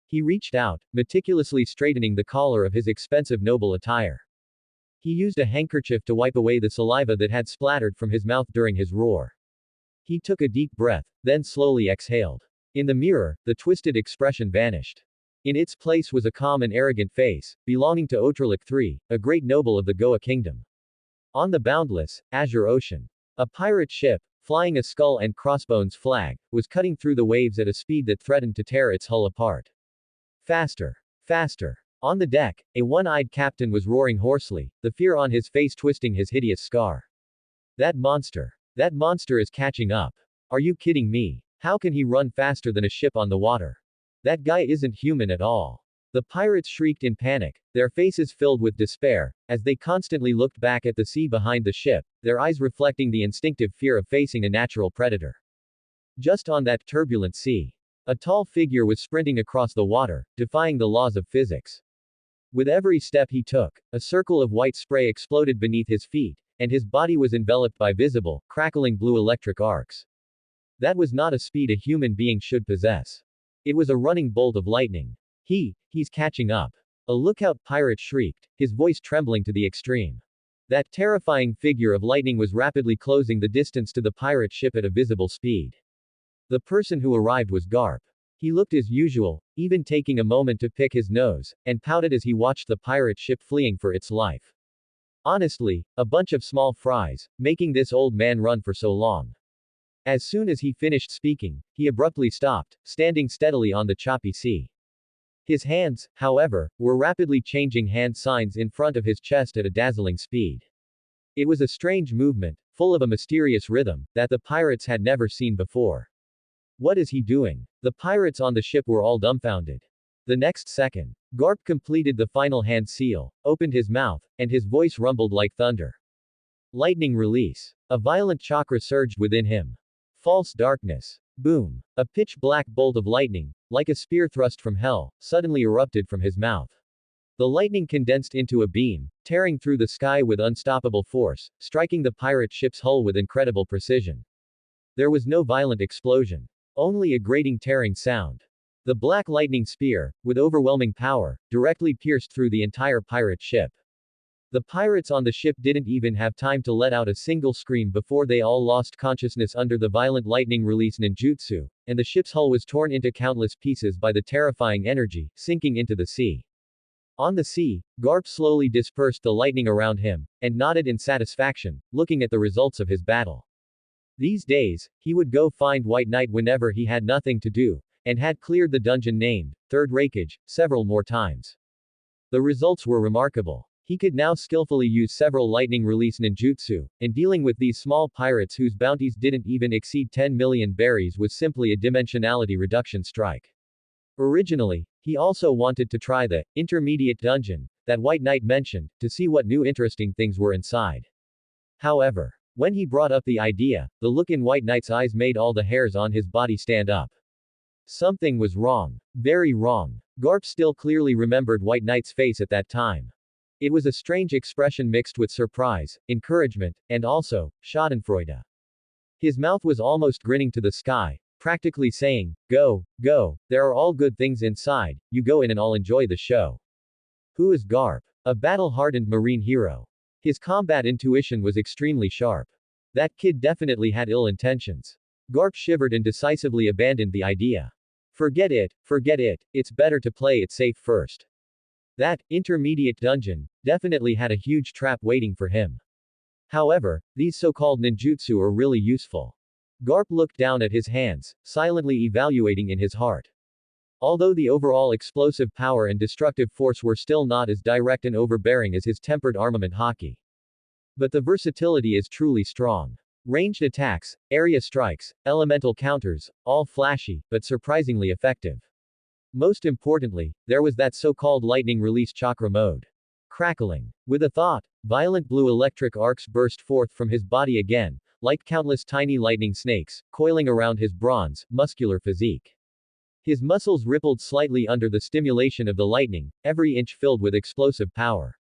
He reached out, meticulously straightening the collar of his expensive noble attire. He used a handkerchief to wipe away the saliva that had splattered from his mouth during his roar. He took a deep breath, then slowly exhaled. In the mirror, the twisted expression vanished. In its place was a calm and arrogant face, belonging to Otralik III, a great noble of the Goa kingdom. On the boundless, azure ocean, a pirate ship, flying a skull and crossbones flag, was cutting through the waves at a speed that threatened to tear its hull apart. Faster! Faster! On the deck, a one-eyed captain was roaring hoarsely, the fear on his face twisting his hideous scar. That monster! That monster is catching up. Are you kidding me? How can he run faster than a ship on the water? That guy isn't human at all. The pirates shrieked in panic, their faces filled with despair, as they constantly looked back at the sea behind the ship, their eyes reflecting the instinctive fear of facing a natural predator. Just on that turbulent sea, a tall figure was sprinting across the water, defying the laws of physics. With every step he took, a circle of white spray exploded beneath his feet, and his body was enveloped by visible, crackling blue electric arcs. That was not a speed a human being should possess. It was a running bolt of lightning. He's catching up. A lookout pirate shrieked, his voice trembling to the extreme. That terrifying figure of lightning was rapidly closing the distance to the pirate ship at a visible speed. The person who arrived was Garp. He looked as usual, even taking a moment to pick his nose, and pouted as he watched the pirate ship fleeing for its life. Honestly, a bunch of small fries, making this old man run for so long. As soon as he finished speaking, he abruptly stopped, standing steadily on the choppy sea. His hands, however, were rapidly changing hand signs in front of his chest at a dazzling speed. It was a strange movement, full of a mysterious rhythm, that the pirates had never seen before. What is he doing? The pirates on the ship were all dumbfounded. The next second, Garp completed the final hand seal, opened his mouth, and his voice rumbled like thunder. Lightning release. A violent chakra surged within him. False darkness. Boom. A pitch-black bolt of lightning, like a spear thrust from hell, suddenly erupted from his mouth. The lightning condensed into a beam, tearing through the sky with unstoppable force, striking the pirate ship's hull with incredible precision. There was no violent explosion. Only a grating tearing sound. The black lightning spear, with overwhelming power, directly pierced through the entire pirate ship. The pirates on the ship didn't even have time to let out a single scream before they all lost consciousness under the violent lightning release ninjutsu, and the ship's hull was torn into countless pieces by the terrifying energy, sinking into the sea. On the sea, Garp slowly dispersed the lightning around him, and nodded in satisfaction, looking at the results of his battle. These days, he would go find White Knight whenever he had nothing to do, and had cleared the dungeon named Third Raikage several more times. The results were remarkable. He could now skillfully use several lightning release ninjutsu, and dealing with these small pirates whose bounties didn't even exceed 10 million berries was simply a dimensionality reduction strike. Originally, he also wanted to try the intermediate dungeon that White Knight mentioned, to see what new interesting things were inside. However, when he brought up the idea, the look in White Knight's eyes made all the hairs on his body stand up. Something was wrong. Very wrong. Garp still clearly remembered White Knight's face at that time. It was a strange expression mixed with surprise, encouragement, and also, schadenfreude. His mouth was almost grinning to the sky, practically saying, "Go, go, there are all good things inside, you go in and I'll enjoy the show." Who is Garp? A battle-hardened marine hero. His combat intuition was extremely sharp. That kid definitely had ill intentions. Garp shivered and decisively abandoned the idea. Forget it, it's better to play it safe first. That intermediate dungeon definitely had a huge trap waiting for him. However, these so-called ninjutsu are really useful. Garp looked down at his hands, silently evaluating in his heart. Although the overall explosive power and destructive force were still not as direct and overbearing as his tempered armament haki. But the versatility is truly strong. Ranged attacks, area strikes, elemental counters, all flashy, but surprisingly effective. Most importantly, there was that so-called lightning release chakra mode. Crackling. With a thought, violent blue electric arcs burst forth from his body again, like countless tiny lightning snakes, coiling around his bronze, muscular physique. His muscles rippled slightly under the stimulation of the lightning, every inch filled with explosive power.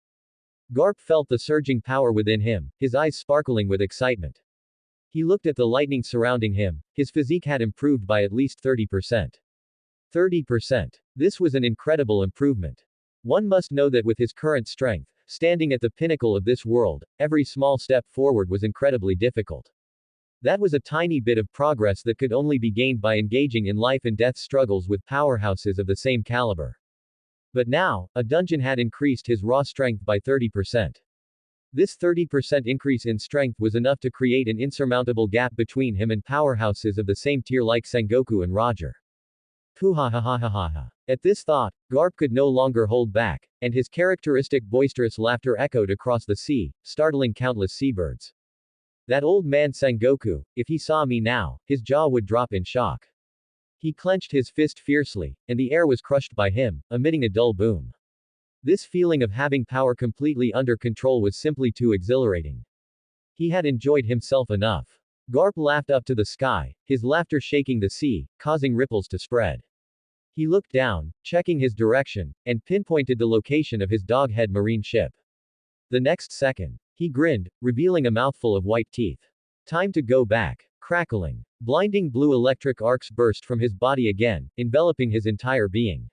Garp felt the surging power within him, his eyes sparkling with excitement. He looked at the lightning surrounding him, his physique had improved by at least 30%. 30%. This was an incredible improvement. One must know that with his current strength, standing at the pinnacle of this world, every small step forward was incredibly difficult. That was a tiny bit of progress that could only be gained by engaging in life and death struggles with powerhouses of the same caliber. But now, a dungeon had increased his raw strength by 30%. This 30% increase in strength was enough to create an insurmountable gap between him and powerhouses of the same tier like Sengoku and Roger. Puhahahahaha. At this thought, Garp could no longer hold back, and his characteristic boisterous laughter echoed across the sea, startling countless seabirds. That old man Sengoku, if he saw me now, his jaw would drop in shock. He clenched his fist fiercely, and the air was crushed by him, emitting a dull boom. This feeling of having power completely under control was simply too exhilarating. He had enjoyed himself enough. Garp laughed up to the sky, his laughter shaking the sea, causing ripples to spread. He looked down, checking his direction, and pinpointed the location of his doghead marine ship. The next second, he grinned, revealing a mouthful of white teeth. Time to go back. Crackling. Blinding blue electric arcs burst from his body again, enveloping his entire being.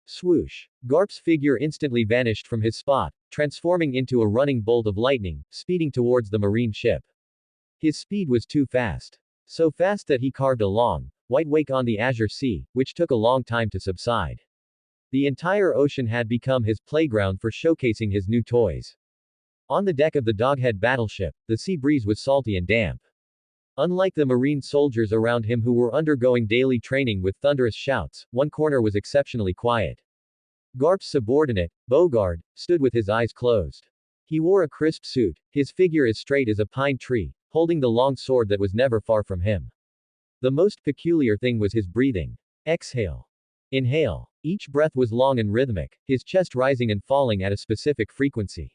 Swoosh. Garp's figure instantly vanished from his spot, transforming into a running bolt of lightning, speeding towards the marine ship. His speed was too fast. So fast that he carved a long, white wake on the azure sea, which took a long time to subside. The entire ocean had become his playground for showcasing his new toys. On the deck of the Doghead battleship, the sea breeze was salty and damp. Unlike the marine soldiers around him who were undergoing daily training with thunderous shouts, one corner was exceptionally quiet. Garp's subordinate, Bogard, stood with his eyes closed. He wore a crisp suit, his figure as straight as a pine tree, holding the long sword that was never far from him. The most peculiar thing was his breathing. Exhale. Inhale. Each breath was long and rhythmic, his chest rising and falling at a specific frequency.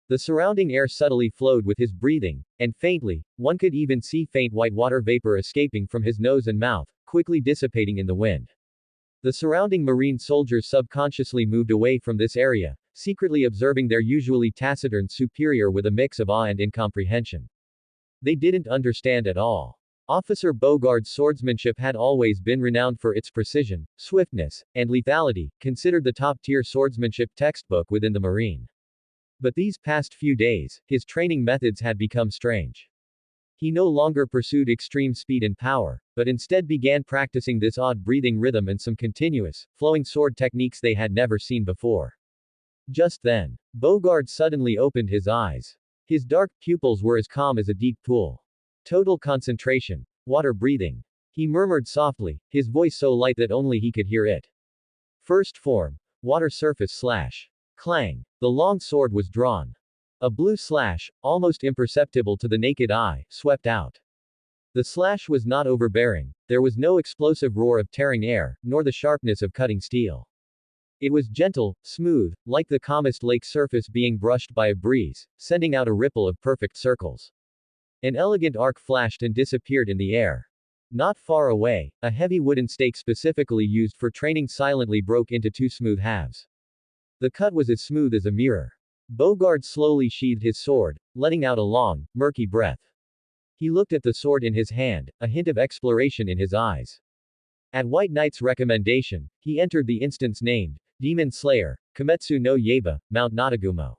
The surrounding air subtly flowed with his breathing, and faintly, one could even see faint white water vapor escaping from his nose and mouth, quickly dissipating in the wind. The surrounding Marine soldiers subconsciously moved away from this area, secretly observing their usually taciturn superior with a mix of awe and incomprehension. They didn't understand at all. Officer Beauregard's swordsmanship had always been renowned for its precision, swiftness, and lethality, considered the top-tier swordsmanship textbook within the Marine. But these past few days, his training methods had become strange. He no longer pursued extreme speed and power, but instead began practicing this odd breathing rhythm and some continuous, flowing sword techniques they had never seen before. Just then, Beauregard suddenly opened his eyes. His dark pupils were as calm as a deep pool. Total concentration. Water breathing. He murmured softly, his voice so light that only he could hear it. First form. Water surface slash. Clang. The long sword was drawn. A blue slash, almost imperceptible to the naked eye, swept out. The slash was not overbearing, there was no explosive roar of tearing air, nor the sharpness of cutting steel. It was gentle, smooth, like the calmest lake surface being brushed by a breeze, sending out a ripple of perfect circles. An elegant arc flashed and disappeared in the air. Not far away, a heavy wooden stake specifically used for training silently broke into two smooth halves. The cut was as smooth as a mirror. Beauregard slowly sheathed his sword, letting out a long, murky breath. He looked at the sword in his hand, a hint of exploration in his eyes. At White Knight's recommendation, he entered the instance named Demon Slayer, Kimetsu no Yaiba, Mount Natagumo.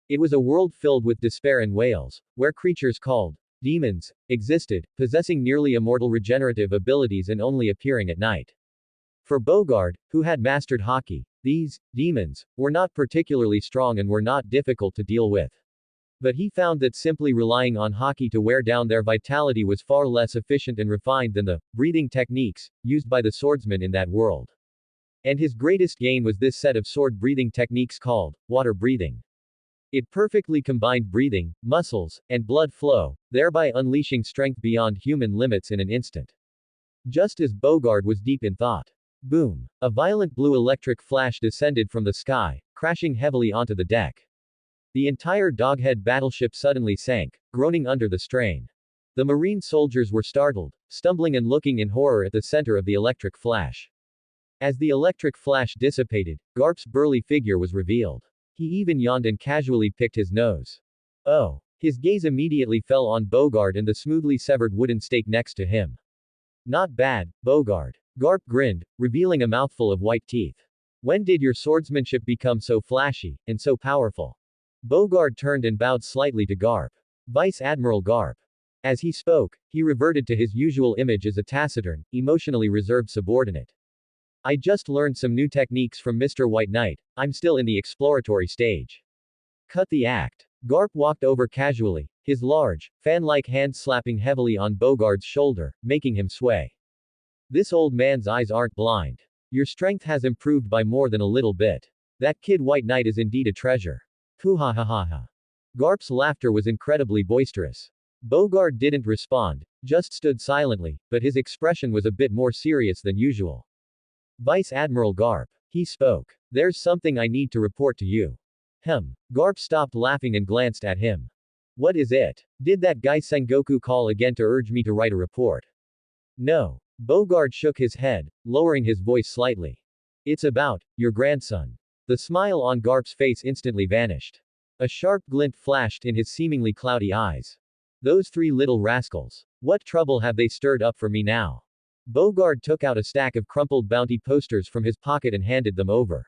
It was a world filled with despair and wails, where creatures called demons existed, possessing nearly immortal regenerative abilities and only appearing at night. For Beauregard, who had mastered Haki, these demons were not particularly strong and were not difficult to deal with. But he found that simply relying on Haki to wear down their vitality was far less efficient and refined than the breathing techniques used by the swordsmen in that world. And his greatest gain was this set of sword breathing techniques called water breathing. It perfectly combined breathing, muscles, and blood flow, thereby unleashing strength beyond human limits in an instant. Just as Beauregard was deep in thought. Boom! A violent blue electric flash descended from the sky, crashing heavily onto the deck. The entire Doghead battleship suddenly sank, groaning under the strain. The Marine soldiers were startled, stumbling and looking in horror at the center of the electric flash. As the electric flash dissipated, Garp's burly figure was revealed. He even yawned and casually picked his nose. Oh! His gaze immediately fell on Beauregard and the smoothly severed wooden stake next to him. Not bad, Beauregard. Garp grinned, revealing a mouthful of white teeth. When did your swordsmanship become so flashy, and so powerful? Beauregard turned and bowed slightly to Garp. Vice Admiral Garp. As he spoke, he reverted to his usual image as a taciturn, emotionally reserved subordinate. I just learned some new techniques from Mr. White Knight, I'm still in the exploratory stage. Cut the act. Garp walked over casually, his large, fan-like hand slapping heavily on Beauregard's shoulder, making him sway. This old man's eyes aren't blind. Your strength has improved by more than a little bit. That kid White Knight is indeed a treasure. Hoo ha ha ha ha. Garp's laughter was incredibly boisterous. Beauregard didn't respond, just stood silently, but his expression was a bit more serious than usual. Vice Admiral Garp. He spoke. There's something I need to report to you. Garp stopped laughing and glanced at him. What is it? Did that guy Sengoku call again to urge me to write a report? No. Beauregard shook his head, lowering his voice slightly. It's about your grandson. The smile on Garp's face instantly vanished. A sharp glint flashed in his seemingly cloudy eyes. Those three little rascals. What trouble have they stirred up for me now? Beauregard took out a stack of crumpled bounty posters from his pocket and handed them over.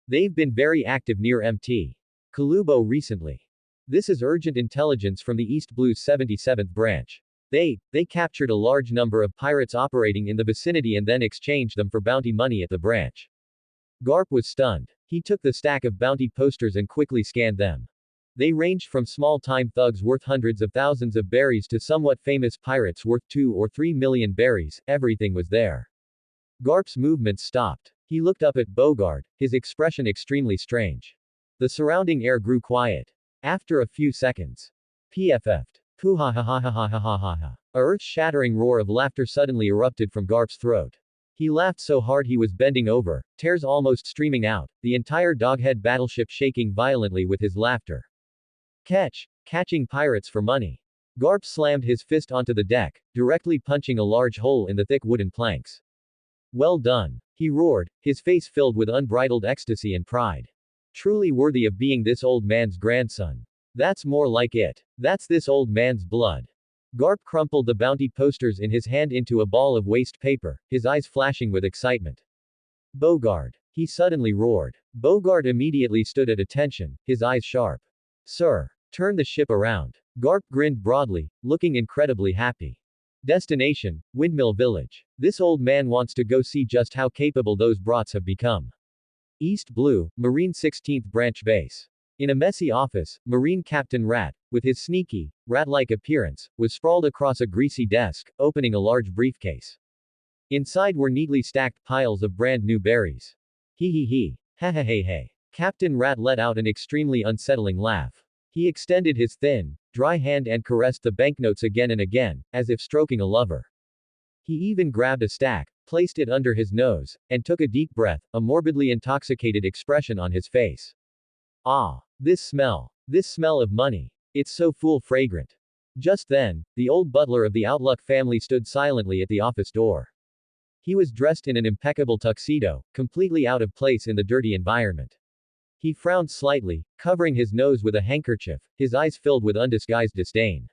They've been very active near Mt. Kalubo recently. This is urgent intelligence from the East Blue's 77th branch. They captured a large number of pirates operating in the vicinity and then exchanged them for bounty money at the branch. Garp was stunned. He took the stack of bounty posters and quickly scanned them. They ranged from small-time thugs worth hundreds of thousands of berries to somewhat famous pirates worth 2 or 3 million berries, everything was there. Garp's movements stopped. He looked up at Beauregard, his expression extremely strange. The surrounding air grew quiet. After a few seconds. PFF'd. Poo ha ha ha ha ha ha ha ha ha. A earth-shattering roar of laughter suddenly erupted from Garp's throat. He laughed so hard he was bending over, tears almost streaming out, the entire Doghead battleship shaking violently with his laughter. Catching pirates for money. Garp slammed his fist onto the deck, directly punching a large hole in the thick wooden planks. Well done. He roared, his face filled with unbridled ecstasy and pride. Truly worthy of being this old man's grandson. That's more like it. That's this old man's blood. Garp crumpled the bounty posters in his hand into a ball of waste paper, his eyes flashing with excitement. Bogard. He suddenly roared. Bogard immediately stood at attention, his eyes sharp. Sir. Turn the ship around. Garp grinned broadly, looking incredibly happy. Destination, Windmill Village. This old man wants to go see just how capable those brats have become. East Blue, Marine 16th Branch Base. In a messy office, Marine Captain Rat, with his sneaky, rat-like appearance, was sprawled across a greasy desk, opening a large briefcase. Inside were neatly stacked piles of brand new berries. Hee hee hee. Ha ha hey hey. Captain Rat let out an extremely unsettling laugh. He extended his thin, dry hand and caressed the banknotes again and again, as if stroking a lover. He even grabbed a stack, placed it under his nose, and took a deep breath, a morbidly intoxicated expression on his face. Ah, this smell of money. It's so full fragrant. Just then, the old butler of the Outlook family stood silently at the office door. He was dressed in an impeccable tuxedo, completely out of place in the dirty environment. He frowned slightly, covering his nose with a handkerchief, his eyes filled with undisguised disdain.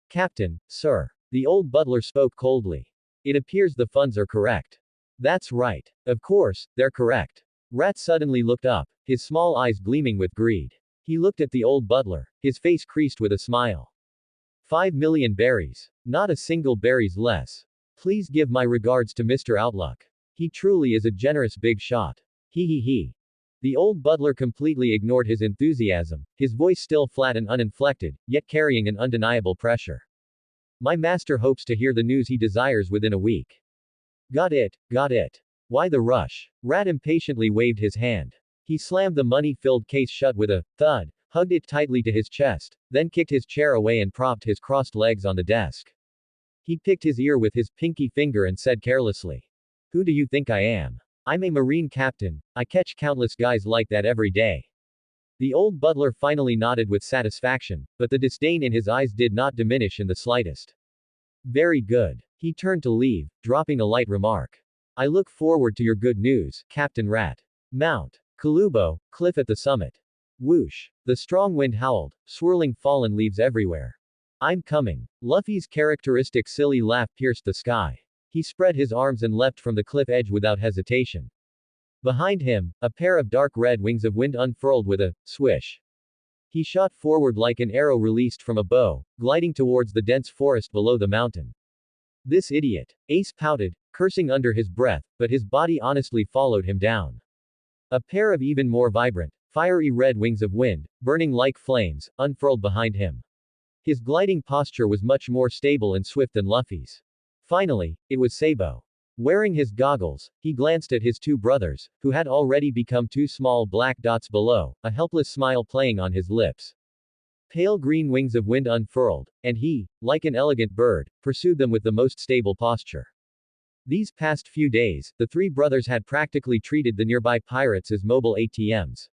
Captain, sir. The old butler spoke coldly. It appears the funds are correct. That's right. Of course, they're correct. Rat suddenly looked up, his small eyes gleaming with greed. He looked at the old butler, his face creased with a smile. 5 million berries. Not a single berries less. Please give my regards to Mr. Outlook. He truly is a generous big shot. Hee hee hee. The old butler completely ignored his enthusiasm, his voice still flat and uninflected, yet carrying an undeniable pressure. My master hopes to hear the news he desires within a week. Got it, got it. Why the rush? Rat impatiently waved his hand. He slammed the money-filled case shut with a thud, hugged it tightly to his chest, then kicked his chair away and propped his crossed legs on the desk. He picked his ear with his pinky finger and said carelessly. Who do you think I am? I'm a Marine captain. I catch countless guys like that every day. The old butler finally nodded with satisfaction, but the disdain in his eyes did not diminish in the slightest. Very good. He turned to leave, dropping a light remark. I look forward to your good news, Captain Rat. Mount. Kalubo, cliff at the summit. Whoosh. The strong wind howled, swirling fallen leaves everywhere. I'm coming. Luffy's characteristic silly laugh pierced the sky. He spread his arms and leapt from the cliff edge without hesitation. Behind him, a pair of dark red wings of wind unfurled with a swish. He shot forward like an arrow released from a bow, gliding towards the dense forest below the mountain. This idiot. Ace pouted, cursing under his breath, but his body honestly followed him down. A pair of even more vibrant, fiery red wings of wind, burning like flames, unfurled behind him. His gliding posture was much more stable and swift than Luffy's. Finally, it was Sabo. Wearing his goggles, he glanced at his two brothers, who had already become two small black dots below, a helpless smile playing on his lips. Pale green wings of wind unfurled, and he, like an elegant bird, pursued them with the most stable posture. These past few days, the three brothers had practically treated the nearby pirates as mobile ATMs.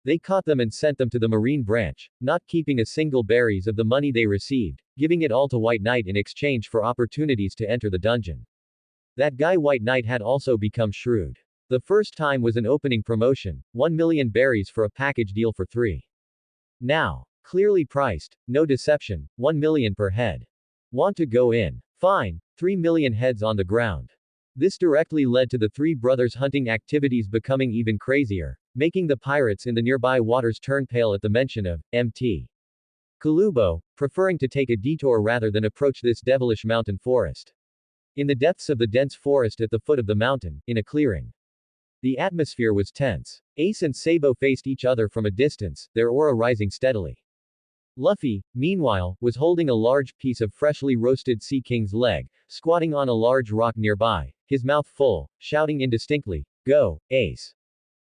They caught them and sent them to the Marine branch, not keeping a single berries of the money they received, giving it all to White Knight in exchange for opportunities to enter the dungeon. That guy White Knight had also become shrewd. The first time was an opening promotion, 1 million berries for a package deal for 3. Now, clearly priced, no deception, 1 million per head. Want to go in? Fine, 3 million heads on the ground. This directly led to the three brothers' hunting activities becoming even crazier, making the pirates in the nearby waters turn pale at the mention of Mt. Kalubo, preferring to take a detour rather than approach this devilish mountain forest. In the depths of the dense forest at the foot of the mountain, in a clearing. The atmosphere was tense. Ace and Sabo faced each other from a distance, their aura rising steadily. Luffy, meanwhile, was holding a large piece of freshly roasted sea king's leg, squatting on a large rock nearby, his mouth full, shouting indistinctly, Go, Ace.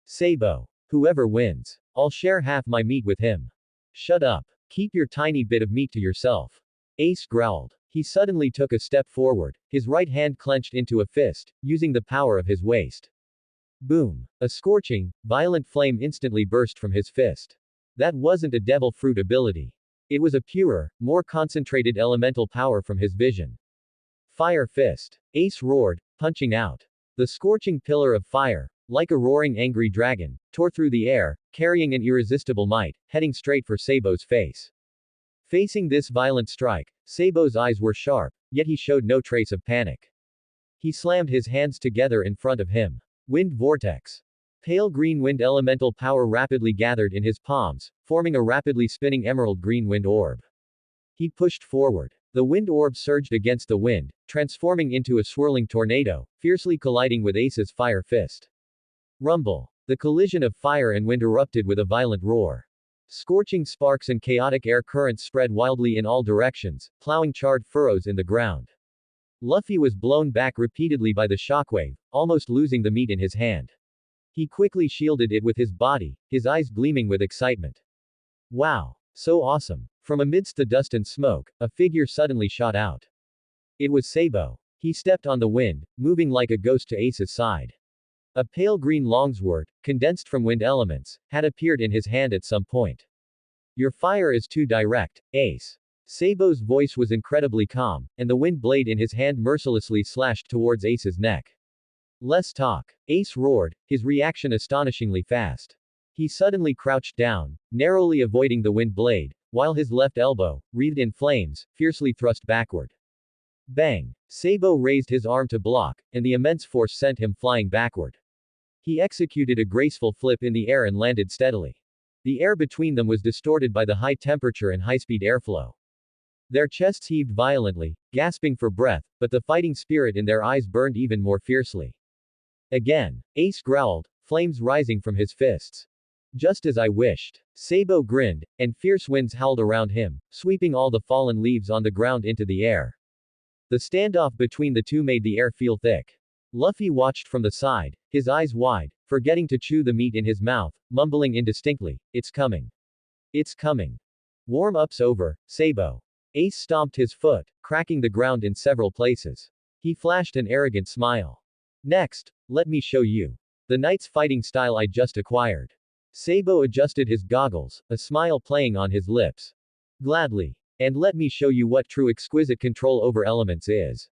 Sabo. Whoever wins. I'll share half my meat with him. Shut up. Keep your tiny bit of meat to yourself. Ace growled. He suddenly took a step forward, his right hand clenched into a fist, using the power of his waist. Boom. A scorching, violent flame instantly burst from his fist. That wasn't a devil fruit ability. It was a purer, more concentrated elemental power from his vision. Fire fist. Ace roared, punching out. The scorching pillar of fire, like a roaring angry dragon, tore through the air, carrying an irresistible might, heading straight for Sabo's face. Facing this violent strike, Sabo's eyes were sharp, yet he showed no trace of panic. He slammed his hands together in front of him. Wind vortex. Pale green wind elemental power rapidly gathered in his palms, forming a rapidly spinning emerald green wind orb. He pushed forward. The wind orb surged against the wind, transforming into a swirling tornado, fiercely colliding with Ace's fire fist. Rumble. The collision of fire and wind erupted with a violent roar. Scorching sparks and chaotic air currents spread wildly in all directions, plowing charred furrows in the ground. Luffy was blown back repeatedly by the shockwave, almost losing the meat in his hand. He quickly shielded it with his body, his eyes gleaming with excitement. Wow! So awesome! From amidst the dust and smoke, a figure suddenly shot out. It was Sabo. He stepped on the wind, moving like a ghost to Ace's side. A pale green longsword, condensed from wind elements, had appeared in his hand at some point. Your fire is too direct, Ace. Sabo's voice was incredibly calm, and the wind blade in his hand mercilessly slashed towards Ace's neck. Less talk. Ace roared, his reaction astonishingly fast. He suddenly crouched down, narrowly avoiding the wind blade, while his left elbow, wreathed in flames, fiercely thrust backward. Bang! Sabo raised his arm to block, and the immense force sent him flying backward. He executed a graceful flip in the air and landed steadily. The air between them was distorted by the high temperature and high-speed airflow. Their chests heaved violently, gasping for breath, but the fighting spirit in their eyes burned even more fiercely. Again, Ace growled, flames rising from his fists. Just as I wished. Sabo grinned, and fierce winds howled around him, sweeping all the fallen leaves on the ground into the air. The standoff between the two made the air feel thick. Luffy watched from the side, his eyes wide, forgetting to chew the meat in his mouth, mumbling indistinctly, "It's coming. It's coming. Warm-up's over, Sabo." Ace stomped his foot, cracking the ground in several places. He flashed an arrogant smile. "Next, let me show you the knight's fighting style I just acquired." Sabo adjusted his goggles, a smile playing on his lips. "Gladly. And let me show you what true exquisite control over elements is.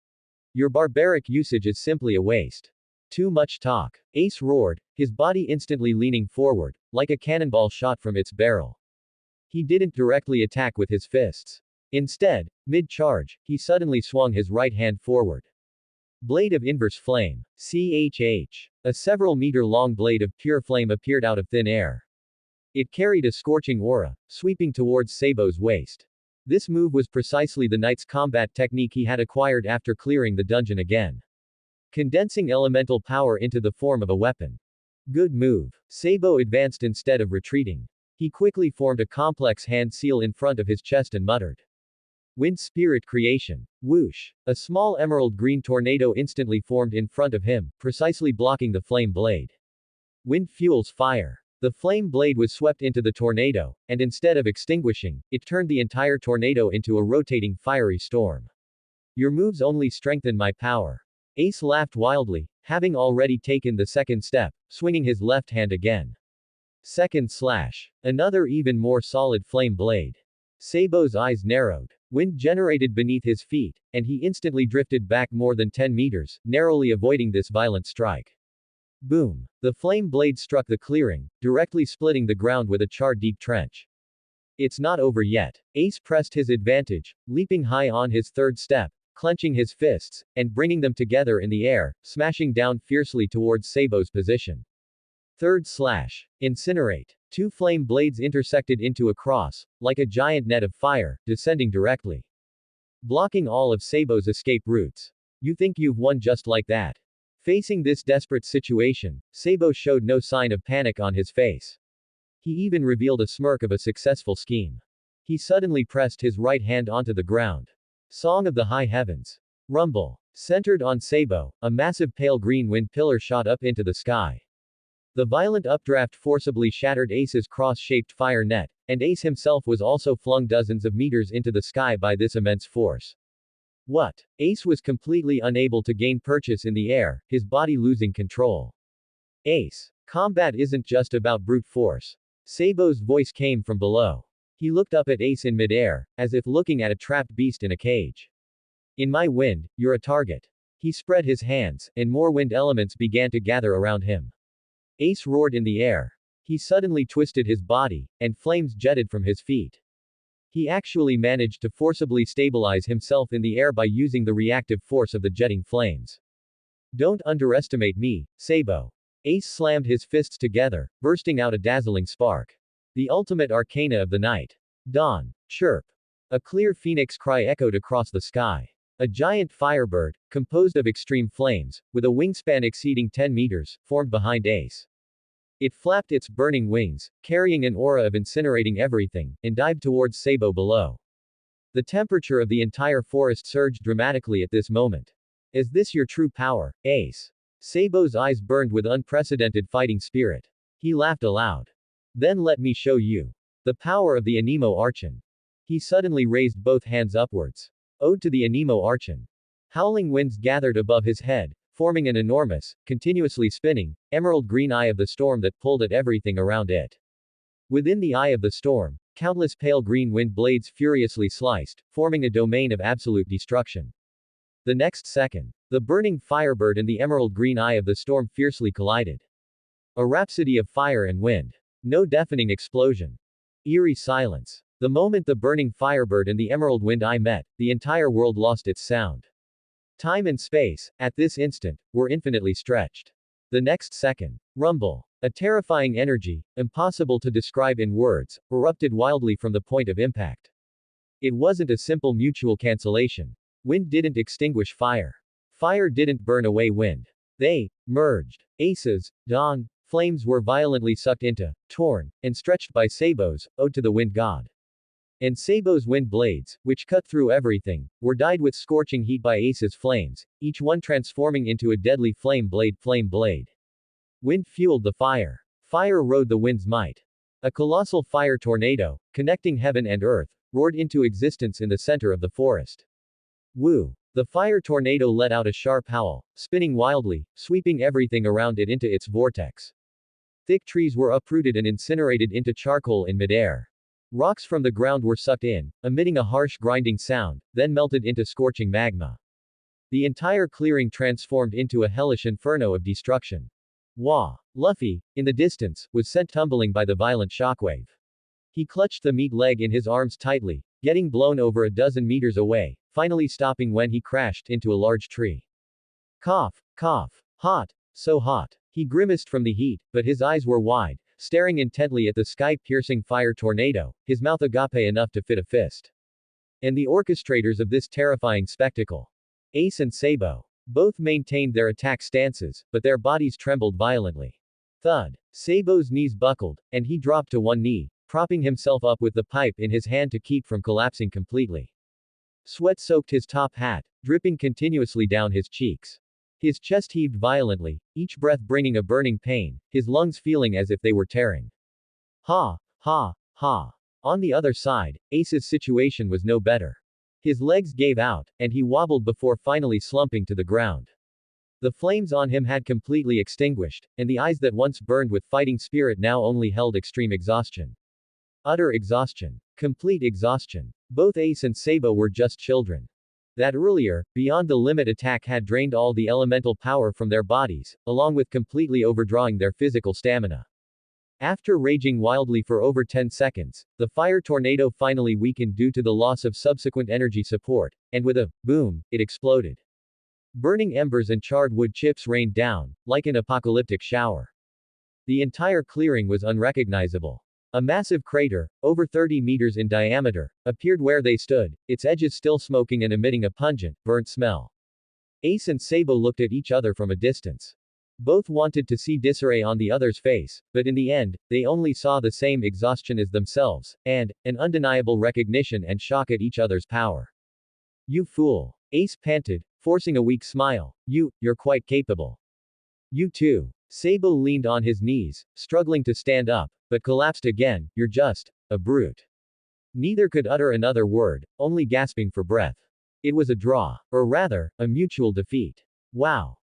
Your barbaric usage is simply a waste. Too much talk." Ace roared, his body instantly leaning forward, like a cannonball shot from its barrel. He didn't directly attack with his fists. Instead, mid-charge, he suddenly swung his right hand forward. Blade of Inverse Flame. CHH. A several-meter-long blade of pure flame appeared out of thin air. It carried a scorching aura, sweeping towards Sabo's waist. This move was precisely the knight's combat technique he had acquired after clearing the dungeon again. Condensing elemental power into the form of a weapon. Good move. Sabo advanced instead of retreating. He quickly formed a complex hand seal in front of his chest and muttered. Wind Spirit Creation. Whoosh! A small emerald green tornado instantly formed in front of him, precisely blocking the flame blade. Wind fuels fire. The flame blade was swept into the tornado, and instead of extinguishing, it turned the entire tornado into a rotating fiery storm. Your moves only strengthen my power. Ace laughed wildly, having already taken the second step, swinging his left hand again. Second slash. Another even more solid flame blade. Sabo's eyes narrowed. Wind generated beneath his feet, and he instantly drifted back more than 10 meters, narrowly avoiding this violent strike. Boom! The flame blade struck the clearing, directly splitting the ground with a char-deep trench. It's not over yet. Ace pressed his advantage, leaping high on his third step, clenching his fists, and bringing them together in the air, smashing down fiercely towards Sabo's position. Third slash. Incinerate. Two flame blades intersected into a cross, like a giant net of fire, descending directly. Blocking all of Sabo's escape routes. You think you've won just like that? Facing this desperate situation, Sabo showed no sign of panic on his face. He even revealed a smirk of a successful scheme. He suddenly pressed his right hand onto the ground. Song of the High Heavens. Rumble. Centered on Sabo, a massive pale green wind pillar shot up into the sky. The violent updraft forcibly shattered Ace's cross-shaped fire net, and Ace himself was also flung dozens of meters into the sky by this immense force. What? Ace was completely unable to gain purchase in the air, his body losing control. Ace. Combat isn't just about brute force. Sabo's voice came from below. He looked up at Ace in midair, as if looking at a trapped beast in a cage. In my wind, you're a target. He spread his hands, and more wind elements began to gather around him. Ace roared in the air. He suddenly twisted his body, and flames jetted from his feet. He actually managed to forcibly stabilize himself in the air by using the reactive force of the jetting flames. Don't underestimate me, Sabo. Ace slammed his fists together, bursting out a dazzling spark. The ultimate arcana of the night. Dawn. Chirp. A clear phoenix cry echoed across the sky. A giant firebird, composed of extreme flames, with a wingspan exceeding 10 meters, formed behind Ace. It flapped its burning wings, carrying an aura of incinerating everything, and dived towards Sabo below. The temperature of the entire forest surged dramatically at this moment. Is this your true power, Ace? Sabo's eyes burned with unprecedented fighting spirit. He laughed aloud. Then let me show you. The power of the Anemo Archon. He suddenly raised both hands upwards. Ode to the Anemo Archon. Howling winds gathered above his head, forming an enormous, continuously spinning, emerald green eye of the storm that pulled at everything around it. Within the eye of the storm, countless pale green wind blades furiously sliced, forming a domain of absolute destruction. The next second, the burning firebird and the emerald green eye of the storm fiercely collided. A rhapsody of fire and wind. No deafening explosion. Eerie silence. The moment the burning firebird and the emerald wind eye met, the entire world lost its sound. Time and space, at this instant, were infinitely stretched. The next second, rumble. A terrifying energy, impossible to describe in words, erupted wildly from the point of impact. It wasn't a simple mutual cancellation. Wind didn't extinguish fire. Fire didn't burn away wind. They merged. Ace's dawn flames were violently sucked into, torn, and stretched by Sabo's ode to the wind god. And Sabo's wind blades, which cut through everything, were dyed with scorching heat by Ace's flames, each one transforming into a deadly flame blade. Wind fueled the fire. Fire rode the wind's might. A colossal fire tornado, connecting heaven and earth, roared into existence in the center of the forest. Woo! The fire tornado let out a sharp howl, spinning wildly, sweeping everything around it into its vortex. Thick trees were uprooted and incinerated into charcoal in midair. Rocks from the ground were sucked in, emitting a harsh grinding sound, then melted into scorching magma. The entire clearing transformed into a hellish inferno of destruction. Wah! Luffy, in the distance, was sent tumbling by the violent shockwave. He clutched the meat leg in his arms tightly, getting blown over a dozen meters away, finally stopping when he crashed into a large tree. Cough, cough. Hot, so hot. He grimaced from the heat, but his eyes were wide, staring intently at the sky-piercing fire tornado, his mouth agape enough to fit a fist. And the orchestrators of this terrifying spectacle. Ace and Sabo. Both maintained their attack stances, but their bodies trembled violently. Thud. Sabo's knees buckled, and he dropped to one knee, propping himself up with the pipe in his hand to keep from collapsing completely. Sweat soaked his top hat, dripping continuously down his cheeks. His chest heaved violently, each breath bringing a burning pain, his lungs feeling as if they were tearing. Ha, ha, ha. On the other side, Ace's situation was no better. His legs gave out, and he wobbled before finally slumping to the ground. The flames on him had completely extinguished, and the eyes that once burned with fighting spirit now only held extreme exhaustion. Utter exhaustion. Complete exhaustion. Both Ace and Sabo were just children. That earlier, beyond the limit attack had drained all the elemental power from their bodies, along with completely overdrawing their physical stamina. After raging wildly for over 10 seconds, the fire tornado finally weakened due to the loss of subsequent energy support, and with a boom, it exploded. Burning embers and charred wood chips rained down, like an apocalyptic shower. The entire clearing was unrecognizable. A massive crater, over 30 meters in diameter, appeared where they stood, its edges still smoking and emitting a pungent, burnt smell. Ace and Sabo looked at each other from a distance. Both wanted to see disarray on the other's face, but in the end, they only saw the same exhaustion as themselves, and an undeniable recognition and shock at each other's power. You fool. Ace panted, forcing a weak smile. You're quite capable. You too. Sabo leaned on his knees, struggling to stand up, but collapsed again. You're just a brute. Neither could utter another word, only gasping for breath. It was a draw. Or rather, a mutual defeat. Wow.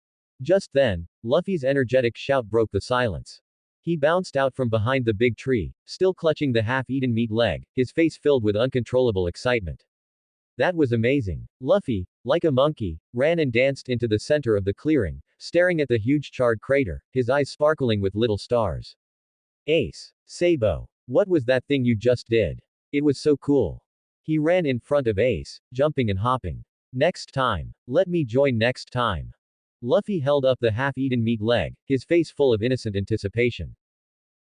Just then, Luffy's energetic shout broke the silence. He bounced out from behind the big tree, still clutching the half-eaten meat leg, his face filled with uncontrollable excitement. That was amazing. Luffy, like a monkey, ran and danced into the center of the clearing, staring at the huge charred crater, his eyes sparkling with little stars. Ace. Sabo. What was that thing you just did? It was so cool. He ran in front of Ace, jumping and hopping. Next time. Let me join next time. Luffy held up the half-eaten meat leg, his face full of innocent anticipation.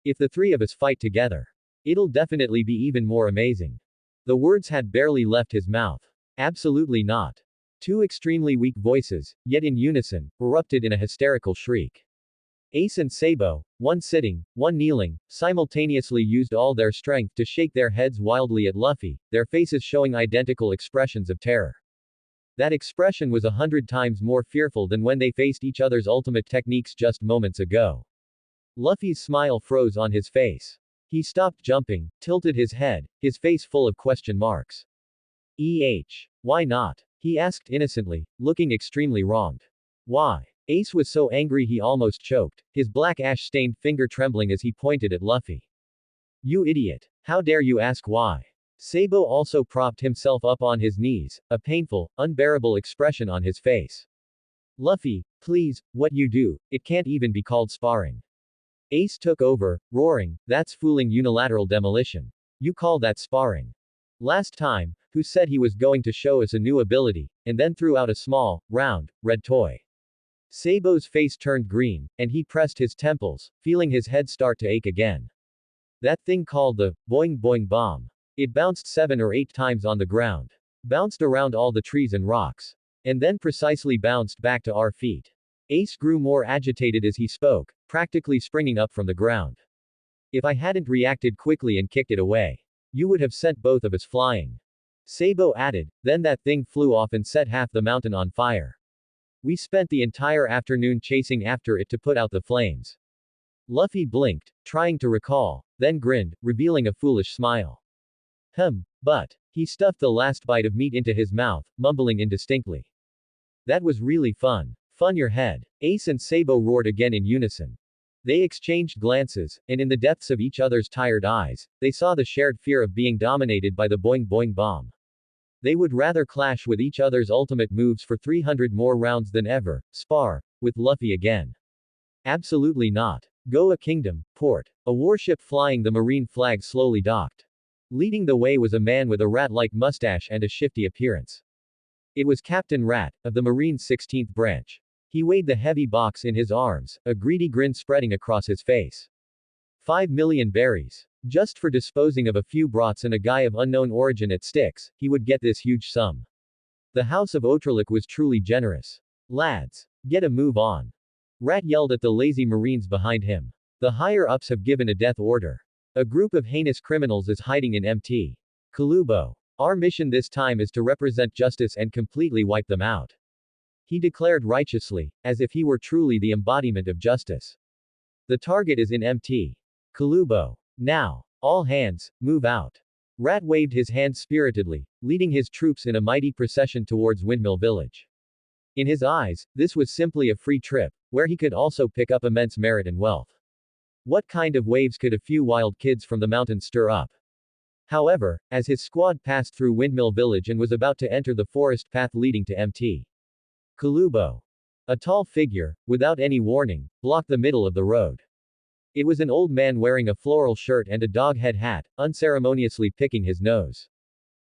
If the three of us fight together, it'll definitely be even more amazing. The words had barely left his mouth. Absolutely not. Two extremely weak voices, yet in unison, erupted in a hysterical shriek. Ace and Sabo, one sitting, one kneeling, simultaneously used all their strength to shake their heads wildly at Luffy, their faces showing identical expressions of terror. That expression was 100 times more fearful than when they faced each other's ultimate techniques just moments ago. Luffy's smile froze on his face. He stopped jumping, tilted his head, his face full of question marks. Why not? He asked innocently, looking extremely wronged. Why? Ace was so angry he almost choked, his black ash-stained finger trembling as he pointed at Luffy. You idiot. How dare you ask why? Sabo also propped himself up on his knees, a painful, unbearable expression on his face. Luffy, please, what you do, it can't even be called sparring. Ace took over, roaring, that's fooling unilateral demolition. You call that sparring. Last time, who said he was going to show us a new ability, and then threw out a small, round, red toy. Sabo's face turned green, and he pressed his temples, feeling his head start to ache again. That thing called the boing boing bomb. It bounced 7 or 8 times on the ground. Bounced around all the trees and rocks. And then precisely bounced back to our feet. Ace grew more agitated as he spoke, practically springing up from the ground. If I hadn't reacted quickly and kicked it away, you would have sent both of us flying. Sabo added, then that thing flew off and set half the mountain on fire. We spent the entire afternoon chasing after it to put out the flames. Luffy blinked, trying to recall, then grinned, revealing a foolish smile. But. He stuffed the last bite of meat into his mouth, mumbling indistinctly. That was really fun. Fun your head. Ace and Sabo roared again in unison. They exchanged glances, and in the depths of each other's tired eyes, they saw the shared fear of being dominated by the boing boing bomb. They would rather clash with each other's ultimate moves for 300 more rounds than ever spar with Luffy again. Absolutely not. Goa Kingdom, port. A warship flying the marine flag slowly docked. Leading the way was a man with a rat-like mustache and a shifty appearance. It was Captain Rat, of the Marine's 16th branch. He weighed the heavy box in his arms, a greedy grin spreading across his face. 5 million berries. Just for disposing of a few brats and a guy of unknown origin at Styx, he would get this huge sum. The House of Otralik was truly generous. Lads, get a move on. Rat yelled at the lazy Marines behind him. The higher-ups have given a death order. A group of heinous criminals is hiding in Mt. Kalubo. Our mission this time is to represent justice and completely wipe them out. He declared righteously, as if he were truly the embodiment of justice. The target is in Mt. Kalubo. Now, all hands, move out. Rat waved his hands spiritedly, leading his troops in a mighty procession towards Windmill Village. In his eyes, this was simply a free trip, where he could also pick up immense merit and wealth. What kind of waves could a few wild kids from the mountains stir up? However, as his squad passed through Windmill Village and was about to enter the forest path leading to Mt. Kalubo, a tall figure, without any warning, blocked the middle of the road. It was an old man wearing a floral shirt and a dog head hat, unceremoniously picking his nose.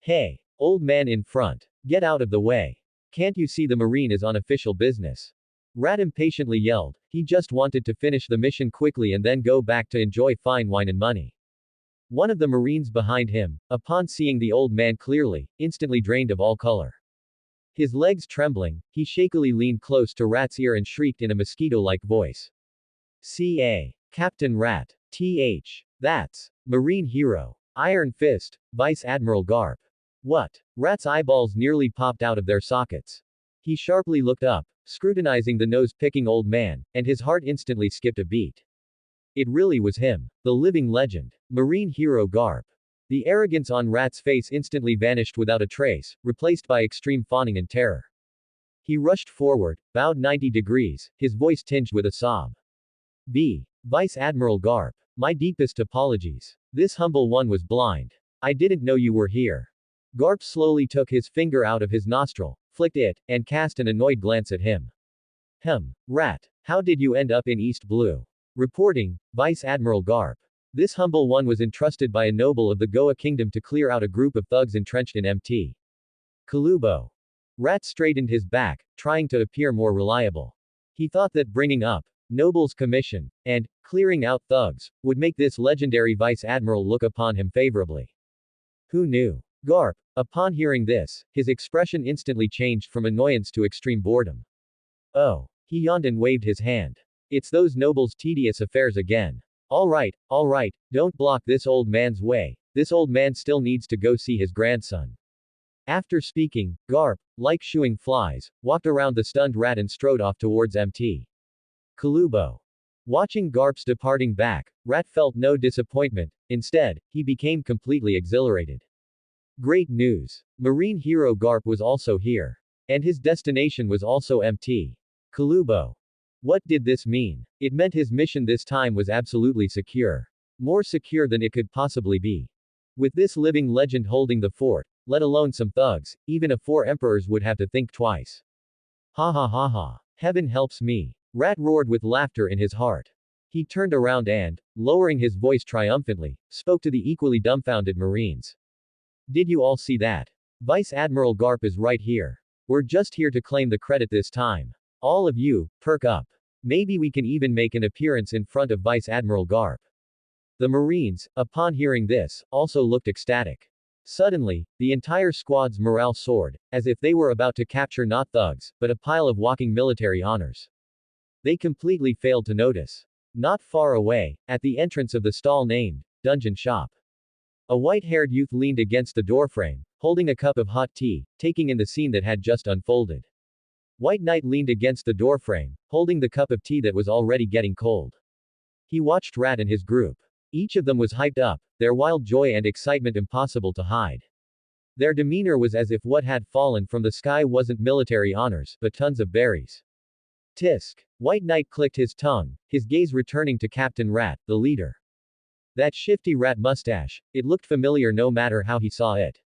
Hey, old man in front, get out of the way. Can't you see the Marine is on official business? Rat impatiently yelled, he just wanted to finish the mission quickly and then go back to enjoy fine wine and money. One of the Marines behind him, upon seeing the old man clearly, instantly drained of all color. His legs trembling, he shakily leaned close to Rat's ear and shrieked in a mosquito-like voice. C.A. Captain Rat. Th. That's Marine hero. Iron Fist, Vice Admiral Garp. What? Rat's eyeballs nearly popped out of their sockets. He sharply looked up, scrutinizing the nose-picking old man, and his heart instantly skipped a beat. It really was him. The living legend. Marine hero Garp. The arrogance on Rat's face instantly vanished without a trace, replaced by extreme fawning and terror. He rushed forward, bowed 90 degrees, his voice tinged with a sob. Vice Admiral Garp. My deepest apologies. This humble one was blind. I didn't know you were here. Garp slowly took his finger out of his nostril, flicked it, and cast an annoyed glance at him. Rat. How did you end up in East Blue? Reporting, Vice Admiral Garp. This humble one was entrusted by a noble of the Goa kingdom to clear out a group of thugs entrenched in Mt. Kalubo. Rat straightened his back, trying to appear more reliable. He thought that bringing up Noble's commission and clearing out thugs would make this legendary vice admiral look upon him favorably. Who knew? Garp, upon hearing this, his expression instantly changed from annoyance to extreme boredom. Oh. He yawned and waved his hand. It's those nobles' tedious affairs again. All right, don't block this old man's way. This old man still needs to go see his grandson. After speaking, Garp, like shooing flies, walked around the stunned rat and strode off towards Mt. Kalubo. Watching Garp's departing back, Rat felt no disappointment. Instead, he became completely exhilarated. Great news. Marine hero Garp was also here. And his destination was also Mt. Kalubo. What did this mean? It meant his mission this time was absolutely secure. More secure than it could possibly be. With this living legend holding the fort, let alone some thugs, even 4 emperors would have to think twice. Ha ha ha ha. Heaven helps me. Rat roared with laughter in his heart. He turned around and, lowering his voice triumphantly, spoke to the equally dumbfounded Marines. Did you all see that? Vice Admiral Garp is right here. We're just here to claim the credit this time. All of you, perk up. Maybe we can even make an appearance in front of Vice Admiral Garp. The Marines, upon hearing this, also looked ecstatic. Suddenly, the entire squad's morale soared, as if they were about to capture not thugs, but a pile of walking military honors. They completely failed to notice. Not far away, at the entrance of the stall named Dungeon Shop. A white-haired youth leaned against the doorframe, holding a cup of hot tea, taking in the scene that had just unfolded. White Knight leaned against the doorframe, holding the cup of tea that was already getting cold. He watched Rat and his group. Each of them was hyped up, their wild joy and excitement impossible to hide. Their demeanor was as if what had fallen from the sky wasn't military honors, but tons of berries. Tisk. White Knight clicked his tongue, his gaze returning to Captain Rat, the leader. That shifty rat mustache, it looked familiar no matter how he saw it.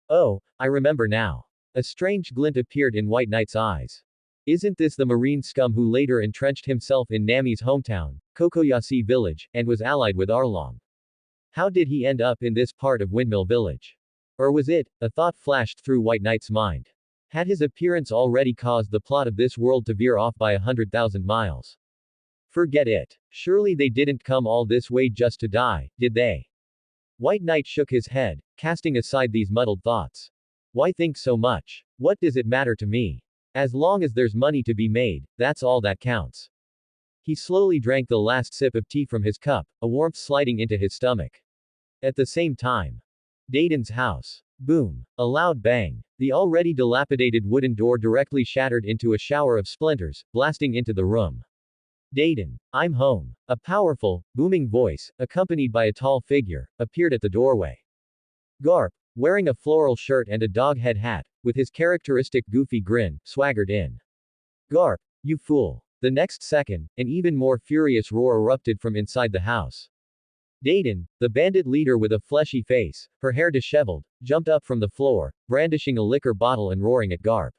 Oh, I remember now. A strange glint appeared in White Knight's eyes. Isn't this the marine scum who later entrenched himself in Nami's hometown, Kokoyasi village, and was allied with Arlong? How did he end up in this part of Windmill Village? Or was it, a thought flashed through White Knight's mind. Had his appearance already caused the plot of this world to veer off by 100,000 miles? Forget it. Surely they didn't come all this way just to die, did they? White Knight shook his head, casting aside these muddled thoughts. Why think so much? What does it matter to me? As long as there's money to be made, that's all that counts. He slowly drank the last sip of tea from his cup, a warmth sliding into his stomach. At the same time, Dayton's house. Boom. A loud bang. The already dilapidated wooden door directly shattered into a shower of splinters, blasting into the room. Dayton, I'm home. A powerful, booming voice, accompanied by a tall figure, appeared at the doorway. Garp, wearing a floral shirt and a dog head hat, with his characteristic goofy grin, swaggered in. Garp, you fool. The next second, an even more furious roar erupted from inside the house. Dayton, the bandit leader with a fleshy face, her hair disheveled, jumped up from the floor, brandishing a liquor bottle and roaring at Garp.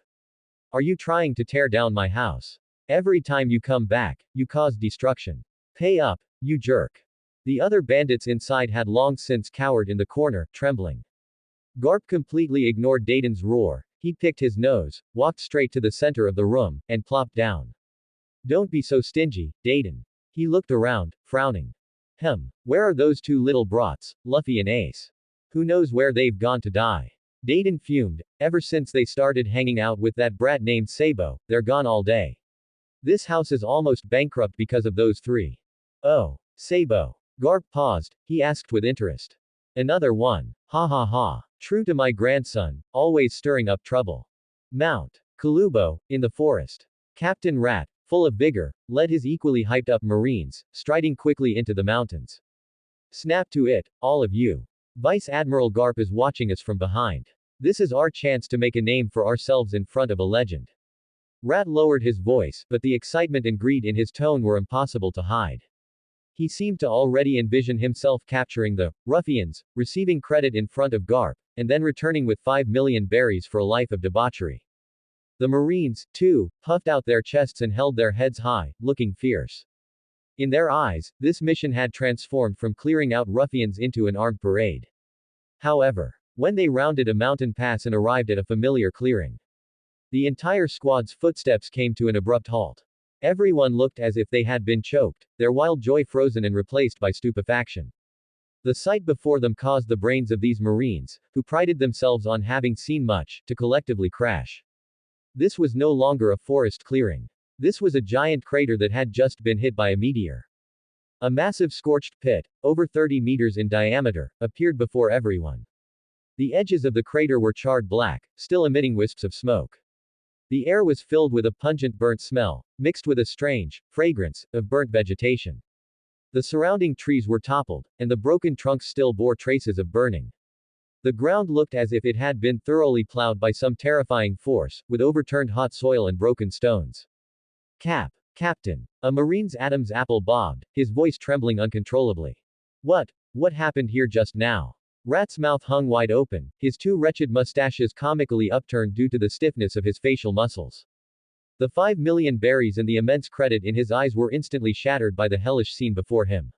Are you trying to tear down my house? Every time you come back, you cause destruction. Pay up, you jerk. The other bandits inside had long since cowered in the corner, trembling. Garp completely ignored Dayton's roar. He picked his nose, walked straight to the center of the room, and plopped down. Don't be so stingy, Dayton. He looked around, frowning. Where are those 2 little brats, Luffy and Ace? Who knows where they've gone to die? Dayton fumed. Ever since they started hanging out with that brat named Sabo, they're gone all day. This house is almost bankrupt because of those 3. Oh, Sabo. Garp paused, he asked with interest. Another one. Ha ha ha. True to my grandson, always stirring up trouble. Mount Kalubo, in the forest. Captain Rat, full of vigor, led his equally hyped up Marines, striding quickly into the mountains. Snap to it, all of you. Vice Admiral Garp is watching us from behind. This is our chance to make a name for ourselves in front of a legend. Rat lowered his voice, but the excitement and greed in his tone were impossible to hide. He seemed to already envision himself capturing the ruffians, receiving credit in front of Garp, and then returning with 5 million berries for a life of debauchery. The Marines, too, puffed out their chests and held their heads high, looking fierce. In their eyes, this mission had transformed from clearing out ruffians into an armed parade. However, when they rounded a mountain pass and arrived at a familiar clearing, the entire squad's footsteps came to an abrupt halt. Everyone looked as if they had been choked, their wild joy frozen and replaced by stupefaction. The sight before them caused the brains of these Marines, who prided themselves on having seen much, to collectively crash. This was no longer a forest clearing. This was a giant crater that had just been hit by a meteor. A massive scorched pit, over 30 meters in diameter, appeared before everyone. The edges of the crater were charred black, still emitting wisps of smoke. The air was filled with a pungent burnt smell, mixed with a strange fragrance of burnt vegetation. The surrounding trees were toppled, and the broken trunks still bore traces of burning. The ground looked as if it had been thoroughly plowed by some terrifying force, with overturned hot soil and broken stones. Captain. A Marine's Adam's apple bobbed, his voice trembling uncontrollably. What happened here just now? Rat's mouth hung wide open, his two wretched mustaches comically upturned due to the stiffness of his facial muscles. The 5 million berries and the immense credit in his eyes were instantly shattered by the hellish scene before him.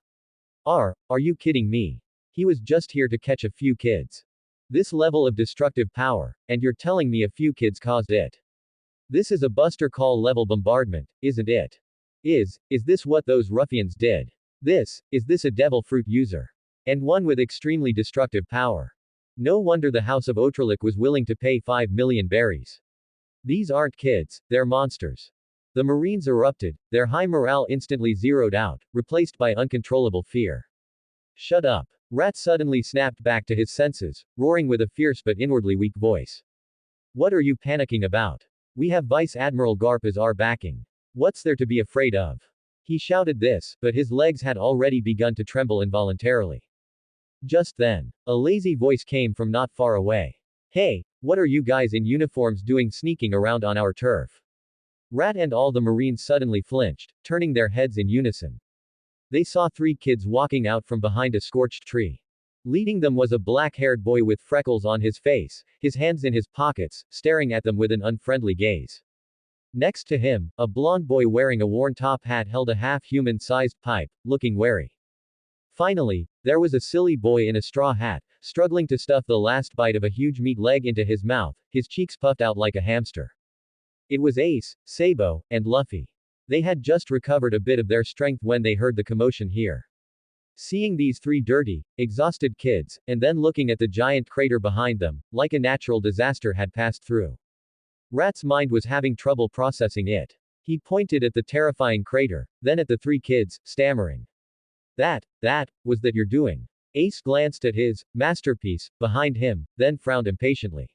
Are you kidding me? He was just here to catch a few kids. This level of destructive power, and you're telling me a few kids caused it. This is a Buster Call level bombardment, isn't it? Is this what those ruffians did? Is this a devil fruit user? And one with extremely destructive power. No wonder the House of Otralik was willing to pay 5 million berries. These aren't kids, they're monsters. The Marines erupted, their high morale instantly zeroed out, replaced by uncontrollable fear. Shut up. Rat suddenly snapped back to his senses, roaring with a fierce but inwardly weak voice. What are you panicking about? We have Vice Admiral Garp as our backing. What's there to be afraid of? He shouted this, but his legs had already begun to tremble involuntarily. Just then, a lazy voice came from not far away. Hey, what are you guys in uniforms doing sneaking around on our turf? Rat and all the Marines suddenly flinched, turning their heads in unison. They saw 3 kids walking out from behind a scorched tree. Leading them was a black-haired boy with freckles on his face, his hands in his pockets, staring at them with an unfriendly gaze. Next to him, a blond boy wearing a worn top hat held a half-human-sized pipe, looking wary. Finally, there was a silly boy in a straw hat, struggling to stuff the last bite of a huge meat leg into his mouth, his cheeks puffed out like a hamster. It was Ace, Sabo, and Luffy. They had just recovered a bit of their strength when they heard the commotion here. Seeing these 3 dirty, exhausted kids, and then looking at the giant crater behind them, like a natural disaster had passed through. Rat's mind was having trouble processing it. He pointed at the terrifying crater, then at the 3 kids, stammering. That was that you're doing. Ace glanced at his masterpiece behind him, then frowned impatiently.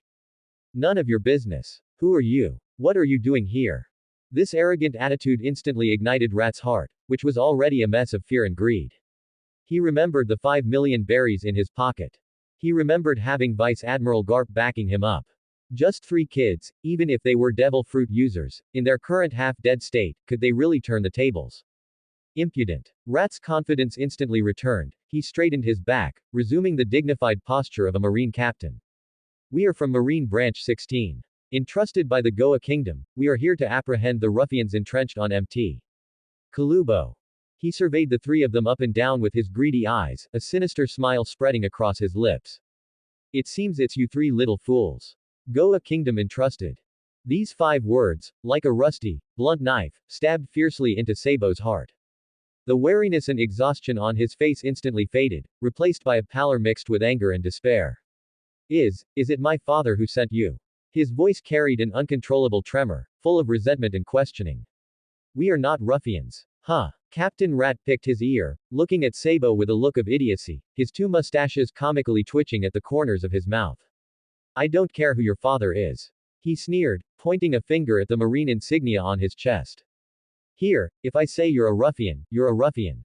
None of your business. Who are you? What are you doing here? This arrogant attitude instantly ignited Rat's heart, which was already a mess of fear and greed. He remembered the 5 million berries in his pocket. He remembered having Vice Admiral Garp backing him up. Just 3 kids, even if they were devil fruit users, in their current half-dead state, could they really turn the tables? Impudent. Rat's confidence instantly returned, he straightened his back, resuming the dignified posture of a Marine captain. We are from Marine Branch 16. Entrusted by the Goa Kingdom, we are here to apprehend the ruffians entrenched on Mt. Kalubo. He surveyed the 3 of them up and down with his greedy eyes, a sinister smile spreading across his lips. It seems it's you 3 little fools. Goa Kingdom entrusted. These 5 words, like a rusty, blunt knife, stabbed fiercely into Sabo's heart. The wariness and exhaustion on his face instantly faded, replaced by a pallor mixed with anger and despair. Is it my father who sent you? His voice carried an uncontrollable tremor, full of resentment and questioning. We are not ruffians. Huh. Captain Rat picked his ear, looking at Sabo with a look of idiocy, his 2 mustaches comically twitching at the corners of his mouth. I don't care who your father is. He sneered, pointing a finger at the Marine insignia on his chest. Here, if I say you're a ruffian, you're a ruffian.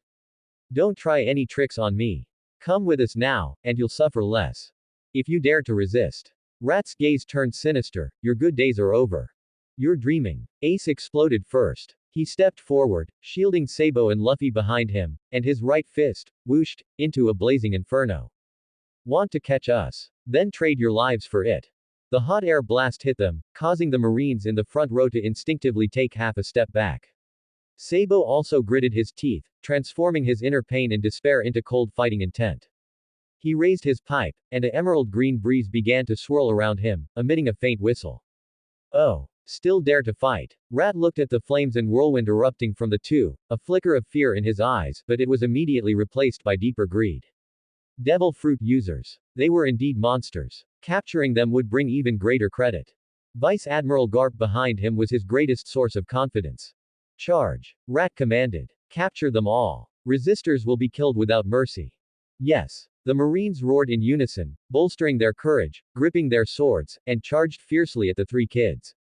Don't try any tricks on me. Come with us now, and you'll suffer less. If you dare to resist. Rat's gaze turned sinister, your good days are over. You're dreaming. Ace exploded first. He stepped forward, shielding Sabo and Luffy behind him, and his right fist, whooshed, into a blazing inferno. Want to catch us? Then trade your lives for it. The hot air blast hit them, causing the Marines in the front row to instinctively take half a step back. Sabo also gritted his teeth, transforming his inner pain and despair into cold fighting intent. He raised his pipe, and an emerald green breeze began to swirl around him, emitting a faint whistle. Oh, still dare to fight? Rat looked at the flames and whirlwind erupting from the two, a flicker of fear in his eyes, but it was immediately replaced by deeper greed. Devil fruit users. They were indeed monsters. Capturing them would bring even greater credit. Vice Admiral Garp behind him was his greatest source of confidence. Charge. Rat commanded. Capture them all. Resistors will be killed without mercy. Yes. The Marines roared in unison, bolstering their courage, gripping their swords, and charged fiercely at the three kids.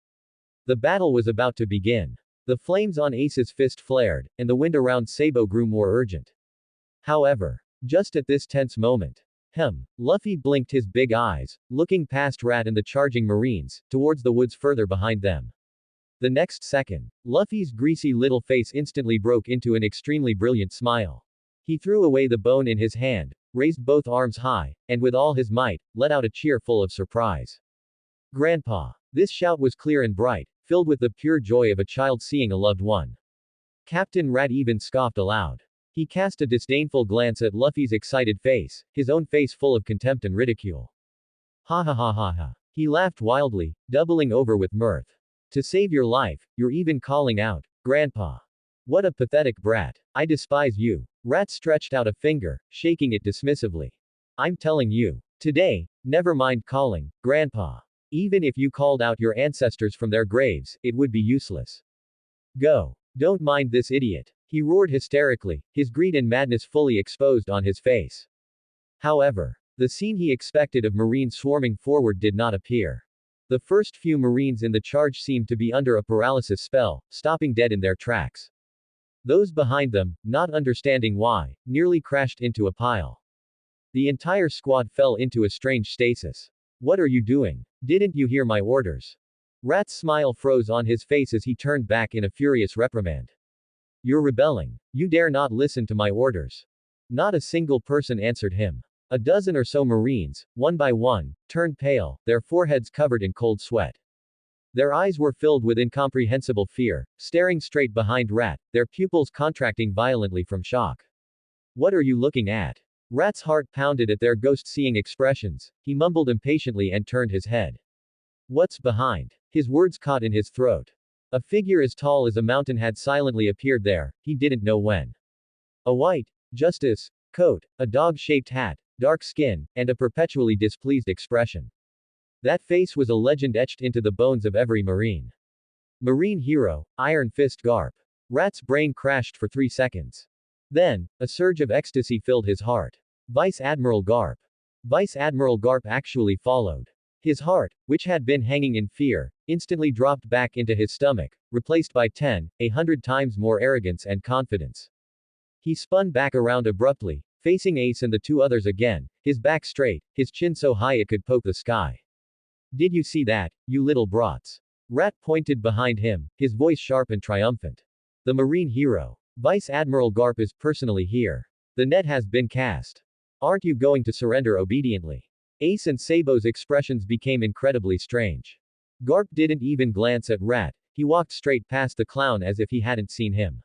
The battle was about to begin. The flames on Ace's fist flared, and the wind around Sabo grew more urgent. However, just at this tense moment, Luffy blinked his big eyes, looking past Rat and the charging Marines, towards the woods further behind them. The next second, Luffy's greasy little face instantly broke into an extremely brilliant smile. He threw away the bone in his hand, raised both arms high, and with all his might, let out a cheer full of surprise. Grandpa! This shout was clear and bright, filled with the pure joy of a child seeing a loved one. Captain Rat even scoffed aloud. He cast a disdainful glance at Luffy's excited face, his own face full of contempt and ridicule. Ha ha ha ha ha. He laughed wildly, doubling over with mirth. To save your life, you're even calling out, Grandpa. What a pathetic brat. I despise you. Rat stretched out a finger, shaking it dismissively. I'm telling you. Today, never mind calling, Grandpa. Even if you called out your ancestors from their graves, it would be useless. Go. Don't mind this idiot. He roared hysterically, his greed and madness fully exposed on his face. However, the scene he expected of Marines swarming forward did not appear. The first few Marines in the charge seemed to be under a paralysis spell, stopping dead in their tracks. Those behind them, not understanding why, nearly crashed into a pile. The entire squad fell into a strange stasis. What are you doing? Didn't you hear my orders? Rat's smile froze on his face as he turned back in a furious reprimand. You're rebelling. You dare not listen to my orders. Not a single person answered him. A dozen or so Marines, one by one, turned pale, their foreheads covered in cold sweat. Their eyes were filled with incomprehensible fear, staring straight behind Rat, their pupils contracting violently from shock. What are you looking at? Rat's heart pounded at their ghost-seeing expressions. He mumbled impatiently and turned his head. What's behind? His words caught in his throat. A figure as tall as a mountain had silently appeared there, he didn't know when. A white justice coat, a dog-shaped hat, dark skin, and a perpetually displeased expression. That face was a legend etched into the bones of every Marine. Marine hero, Iron Fist Garp. Rat's brain crashed for 3 seconds. Then, a surge of ecstasy filled his heart. Vice Admiral Garp. Vice Admiral Garp actually followed. His heart, which had been hanging in fear, instantly dropped back into his stomach, replaced by 100 times more arrogance and confidence. He spun back around abruptly, facing Ace and the two others again, his back straight, his chin so high it could poke the sky. Did you see that, you little brats? Rat pointed behind him, his voice sharp and triumphant. The Marine hero. Vice Admiral Garp is personally here. The net has been cast. Aren't you going to surrender obediently? Ace and Sabo's expressions became incredibly strange. Garp didn't even glance at Rat, he walked straight past the clown as if he hadn't seen him.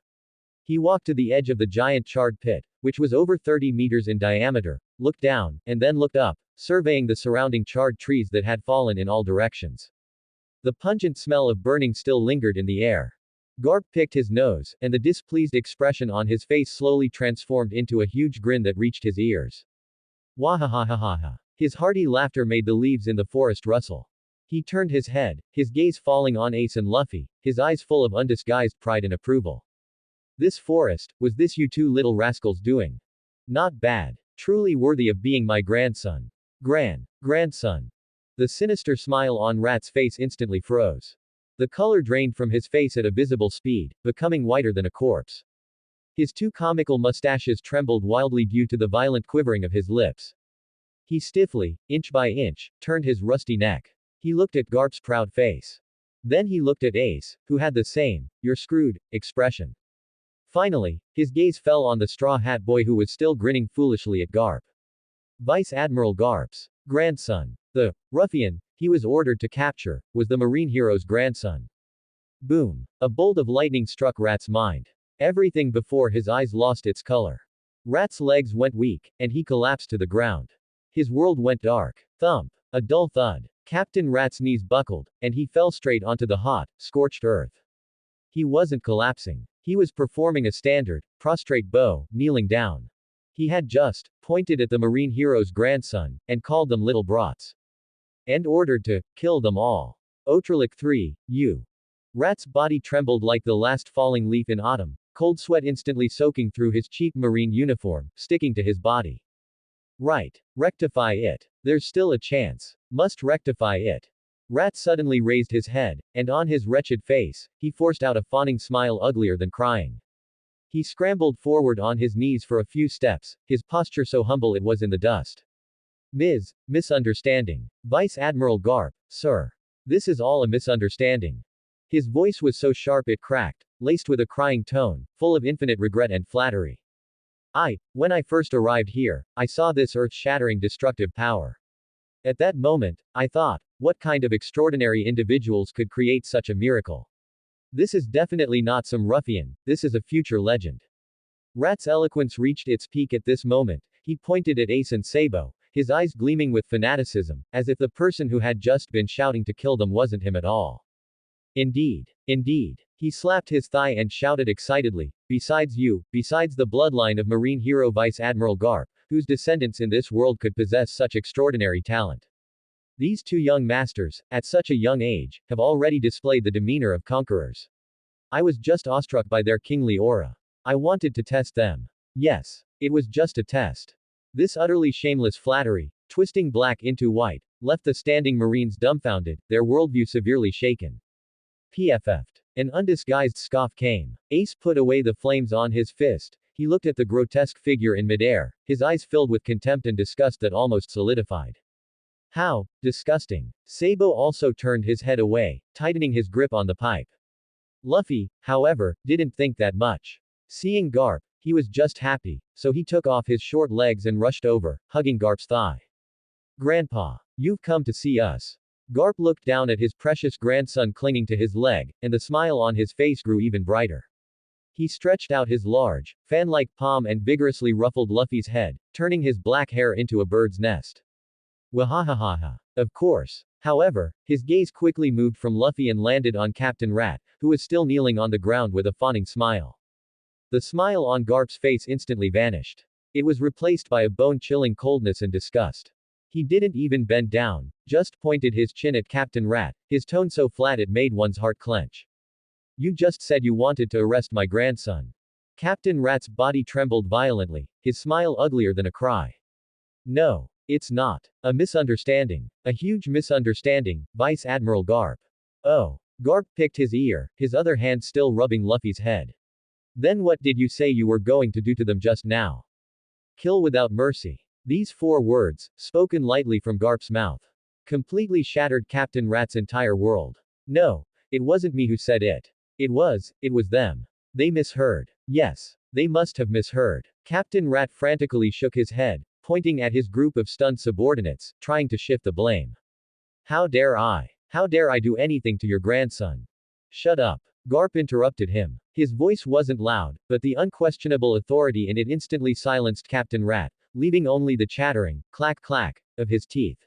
He walked to the edge of the giant charred pit, which was over 30 meters in diameter, looked down, and then looked up, surveying the surrounding charred trees that had fallen in all directions. The pungent smell of burning still lingered in the air. Garp picked his nose, and the displeased expression on his face slowly transformed into a huge grin that reached his ears. Wahahahaha. His hearty laughter made the leaves in the forest rustle. He turned his head, his gaze falling on Ace and Luffy, his eyes full of undisguised pride and approval. This forest, was this you two little rascals doing? Not bad. Truly worthy of being my grandson. Grandson. The sinister smile on Rat's face instantly froze. The color drained from his face at a visible speed, becoming whiter than a corpse. His two comical mustaches trembled wildly due to the violent quivering of his lips. He stiffly, inch by inch, turned his rusty neck. He looked at Garp's proud face. Then he looked at Ace, who had the same, "you're screwed," expression. Finally, his gaze fell on the straw hat boy who was still grinning foolishly at Garp. Vice Admiral Garp's grandson. The ruffian he was ordered to capture was the Marine hero's grandson. Boom. A bolt of lightning struck Rat's mind. Everything before his eyes lost its color. Rat's legs went weak, and he collapsed to the ground. His world went dark. Thump. A dull thud. Captain Rat's knees buckled, and he fell straight onto the hot, scorched earth. He wasn't collapsing. He was performing a standard, prostrate bow, kneeling down. He had just pointed at the Marine hero's grandson, and called them little brats. And ordered to kill them all. Otralik 3, you. Rat's body trembled like the last falling leaf in autumn, cold sweat instantly soaking through his cheap Marine uniform, sticking to his body. Right. Rectify it. There's still a chance. Must rectify it. Rat suddenly raised his head, and on his wretched face, he forced out a fawning smile uglier than crying. He scrambled forward on his knees for a few steps, his posture so humble it was in the dust. Misunderstanding. Vice Admiral Garp, sir. This is all a misunderstanding. His voice was so sharp it cracked, laced with a crying tone, full of infinite regret and flattery. When I first arrived here, I saw this earth-shattering destructive power. At that moment, I thought, what kind of extraordinary individuals could create such a miracle? This is definitely not some ruffian, this is a future legend. Rat's eloquence reached its peak at this moment. He pointed at Ace and Sabo, his eyes gleaming with fanaticism, as if the person who had just been shouting to kill them wasn't him at all. Indeed. He slapped his thigh and shouted excitedly, besides the bloodline of Marine hero Vice Admiral Garp, whose descendants in this world could possess such extraordinary talent. These two young masters, at such a young age, have already displayed the demeanor of conquerors. I was just awestruck by their kingly aura. I wanted to test them. Yes. It was just a test. This utterly shameless flattery, twisting black into white, left the standing Marines dumbfounded, their worldview severely shaken. PFF'd. An undisguised scoff came. Ace put away the flames on his fist. He looked at the grotesque figure in midair, his eyes filled with contempt and disgust that almost solidified. How disgusting. Sabo also turned his head away, tightening his grip on the pipe. Luffy, however, didn't think that much. Seeing Garp, he was just happy, so he took off his short legs and rushed over, hugging Garp's thigh. Grandpa, you've come to see us. Garp looked down at his precious grandson clinging to his leg, and the smile on his face grew even brighter. He stretched out his large, fan-like palm and vigorously ruffled Luffy's head, turning his black hair into a bird's nest. Wahahaha. Of course. However, his gaze quickly moved from Luffy and landed on Captain Rat, who was still kneeling on the ground with a fawning smile. The smile on Garp's face instantly vanished. It was replaced by a bone-chilling coldness and disgust. He didn't even bend down, just pointed his chin at Captain Rat, his tone so flat it made one's heart clench. You just said you wanted to arrest my grandson. Captain Rat's body trembled violently, his smile uglier than a cry. No, it's not. A misunderstanding. A huge misunderstanding, Vice Admiral Garp. Oh. Garp picked his ear, his other hand still rubbing Luffy's head. Then what did you say you were going to do to them just now? Kill without mercy. These 4 words, spoken lightly from Garp's mouth, completely shattered Captain Rat's entire world. No, it wasn't me who said it. It was them. They misheard. Yes, they must have misheard. Captain Rat frantically shook his head, pointing at his group of stunned subordinates, trying to shift the blame. How dare I? How dare I do anything to your grandson? Shut up. Garp interrupted him. His voice wasn't loud, but the unquestionable authority in it instantly silenced Captain Rat, leaving only the chattering, clack-clack, of his teeth.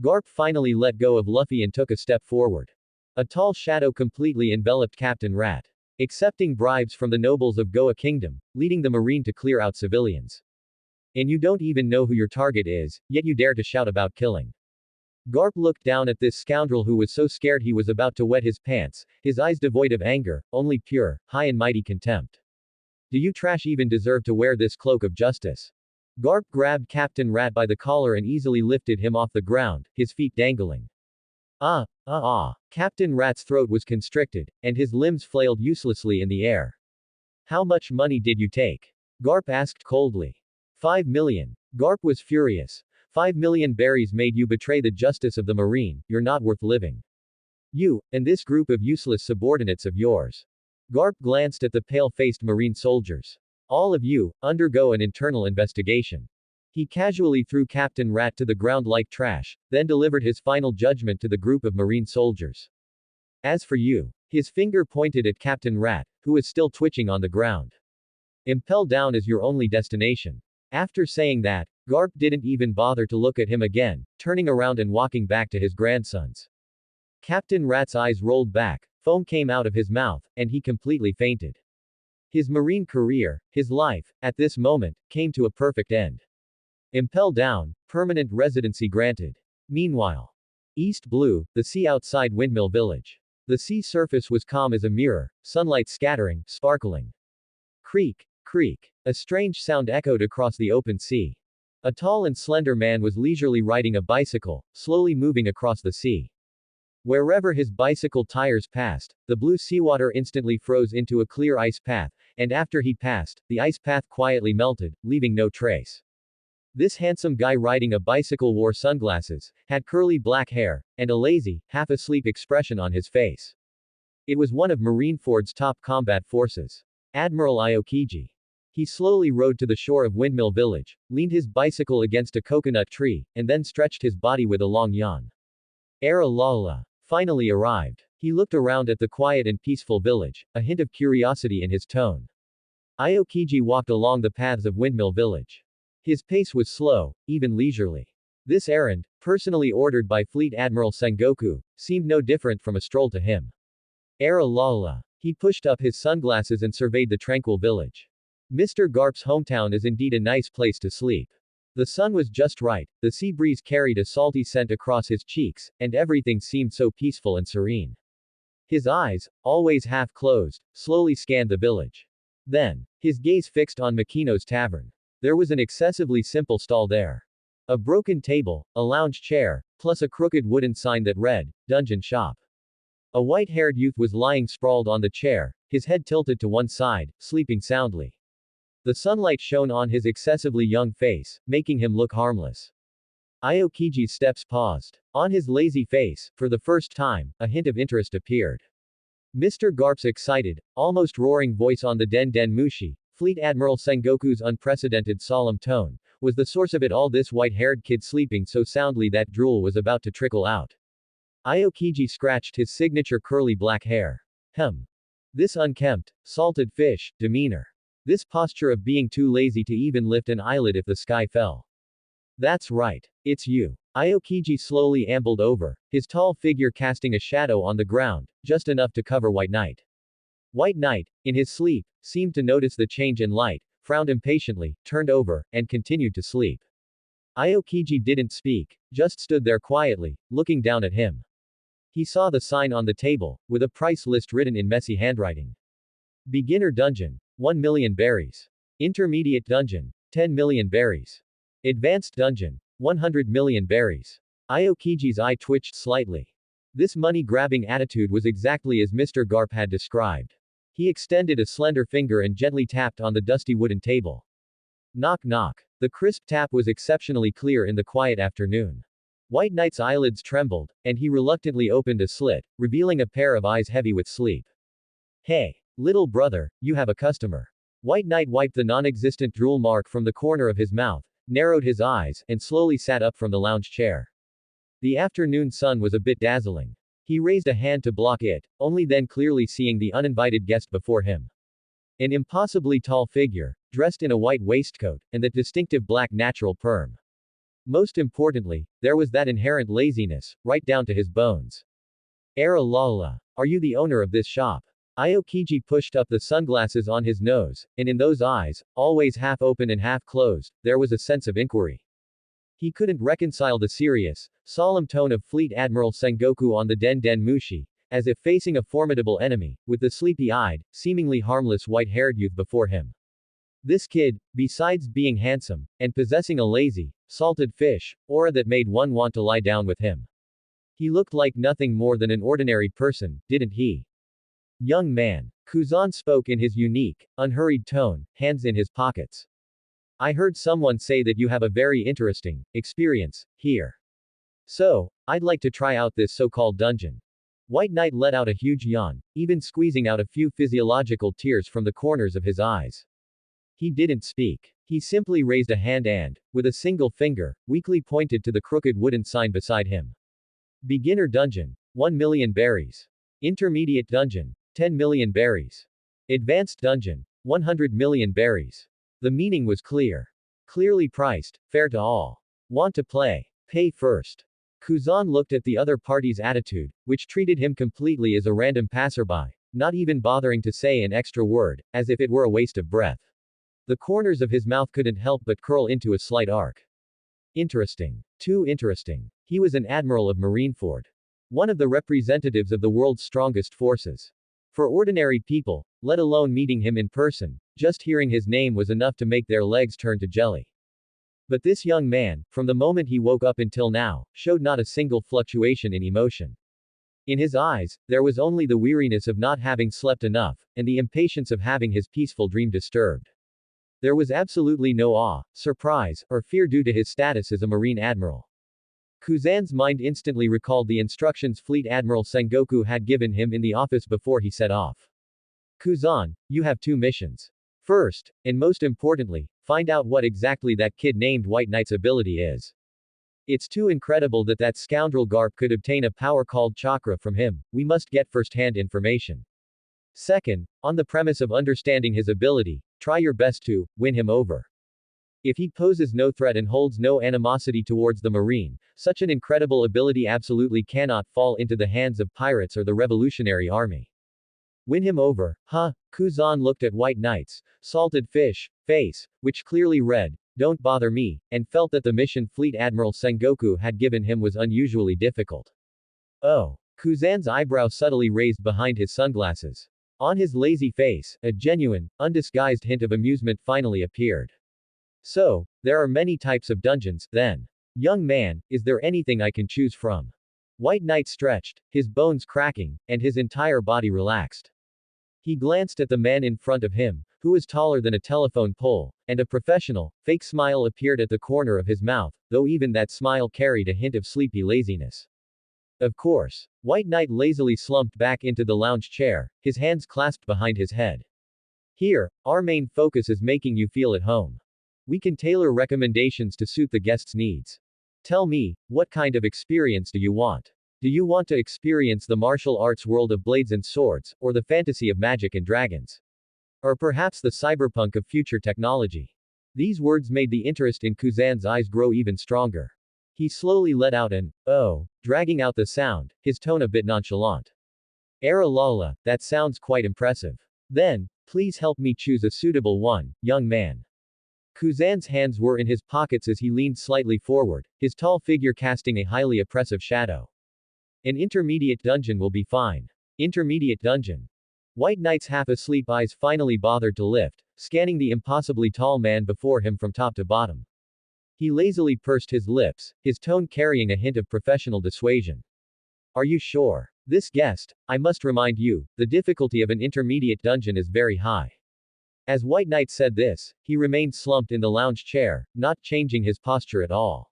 Garp finally let go of Luffy and took a step forward. A tall shadow completely enveloped Captain Rat. Accepting bribes from the nobles of Goa Kingdom, leading the Marine to clear out civilians. And you don't even know who your target is, yet you dare to shout about killing. Garp looked down at this scoundrel who was so scared he was about to wet his pants, his eyes devoid of anger, only pure, high and mighty contempt. Do you trash even deserve to wear this cloak of justice? Garp grabbed Captain Rat by the collar and easily lifted him off the ground, his feet dangling. Captain Rat's throat was constricted, and his limbs flailed uselessly in the air. How much money did you take? Garp asked coldly. 5 million. Garp was furious. 5 million berries made you betray the justice of the Marine, you're not worth living. You, and this group of useless subordinates of yours. Garp glanced at the pale-faced Marine soldiers. All of you, undergo an internal investigation. He casually threw Captain Rat to the ground like trash, then delivered his final judgment to the group of Marine soldiers. As for you, his finger pointed at Captain Rat, who was still twitching on the ground. Impel down is your only destination. After saying that, Garp didn't even bother to look at him again, turning around and walking back to his grandsons. Captain Rat's eyes rolled back, foam came out of his mouth, and he completely fainted. His Marine career, his life, at this moment, came to a perfect end. Impel down, permanent residency granted. Meanwhile, East Blue, the sea outside Windmill Village. The sea surface was calm as a mirror, sunlight scattering, sparkling. Creak, creak. A strange sound echoed across the open sea. A tall and slender man was leisurely riding a bicycle, slowly moving across the sea. Wherever his bicycle tires passed, the blue seawater instantly froze into a clear ice path, and after he passed, the ice path quietly melted, leaving no trace. This handsome guy riding a bicycle wore sunglasses, had curly black hair, and a lazy, half-asleep expression on his face. It was one of Marineford's top combat forces. Admiral Aokiji. He slowly rode to the shore of Windmill Village, leaned his bicycle against a coconut tree, and then stretched his body with a long yawn. Era Lala finally arrived. He looked around at the quiet and peaceful village, a hint of curiosity in his tone. Aokiji walked along the paths of Windmill Village. His pace was slow, even leisurely. This errand, personally ordered by Fleet Admiral Sengoku, seemed no different from a stroll to him. Era Lala. He pushed up his sunglasses and surveyed the tranquil village. Mr. Garp's hometown is indeed a nice place to sleep. The sun was just right, the sea breeze carried a salty scent across his cheeks, and everything seemed so peaceful and serene. His eyes, always half closed, slowly scanned the village. Then, his gaze fixed on Makino's tavern. There was an excessively simple stall there. A broken table, a lounge chair, plus a crooked wooden sign that read, Dungeon Shop. A white-haired youth was lying sprawled on the chair, his head tilted to one side, sleeping soundly. The sunlight shone on his excessively young face, making him look harmless. Aokiji's steps paused. On his lazy face, for the first time, a hint of interest appeared. Mr. Garp's excited, almost roaring voice on the Den Den Mushi, Fleet Admiral Sengoku's unprecedented solemn tone, was the source of it all. This white-haired kid sleeping so soundly that drool was about to trickle out. Aokiji scratched his signature curly black hair. This unkempt, salted fish, demeanor. This posture of being too lazy to even lift an eyelid if the sky fell. That's right. It's you. Aokiji slowly ambled over, his tall figure casting a shadow on the ground, just enough to cover White Knight. White Knight, in his sleep, seemed to notice the change in light, frowned impatiently, turned over, and continued to sleep. Aokiji didn't speak, just stood there quietly, looking down at him. He saw the sign on the table, with a price list written in messy handwriting. Beginner Dungeon, 1 million berries. Intermediate Dungeon, 10 million berries. Advanced Dungeon, 100 million berries. Aokiji's eye twitched slightly. This money-grabbing attitude was exactly as Mr. Garp had described. He extended a slender finger and gently tapped on the dusty wooden table. Knock knock. The crisp tap was exceptionally clear in the quiet afternoon. White Knight's eyelids trembled, and he reluctantly opened a slit, revealing a pair of eyes heavy with sleep. Hey, little brother, you have a customer. White Knight wiped the non-existent drool mark from the corner of his mouth, narrowed his eyes, and slowly sat up from the lounge chair. The afternoon sun was a bit dazzling. He raised a hand to block it, only then clearly seeing the uninvited guest before him. An impossibly tall figure, dressed in a white waistcoat, and that distinctive black natural perm. Most importantly, there was that inherent laziness, right down to his bones. Era Lala. Are you the owner of this shop? Aokiji pushed up the sunglasses on his nose, and in those eyes, always half open and half closed, there was a sense of inquiry. He couldn't reconcile the serious, solemn tone of Fleet Admiral Sengoku on the Den Den Mushi, as if facing a formidable enemy, with the sleepy-eyed, seemingly harmless white-haired youth before him. This kid, besides being handsome, and possessing a lazy, salted fish, aura that made one want to lie down with him. He looked like nothing more than an ordinary person, didn't he? Young man. Kuzan spoke in his unique, unhurried tone, hands in his pockets. I heard someone say that you have a very interesting experience here. So, I'd like to try out this so-called dungeon. White Knight let out a huge yawn, even squeezing out a few physiological tears from the corners of his eyes. He didn't speak. He simply raised a hand and, with a single finger, weakly pointed to the crooked wooden sign beside him. Beginner Dungeon. 1 million berries. Intermediate Dungeon. 10 million berries. Advanced Dungeon. 100 million berries. The meaning was clear. Clearly priced, fair to all. Want to play? Pay first. Kuzan looked at the other party's attitude, which treated him completely as a random passerby, not even bothering to say an extra word, as if it were a waste of breath. The corners of his mouth couldn't help but curl into a slight arc. Interesting. Too interesting. He was an admiral of Marineford. One of the representatives of the world's strongest forces. For ordinary people, let alone meeting him in person, just hearing his name was enough to make their legs turn to jelly. But this young man, from the moment he woke up until now, showed not a single fluctuation in emotion. In his eyes, there was only the weariness of not having slept enough, and the impatience of having his peaceful dream disturbed. There was absolutely no awe, surprise, or fear due to his status as a Marine Admiral. Kuzan's mind instantly recalled the instructions Fleet Admiral Sengoku had given him in the office before he set off. Kuzan, you have 2 missions. First, and most importantly, find out what exactly that kid named White Knight's ability is. It's too incredible that that scoundrel Garp could obtain a power called chakra from him. We must get first-hand information. Second, on the premise of understanding his ability, try your best to win him over. If he poses no threat and holds no animosity towards the Marine, such an incredible ability absolutely cannot fall into the hands of pirates or the Revolutionary Army. Win him over, huh? Kuzan looked at White Knight's salted fish face, which clearly read, "Don't bother me," and felt that the mission Fleet Admiral Sengoku had given him was unusually difficult. Oh. Kuzan's eyebrow subtly raised behind his sunglasses. On his lazy face, a genuine, undisguised hint of amusement finally appeared. So, there are many types of dungeons, then. Young man, is there anything I can choose from? White Knight stretched, his bones cracking, and his entire body relaxed. He glanced at the man in front of him, who was taller than a telephone pole, and a professional, fake smile appeared at the corner of his mouth, though even that smile carried a hint of sleepy laziness. Of course. White Knight lazily slumped back into the lounge chair, his hands clasped behind his head. Here, our main focus is making you feel at home. We can tailor recommendations to suit the guest's needs. Tell me, what kind of experience do you want? Do you want to experience the martial arts world of blades and swords, or the fantasy of magic and dragons? Or perhaps the cyberpunk of future technology? These words made the interest in Kuzan's eyes grow even stronger. He slowly let out an, oh, dragging out the sound, his tone a bit nonchalant. Era lala, that sounds quite impressive. Then, please help me choose a suitable one, young man. Kuzan's hands were in his pockets as he leaned slightly forward, his tall figure casting a highly oppressive shadow. An intermediate dungeon will be fine. Intermediate dungeon. White Knight's half-asleep eyes finally bothered to lift, scanning the impossibly tall man before him from top to bottom. He lazily pursed his lips, his tone carrying a hint of professional dissuasion. Are you sure? This guest, I must remind you, the difficulty of an intermediate dungeon is very high. As White Knight said this, he remained slumped in the lounge chair, not changing his posture at all.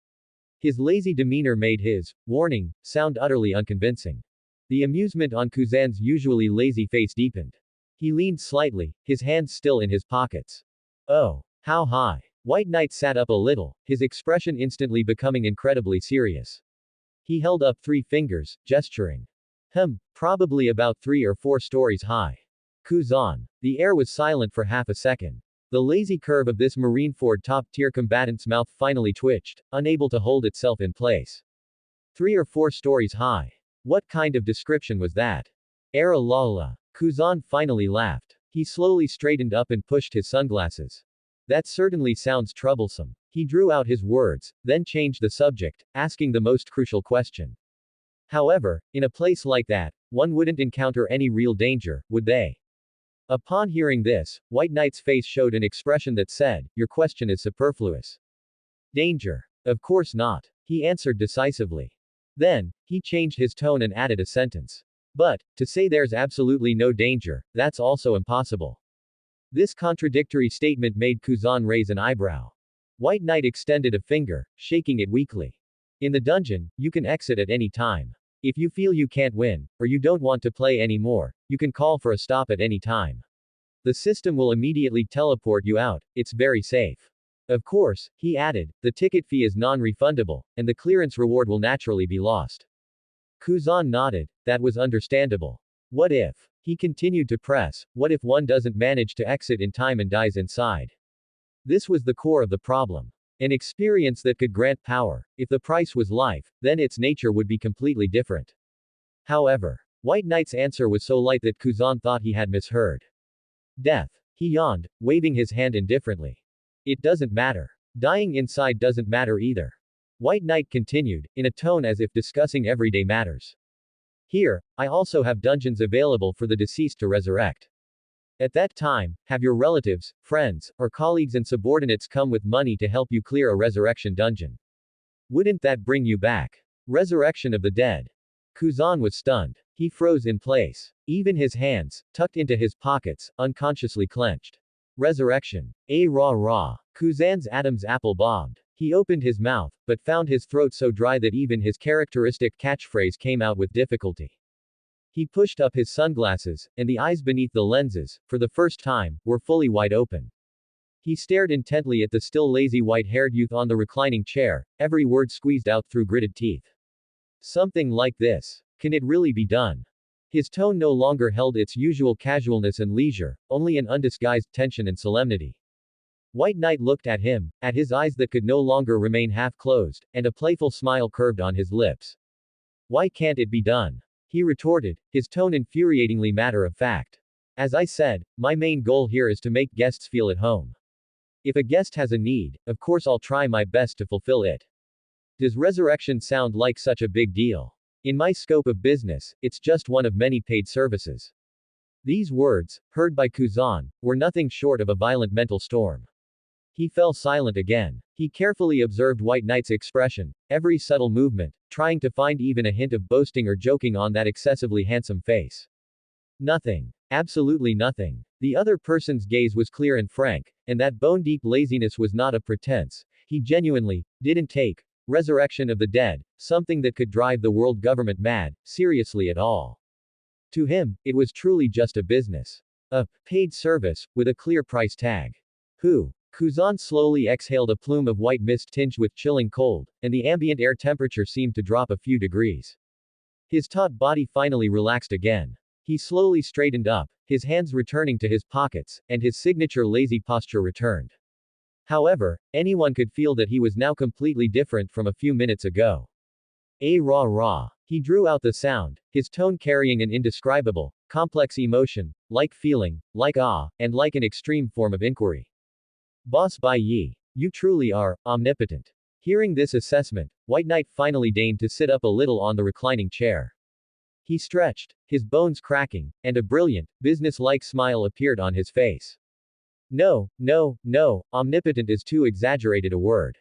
His lazy demeanor made his warning sound utterly unconvincing. The amusement on Kuzan's usually lazy face deepened. He leaned slightly, his hands still in his pockets. Oh, how high? White Knight sat up a little, his expression instantly becoming incredibly serious. He held up 3 fingers, gesturing. Probably about 3 or 4 stories high. Kuzan. The air was silent for half a second. The lazy curve of this Marineford top-tier combatant's mouth finally twitched, unable to hold itself in place. 3 or 4 stories high. What kind of description was that? Era lala. Kuzan finally laughed. He slowly straightened up and pushed his sunglasses. That certainly sounds troublesome. He drew out his words, then changed the subject, asking the most crucial question. However, in a place like that, one wouldn't encounter any real danger, would they? Upon hearing this, White Knight's face showed an expression that said, your question is superfluous. Danger? Of course not. He answered decisively. Then, he changed his tone and added a sentence. But, to say there's absolutely no danger, that's also impossible. This contradictory statement made Kuzan raise an eyebrow. White Knight extended a finger, shaking it weakly. In the dungeon, you can exit at any time. If you feel you can't win, or you don't want to play anymore, you can call for a stop at any time. The system will immediately teleport you out, it's very safe. Of course, he added, the ticket fee is non-refundable, and the clearance reward will naturally be lost. Kuzan nodded, that was understandable. What if? He continued to press, what if one doesn't manage to exit in time and dies inside? This was the core of the problem. An experience that could grant power. If the price was life, then its nature would be completely different. However, White Knight's answer was so light that Kuzan thought he had misheard. Death. He yawned, waving his hand indifferently. It doesn't matter. Dying inside doesn't matter either. White Knight continued, in a tone as if discussing everyday matters. Here, I also have dungeons available for the deceased to resurrect. At that time, have your relatives, friends, or colleagues and subordinates come with money to help you clear a resurrection dungeon. Wouldn't that bring you back? Resurrection of the dead. Kuzan was stunned. He froze in place. Even his hands, tucked into his pockets, unconsciously clenched. Resurrection. Rah. Kuzan's Adam's apple bobbed. He opened his mouth, but found his throat so dry that even his characteristic catchphrase came out with difficulty. He pushed up his sunglasses, and the eyes beneath the lenses, for the first time, were fully wide open. He stared intently at the still lazy white-haired youth on the reclining chair, every word squeezed out through gritted teeth. Something like this. Can it really be done? His tone no longer held its usual casualness and leisure, only an undisguised tension and solemnity. White Knight looked at him, at his eyes that could no longer remain half-closed, and a playful smile curved on his lips. Why can't it be done? He retorted, his tone infuriatingly matter-of-fact. As I said, my main goal here is to make guests feel at home. If a guest has a need, of course I'll try my best to fulfill it. Does resurrection sound like such a big deal? In my scope of business, it's just one of many paid services. These words, heard by Kuzan, were nothing short of a violent mental storm. He fell silent again. He carefully observed White Knight's expression, every subtle movement, trying to find even a hint of boasting or joking on that excessively handsome face. Nothing. Absolutely nothing. The other person's gaze was clear and frank, and that bone-deep laziness was not a pretense. He genuinely didn't take resurrection of the dead, something that could drive the world government mad, seriously at all. To him, it was truly just a business. A paid service, with a clear price tag. Who? Kuzan slowly exhaled a plume of white mist tinged with chilling cold, and the ambient air temperature seemed to drop a few degrees. His taut body finally relaxed again. He slowly straightened up, his hands returning to his pockets, and his signature lazy posture returned. However, anyone could feel that he was now completely different from a few minutes ago. Rah. He drew out the sound, his tone carrying an indescribable, complex emotion, like feeling, like awe, and like an extreme form of inquiry. Boss Bai Yi, you truly are omnipotent. Hearing this assessment, White Knight finally deigned to sit up a little on the reclining chair. He stretched, his bones cracking, and a brilliant, business-like smile appeared on his face. No, omnipotent is too exaggerated a word.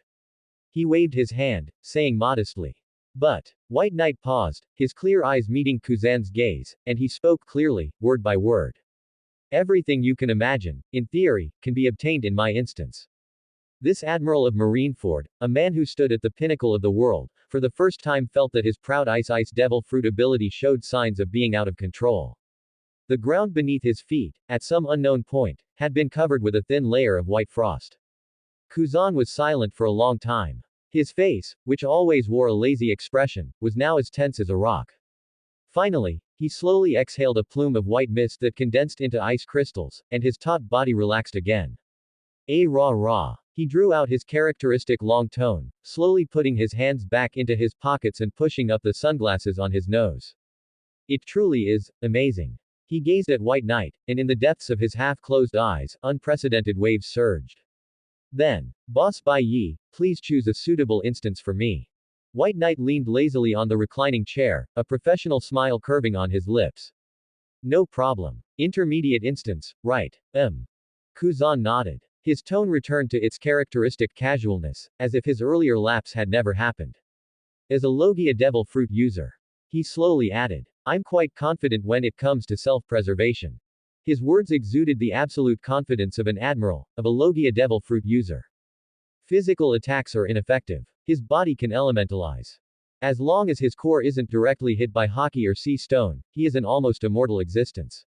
He waved his hand, saying modestly. But, White Knight paused, his clear eyes meeting Kuzan's gaze, and he spoke clearly, word by word. Everything you can imagine, in theory, can be obtained in my instance. This Admiral of Marineford, a man who stood at the pinnacle of the world, for the first time felt that his proud ice devil fruit ability showed signs of being out of control. The ground beneath his feet, at some unknown point, had been covered with a thin layer of white frost. Kuzan was silent for a long time. His face, which always wore a lazy expression, was now as tense as a rock. Finally, he slowly exhaled a plume of white mist that condensed into ice crystals, and his taut body relaxed again. Rah. He drew out his characteristic long tone, slowly putting his hands back into his pockets and pushing up the sunglasses on his nose. It truly is amazing. He gazed at White Knight, and in the depths of his half-closed eyes, unprecedented waves surged. Then, Boss Bai Yi, please choose a suitable instance for me. White Knight leaned lazily on the reclining chair, a professional smile curving on his lips. No problem. Intermediate instance, right? Kuzan nodded. His tone returned to its characteristic casualness, as if his earlier lapse had never happened. As a Logia Devil Fruit user, he slowly added, I'm quite confident when it comes to self-preservation. His words exuded the absolute confidence of an admiral, of a Logia Devil Fruit user. Physical attacks are ineffective. His body can elementalize. As long as his core isn't directly hit by hockey or sea stone, he is an almost immortal existence.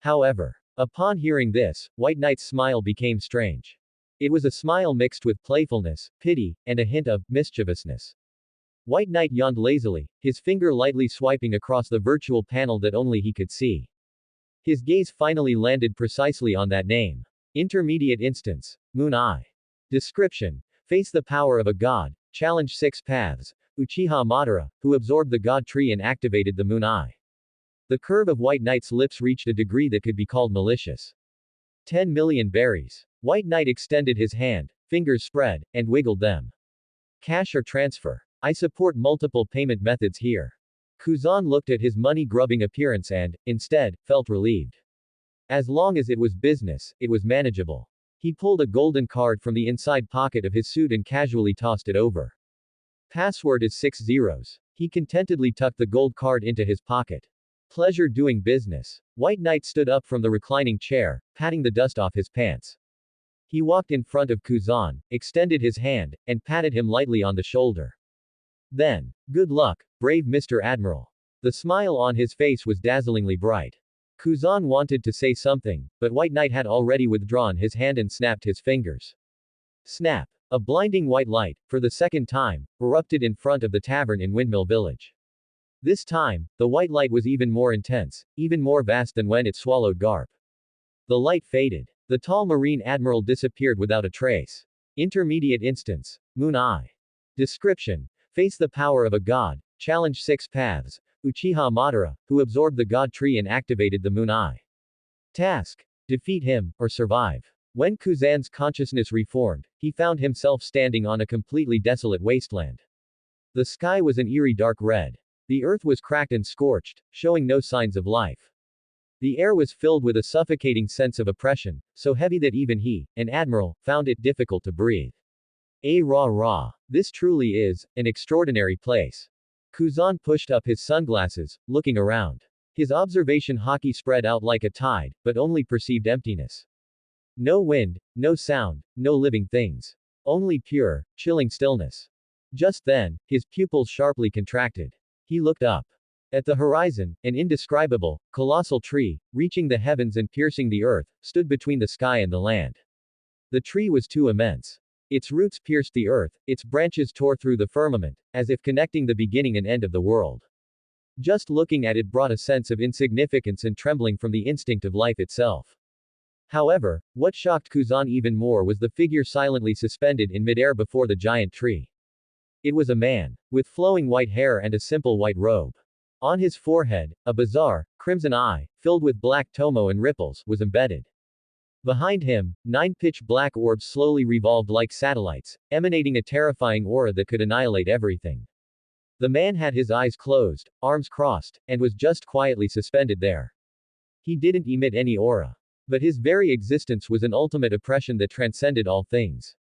However, upon hearing this, White Knight's smile became strange. It was a smile mixed with playfulness, pity, and a hint of mischievousness. White Knight yawned lazily, his finger lightly swiping across the virtual panel that only he could see. His gaze finally landed precisely on that name. Intermediate instance. Moon Eye. Description. Face the power of a god. Challenge 6 paths. Uchiha Madara, who absorbed the god tree and activated the Moon Eye. The curve of White Knight's lips reached a degree that could be called malicious. 10 million berries. White Knight extended his hand, fingers spread, and wiggled them. Cash or transfer? I support multiple payment methods here. Kuzan looked at his money-grubbing appearance and, instead, felt relieved. As long as it was business, it was manageable. He pulled a golden card from the inside pocket of his suit and casually tossed it over. Password is 6 zeros. He contentedly tucked the gold card into his pocket. Pleasure doing business. White Knight stood up from the reclining chair, patting the dust off his pants. He walked in front of Kuzan, extended his hand, and patted him lightly on the shoulder. Then, good luck, brave Mr. Admiral. The smile on his face was dazzlingly bright. Kuzan wanted to say something, but White Knight had already withdrawn his hand and snapped his fingers. Snap! A blinding white light, for the second time, erupted in front of the tavern in Windmill Village. This time, the white light was even more intense, even more vast than when it swallowed Garp. The light faded. The tall Marine Admiral disappeared without a trace. Intermediate instance. Moon Eye. Description. Face the power of a god. Challenge 6 paths. Uchiha Madara, who absorbed the god tree and activated the Moon Eye. Task. Defeat him, or survive. When Kuzan's consciousness reformed, he found himself standing on a completely desolate wasteland. The sky was an eerie dark red. The earth was cracked and scorched, showing no signs of life. The air was filled with a suffocating sense of oppression, so heavy that even he, an admiral, found it difficult to breathe. Rah. This truly is an extraordinary place. Kuzan pushed up his sunglasses, looking around. His observation hockey spread out like a tide, but only perceived emptiness. No wind, no sound, no living things. Only pure, chilling stillness. Just then, his pupils sharply contracted. He looked up. At the horizon, an indescribable, colossal tree, reaching the heavens and piercing the earth, stood between the sky and the land. The tree was too immense. Its roots pierced the earth, its branches tore through the firmament, as if connecting the beginning and end of the world. Just looking at it brought a sense of insignificance and trembling from the instinct of life itself. However, what shocked Kuzan even more was the figure silently suspended in midair before the giant tree. It was a man, with flowing white hair and a simple white robe. On his forehead, a bizarre, crimson eye, filled with black tomo and ripples, was embedded. Behind him, 9 pitch black orbs slowly revolved like satellites, emanating a terrifying aura that could annihilate everything. The man had his eyes closed, arms crossed, and was just quietly suspended there. He didn't emit any aura. But his very existence was an ultimate oppression that transcended all things.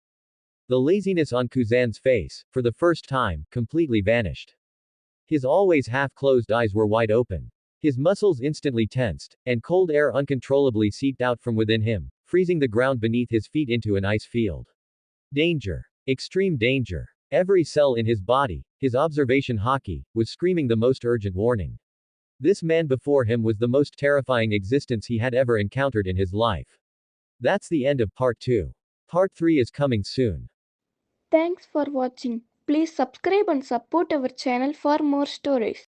The laziness on Kuzan's face, for the first time, completely vanished. His always half-closed eyes were wide open. His muscles instantly tensed, and cold air uncontrollably seeped out from within him, freezing the ground beneath his feet into an ice field. Danger. Extreme danger. Every cell in his body, his observation hockey, was screaming the most urgent warning. This man before him was the most terrifying existence he had ever encountered in his life. That's the end of part 2. Part 3 is coming soon. Thanks for watching. Please subscribe and support our channel for more stories.